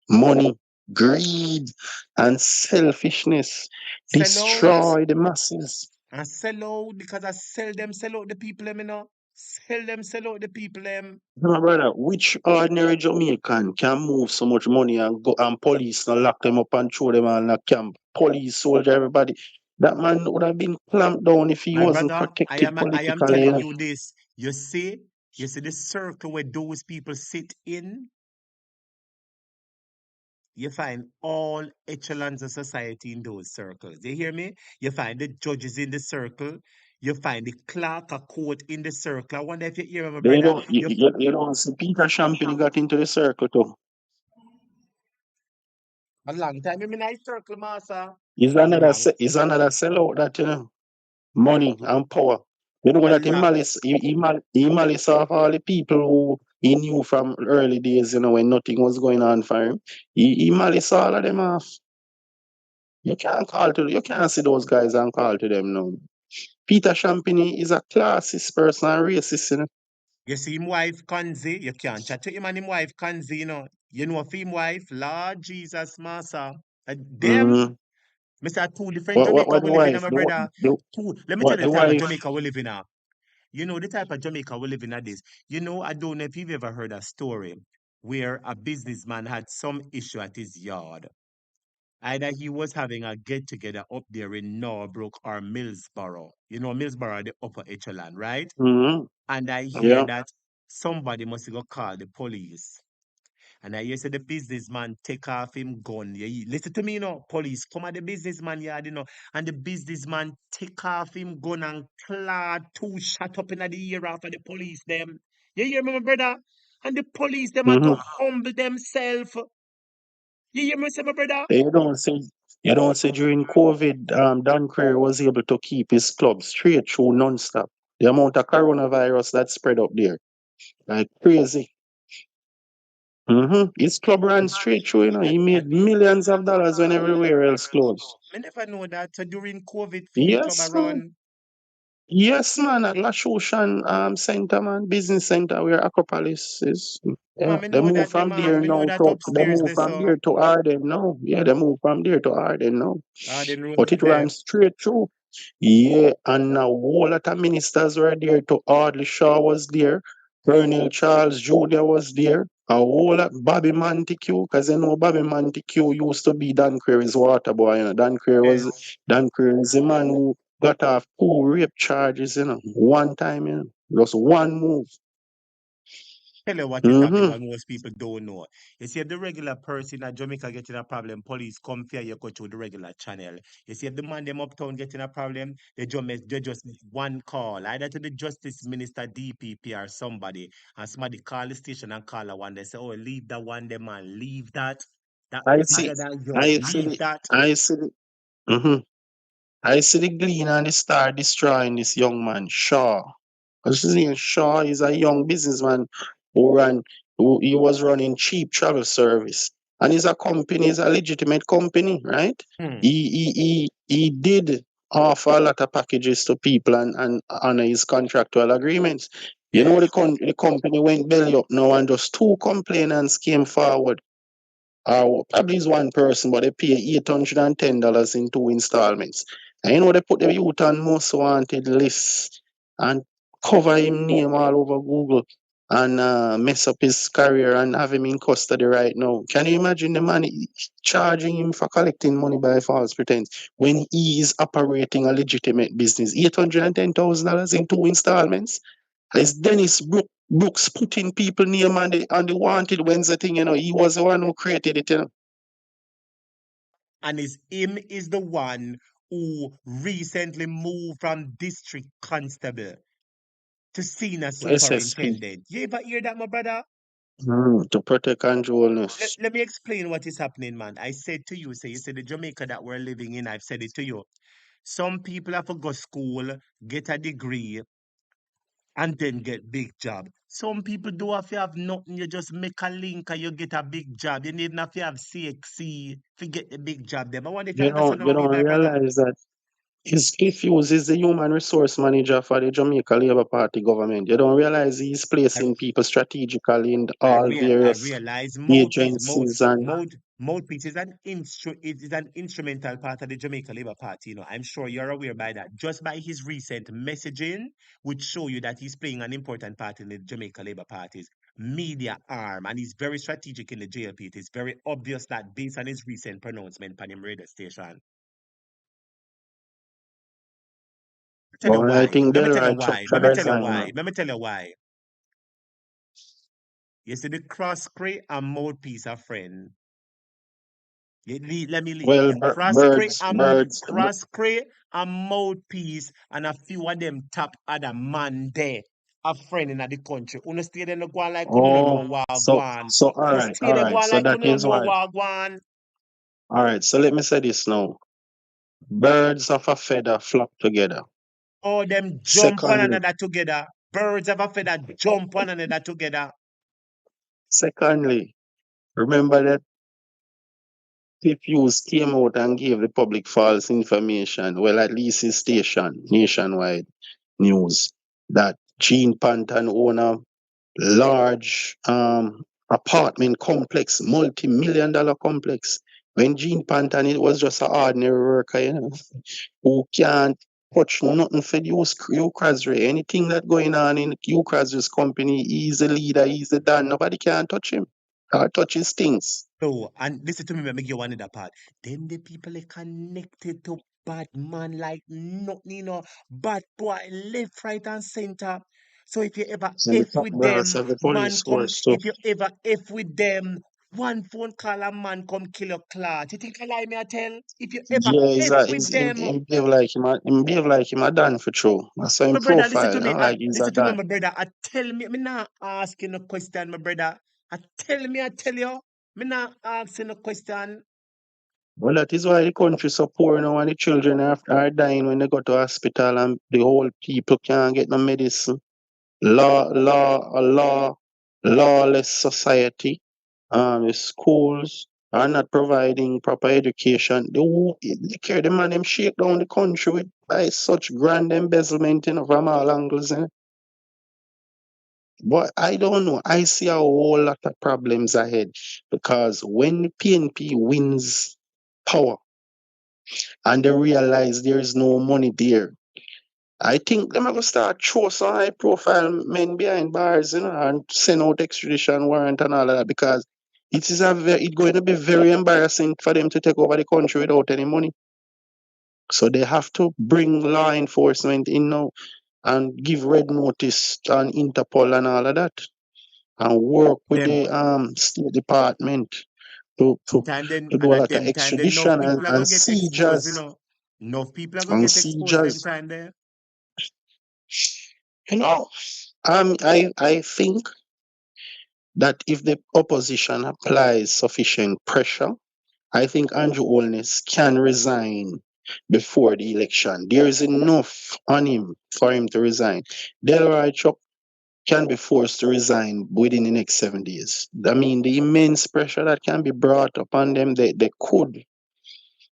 Money, greed, and selfishness Sell out destroy the masses. and sell out because I sell out the people them, you know. Sell out the people them. My brother, which ordinary Jamaican can move so much money and go and police and lock them up and throw them on a camp? Police, soldier, everybody. That man would have been clamped down if he My wasn't brother, protected I am politically. You telling know? you this. You see the circle where those people sit in, you find all echelons of society in those circles. You hear me? You find the judges in the circle. You find the clerk of court in the circle. I wonder if you hear me, my They brother. don't, you don't see Peter Champagne got into the circle too. A long time in my circle, master. He's another sellout that, you know. Money and power. You know A that he long. malice, he malice off all the people who he knew from early days, you know, when nothing was going on for him. He malice all of them off. You can't see those guys and call to them now. Peter Champagne is a classist person and racist, you know. You see him wife Kanzi, you can't chat to him and him wife Kanzi, you know. You know of him wife, Lord Jesus, master. Them, Mm-hmm. Mr. Two different What Jamaica the we live in, wife? my brother. Two, let me tell you The the type of wife? Jamaica we live in now. You know, the type of Jamaica we live in at this. You know, I don't know if you've ever heard a story where a businessman had some issue at his yard. Either he was having a get together up there in Norbrook or Millsboro. You know, Millsboro, the upper echelon, right? Mm-hmm. And I hear Yeah. that somebody must go call the police. And I hear say the businessman take off him gun. Yeah, listen to me, you know. Police come at the businessman yard, you know. And the businessman take off him gun and clad two shot up in the ear after the police them. You hear me, my brother? And the police them had to Mm-hmm. humble themselves. You hear me, say, my brother? You don't see during COVID, Dan Crary was able to keep his club straight through non-stop. The amount of coronavirus that spread up there, like crazy. His club ran straight through, you know. He made millions of dollars when everywhere else closed. I never know that. So during COVID, few club Yes, man. around. Yes, man. At La Shoshan Center, man, business center where Acropolis is. Yeah, Man, me they know move that them from there me know now that to they upstairs move they from saw. there to Arden now. Yeah, they move from there to Arden now. Then road But is it there. ran straight through. Yeah, and a whole lot of ministers were there. To Audley Shaw was there. Colonel Charles Jr. was there. A whole lot Bobby Montague, because you know Bobby Montague used to be Dan Crary's water boy. You know, Yes. Dan Crary was the man who got off 2 rape charges, you know, one time, you know. Just one move. Tell you what is happening, Mm-hmm. what most people don't know. You see, if the regular person at Jamaica getting a problem, police come fear you go through the regular channel. You see, if the man them uptown getting a problem, they just make one call, either to the Justice Minister, DPP, or somebody, and somebody call the station and call a one. They say, "Oh, leave that one, them man, leave that. That I see. bigger than yours, I see leave the. that." I see the. Mm-hmm. I see the Glean and the Star destroying this young man, Shaw. Because his name Shaw is a young businessman who he was running cheap travel service. And it's a company, it's a legitimate company, right? Hmm. He did offer a lot of packages to people and honor his contractual agreements. You know, Yes. the company went belly up now and just two complainants came forward. Probably is one person, but they pay $810 in 2 installments. And you know they put the youth on most wanted list and cover him name all over Google and mess up his career and have him in custody right now. Can you imagine the man charging him for collecting money by false pretense when he is operating a legitimate business? $810,000 in 2 installments. It's Brooks putting people name on the wanted Wednesday thing, you know. He was the one who created it, you know. And him is the one who recently moved from district constable to senior SSP. superintendent. You ever hear that, my brother? To protect Let, controlness. let me explain what is happening, man. I said to you, say, you said the Jamaica that we're living in, I've said it to you. Some people have to go school, get a degree, and then get big job. Some people do have to have nothing, you just make a link and you get a big job. You need not to have CXC to get the big job them. I wonder if you understand what You I mean, don't my brother. realize that if Hughes is the human resource manager for the Jamaica Labour Party government. You don't realize he's I, placing people strategically in all I various realize agencies and mouthpiece is it is an instrumental part of the Jamaica Labour Party. You know, I'm sure you're aware by that. Just by his recent messaging, would show you that he's playing an important part in the Jamaica Labour Party's media arm, and he's very strategic in the JLP. It is very obvious that based on his recent pronouncement on him radio station. Tell you well, I why. think Let me they'll tell you write Chuck why. to Let me tell you resign, why. man. Let me tell you why. You see, the cross cray and mouthpiece are friend. Let me leave. Well, Cross cray and mouthpiece and a few of them top other man there. A friend in the country. Uno stay them no go on like uno no know oh, what so one. all Uno right, stay them go on so like that uno no is know why. what one. All right, so let me say this now. Birds of a feather flock together. Oh, them jump one Secondly, another together. Birds of a feather jump one another together. secondly, remember that if Hughes came out and gave the public false information, well, at least his station, Nationwide News, that Gene Panton own a large apartment complex, multi-million-dollar complex. When Gene Panton, it was just an ordinary worker, you know, who can't touch nothing for Ukrasry. Anything that going on in Ukrasry's company, he's the leader, he's the dan. Nobody can touch him or touch his things. So, and listen to me, let me give you one other part. Them the people are connected to bad man like nothing, bad boy, left, right, and center. So if you ever And the F top with brass them, of the man police come, force too. if you ever F with them, one phone call a man come kill your Clarke. You think I lie me I tell? If you ever Yeah, F with them, he behave like him a done for true. I saw him my brother, listen profile, to me. like he's a Listen to me, done. my brother. I tell me not asking a question, my brother. I tell you, me not asking a question. Well, that is why the country so poor now and the children are dying when they go to hospital and the whole people can't get no medicine. Lawless society. The schools are not providing proper education. The man them shake down the country with by such grand embezzlement, from all angles. But I don't know. I see a whole lot of problems ahead because when the PNP wins power and they realize there is no money there, I think they're going to start throw some high profile men behind bars, and send out extradition warrant and all of that because it's going to be very embarrassing for them to take over the country without any money. So they have to bring law enforcement in now and give red notice on Interpol and all of that and work with Them the State Department to, to, time then to do and a at lot of them time then enough extradition people are and gonna get exposed, seizures Enough people are gonna and get exposed them seizures. time there. You know, I think that if the opposition applies sufficient pressure, I think Andrew Holness can resign before the election. There is enough on him for him to resign. Delroy Chuck can be forced to resign within the next 7 days. I mean, the immense pressure that can be brought upon them, it could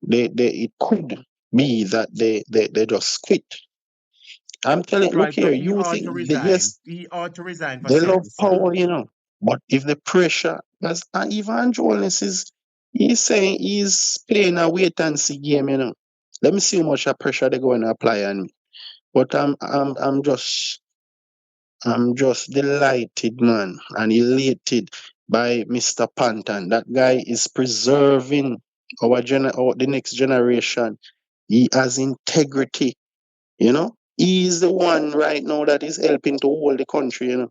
be that they just quit. I'm telling, look Right, here, so he you ought think, to resign. yes, He ought to resign for they love certain, sir. power, but if the pressure, because Ivan Jones he's saying he's playing a wait and see game. Let me see how much pressure they're going to apply on me. But I'm just delighted, man, and elated by Mr. Panton. That guy is preserving the next generation. He has integrity, He is the one right now that is helping to hold the country.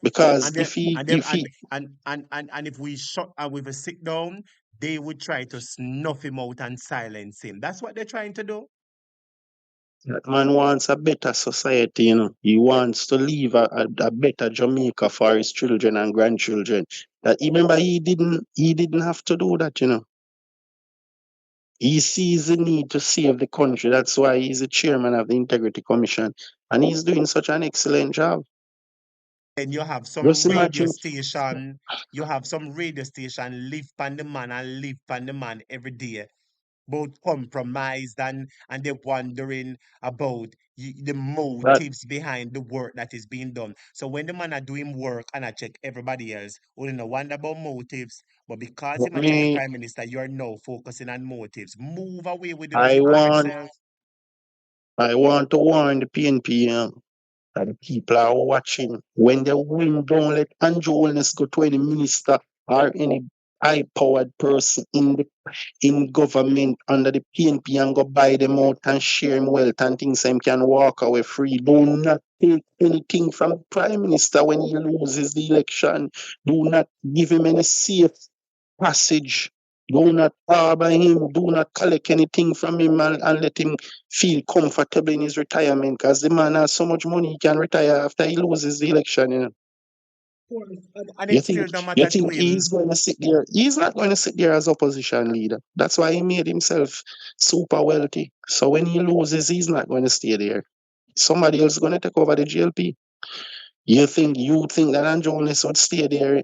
Because And then if he and them if he and if we shut and with a sit down, they would try to snuff him out and silence him. That's what they're trying to do. that man wants a better society. He wants to leave a better Jamaica for his children and grandchildren. That remember he didn't have to do that. He sees the need to save the country. That's why he's the chairman of the Integrity Commission. And he's doing such an excellent job. And Just imagine you have some radio station live on the man and live on the man every day. Both compromised and they're wondering about the that motives behind the work that is being done. So when the man are doing work and I check everybody else, only no wonder about motives. But because him I check the me prime minister, you're now focusing on motives. Move away with the I motives, want sir. I want to warn the PNP that the people are watching. When they win, don't let Andrew Holness go to any minister or any high powered person in government under the PNP and go buy them out and share him wealth and things so him can walk away free. Do not take anything from the Prime Minister when he loses the election. Do not give him any safe passage. Do not harbor him. Do not collect anything from him and let him feel comfortable in his retirement because the man has so much money he can retire after he loses the election. And You it think still don't you matter to think him. he's going to sit there? He's not going to sit there as opposition leader. That's why he made himself super wealthy. So when he loses, he's not going to stay there. Somebody else is going to take over the JLP. You think that Andrew Jones would stay there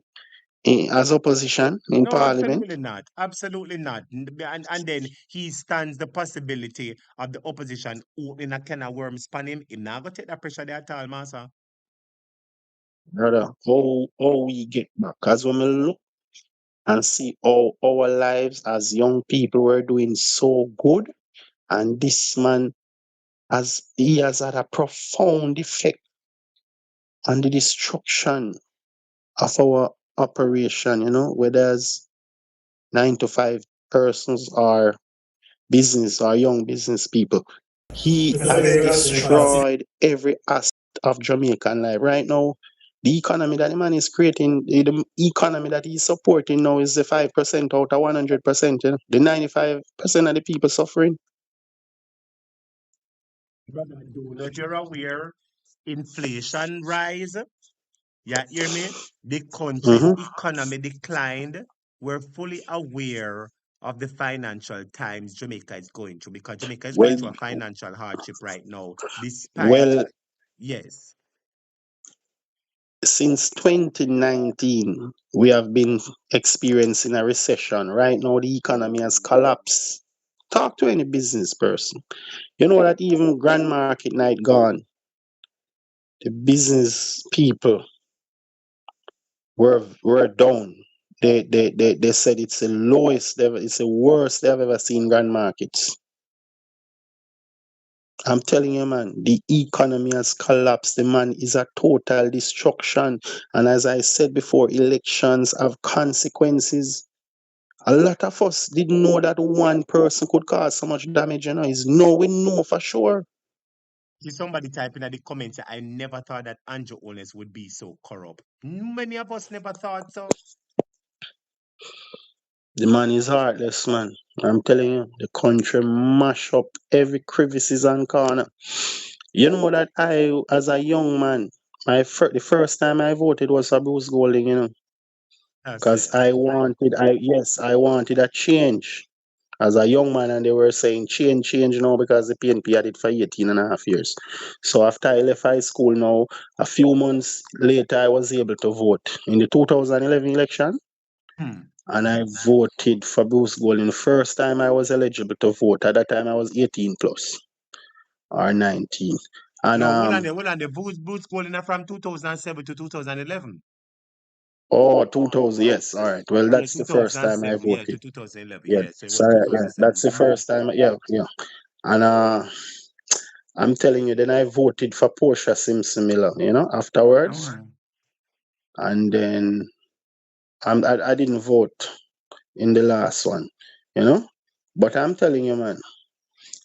as opposition in No, parliament? absolutely not. Absolutely not. And then he stands the possibility of the opposition opening a can of worms span him. Him not gonna take that pressure there at all, master. Brother, how we get back? Because when we look and see how our lives as young people were doing so good, and this man as he has had a profound effect on the destruction of our operation, whether as 9 to 5 persons or business or young business people. He has destroyed every aspect of Jamaican life. Right now, the economy that the man is creating, the economy that he's supporting now is the 5% out of 100%. The 95% of the people suffering. Brother, do not you're aware, inflation rise. Yeah, hear me? The country's Mm-hmm. economy declined. We're fully aware of the financial times Jamaica is going through because Jamaica is going Well, through a financial hardship right now, despite, well, yes. since 2019, we have been experiencing a recession. Right now, the economy has collapsed. Talk to any business person. You know that even Grand Market night gone, the business people were down. They said it's the lowest, it's the worst they've ever seen Grand Markets. I'm telling you, man, the economy has collapsed. The man is a total destruction. And as I said before, elections have consequences. A lot of us didn't know that one person could cause so much damage. It's no, we know for sure. See somebody typing at the comments, I never thought that Andrew Holness would be so corrupt. Many of us never thought so. The man is heartless, man. I'm telling you, the country mash up every crevices and corner. You know that I, as a young man, the first time I voted was for Bruce Golding, That's because it. I wanted a change as a young man, and they were saying change now because the PNP had it for 18 and a half years. So after I left high school now, a few months later, I was able to vote in the 2011 election. Hmm. And I voted for Bruce Golding. The first time I was eligible to vote. At that time I was 18 plus or 19. And No, hold on the Bruce Golding from 2007 to 2011. 2000, yes, all right. Well, Yeah, that's the first time I 2007, yeah, to voted. 2011. Yeah, Yeah, so it was sorry, yeah, that's 2007. the first time. Yeah. And I'm telling you, then I voted for Portia Simpson Miller, afterwards. Mm. And then I didn't vote in the last one, But I'm telling you, man,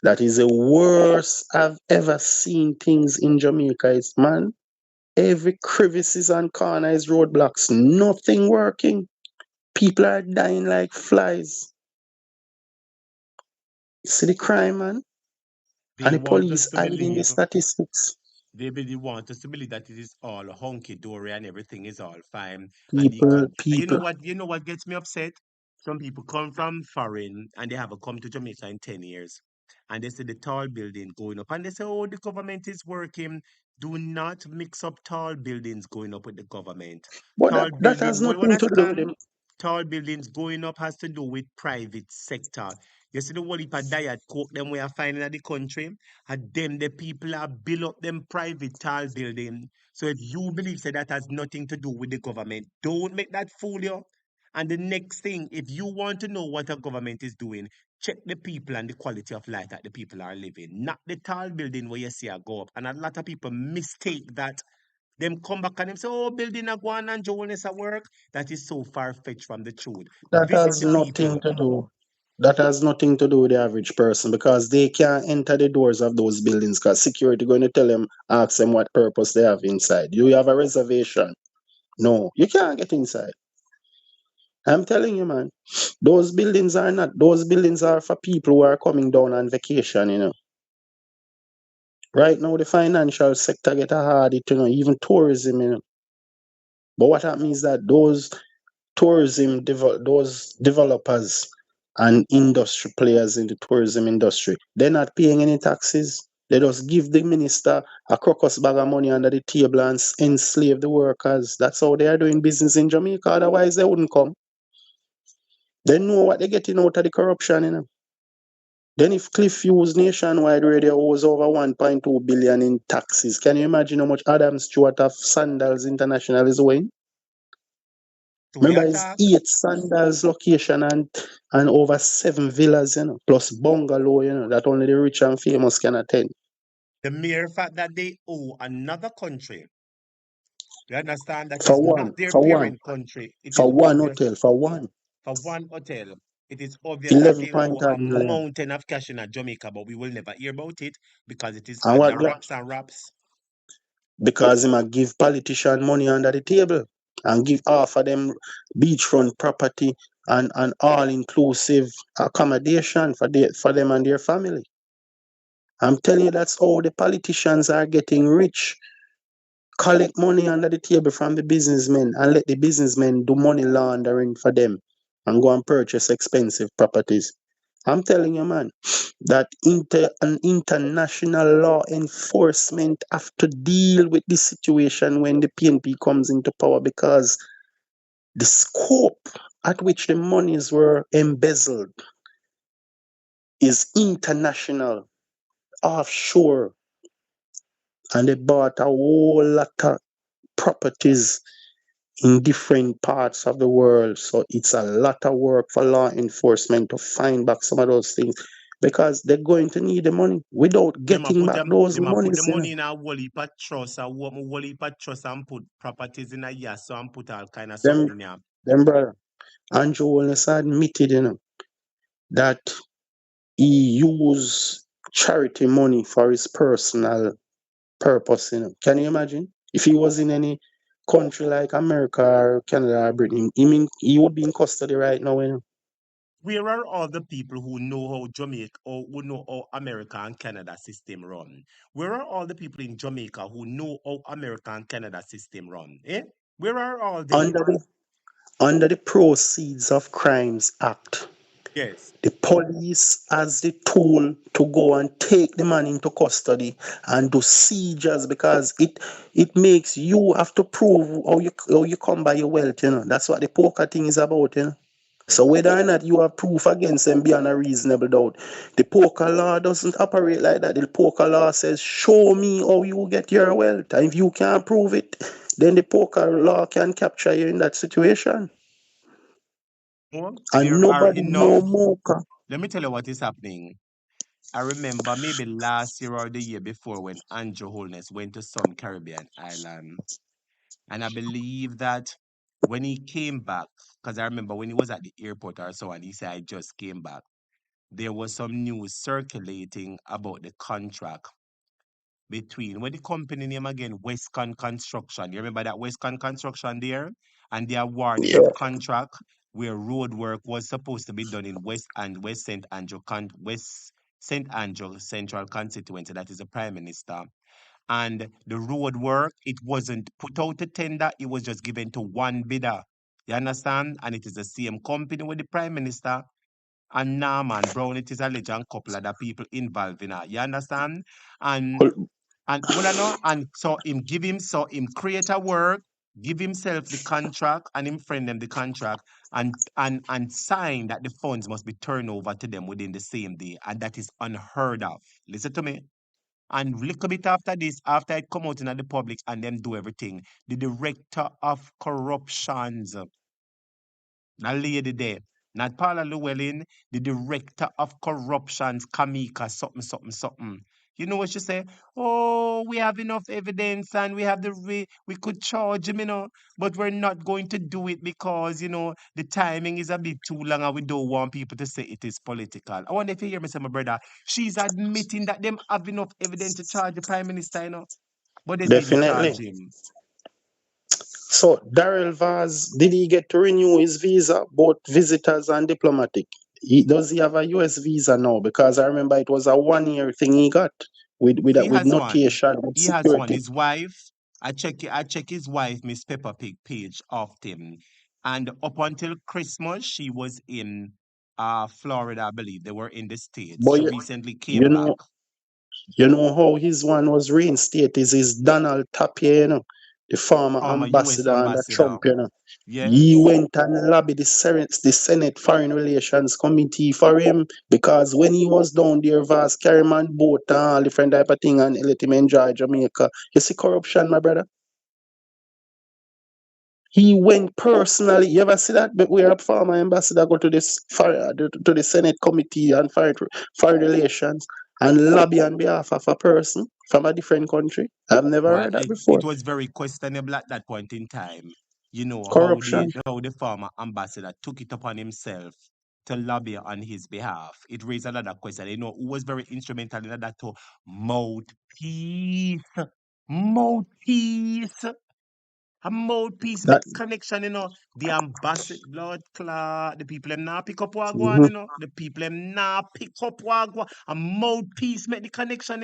that is the worst I've ever seen things in Jamaica. It's, man, every crevices and corner is roadblocks. Nothing working. People are dying like flies. See the crime, man? They And the want us police to hiding the believe statistics. they want us to believe that it is all hunky dory and everything is all fine. And People, and people. you know what gets me upset? Some people come from foreign and they haven't come to Jamaica in 10 years. And they see the tall building going up and they say, oh, the government is working. Do not mix up tall buildings going up with the government. But Tall that building, has well, nothing to do with understand? him. Tall buildings going up has to do with private sector. You see the whole heap of diet coke them we are finding in the country, and them the people are build up them private tall building. So if you believe say that has nothing to do with the government, don't make that fool you. And the next thing, if you want to know what a government is doing, check the people and the quality of life that the people are living, not the tall building where you see a go up. And a lot of people mistake that. Them come back and them say, oh, building a guan and Jones at work. That is so far fetched from the truth. That Visit has the nothing people. to do. That has nothing to do with the average person because they can't enter the doors of those buildings because security going to tell them, ask them what purpose they have inside. Do you have a reservation? No, you can't get inside. I'm telling you, man, those buildings are for people who are coming down on vacation. Right now, the financial sector get a hard hit, even tourism. But what that means that those those developers and industry players in the tourism industry, they're not paying any taxes. They just give the minister a crocus bag of money under the table and enslave the workers. That's how they are doing business in Jamaica. Otherwise, they wouldn't come. They know what they're getting out of the corruption. Then if Cliff Hughes nationwide radio owes over 1.2 billion in taxes, can you imagine how much Adam Stewart of Sandals International is owing? To the Remember, it's attack. 8 Sandals location and over 7 villas, plus bungalow, that only the rich and famous can attend. The mere fact that they owe another country, you understand, that For is not one, their for one, parent country, it is for one obvious. hotel, for one. For one hotel, it is obvious that Eleven they point owe a odd million. mountain of cash in Jamaica, but we will never hear about it because it is And what under that? wraps and wraps. Because him a give politician money under the table and give half of them beachfront property and all inclusive accommodation for them and their family. I'm telling you, that's how the politicians are getting rich. Collect money under the table from the businessmen and let the businessmen do money laundering for them and go and purchase expensive properties. I'm telling you, man, that an international law enforcement have to deal with this situation when the PNP comes into power, because the scope at which the monies were embezzled is international, offshore, and they bought a whole lot of properties in different parts of the world. So it's a lot of work for law enforcement to find back some of those things, because they're going to need the money without getting back those Them a put the monies. money in a whole heap of trust, a whole heap of trust and put properties in a yes, so and put all kind of Them, something in there. them brother, Andrew Holness admitted, that he used charity money for his personal purpose. Can you imagine if he was in any country like America or Canada or Britain? He would be in custody right now. Where are all the people who know how Jamaica or who know how America and Canada system run? Where are all the people in Jamaica who know how America and Canada system run? Eh? Where are all they? Under the Proceeds of Crimes Act, Yes. the police has the tool to go and take the man into custody and do seizures, because it makes you have to prove how you come by your wealth. That's what the poker thing is about. So whether or not you have proof against them beyond a reasonable doubt, the poker law doesn't operate like that. The poker law says, show me how you get your wealth. And if you can't prove it, then the poker law can capture you in that situation. Well, And there are nobody enough. no more. Let me tell you what is happening. I remember maybe last year or the year before when Andrew Holness went to some Caribbean island. And I believe that when he came back, because I remember when he was at the airport or so, and he said, I just came back, there was some news circulating about the contract between, what the company name again, Westcon Construction. You remember that Westcon Construction there? And they awarded a Yeah. contract where road work was supposed to be done in West St. Andrew Central Constituency, that is the Prime Minister. And the road work, it wasn't put out to tender, it was just given to one bidder. You understand? And it is the same company with the Prime Minister. And Norman Brown, it is a legend couple other people involved in it. You understand? And well, I know, and so him create a work, give himself the contract, and him friend them the contract, and sign that the funds must be turned over to them within the same day, and that is unheard of. Listen to me. And little bit after this, after it come out in the public and them do everything, the director of corruptions, a lady there, not Paula Llewellyn, the director of corruptions, Kamika, something, something, something. You know what she say? Oh, we have enough evidence and we have we could charge him, but we're not going to do it because, the timing is a bit too long and we don't want people to say it is political. I wonder if you hear me say, my brother, she's admitting that them have enough evidence to charge the prime minister, but they didn't Definitely. charge him. So Daryl Vaz, did he get to renew his visa, both visitors and diplomatic? Does he have a US visa now? Because I remember it was a 1 year thing he got He with has one. notation, with He has one. security. His wife. I check his wife, Miss Peppa Pig page often. And up until Christmas, she was in Florida, I believe. They were in the States. But She recently you came back. know, how his one was reinstated is his Donald Tapia, the former Former US ambassador under ambassador. Trump, He Yes. went and lobbied the Senate Foreign Relations Committee for him, because when he was down there, Vaz carry man boat and all different type of thing and let him enjoy Jamaica. You see corruption, my brother? He went personally. You ever see that? But where a former ambassador go to the Senate Committee on Foreign Relations and lobby on behalf of a person from a different country. I've never Well, heard that it, before. it was very questionable at that point in time. You know Corruption. how the former ambassador took it upon himself to lobby on his behalf. It raised another question. You know who was very instrumental in that to mouthpiece, mouthpiece. A mouthpiece That. make connection, The ambassador, blood clot, the people them now pick up wagwan, Mhm. The people them now pick up wagwan. A mouthpiece make the connection,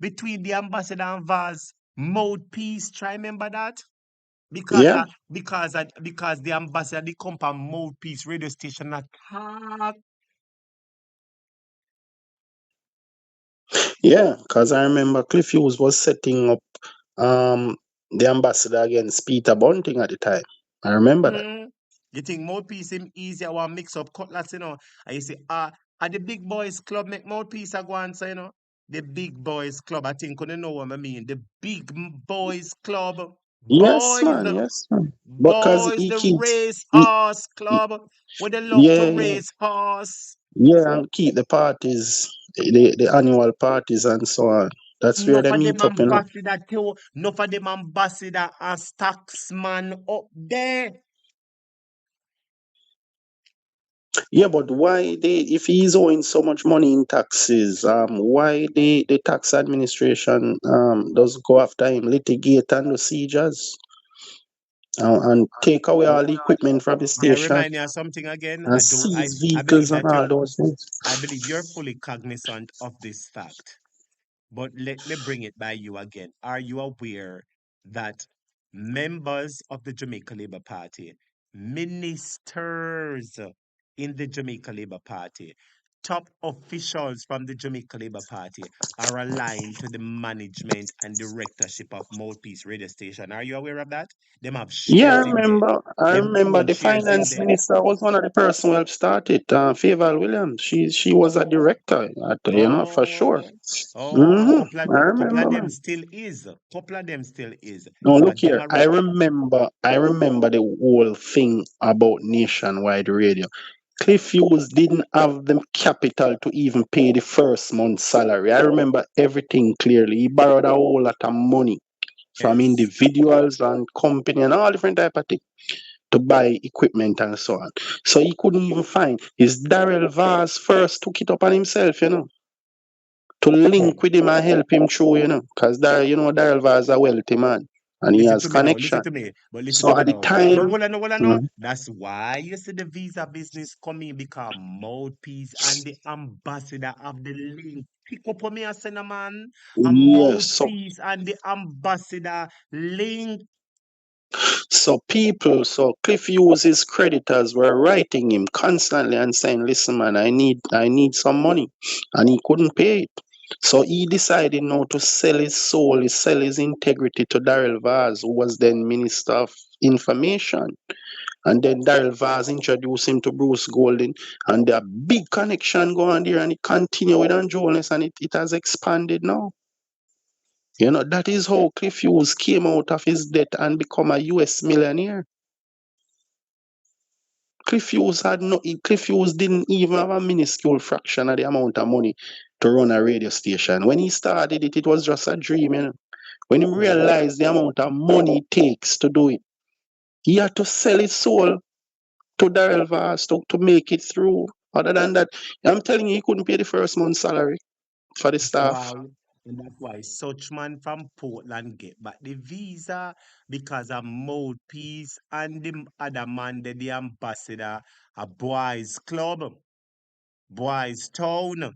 between the ambassador and Vaz. Mouthpiece, try remember that? Because Yeah, uh, because the ambassador they come from mouthpiece radio station attack. yeah, because I remember Cliff Hughes was setting up um the ambassador against Peter Bunting at the time. I remember that. Mm. You think mouthpiece him easier one mix up cutlass, And you say, at the big boys club make mouthpiece a go answer, The big boys club, I think you know what I mean. The big boys club. Yes, Boys, man. Yes, man. Because boys, he the keeps, race horse club. Where they love to yeah, yeah, race horse. yeah, and keep the parties, the annual parties and so on. That's where Enough they of them meet up, you know. ambassador too. Enough of them ambassador and taxman up there. Yeah, but why they, if he's owing so much money in taxes, why the tax administration does go after him, litigate and do seizures, and take away all the equipment from the May I station remind you of something again? and seize I believe vehicles and that all those things? I believe you're fully cognizant of this fact. But let me bring it by you again. Are you aware that members of the Jamaica Labour Party, ministers in the Jamaica Labour Party, top officials from the Jamaica Labour Party are aligned to the management and directorship of Mouthpiece Radio Station? Are you aware of that? Them have Yeah, shares in there. I Them remember own the shares in finance there. minister was one of the person who helped start it. Favour Williams. She was a director, for sure. I Couple of remember, them man. still is. Couple of them still is. No, look But them here. are I remember the whole thing about nationwide radio. Cliff Hughes didn't have the capital to even pay the first month's salary. I remember everything clearly. He borrowed a whole lot of money from yes. individuals and company and all different type of things to buy equipment and so on. So he couldn't even find. His Darrell Vaz first took it up on himself, to link with him and help him through, because Darrell Vaz a wealthy man and he Listen has to me now. connection. Listen to me. But listen to So me at the now. But time, hold on, no. Mhm. That's why you see the visa business coming because mouthpiece and the ambassador of the link. Pick up on me a send a man. A Yes, mouthpiece and the ambassador link. so Cliff Hughes' creditors were writing him constantly and saying, "Listen, man, I need some money," and he couldn't pay it. So he decided now to sell his soul, sell his integrity to Darrell Vaz, who was then Minister of Information. And then Darrell Vaz introduced him to Bruce Golding, and there big connection going there, and it continued with Holness, and it has expanded now. That is how Cliff Hughes came out of his debt and become a US millionaire. Cliff Hughes didn't even have a minuscule fraction of the amount of money to run a radio station. When he started it, it was just a dream. When he realized the amount of money it takes to do it, he had to sell his soul to Darrell Vaz to make it through. Other than that, I'm telling you, he couldn't pay the first month's salary for the staff. Why? And that's why such man from Portland get back the visa because a mouthpiece and the other man, the ambassador, a boys club, boys town,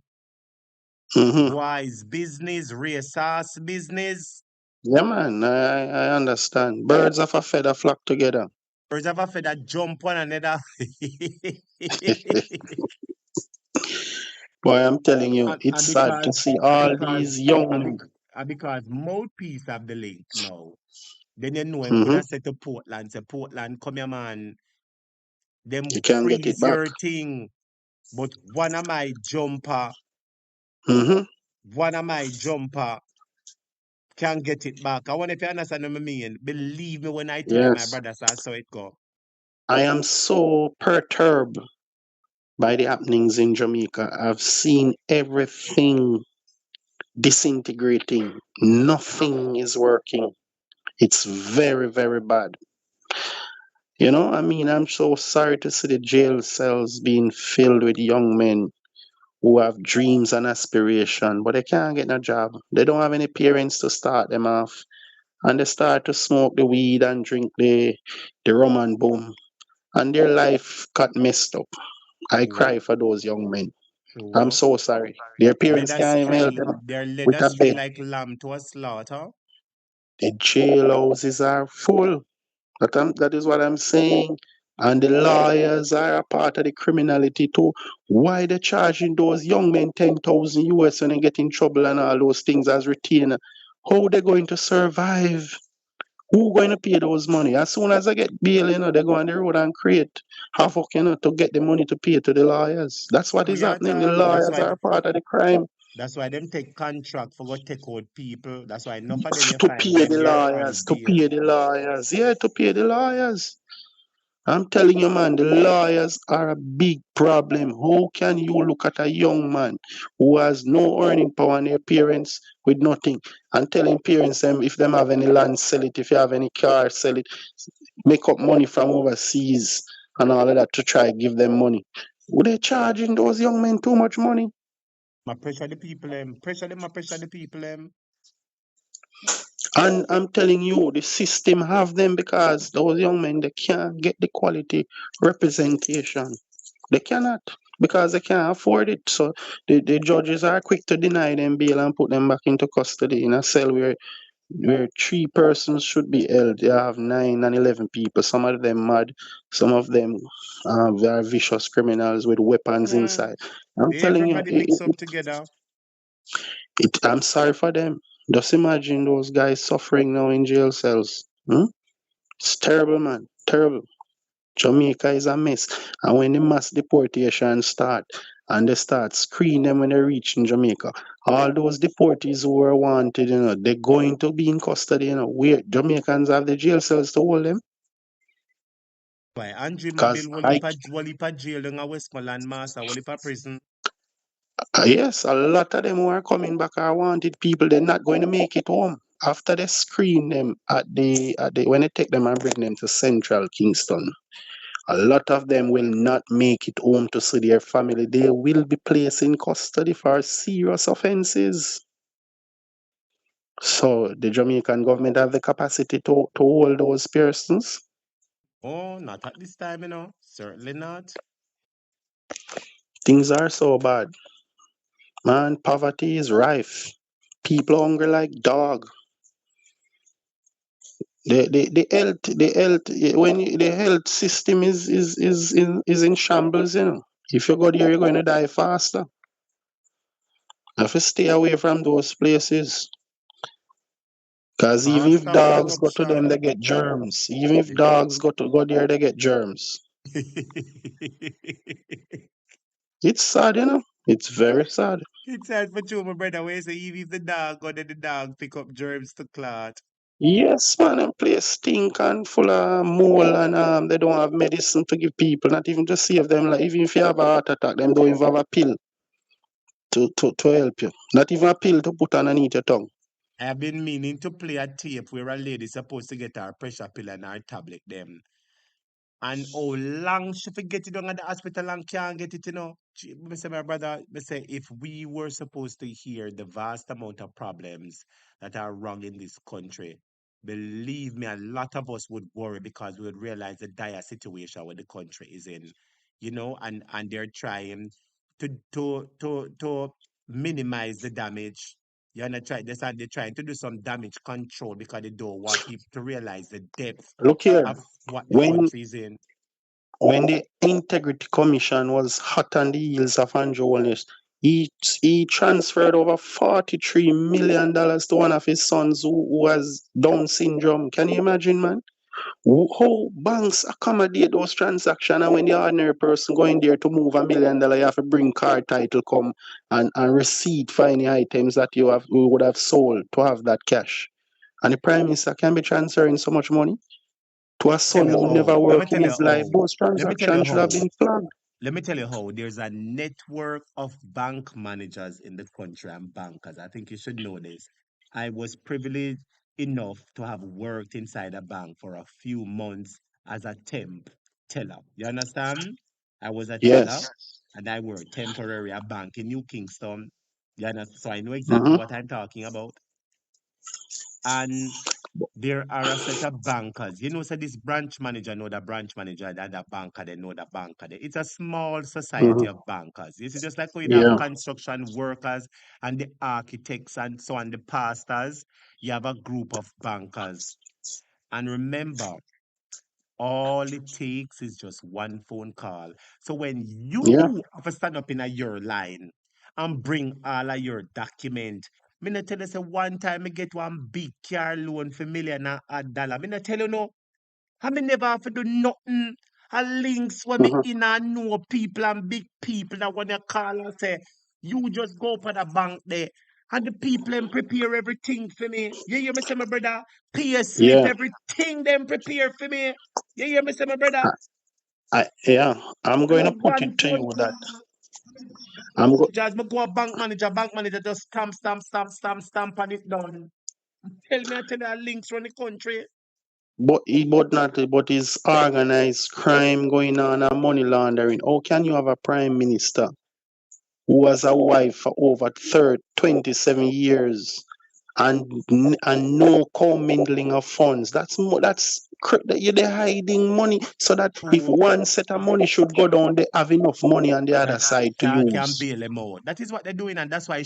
Hmm. boys business, racehorse business. Yeah, man, I understand. Birds of a feather flock together. Birds of a feather jump one another. Boy, I'm telling you, And it's sad to see and all because these and, young. bec- and because mouthpiece have the link now. Then you know him could Hmm. have said to Portland, say Portland, come here man, them You can get it freeze back. your thing. But Hmm. one of my jumper can get it back. I wonder if you understand what I mean. Believe me when I tell you, my Yes. brothers, I saw it go. I am so perturbed by the happenings in Jamaica. I've seen everything disintegrating. Nothing is working. It's very, very bad. You know, I mean, I'm so sorry to see the jail cells being filled with young men who have dreams and aspiration, but they can't get no job. They don't have any parents to start them off. And they start to smoke the weed and drink the rum and boom. And their life got messed up. I cry for those young men. I'm Sure. so sorry. Their Let parents us can't even help stray. them They're led with a astray bed. like lamb to a slaughter. The jail houses are full. That is what I'm saying. And the lawyers are a part of the criminality too. Why they charging those young men 10,000 US when they get in trouble and all those things as retainer? How they going to survive? Who going to pay those money? As soon as I get bail, they go on the road and create havoc, to get the money to pay to the lawyers. That's what is happening. The Creator. lawyers are part of the crime. That's why them take contract for go take out people. That's why enough of them you To find pay them the there on lawyers, to bail. pay the lawyers. Yeah, to pay the lawyers. I'm telling you, man, the lawyers are a big problem. How can you look at a young man who has no earning power and their parents with nothing and telling parents them if them have any land, sell it, if you have any car, sell it, make up money from overseas and all of that to try give them money. Would they charging those young men too much money? My pressure the people them. Pressure them, I pressure the people them. And I'm telling you, the system have them because those young men, they can't get the quality representation. They cannot because they can't afford it. So the judges are quick to deny them bail and put them back into custody in a cell where 3 persons should be held. They have 9 and 11 people. Some of them mad, some of them they are vicious criminals with weapons inside. I'm telling you, Everybody mix up together. I'm sorry for them. Just imagine those guys suffering now in jail cells. It's terrible, man. Terrible. Jamaica is a mess. And when the mass deportation start, and they start screening them when they reach in Jamaica, all those deportees who were wanted, they're going to be in custody, where Jamaicans have the jail cells to hold them. Why Andrew Because Mabil Walipa jail in a Westmoreland master, Walipa prison. yes, a lot of them who are coming back are wanted people. They're not going to make it home. After they screen them when they take them and bring them to Central Kingston, a lot of them will not make it home to see their family. They will be placed in custody for serious offenses. So the Jamaican government have the capacity to hold those persons. Oh, not at this time, Certainly not. Things are so bad. Man, poverty is rife. People hungry like dog. The health system is in shambles, If you go there, you're going to die faster. You have to stay away from those places. Because even if Faster dogs go to them, corruption. they get germs. Even if dogs go there, they get germs. It's sad, It's very sad. It's sad for you, my brother. Where you say even if the dog go, then the dog pick up germs to clot. Yes, man, and place stink and full of mole and they don't have medicine to give people, not even to save them. Like even if you have a heart attack, them don't even have a pill to help you. Not even a pill to put underneath your tongue. I have been meaning to play a tape where a lady supposed to get her pressure pill and her tablet them. And how long she forget it down at the hospital and can't get it, Me say, my brother, me say, if we were supposed to hear the vast amount of problems that are wrong in this country, believe me, a lot of us would worry because we would realize the dire situation where the country is in, and they're trying to minimize the damage. You're not trying, they're trying to do some damage control because they don't want people to realize the depth Look here, of what the when country is in. when the Integrity Commission was hot on the heels of Andrew Holness, he transferred over $43 million to one of his sons who has Down syndrome. Can you imagine, man? How banks accommodate those transactions, and when the ordinary person going there to move $1 million, you have to bring car title come and receipt for any items that you would have sold to have that cash. And the Prime Minister can be transferring so much money to a Tell son you who how. never Let me worked in tell you his life. how. Those Let me tell you transactions should have how. been flagged. let me tell you how there's a network of bank managers in the country and bankers. I think you should know this. I was privileged enough to have worked inside a bank for a few months as a temp teller. You understand? I was a teller Yes. and I worked temporary at bank in New Kingston. You understand? So I know exactly Mm-hmm. what I'm talking about. And there are a set of bankers. You know, so this branch manager know the branch manager, and the banker, they know the banker. It's a small society Mm-hmm. of bankers. You see, just like how you have Yeah. construction workers and the architects and so on, the pastors, you have a group of bankers. And remember, all it takes is just one phone call. So when Yeah. you have to stand up in a your line and bring all of your document, me not tell you say one time I get one big car loan for million and a dollar. Me not tell you no. I me never have to do nothing. A links when me Mm-hmm. in and know people and big people that when you call and say, you just go for the bank there. And the people them prepare everything for me. You hear me say, my brother? Pay a slip, Yeah. everything them prepare for me. You hear me say, my brother? Yeah. I'm And going a to put one it to phone you that call. I'm go. Just me go a bank manager just stamp and it done. I tell you, links from the country. But not, but it's organized crime going on and money laundering. How can you have a prime minister who has a wife for over 27 years and no commingling of funds? They're hiding money so that if True. one set of money should go down, they have enough money on the other That side to can use. bail them out. That is what they're doing, and that's why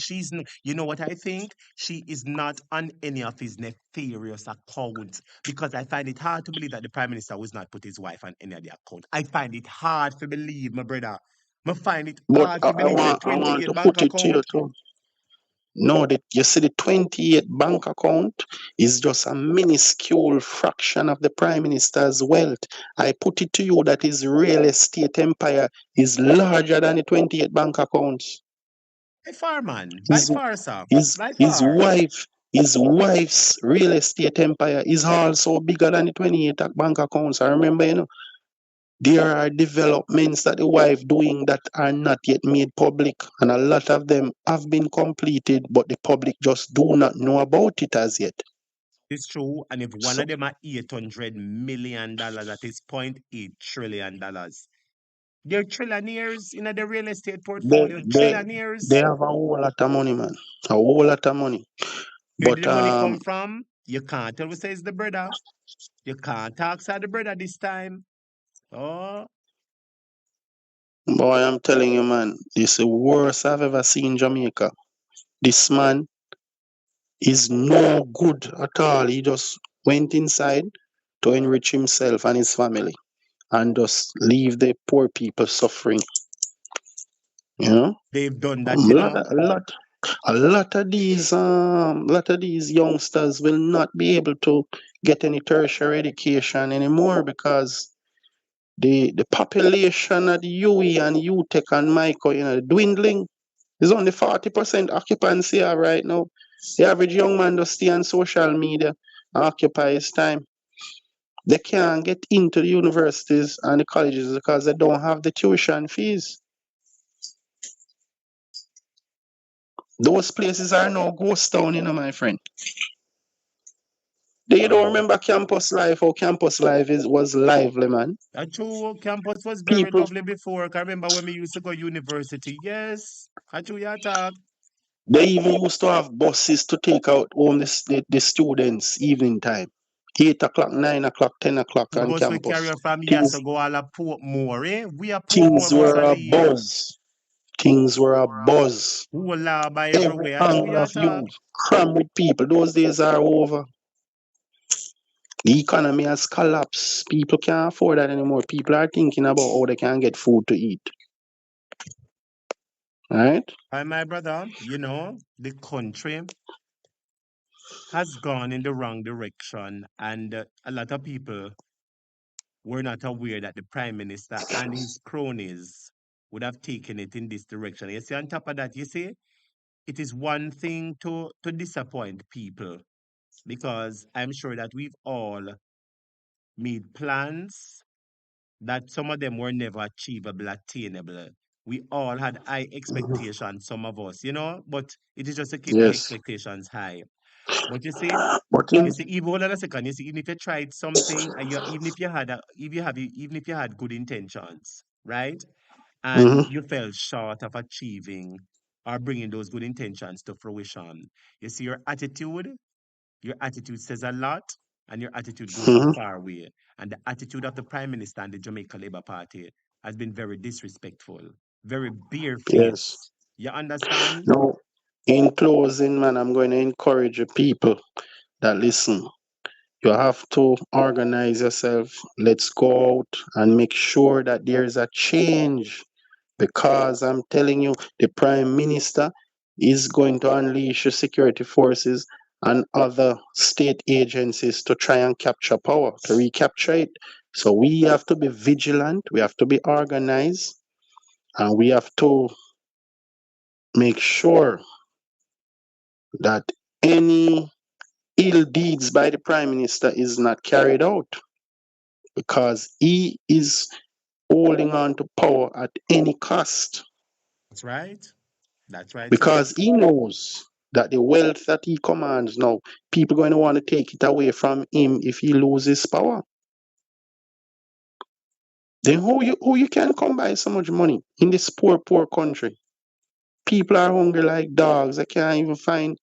you know what I think? She is not on any of his nefarious accounts because I find it hard to believe that the Prime Minister was not put his wife on any of the accounts. I find it hard to believe, my brother. I find it But hard to believe the I want 28 to bank put it to you account. too. No, you see, the 28 bank account is just a minuscule fraction of the prime minister's wealth. I put it to you that his real estate empire is larger than the 28 bank accounts. By far, man. By His far, sir. his By his far. wife his wife's real estate empire is also bigger than the 28 bank accounts. I remember, there are developments that the wife doing that are not yet made public, and a lot of them have been completed, but the public just do not know about it as yet. It's true. And if one So of them are $800 million, that is $0.8 trillion. They're trillionaires in the real estate they portfolio. they they Trillionaires. have a whole lot of money, man. A whole lot of money. Where did But the money come from? You can't tell we say it's the brother. You can't talk to the brother this time. Oh, boy, I'm telling you, man, this is the worst I've ever seen in Jamaica. This man is no good at all. He just went inside to enrich himself and his family and just leave the poor people suffering. You know, they've done a that, lot, lot of these youngsters will not be able to get any tertiary education anymore because the population at UE and UTech and MICO, dwindling. It's only 40% occupancy right now. The average young man just stay on social media and occupy his time. They can't get into the universities and the colleges because they don't have the tuition fees. Those places are now ghost town, my friend. They don't remember campus life or campus life was lively, man. that true. Campus was very People, lovely before. I remember when we used to go university. Yes, I true you talk. they even used to have buses to take out home the students evening time. 8 o'clock, 9 o'clock, 10 o'clock The on bus we carry campus. her from here Things to go all a Portmore, eh? We a Portmore things bus were a a leave. buzz. Things were a buzz. Who law by Every everywhere. I true angle you of talk. you crammed with people. Those days are over. The economy has collapsed. People can't afford that anymore. People are thinking about how they can get food to eat. Right? My brother, the country has gone in the wrong direction, and a lot of people were not aware that the prime minister and his cronies would have taken it in this direction. You see, on top of that, you see, it is one thing to disappoint people because I'm sure that we've all made plans that some of them were never achievable, attainable. We all had high expectations, some of us, but it is just to keep the Yes. expectations high. But But in, even hold on a second, even if you tried something, and even if you had even if you had good intentions, right? And mhm, you fell short of achieving or bringing those good intentions to fruition. You see, your attitude says a lot, and your attitude goes a mhm, far way. And the attitude of the Prime Minister and the Jamaica Labour Party has been very disrespectful, very yes. barefaced. You understand? Now, in closing, man, I'm going to encourage the people that listen. You have to organize yourself. Let's go out and make sure that there is a change. Because I'm telling you, the Prime Minister is going to unleash the security forces and other state agencies to try and capture power, to recapture it. So we have to be vigilant, we have to be organized, and we have to make sure that any ill deeds by the Prime Minister is not carried out because he is holding on to power at any cost. That's right. That's right, sir. Because he knows that the wealth that he commands now, people going to want to take it away from him if he loses power. Then who you can come by so much money in this poor country? People are hungry like dogs. They can't even find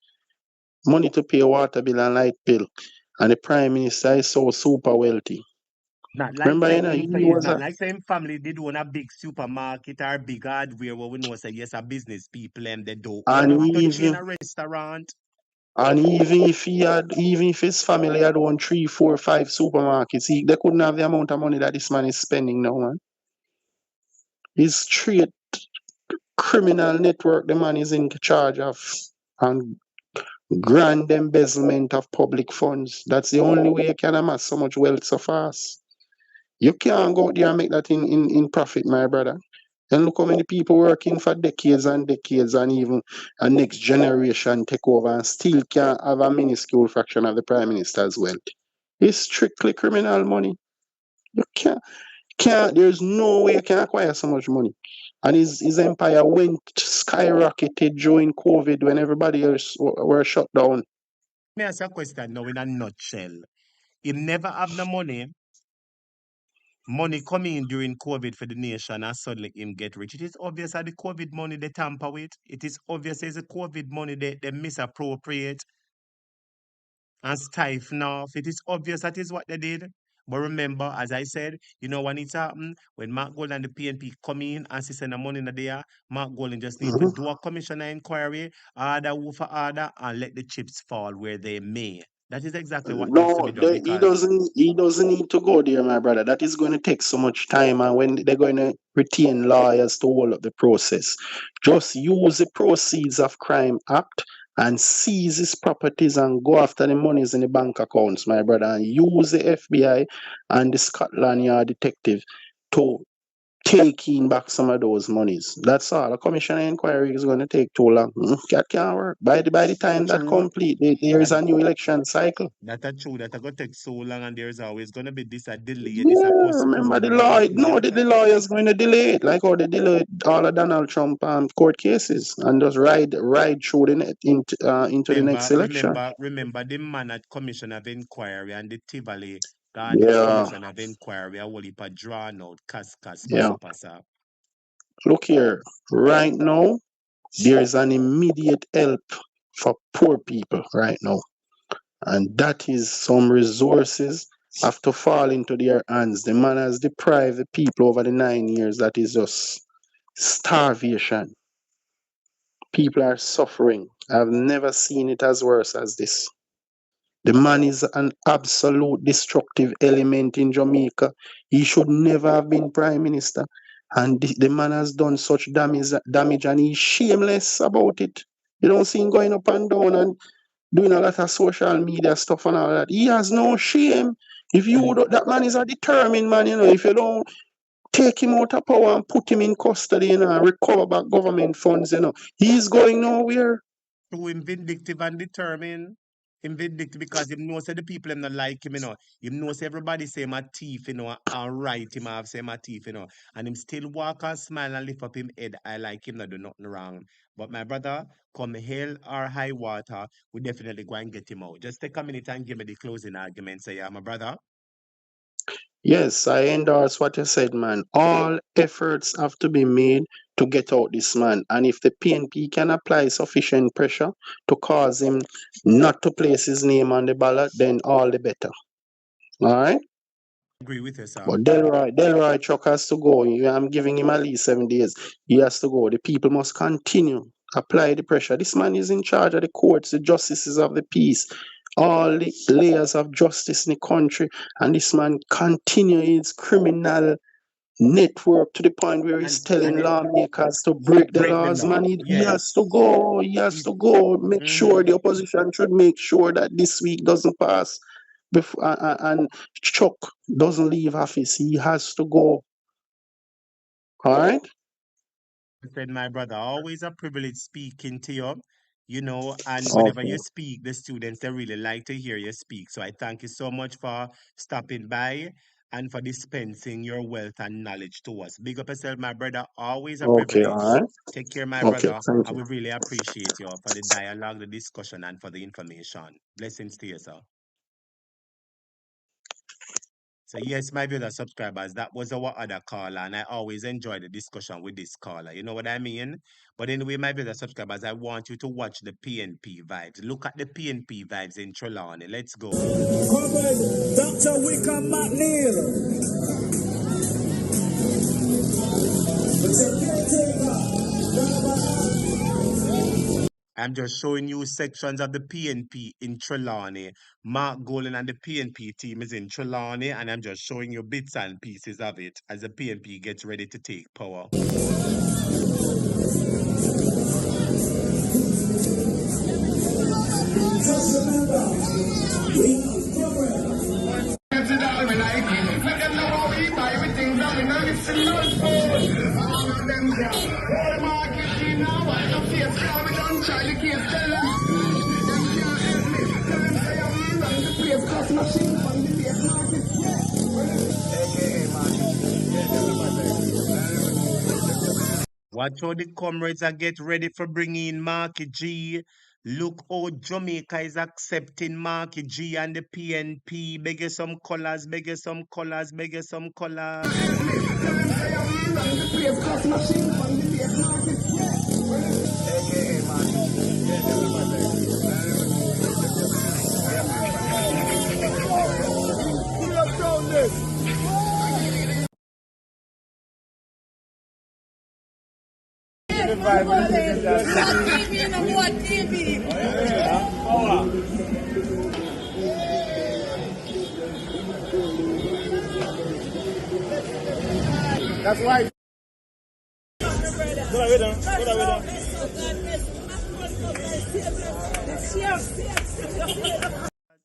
money to pay a water bill and light bill. And the Prime Minister is so super wealthy. Not like Remember, say he him say yes, was not a, like say him family did own a big supermarket or big hardware where we know say yes, a business people and they don't own and up to chain even a restaurant. and even if his family had won 3, 4, 5 supermarkets, they couldn't have the amount of money that this man is spending now, man. His straight criminal network the man is in charge of and grand embezzlement of public funds. That's the only way you can amass so much wealth so fast. You can't go out there and make that in profit, my brother. And look how many people working for decades and decades and even a next generation take over and still can't have a minuscule fraction of the Prime Minister's wealth. It's strictly criminal money. You can't there's no way you can acquire so much money. And his empire went skyrocketed during COVID when everybody else were shut down. Me ask you a question now in a nutshell. Him never have no money coming in during COVID for the nation and suddenly him get rich. It is obvious that the COVID money they tamper with. It is obvious it's the COVID money they misappropriate and stifle off. It is obvious that is what they did. But remember, as I said, when it happened, when Mark Gold and the PNP come in and see send the money in there, Mark Gold just need to Mhm. do a commissioner inquiry, order who for order, and let the chips fall where they may. That is exactly what needs to No, be done because he doesn't need to go there, my brother. That is going to take so much time, and when they're going to retain lawyers to hold up the process, just use the proceeds of Crime Act and seize his properties and go after the monies in the bank accounts, my brother, and use the FBI and the Scotland Yard detective to taking back some of those monies. That's all. A commissioner inquiry is going to take too long. That can't work. By the time that true. complete, there is a new election cycle. That are true. That are going to take so long, and there's always going to be this a delay, this a Yeah, remember the postponement, this law. a thing. No, That the are lawyer's going to delay it, like how they delayed all of Donald Trump court cases and just ride through into the next election. remember the man at Commission of Inquiry and the Tivoli got Yeah, Commission of Inquiry. A whole heap of drawn out, yeah. pasa. Look here, right now there is an immediate help for poor people right now. And that is some resources have to fall into their hands. The man has deprived the people over the 9 years. That is just starvation. People are suffering. I've never seen it as worse as this. The man is an absolute destructive element in Jamaica. He should never have been prime minister. And the man has done such damage and he's shameless about it. You don't see him going up and down and doing a lot of social media stuff and all that. He has no shame. If you don't, that man is a determined man, if you don't take him out of power and put him in custody, and recover back government funds, he's going nowhere. To him vindictive and determined. Him vindictive because him knows that the people him not like him, you know. Him knows everybody say him a thief, you know, and right him have say him a thief, you know. And him still walk and smile and lift up him head. I like him not do nothing wrong. But my brother, come hell or high water, we definitely go and get him out. Just take a minute and give me the closing argument. Say, yeah, my brother. Yes, I endorse what you said, man. All efforts have to be made to get out this man. And if the PNP can apply sufficient pressure to cause him not to place his name on the ballot, then all the better. All right? Agree with you, sir. But Delroy Chuck has to go. I'm giving him at least 7 days. He has to go. The people must continue. Apply the pressure. This man is in charge of the courts, the justices of the peace, all the layers of justice in the country. And this man continue his criminal network to the point where he's telling lawmakers to break the laws. Man, he has to go. He has to go. Make sure the opposition should make sure that this week doesn't pass. And Chuck doesn't leave office. He has to go. All right? Said my brother, always a privilege speaking to you, you know, and whenever you speak, the students, they really like to hear you speak. So I thank you so much for stopping by and for dispensing your wealth and knowledge to us. Big up yourself, my brother. Always a Okay, privilege. all right. Take care, my Okay, brother. thank I you. would really appreciate you for the dialogue, the discussion, and for the information. Blessings to you, sir. So yes, my brother subscribers, that was our other caller, and I always enjoy the discussion with this caller. You know what I mean? But anyway, my brother subscribers, I want you to watch the PNP vibes. Look at the PNP vibes in Trelawney. Let's go. Dr. Wickham McNeil. I'm just showing you sections of the PNP in Trelawney. Mark Golan and the PNP team is in Trelawney, and I'm just showing you bits and pieces of it as the PNP gets ready to take power. Just remember, Watch how the comrades are get ready for bringing Marky G. Look how Jamaica is accepting Marky G and the PNP. Beg you some colors, beg you some colors, beg you some colors. That's why.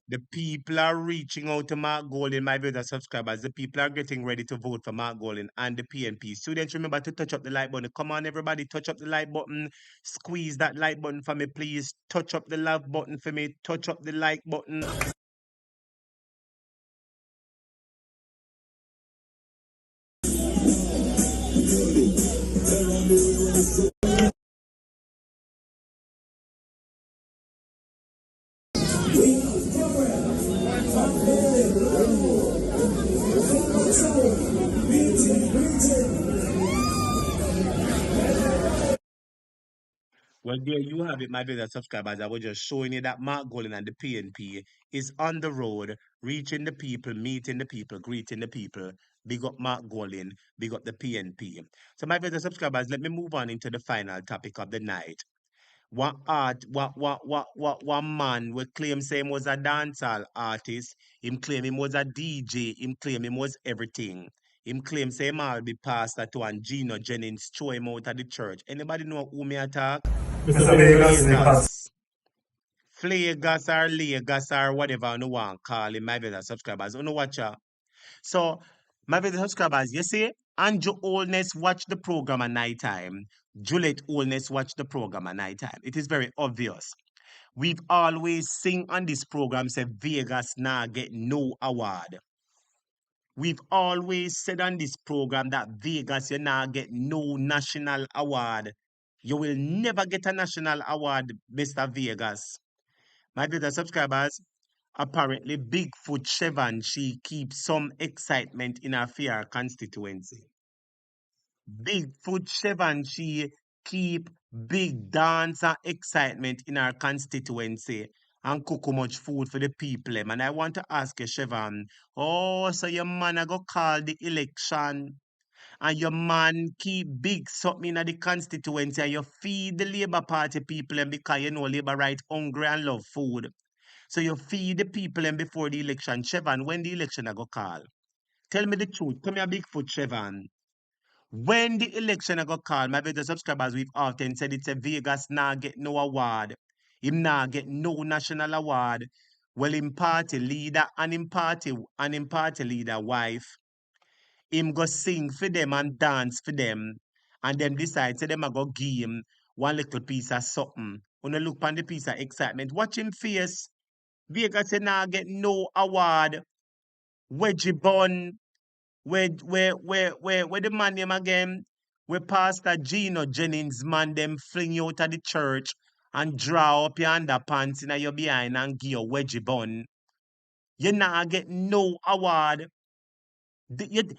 The people are reaching out to Mark Golding, my brother subscribers. The people are getting ready to vote for Mark Golding and the PNP. Students, remember to touch up the like button. Come on, everybody, touch up the like button. Squeeze that like button for me, please. Touch up the love button for me. Touch up the like button. Well, there you have it, my brother subscribers. I was just showing you that Mark Golding and the PNP is on the road, reaching the people, meeting the people, greeting the people. Big up Mark Golding, big up the PNP. So, my brother subscribers, let me move on into the final topic of the night. One man we claim say him was a dancehall artist. Him claim him was a DJ. Him claim him was everything. Him claim say him all be pastor to and Gino Jennings throw him out of the church. Anybody know who me attack? Flagas. Flagas or Legas or whatever you want call him, my brother subscribers. You know watch out. So, my brother subscribers, you see, Andrew Holness watch the program at night time. Juliet Holness watch the program at night time. It is very obvious. We've always sing on this program say Vegas nah get no award. We've always said on this program that Vegas you nah get no national award. You will never get a national award, Mr. Vegas. My dear subscribers, apparently Bigfoot Chevron, she keeps some excitement in her fair constituency. Bigfoot Chevron, she keep big dance and excitement in our constituency and cook much food for the people. And I want to ask you, Chevron, oh, so your man a go call the election and your man keep big something in the constituency and you feed the Labour Party people and because you know Labour right hungry and love food. So you feed the people and before the election. Chevron, when the election I go call? Tell me the truth. Come here, Bigfoot Chevron. When the election I got called, my better subscribers, we've often said it's a Vegas nah get no award. Him nah get no national award. Well, him party leader and him party leader wife, him go sing for them and dance for them. And them decide, say them a go give him one little piece of something. When you look on the piece of excitement, watch him face. Vegas say nah get no award. Wedgie bun. Where the man name again? Where Pastor Gino Jennings man them fling you out of the church and draw up your underpants in your behind and give you wedgie bun. You not get no award.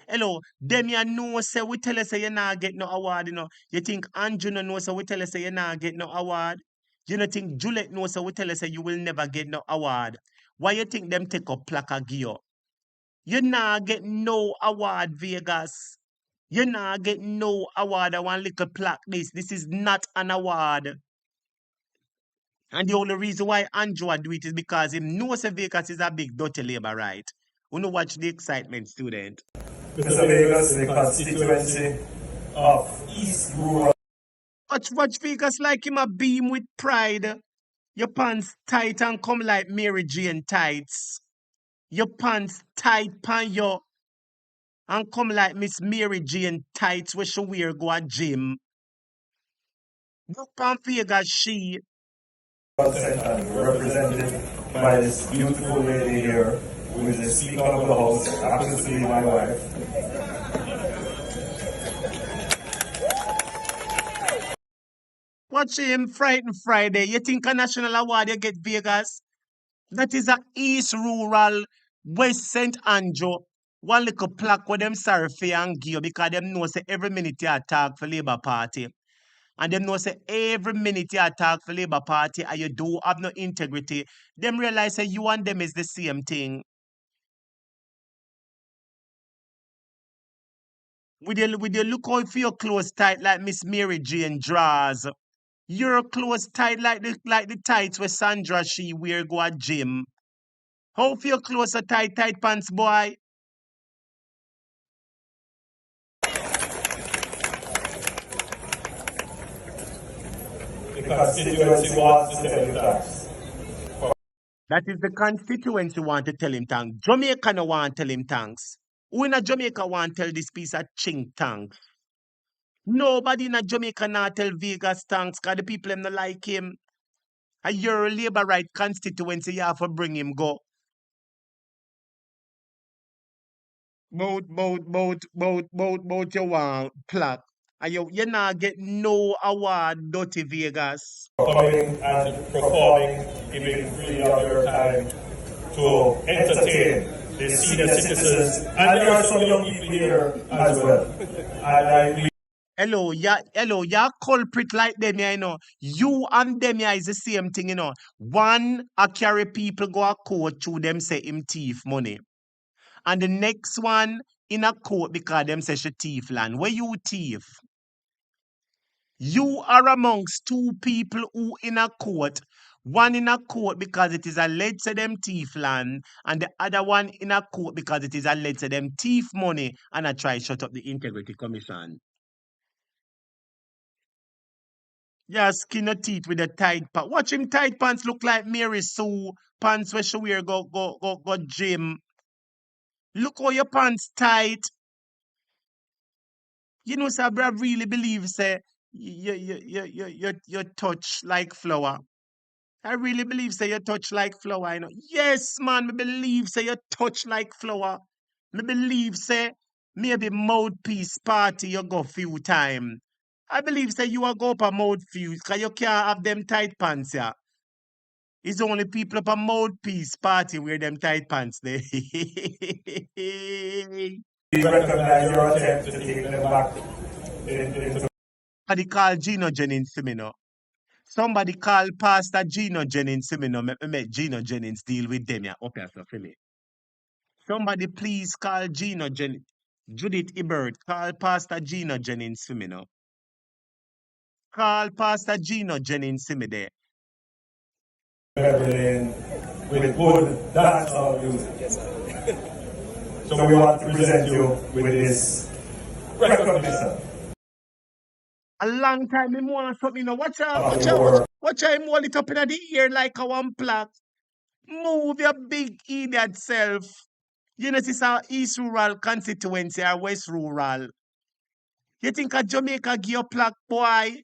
Hello, them you know say we tell us say you not get no award, you know. You think Andrew no know say we tell us say you not get no award? You know think Juliet know say we tell us say you will never get no award. Why you think them take up plaque and give you? You not get no award, Vegas. You not get no award. I want little plaque this. This is not an award. And the only reason why Andrew do it is because him knows Vegas is a big dirty labor, right? We know watch the excitement, student. Mr. Vegas is the constituency of East Rural. Watch Vegas like him a beam with pride. Your pants tight and come like Mary Jane tights. Your pants tight pan your and come like Miss Mary Jane tights where she wear go a gym. Look on Vegas she. Represented by this beautiful lady here, who is the Speaker of the House, happens to be my wife. Watch him Frightened Friday. You think a national award you get Vegas? That is a East Rural, West St. Andrew. One little plaque with them sorry for and give because them know say every minute you attack for Labour Party. And them know say every minute you attack for Labour Party and you do have no integrity. Them realize that you and them is the same thing. With you look out for your clothes tight like Miss Mary Jane draws. Your clothes tight like the tights where Sandra she wear go at gym. How for your clothes are tight pants, boy? The constituency wants to tell you thanks. That is the constituency want to tell him thanks. Jamaica no want to tell him thanks. Who in a Jamaica want to tell this piece of chink thanks? Nobody in a Jamaica not tell Vegas thanks because the people them not like him. A your Labour right constituency you have to bring him go. Bout you want plaque. And you not get no award, Dirty Vegas. Coming and performing, giving freely of your time to entertain the senior citizens. And there are some young people here as well. Hello, ya culprit like them, you know. You and them is the same thing, you know. One, I carry people go a court to them say him thief money. And the next one in a court because them say she thief land. Where you thief? You are amongst two people who in a court. One in a court because it is alleged to them thief land, and the other one in a court because it is alleged to them thief money, and I try shut up the Integrity Commission. Yeah, skin your teeth with a tight pants. Watch him tight pants look like Mary Sue pants where she wear go gym. Look how your pants tight. You know, sir, I really believe say you touch like flower. I really believe say you touch like flower, you know. Yes, man, me believe say you touch like flower. Me believe say maybe mouthpiece party you go few time. I believe say you a go up a mouthpiece cause you can't have them tight pants, yeah. It's only people up a mouthpiece party wear them tight pants there. We recognize your attempt to take them back into Somebody call Gino Jennings to me now. Somebody call Pastor Gino Jennings to me now. Me make Gino Jennings deal with them yeah, up here so for me. Somebody please call Gino Jennings. Judith Ebert, call Pastor Gino Jennings to me now. Call Pastor Gino Jennings to me there. Berlin with good dancehall music. So we want to present you with this recognition. A long time him want something, you know. Watch out, him hold it up in the ear like a one plaque. Move your big idiot self. You know, this is our East Rural constituency or West Rural. You think a Jamaica give you plaque, boy?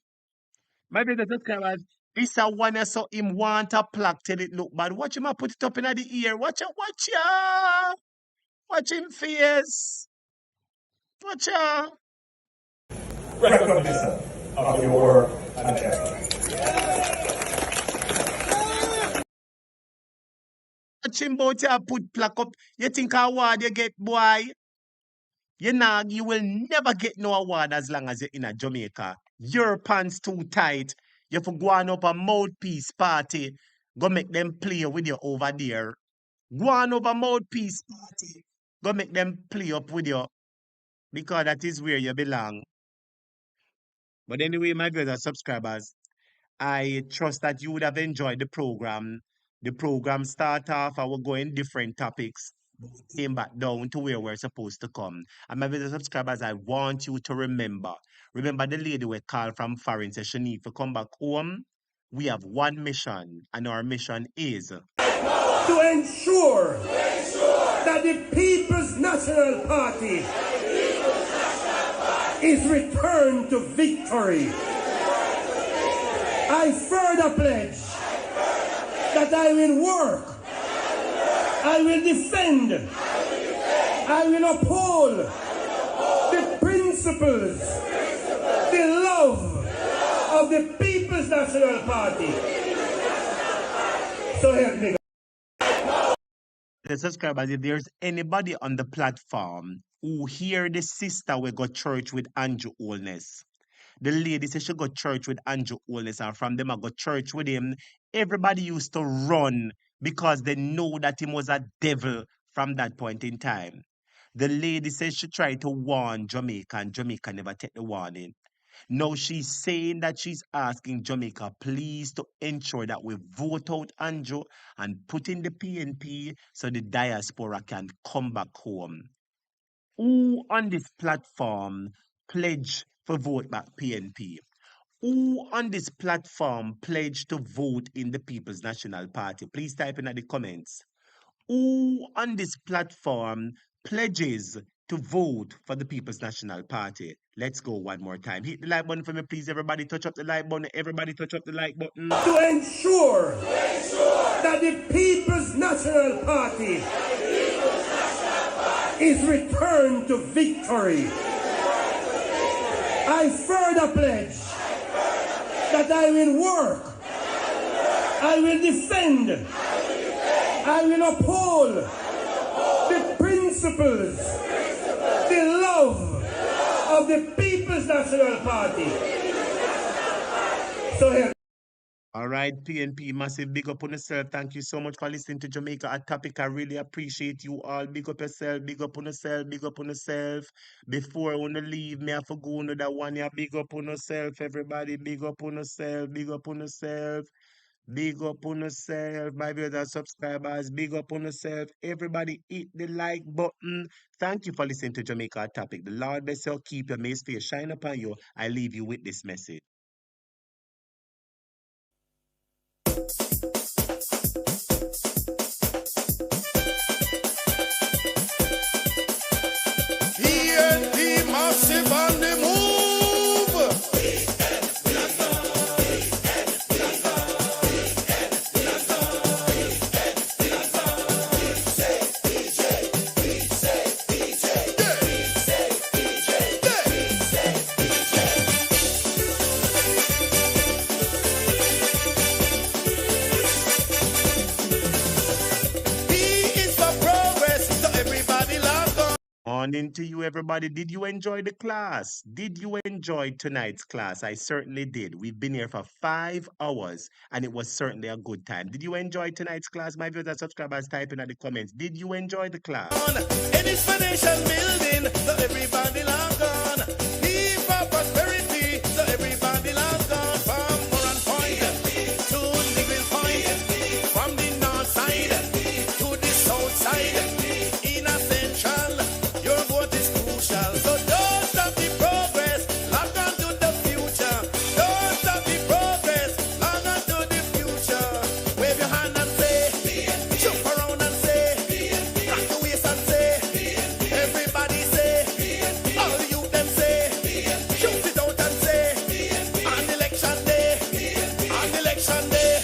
My brother subscribers, this a one I saw him want a plaque till it look bad. Watch him put it up in the ear. Watch out, watch out. Watch him face. Watch out. Recognition of your work and effort. Watch him bout you put plaque up. You think a award you get, boy? You will never get no award as long as you're in a Jamaica. Your pants too tight. You for go on up a mouthpiece party. Go make them play with you over there. Go on over mouthpiece party. Go make them play up with you. Because that is where you belong. But anyway, my brothers subscribers, I trust that you would have enjoyed the program. The program start off, I will go in different topics. Came back down to where we're supposed to come. And my brothers subscribers, I want you to remember the lady we called from foreign said she need to come back home. We have one mission, and our mission is to ensure that the People's National Party is returned to victory. I further pledge that I will work, I will defend, I will uphold the principles, the love of the People's National Party. So help me. The subscribers, if there's anybody on the platform who hear the sister we go church with Andrew Holness, the lady said she go church with Andrew Holness, and from them I go church with him. Everybody used to run because they know that him was a devil from that point in time. The lady says she tried to warn Jamaica, and Jamaica never take the warning. Now she's saying that she's asking Jamaica, please, to ensure that we vote out Andrew and put in the PNP so the diaspora can come back home. Who on this platform pledge for vote back PNP? Who on this platform pledge to vote in the People's National Party? Please type in the comments. Who on this platform pledges to vote for the People's National Party? Let's go one more time. Hit the like button for me, please. Everybody touch up the like button. Everybody touch up the like button. To ensure that the People's National Party is returned to victory. I further pledge that I will work, I will defend, I will uphold the principles, the love of the People's National Party. So help. All right, PNP, massive big up on yourself. Thank you so much for listening to Jamaica a Topic. I really appreciate you all. Big up yourself, big up on yourself, big up on yourself. Before I want to leave, me I have to go on that one. Yeah, big up on yourself, everybody. Big up on yourself, big up on yourself. Big up on yourself, my brothers subscribers. Big up on yourself. Everybody hit the like button. Thank you for listening to Jamaica a Topic. The Lord bless you. Keep your face shine upon you. I leave you with this message. PNP massive on the move. evening to you, everybody. Did you enjoy the class? Did you enjoy tonight's class? I certainly did. We've been here for 5 hours, and it was certainly a good time. Did you enjoy tonight's class? My viewers and subscribers, type in the comments. Did you enjoy the class? In this nation building, so everybody log on. Peace for prosperity, so everybody log on. From Moran Point to Nigel Point, from the north side to the south side, in a central, your vote is crucial. So don't stop the progress, log on to the future. Don't stop the progress, log on to the future. Wave your hand and say, jump around and say, rock the waist and say, everybody say, all you them say, shoot it out and say, on election day, on election day.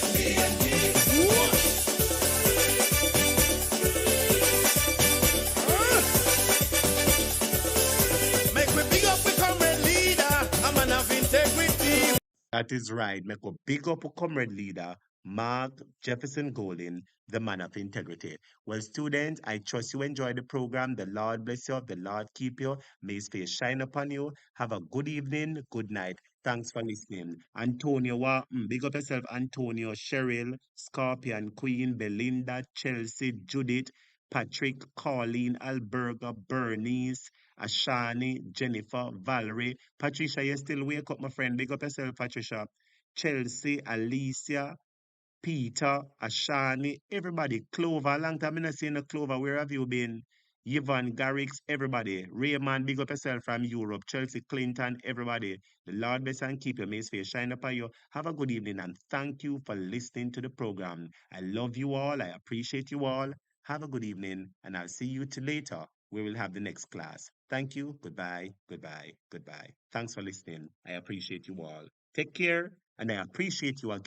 Make we big up we comrade leader, a man of integrity. That is right. Make a big up comrade leader, Mark Jefferson Golden, the man of integrity. Well, students, I trust you enjoy the program. The Lord bless you. The Lord keep you. May his face shine upon you. Have a good evening, good night. Thanks for listening. Antonio, big up yourself, Antonio, Cheryl, Scorpion, Queen, Belinda, Chelsea, Judith, Patrick, Colleen, Alberga, Bernice, Ashani, Jennifer, Valerie, Patricia, you still wake up, my friend. Big up yourself, Patricia. Chelsea, Alicia, Peter, Ashani, everybody. Clover, long time I not seen a Clover. Where have you been? Yvonne, Garrix, everybody. Raymond, big up yourself from Europe. Chelsea, Clinton, everybody. The Lord bless and keep your May his face shine upon you. Have a good evening and thank you for listening to the program. I love you all. I appreciate you all. Have a good evening and I'll see you till later. We will have the next class. Thank you. Goodbye. Goodbye. Goodbye. Thanks for listening. I appreciate you all. Take care and I appreciate you again.